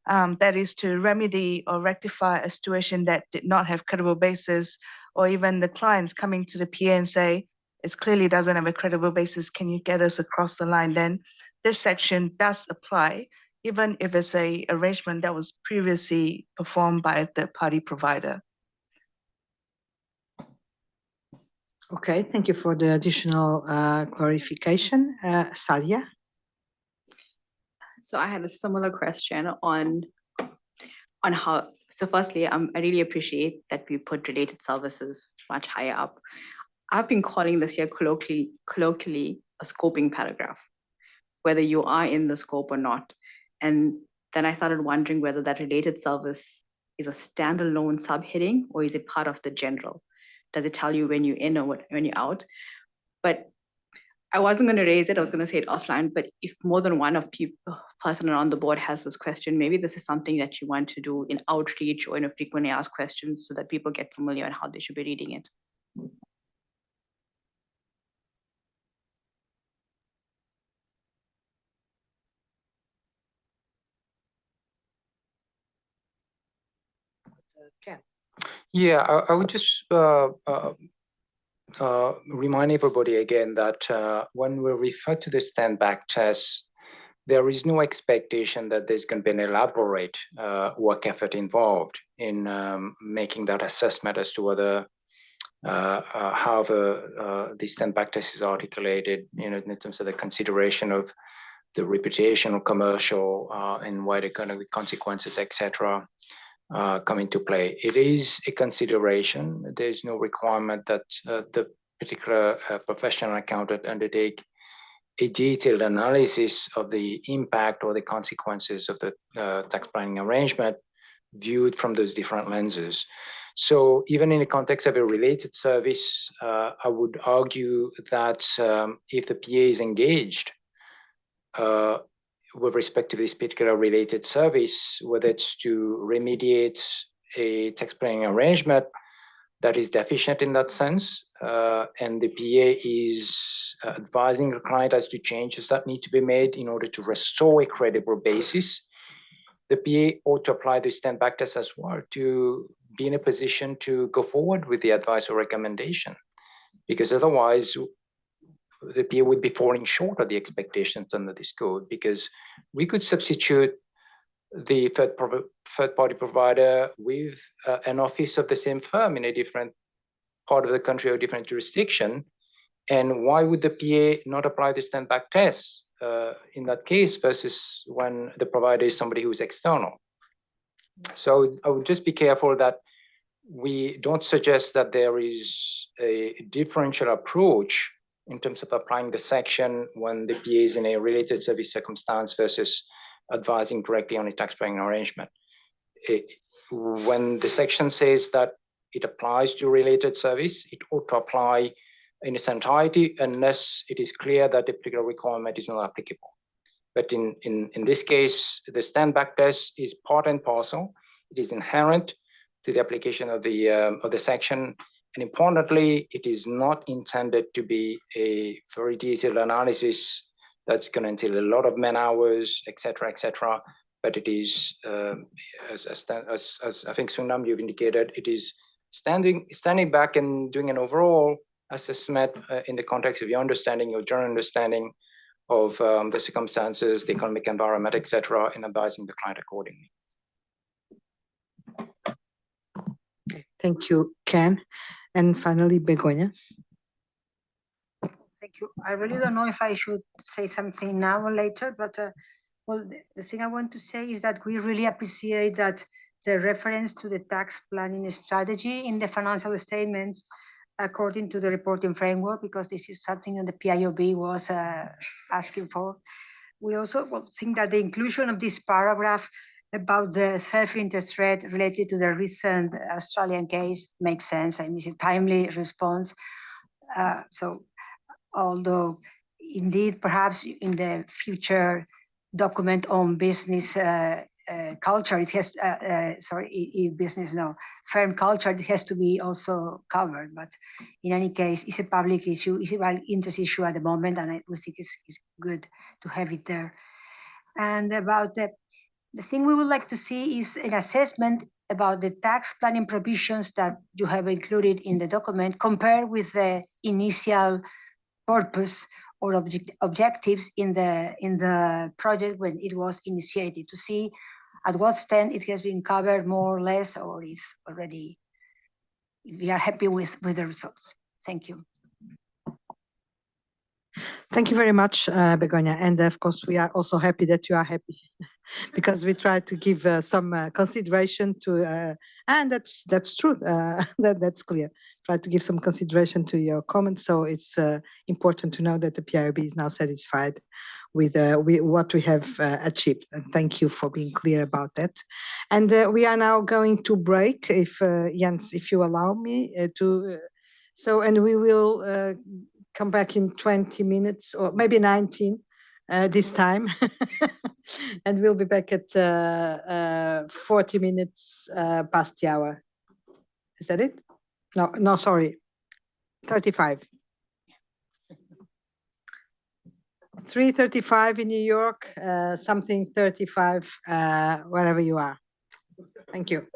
that is to remedy or rectify a situation that did not have credible basis, or even the clients coming to the PA and say, it clearly doesn't have a credible basis, can you get us across the line? Then this section does apply, even if it's a arrangement that was previously performed by a third-party provider. Okay, thank you for the additional clarification. Sadia? So I had a similar question on how, so firstly, I really appreciate that we put related services much higher up. I've been calling this here colloquially a scoping paragraph, whether you are in the scope or not. And then I started wondering whether that related service is a standalone subheading or is it part of the general? Does it tell you when you're in or when you're out? But I wasn't going to raise it. I was going to say it offline. But if more than one person around the board has this question, maybe this is something that you want to do in outreach or in a frequently asked questions so that people get familiar on how they should be reading it. Yeah, I would just remind everybody again that when we refer to the stand back test, there is no expectation that there's going to be an elaborate work effort involved in making that assessment as to whether how the stand back test is articulated, in terms of the consideration of the reputational, commercial, and wide economic consequences, etc. Come into play. It is a consideration. There's no requirement that the particular professional accountant undertake a detailed analysis of the impact or the consequences of the tax planning arrangement viewed from those different lenses. So even in the context of a related service, I would argue that if the PA is engaged with respect to this particular related service, whether it's to remediate a tax planning arrangement that is deficient in that sense, and the PA is advising the client as to changes that need to be made in order to restore a credible basis. The PA ought to apply the stand back test as well to be in a position to go forward with the advice or recommendation, because otherwise the PA would be falling short of the expectations under this code, because we could substitute the third-party provider with an office of the same firm in a different part of the country or different jurisdiction. And why would the PA not apply the stand back test in that case versus when the provider is somebody who is external? So I would just be careful that we don't suggest that there is a differential approach in terms of applying the section when the PA is in a related service circumstance versus advising directly on a tax-paying arrangement. When the section says that it applies to related service, it ought to apply in its entirety unless it is clear that the particular requirement is not applicable. But in this case, the stand back test is part and parcel. It is inherent to the application of the section. And importantly, it is not intended to be a very detailed analysis that's going to entail a lot of man hours, et cetera, but it is, as I think Sunam, you've indicated, it is standing back and doing an overall assessment in the context of your understanding, your general understanding of the circumstances, the economic environment, et cetera, and advising the client accordingly. Okay, thank you, Ken. And finally, Begoña. Thank you. I really don't know if I should say something now or later, but well, the thing I want to say is that we really appreciate that the reference to the tax planning strategy in the financial statements according to the reporting framework, because this is something that the PIOB was asking for. We also think that the inclusion of this paragraph about the self-interest rate related to the recent Australian case makes sense. I mean, it's a timely response. So although indeed perhaps in the future document on business culture, it has, firm culture, it has to be also covered. But in any case, it's a public issue, it's a public interest issue at the moment, and we think it's good to have it there. And about the thing we would like to see is an assessment about the tax planning provisions that you have included in the document compared with the initial purpose or objectives in the project when it was initiated, to see at what extent it has been covered more or less, or is already, we are happy with the results. Thank you. Thank you very much, Begoña. And of course, we are also happy that you are happy because we try to give some consideration to, and that's true, that's clear. Try to give some consideration to your comments. So it's important to know that the PIOB is now satisfied with what we have achieved. And thank you for being clear about that. And we are now going to break, if Jens, if you allow me to. So, and we will come back in 20 minutes or maybe 19 this time. And we'll be back at 40 minutes past the hour. Is that it? No, sorry, 35. 3:35 in New York, something 35 wherever you are. Thank you.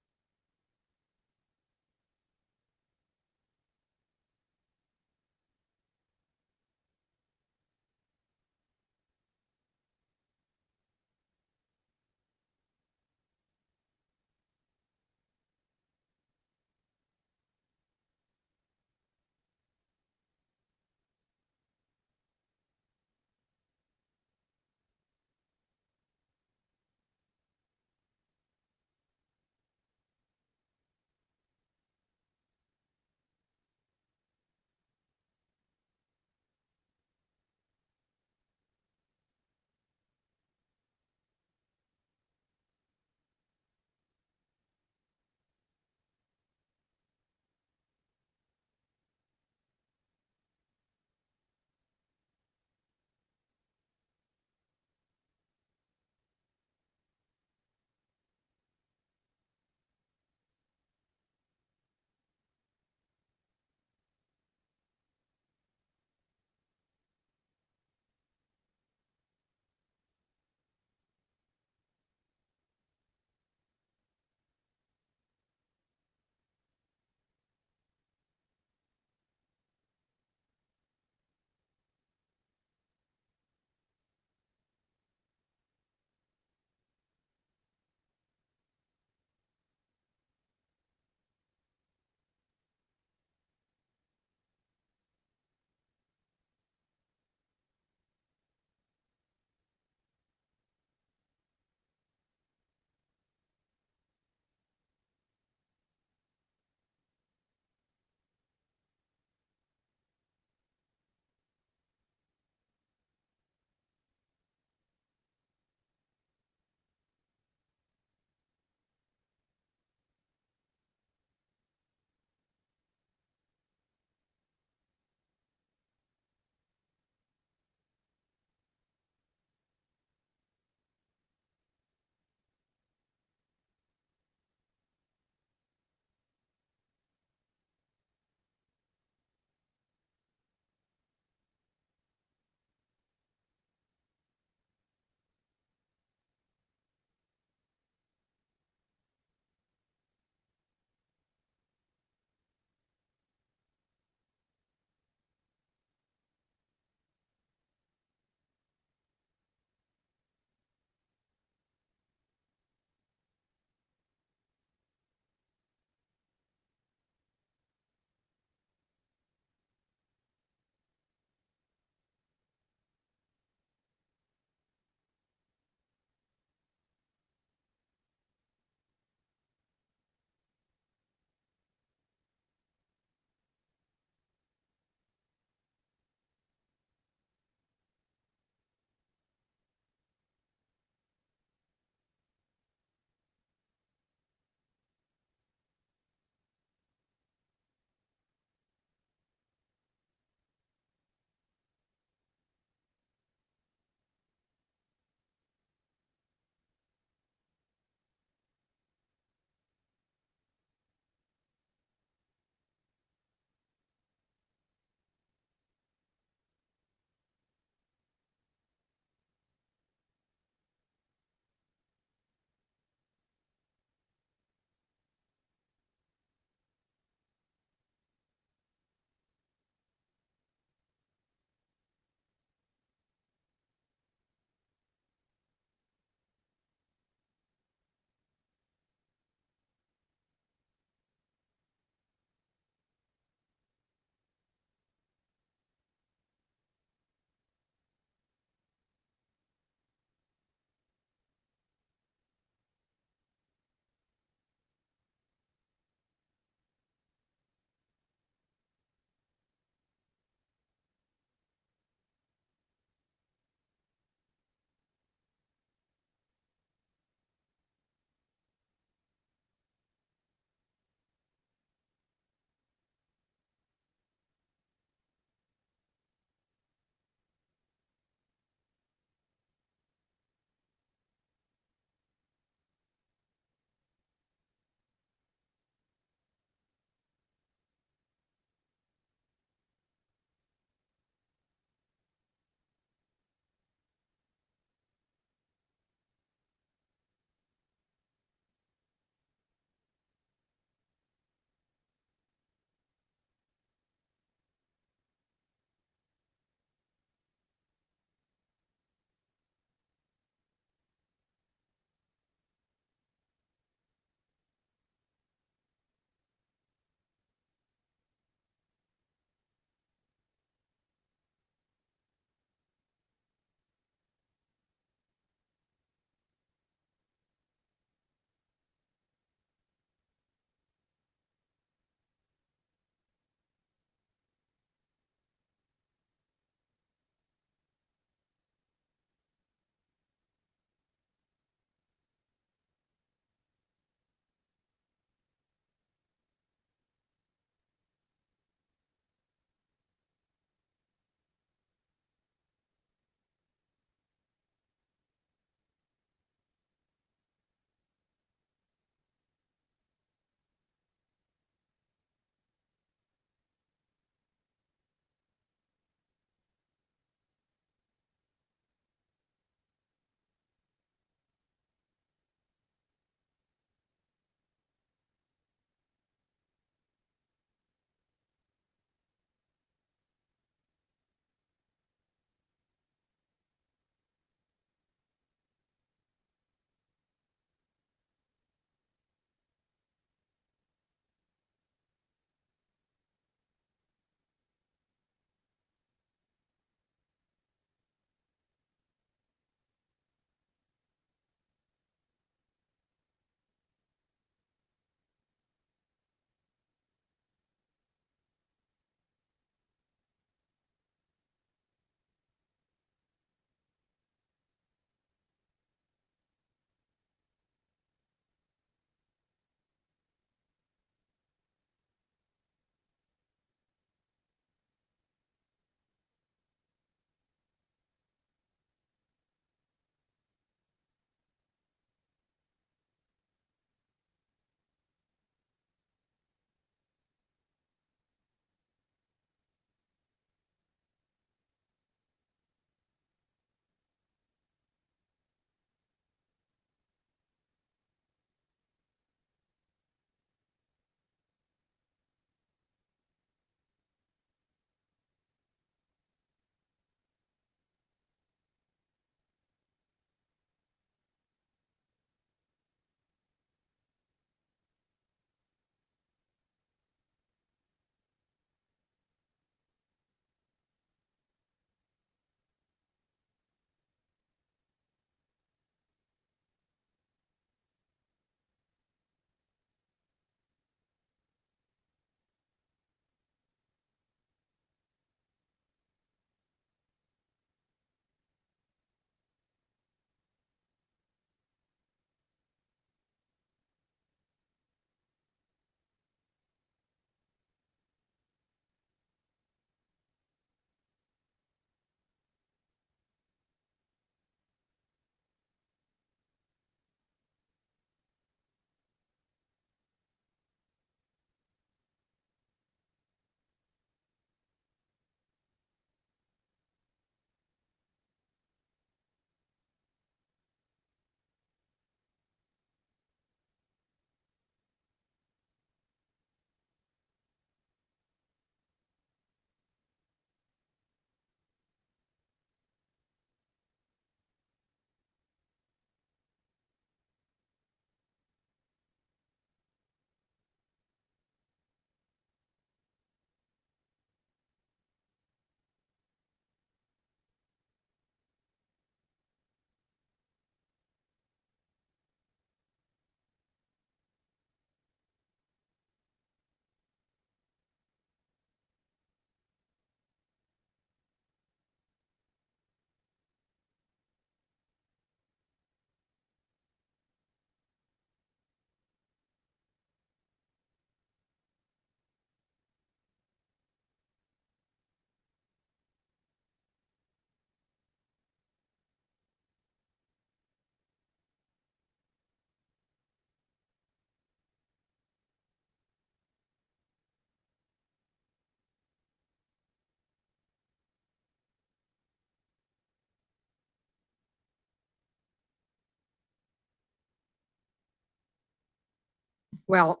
Well,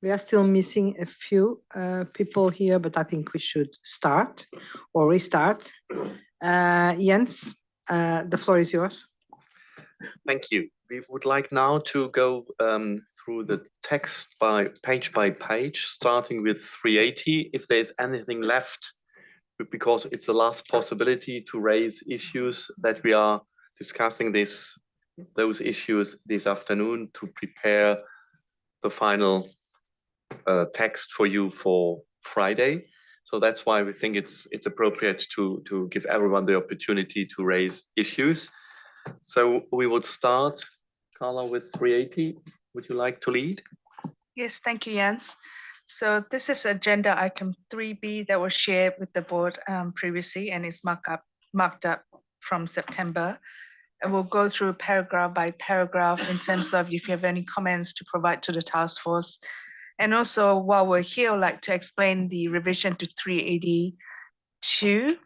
we are still missing a few people here, but I think we should start or restart. Jens, the floor is yours. Thank you. We would like now to go through the text by page, starting with 380. If there's anything left, because it's the last possibility to raise issues that we are discussing those issues this afternoon to prepare the final text for you for Friday. So that's why we think it's appropriate to give everyone the opportunity to raise issues. So we would start, Carla, with 380. Would you like to lead? Yes, thank you, Jens. So this is agenda item 3B that was shared with the board previously and is marked up from September. And we'll go through paragraph by paragraph in terms of if you have any comments to provide to the task force. And also, while we're here, I'd like to explain the revision to 382.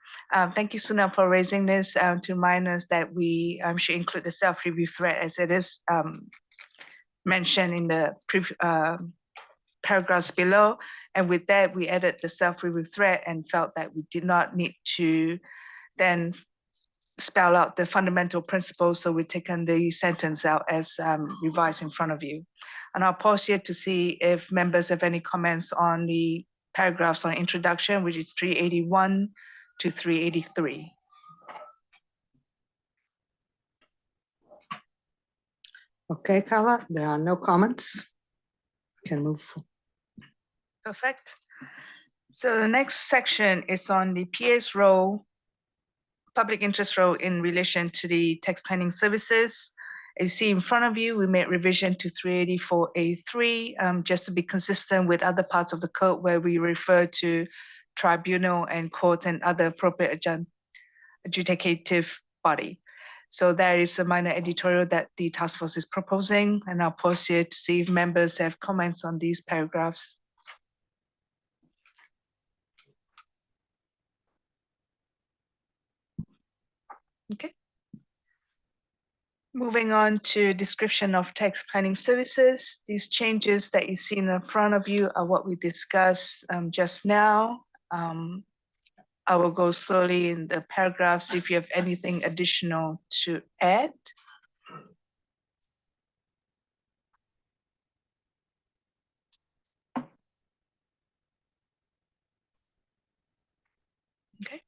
Thank you, Sunil, for raising this to remind us that we should include the self-review thread as it is mentioned in the paragraphs below. And with that, we added the self-review thread and felt that we did not need to then spell out the fundamental principles. So we've taken the sentence out as revised in front of you. And I'll pause here to see if members have any comments on the paragraphs on introduction, which is 381 to 383. Okay, Carla, there are no comments. We can move. Perfect. So the next section is on the PA's role, public interest role in relation to the tax planning services. As you see in front of you, we made revision to 384A3, just to be consistent with other parts of the code where we refer to tribunal and court and other appropriate adjudicative body. So there is a minor editorial that the task force is proposing, and I'll pause here to see if members have comments on these paragraphs. Okay. Moving on to description of tax planning services. These changes that you see in front of you are what we discussed just now. I will go slowly in the paragraphs if you have anything additional to add. Okay.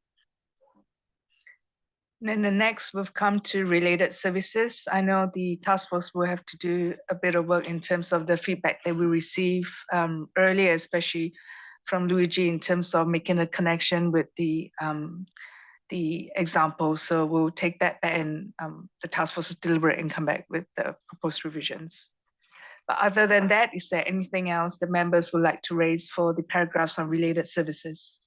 And then the next, we've come to related services. I know the task force will have to do a bit of work in terms of the feedback that we receive earlier, especially from Luigi in terms of making a connection with the example. So we'll take that back and the task force will deliberate and come back with the proposed revisions. But other than that, is there anything else the members would like to raise for the paragraphs on related services?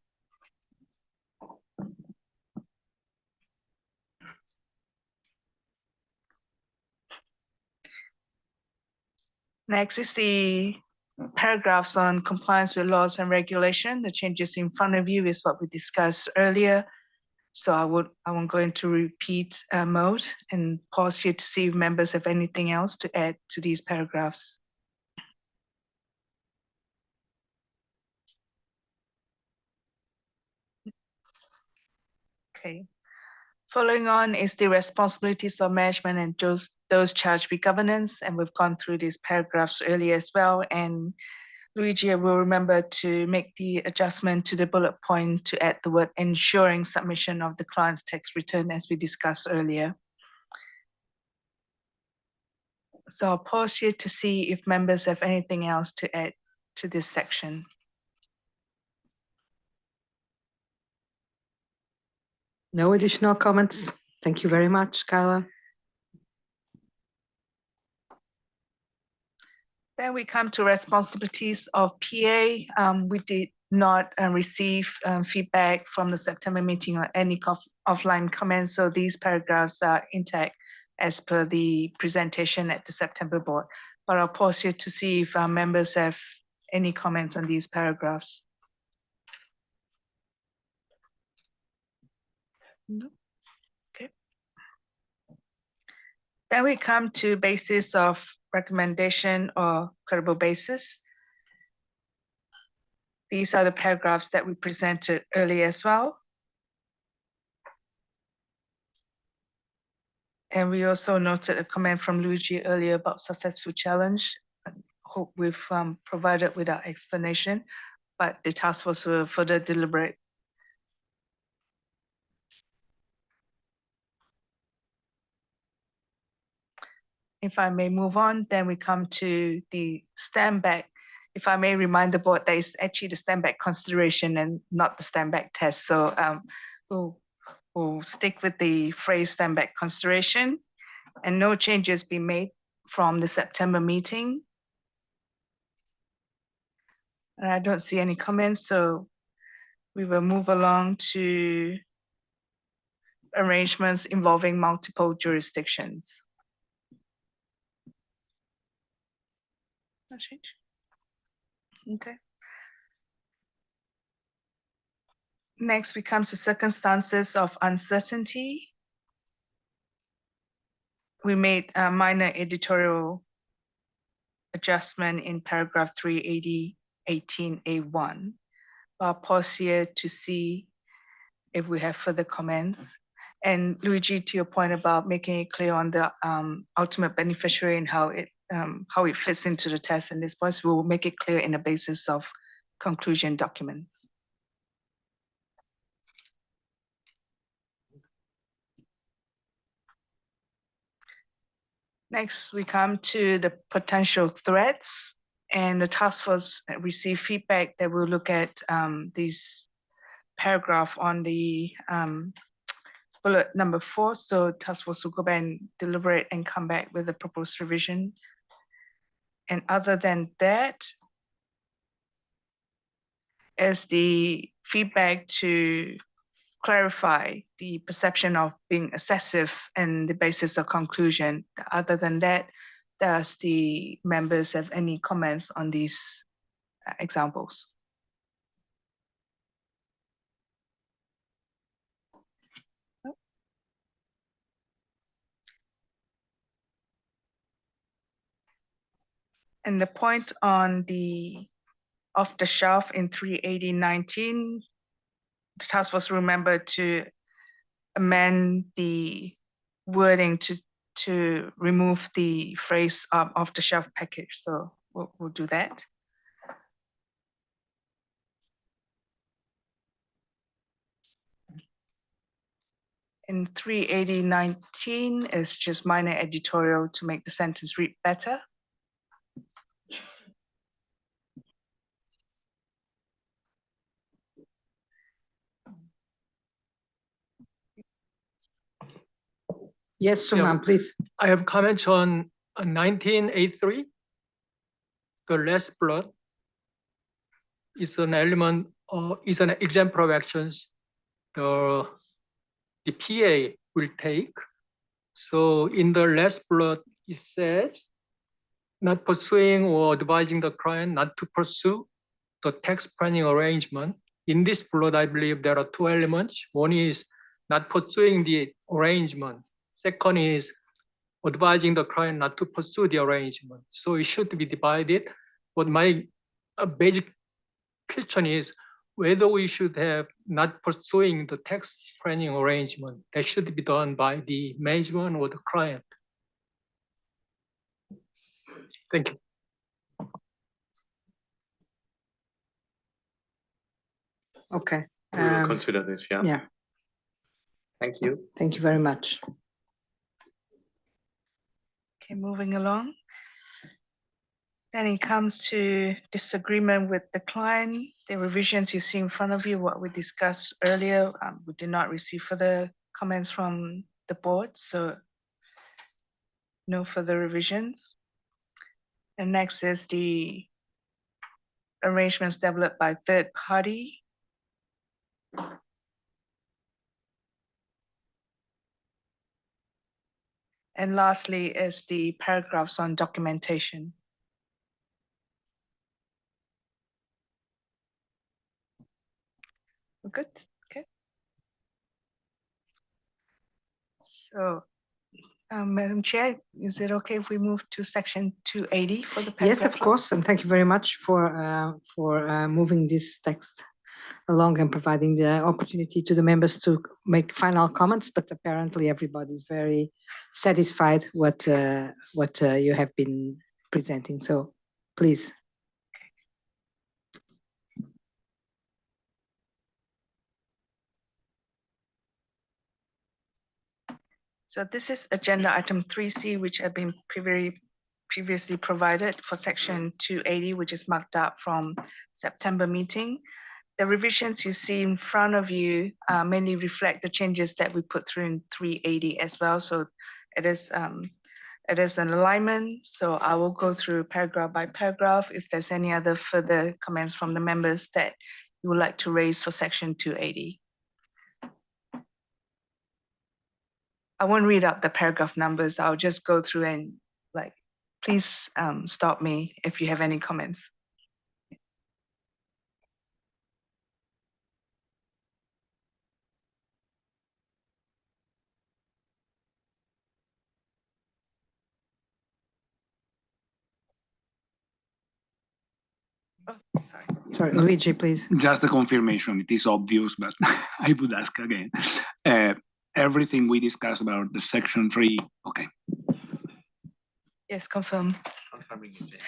Next is the paragraphs on compliance with laws and regulation. The changes in front of you is what we discussed earlier. So I won't go into repeat mode and pause here to see if members have anything else to add to these paragraphs. Okay. Following on is the responsibilities of management and those charged with governance. And we've gone through these paragraphs earlier as well. And Luigi will remember to make the adjustment to the bullet point to add the word ensuring submission of the client's tax return as we discussed earlier. So I'll pause here to see if members have anything else to add to this section. No additional comments. Thank you very much, Carla. Then we come to responsibilities of PA. We did not receive feedback from the September meeting or any offline comments. So these paragraphs are intact as per the presentation at the September board. But I'll pause here to see if our members have any comments on these paragraphs. No. Okay. Then we come to basis of recommendation or credible basis. These are the paragraphs that we presented earlier as well. And we also noted a comment from Luigi earlier about successful challenge. I hope we've provided with our explanation, but the task force will further deliberate. If I may move on, then we come to the stand back. If I may remind the board, that is actually the stand back consideration and not the stand back test. So we'll stick with the phrase stand back consideration, and no changes be made from the September meeting. And I don't see any comments, so we will move along to arrangements involving multiple jurisdictions. No change. Okay. Next, we come to circumstances of uncertainty. We made a minor editorial adjustment in paragraph 380.18a1. I'll pause here to see if we have further comments. And Luigi, to your point about making it clear on the ultimate beneficiary and how it fits into the test in this point, we'll make it clear in the basis of conclusion document. Next, we come to the potential threats, and the task force received feedback that we'll look at these paragraph on the bullet number 4. So task force will go back and deliberate and come back with a proposed revision. And other than that, as the feedback to clarify the perception of being excessive and the basis of conclusion. Other than that, does the members have any comments on these examples? And the point on the off the shelf in 380.19, the task force remembered to amend the wording to remove the phrase off the shelf package. So we'll do that. In 380.19 is just minor editorial to make the sentence read better. Yes, Suman, please. I have comments on 1983. The last blood is an element, is an example of actions the PA will take. So in the last blood, it says, not pursuing or advising the client not to pursue the tax planning arrangement. In this blood, I believe there are 2 elements. One is not pursuing the arrangement. Second is advising the client not to pursue the arrangement. So it should be divided. But my basic question is whether we should have not pursuing the tax planning arrangement. That should be done by the management or the client. Thank you. Okay. We will consider this, yeah. Yeah. Thank you. Thank you very much. Okay, moving along. Then it comes to disagreement with the client. The revisions you see in front of you, what we discussed earlier, we did not receive further comments from the board, so no further revisions. And next is the arrangements developed by third party. And lastly is the paragraphs on documentation. We're good, okay. So Madam Chair, is it okay if we move to section 280 for the paragraph? Yes, of course, and thank you very much for moving this text along and providing the opportunity to the members to make final comments. But apparently, everybody's very satisfied what you have been presenting. So, please. So this is agenda item 3C, which had been previously provided for section 280, which is marked up from September meeting. The revisions you see in front of you mainly reflect the changes that we put through in 380 as well. So it is an alignment. So I will go through paragraph by paragraph. If there's any other further comments from the members that you would like to raise for section 280. I won't read out the paragraph numbers. I'll just go through and please stop me if you have any comments. Sorry, Luigi, please. Just a confirmation. It is obvious, but I would ask again. Everything we discussed about the section 3, okay. Yes, confirm. Confirming it.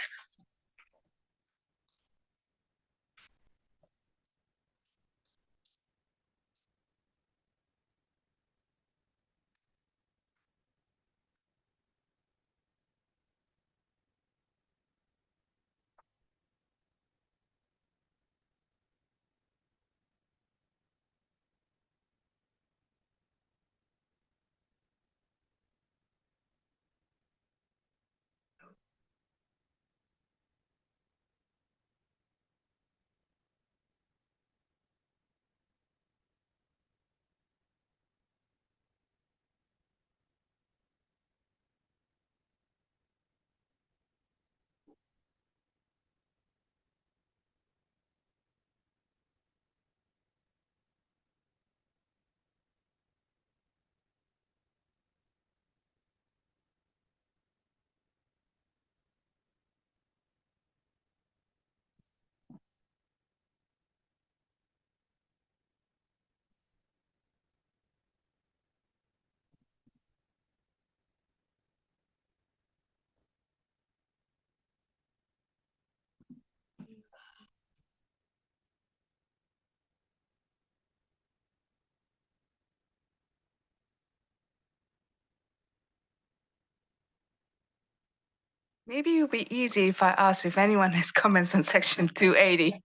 Maybe it would be easy if I ask if anyone has comments on section 280.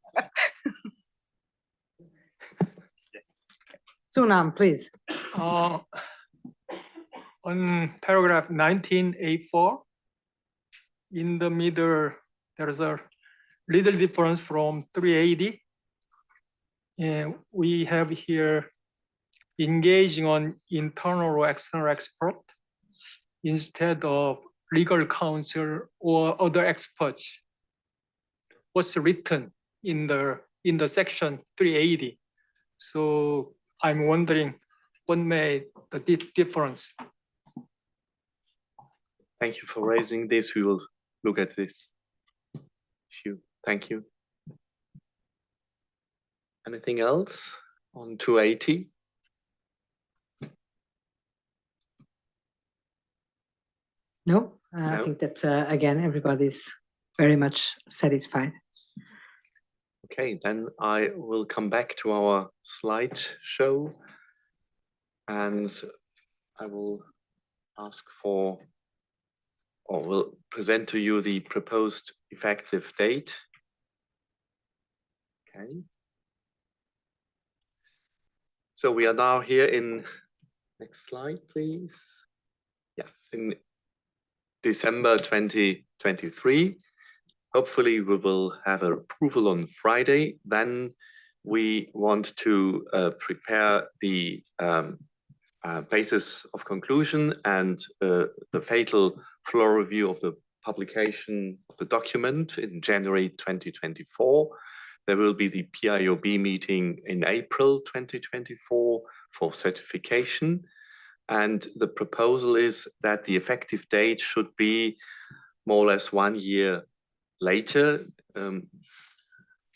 Sunam, please. On paragraph 19A4, in the middle, there is a little difference from 380. And we have here engaging on internal or external expert instead of legal counsel or other experts. What's written in the section 380? So I'm wondering what made the difference. Thank you for raising this. We will look at this issue. Thank you. Anything else on 280? No, I think that again, everybody's very much satisfied. Okay, then I will come back to our slide show and I will ask for, or will present to you the proposed effective date. Okay. So we are now here in, next slide, please. Yeah, in December 2023. Hopefully we will have an approval on Friday. Then we want to prepare the basis of conclusion and the fatal floor review of the publication of the document in January 2024. There will be the PIOB meeting in April 2024 for certification. And the proposal is that the effective date should be more or less 1 year later,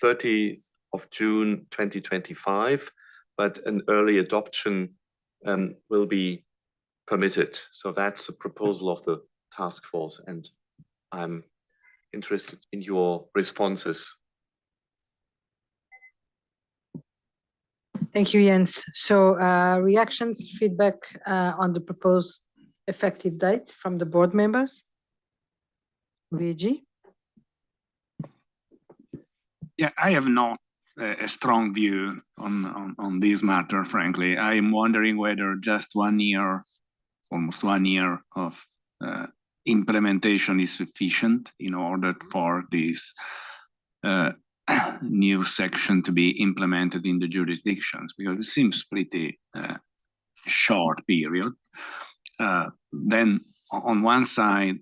30th of June 2025, but an early adoption will be permitted. So that's the proposal of the task force, and I'm interested in your responses. Thank you, Jens. So reactions, feedback on the proposed effective date from the board members? Luigi? Yeah, I have not a strong view on this matter, frankly. I am wondering whether just 1 year, almost 1 year of implementation is sufficient in order for this new section to be implemented in the jurisdictions, because it seems pretty short period. Then on one side,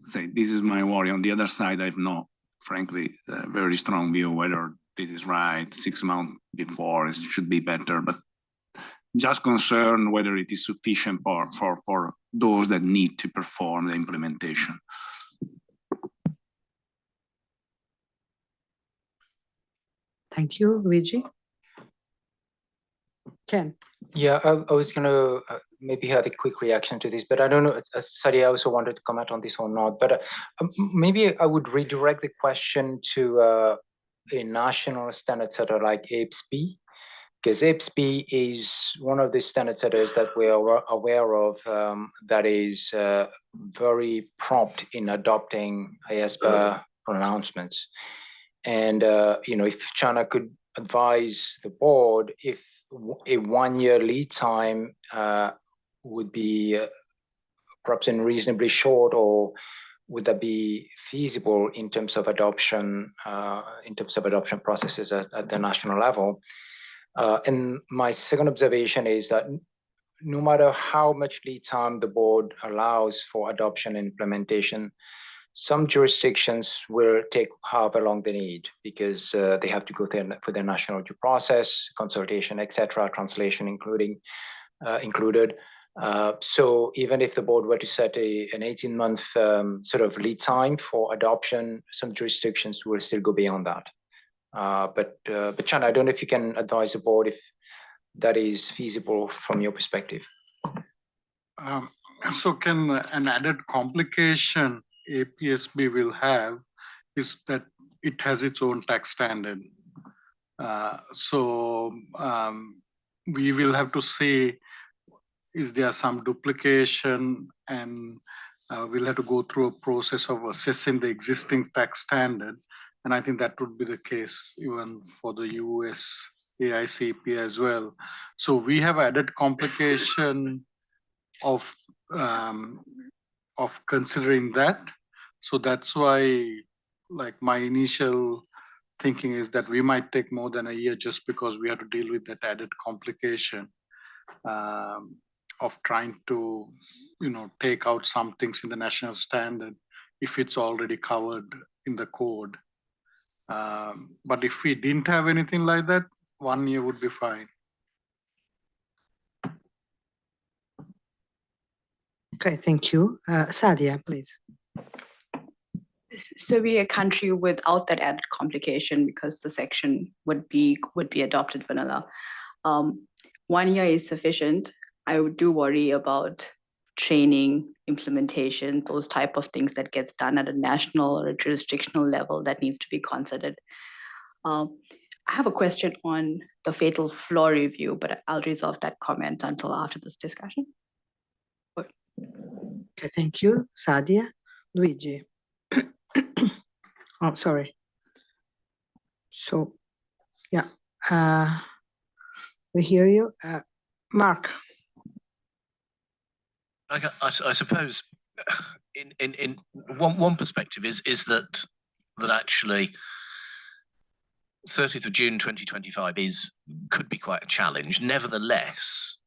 say this is my worry. On the other side, I've not, frankly, a very strong view whether this is right. 6 months before it should be better, but just concerned whether it is sufficient for those that need to perform the implementation. Thank you, Luigi. Ken? Yeah, I was going to maybe have a quick reaction to this, but I don't know, Sadia also wanted to comment on this or not, but maybe I would redirect the question to a national standard setter like IESBA, because IESBA is one of the standard setters that we are aware of that is very prompt in adopting IESBA pronouncements. And, if China could advise the board if a 1 year lead time would be perhaps unreasonably short, or would that be feasible in terms of adoption, processes at the national level? And my second observation is that no matter how much lead time the board allows for adoption and implementation, some jurisdictions will take however long they need, because they have to go for their national due process, consultation, etc., translation included. So even if the board were to set an 18-month sort of lead time for adoption, some jurisdictions will still go beyond that. But Chan, I don't know if you can advise the board if that is feasible from your perspective. So can an added complication IESBA will have is that it has its own tax standard. So we will have to see, is there some duplication, and we'll have to go through a process of assessing the existing tax standard. And I think that would be the case even for the US AICP as well. So we have added complication of considering that. So that's why, like, my initial thinking is that we might take more than a year just because we have to deal with that added complication of trying to, take out some things in the national standard if it's already covered in the code. But if we didn't have anything like that, 1 year would be fine. Okay, thank you. Sadia, please. So we're a country without that added complication because the section would be adopted vanilla. 1 year is sufficient. I do worry about training, implementation, those type of things that gets done at a national or a jurisdictional level that needs to be considered. I have a question on the fatal flaw review, but I'll reserve that comment until after this discussion. Okay, thank you, Sadia. Luigi. Oh, sorry. So, yeah, we hear you. Mark. I suppose in one perspective is that actually 30th of June 2025 could be quite a challenge. Nevertheless,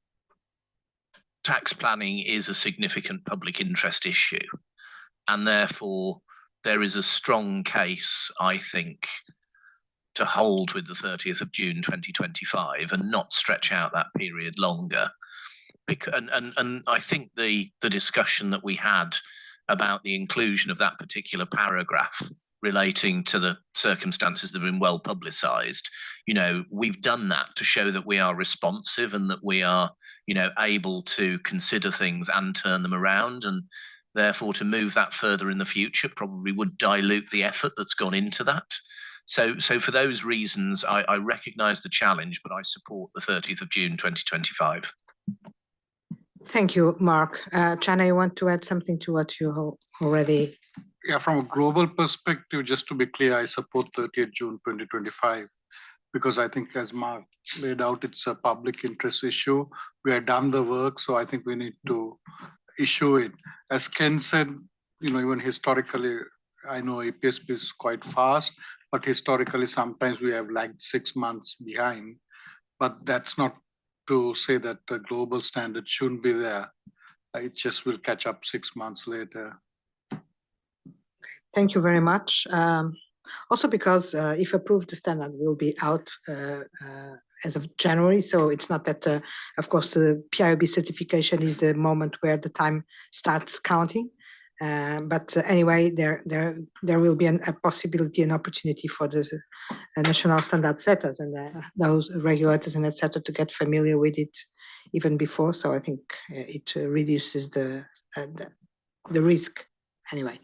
tax planning is a significant public interest issue, and therefore there is a strong case, I think, to hold with the 30th of June 2025 and not stretch out that period longer, And I think the discussion that we had about the inclusion of that particular paragraph relating to the circumstances that have been well publicized, we've done that to show that we are responsive and that we are, able to consider things and turn them around. And therefore, to move that further in the future probably would dilute the effort that's gone into that. So for those reasons, I recognise the challenge, but I support the 30th of June 2025. Thank you, Mark. Chana, you want to add something to what you already? Yeah, from a global perspective, just to be clear, I support 30th June 2025 because I think, as Mark laid out, it's a public interest issue. We have done the work, so I think we need to issue it. As Ken said, even historically, I know IESBA is quite fast, but historically, sometimes we have lagged 6 months behind. But that's not to say that the global standard shouldn't be there. It just will catch up 6 months later. Thank you very much. Also because if approved, the standard will be out as of January. So it's not that, of course, the PIOB certification is the moment where the time starts counting. But anyway, there will be a possibility, an opportunity for the national standard setters and those regulators and etc. to get familiar with it even before. So I think it reduces the risk. Anyway,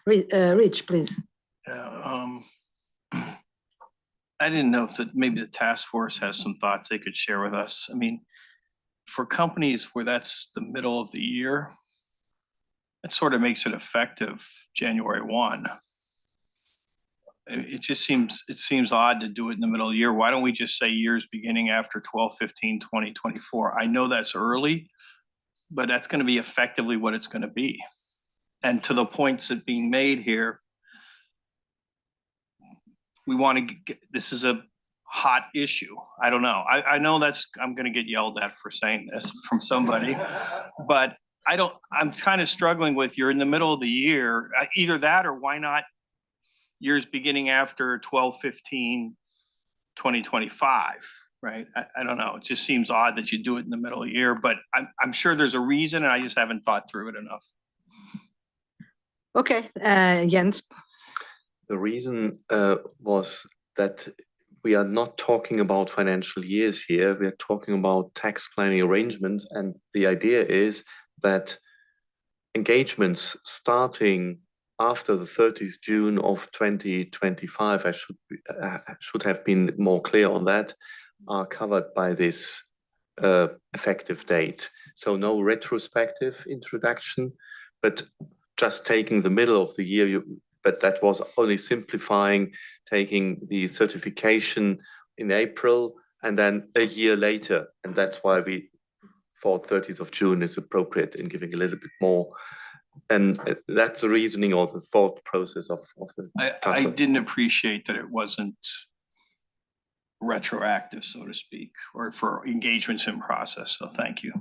Rich, please. I didn't know if maybe the task force has some thoughts they could share with us. I mean, for companies where that's the middle of the year, it sort of makes it effective January 1. It just seems odd to do it in the middle of the year. Why don't we just say years beginning after 12/15/2024? I know that's early, but that's going to be effectively what it's going to be. And to the points that being made here, we want to get, this is a hot issue. I don't know. I know I'm going to get yelled at for saying this from somebody, but I'm kind of struggling with, you're in the middle of the year, either that or why not years beginning after 12/15/2025, right? I don't know. It just seems odd that you do it in the middle of the year, but I'm sure there's a reason and I just haven't thought through it enough. Okay, Jens. The reason was that we are not talking about financial years here. We are talking about tax planning arrangements. And the idea is that engagements starting after the 30th June of 2025, I should have been more clear on that, are covered by this effective date. So no retrospective introduction, but just taking the middle of the year, but that was only simplifying, taking the certification in April and then a year later. And that's why we thought 30th of June is appropriate in giving a little bit more. And that's the reasoning or the thought process of the I didn't appreciate that it wasn't retroactive, so to speak, or for engagements in process. So thank you.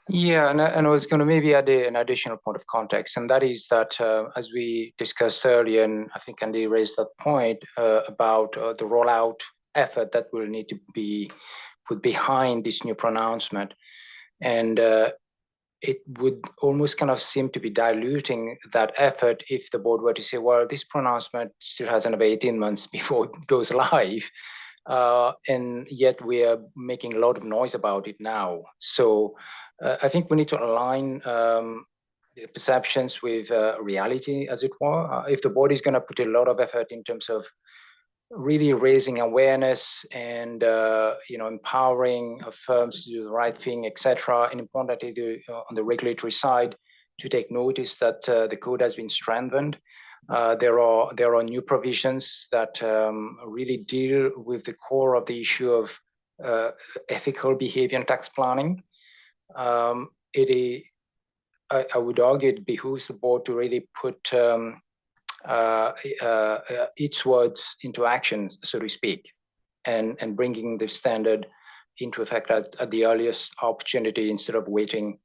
Yeah, and I was going to maybe add an additional point of context, and that is that as we discussed earlier, and I think Andy raised that point about the rollout effort that will need to be put behind this new pronouncement. And it would almost kind of seem to be diluting that effort if the board were to say, well, this pronouncement still has another 18 months before it goes live. And yet we are making a lot of noise about it now. So I think we need to align the perceptions with reality, as it were. If the board is going to put a lot of effort in terms of really raising awareness and empowering firms to do the right thing, etc., and importantly, on the regulatory side, to take notice that the code has been strengthened. There are new provisions that really deal with the core of the issue of ethical behavior and tax planning. I would argue it behooves the board to really put its words into action, so to speak, and bringing the standard into effect at the earliest opportunity instead of waiting.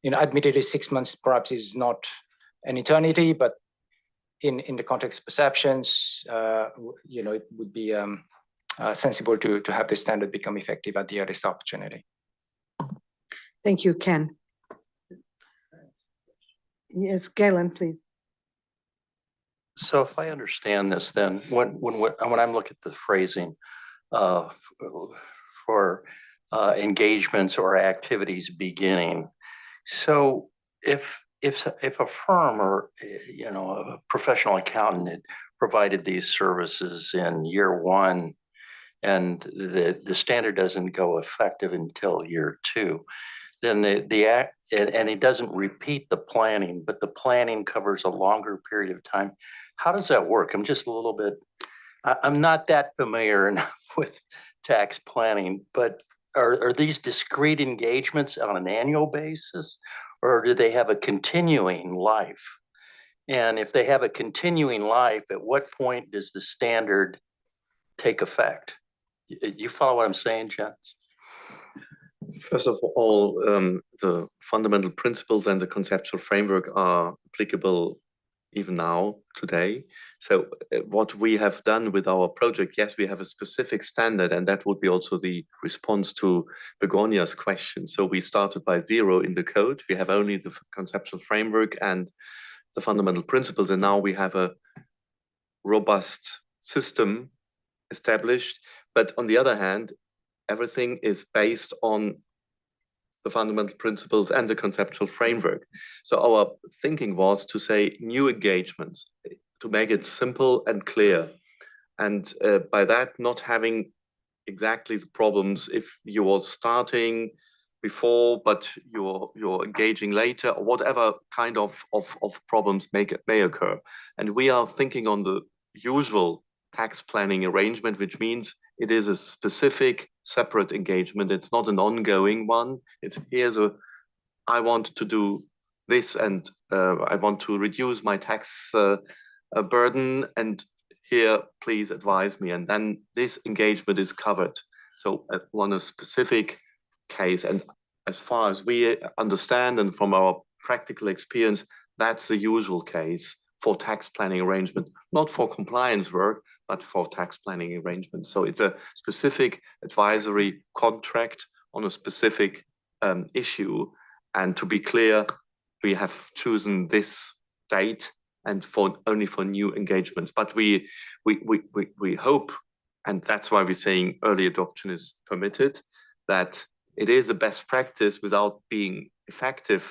Admittedly, 6 months perhaps is not an eternity, but in the context of perceptions, it would be sensible to have the standard become effective at the earliest opportunity. Thank you, Ken. Yes, Galen, please. So if I understand this, then when I look at the phrasing for engagements or activities beginning, so if a firm or a professional accountant had provided these services in year one, and the standard doesn't go effective until year two, then and it doesn't repeat the planning, but the planning covers a longer period of time. How does that work? I'm just a little bit, I'm not that familiar enough with tax planning, but are these discrete engagements on an annual basis, or do they have a continuing life? And if they have a continuing life, at what point does the standard take effect? You follow what I'm saying, Jens? First of all, the fundamental principles and the conceptual framework are applicable even now, today. So what we have done with our project, yes, we have a specific standard, and that would be also the response to Begonia's question. So we started by 0 in the code. We have only the conceptual framework and the fundamental principles, and now we have a robust system established. But on the other hand, everything is based on the fundamental principles and the conceptual framework. So our thinking was to say new engagements, to make it simple and clear. And by that, not having exactly the problems if you are starting before, but you're engaging later, or whatever kind of problems may occur. And we are thinking on the usual tax planning arrangement, which means it is a specific separate engagement. It's not an ongoing one. It's I want to do this, and I want to reduce my tax burden, and here, please advise me. And then this engagement is covered. So on a specific case, and as far as we understand and from our practical experience, that's the usual case for tax planning arrangement, not for compliance work, but for tax planning arrangement. So it's a specific advisory contract on a specific issue. And to be clear, we have chosen this date and only for new engagements. But we hope, and that's why we're saying early adoption is permitted, that it is a best practice without being effective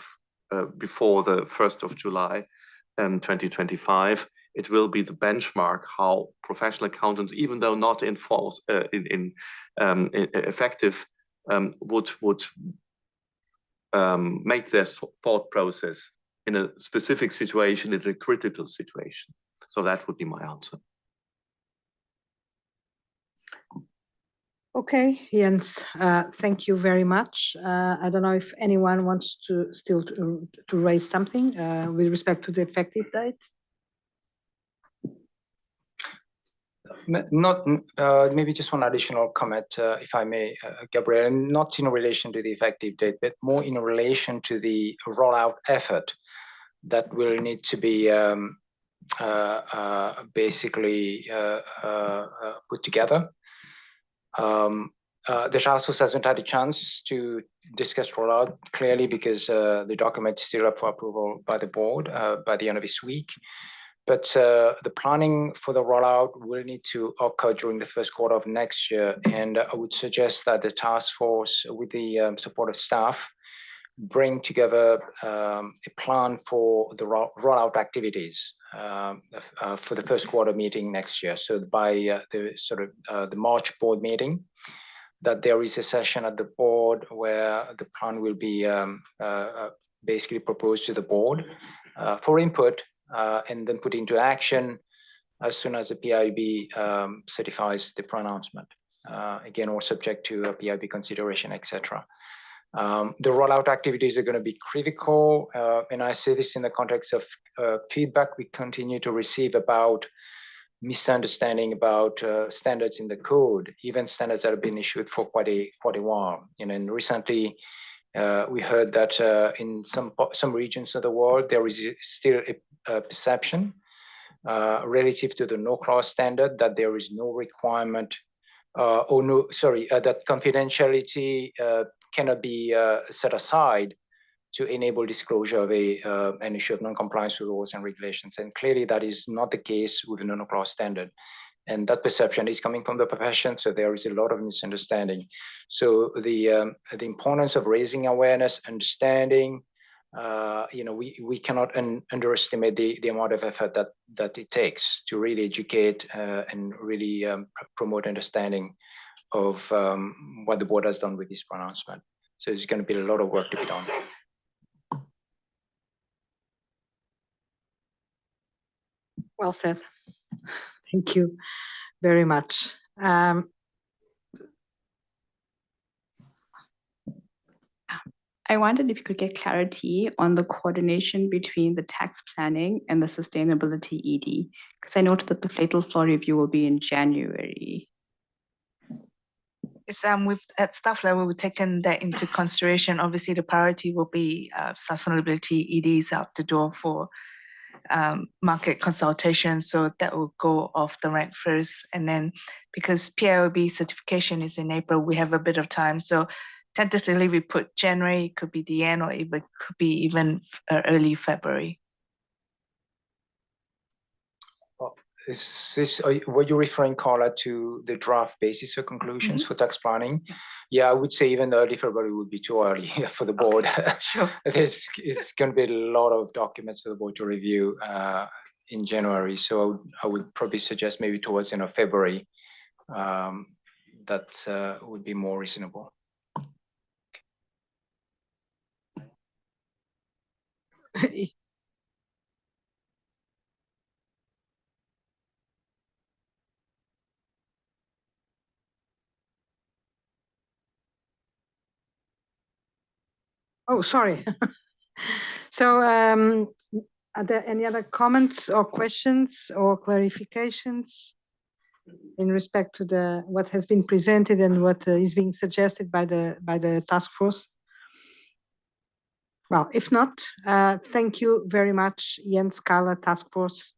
before the 1st of July 2025. It will be the benchmark how professional accountants, even though not in force, effective, would make their thought process in a specific situation, in a critical situation. So that would be my answer. Okay, Jens, thank you very much. I don't know if anyone wants to still to raise something with respect to the effective date. Not maybe just one additional comment, if I may, Gabriel, not in relation to the effective date, but more in relation to the rollout effort that will need to be basically put together. The task force hasn't had a chance to discuss rollout clearly because the document is still up for approval by the board by the end of this week. But the planning for the rollout will need to occur during the first quarter of next year. And I would suggest that the task force, with the support of staff, bring together a plan for the rollout activities for the first quarter meeting next year. So by the March board meeting, that there is a session at the board where the plan will be basically proposed to the board for input and then put into action as soon as the PIB certifies the pronouncement. Again, all subject to a PIB consideration, etc. The rollout activities are going to be critical, and I say this in the context of feedback we continue to receive about misunderstanding about standards in the code, even standards that have been issued for quite a while. And recently, we heard that in some regions of the world, there is still a perception relative to the no-clause standard that there is no requirement or no, sorry, that confidentiality cannot be set aside to enable disclosure of an issue of non-compliance with laws and regulations. And clearly that is not the case with the non-clause standard. And that perception is coming from the profession, so there is a lot of misunderstanding. So the importance of raising awareness, understanding, we cannot underestimate the amount of effort that it takes to really educate and really promote understanding of what the board has done with this pronouncement. So there's going to be a lot of work to be done. Well said. Thank you very much. I wondered if you could get clarity on the coordination between the tax planning and the sustainability ED, because I noted that the fatal flaw review will be in January. It's at staff level, we've taken that into consideration. Obviously, the priority will be sustainability EDs out the door for market consultation, so that will go off the rank first. And then because PIOB certification is in April, we have a bit of time. So tentatively, we put January, could be the end, or it could be even early February. Is this, were you referring, Carla, to the draft basis of conclusions for tax planning? Yeah, I would say even early February would be too early for the board. Okay, sure. It's going to be a lot of documents for the board to review in January. So I would probably suggest maybe towards the end of February. That would be more reasonable. Oh, sorry. So are there any other comments or questions or clarifications in respect to what has been presented and what is being suggested by the task force? Well, if not, thank you very much, Jens, Carla, task force,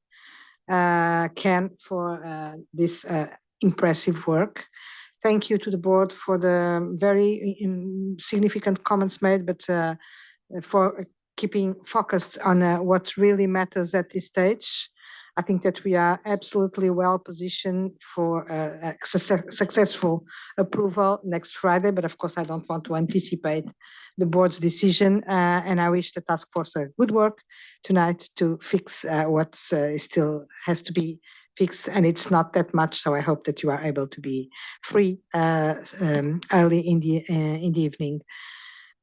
Ken, for this impressive work. Thank you to the board for the very significant comments made, but for keeping focused on what really matters at this stage. I think that we are absolutely well positioned for a successful approval next Friday, but of course I don't want to anticipate the board's decision, and I wish the task force a good work tonight to fix what still has to be fixed, and it's not that much, so I hope that you are able to be free early in the evening.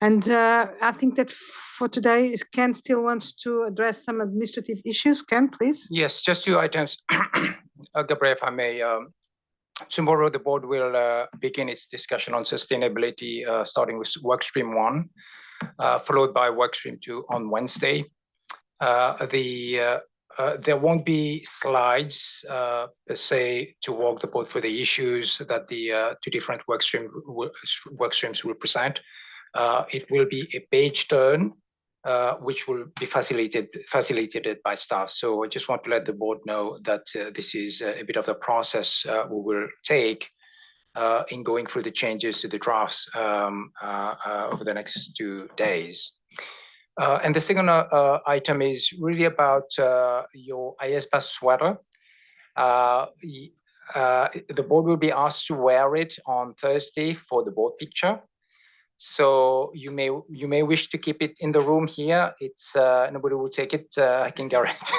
And I think that for today, Ken still wants to address some administrative issues. Ken, please. Yes, just 2 items. Gabriel, if I may. Tomorrow, the board will begin its discussion on sustainability, starting with workstream 1, followed by workstream 2 on Wednesday. There won't be slides per se to walk the board through the issues that the 2 different workstreams will present. It will be a page turn, which will be facilitated by staff. So I just want to let the board know that this is a bit of the process we will take in going through the changes to the drafts over the next 2 days. And the second item is really about your IESBA sweater. The board will be asked to wear it on Thursday for the board picture. So you may wish to keep it in the room here. It's nobody will take it. I can guarantee.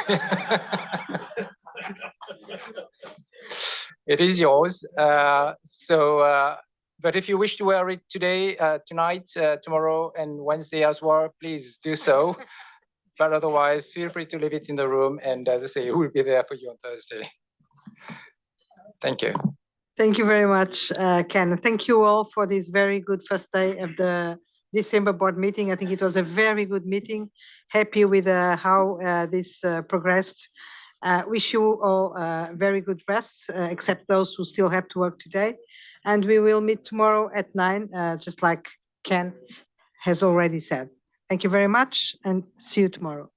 It is yours. But if you wish to wear it today, tonight, tomorrow, and Wednesday as well, please do so. But otherwise, feel free to leave it in the room. And as I say, we'll be there for you on Thursday. Thank you. Thank you very much, Ken. Thank you all for this very good first day of the December board meeting. I think it was a very good meeting. Happy with how this progressed. Wish you all very good rest, except those who still have to work today. And we will meet tomorrow at 9, just like Ken has already said. Thank you very much and see you tomorrow.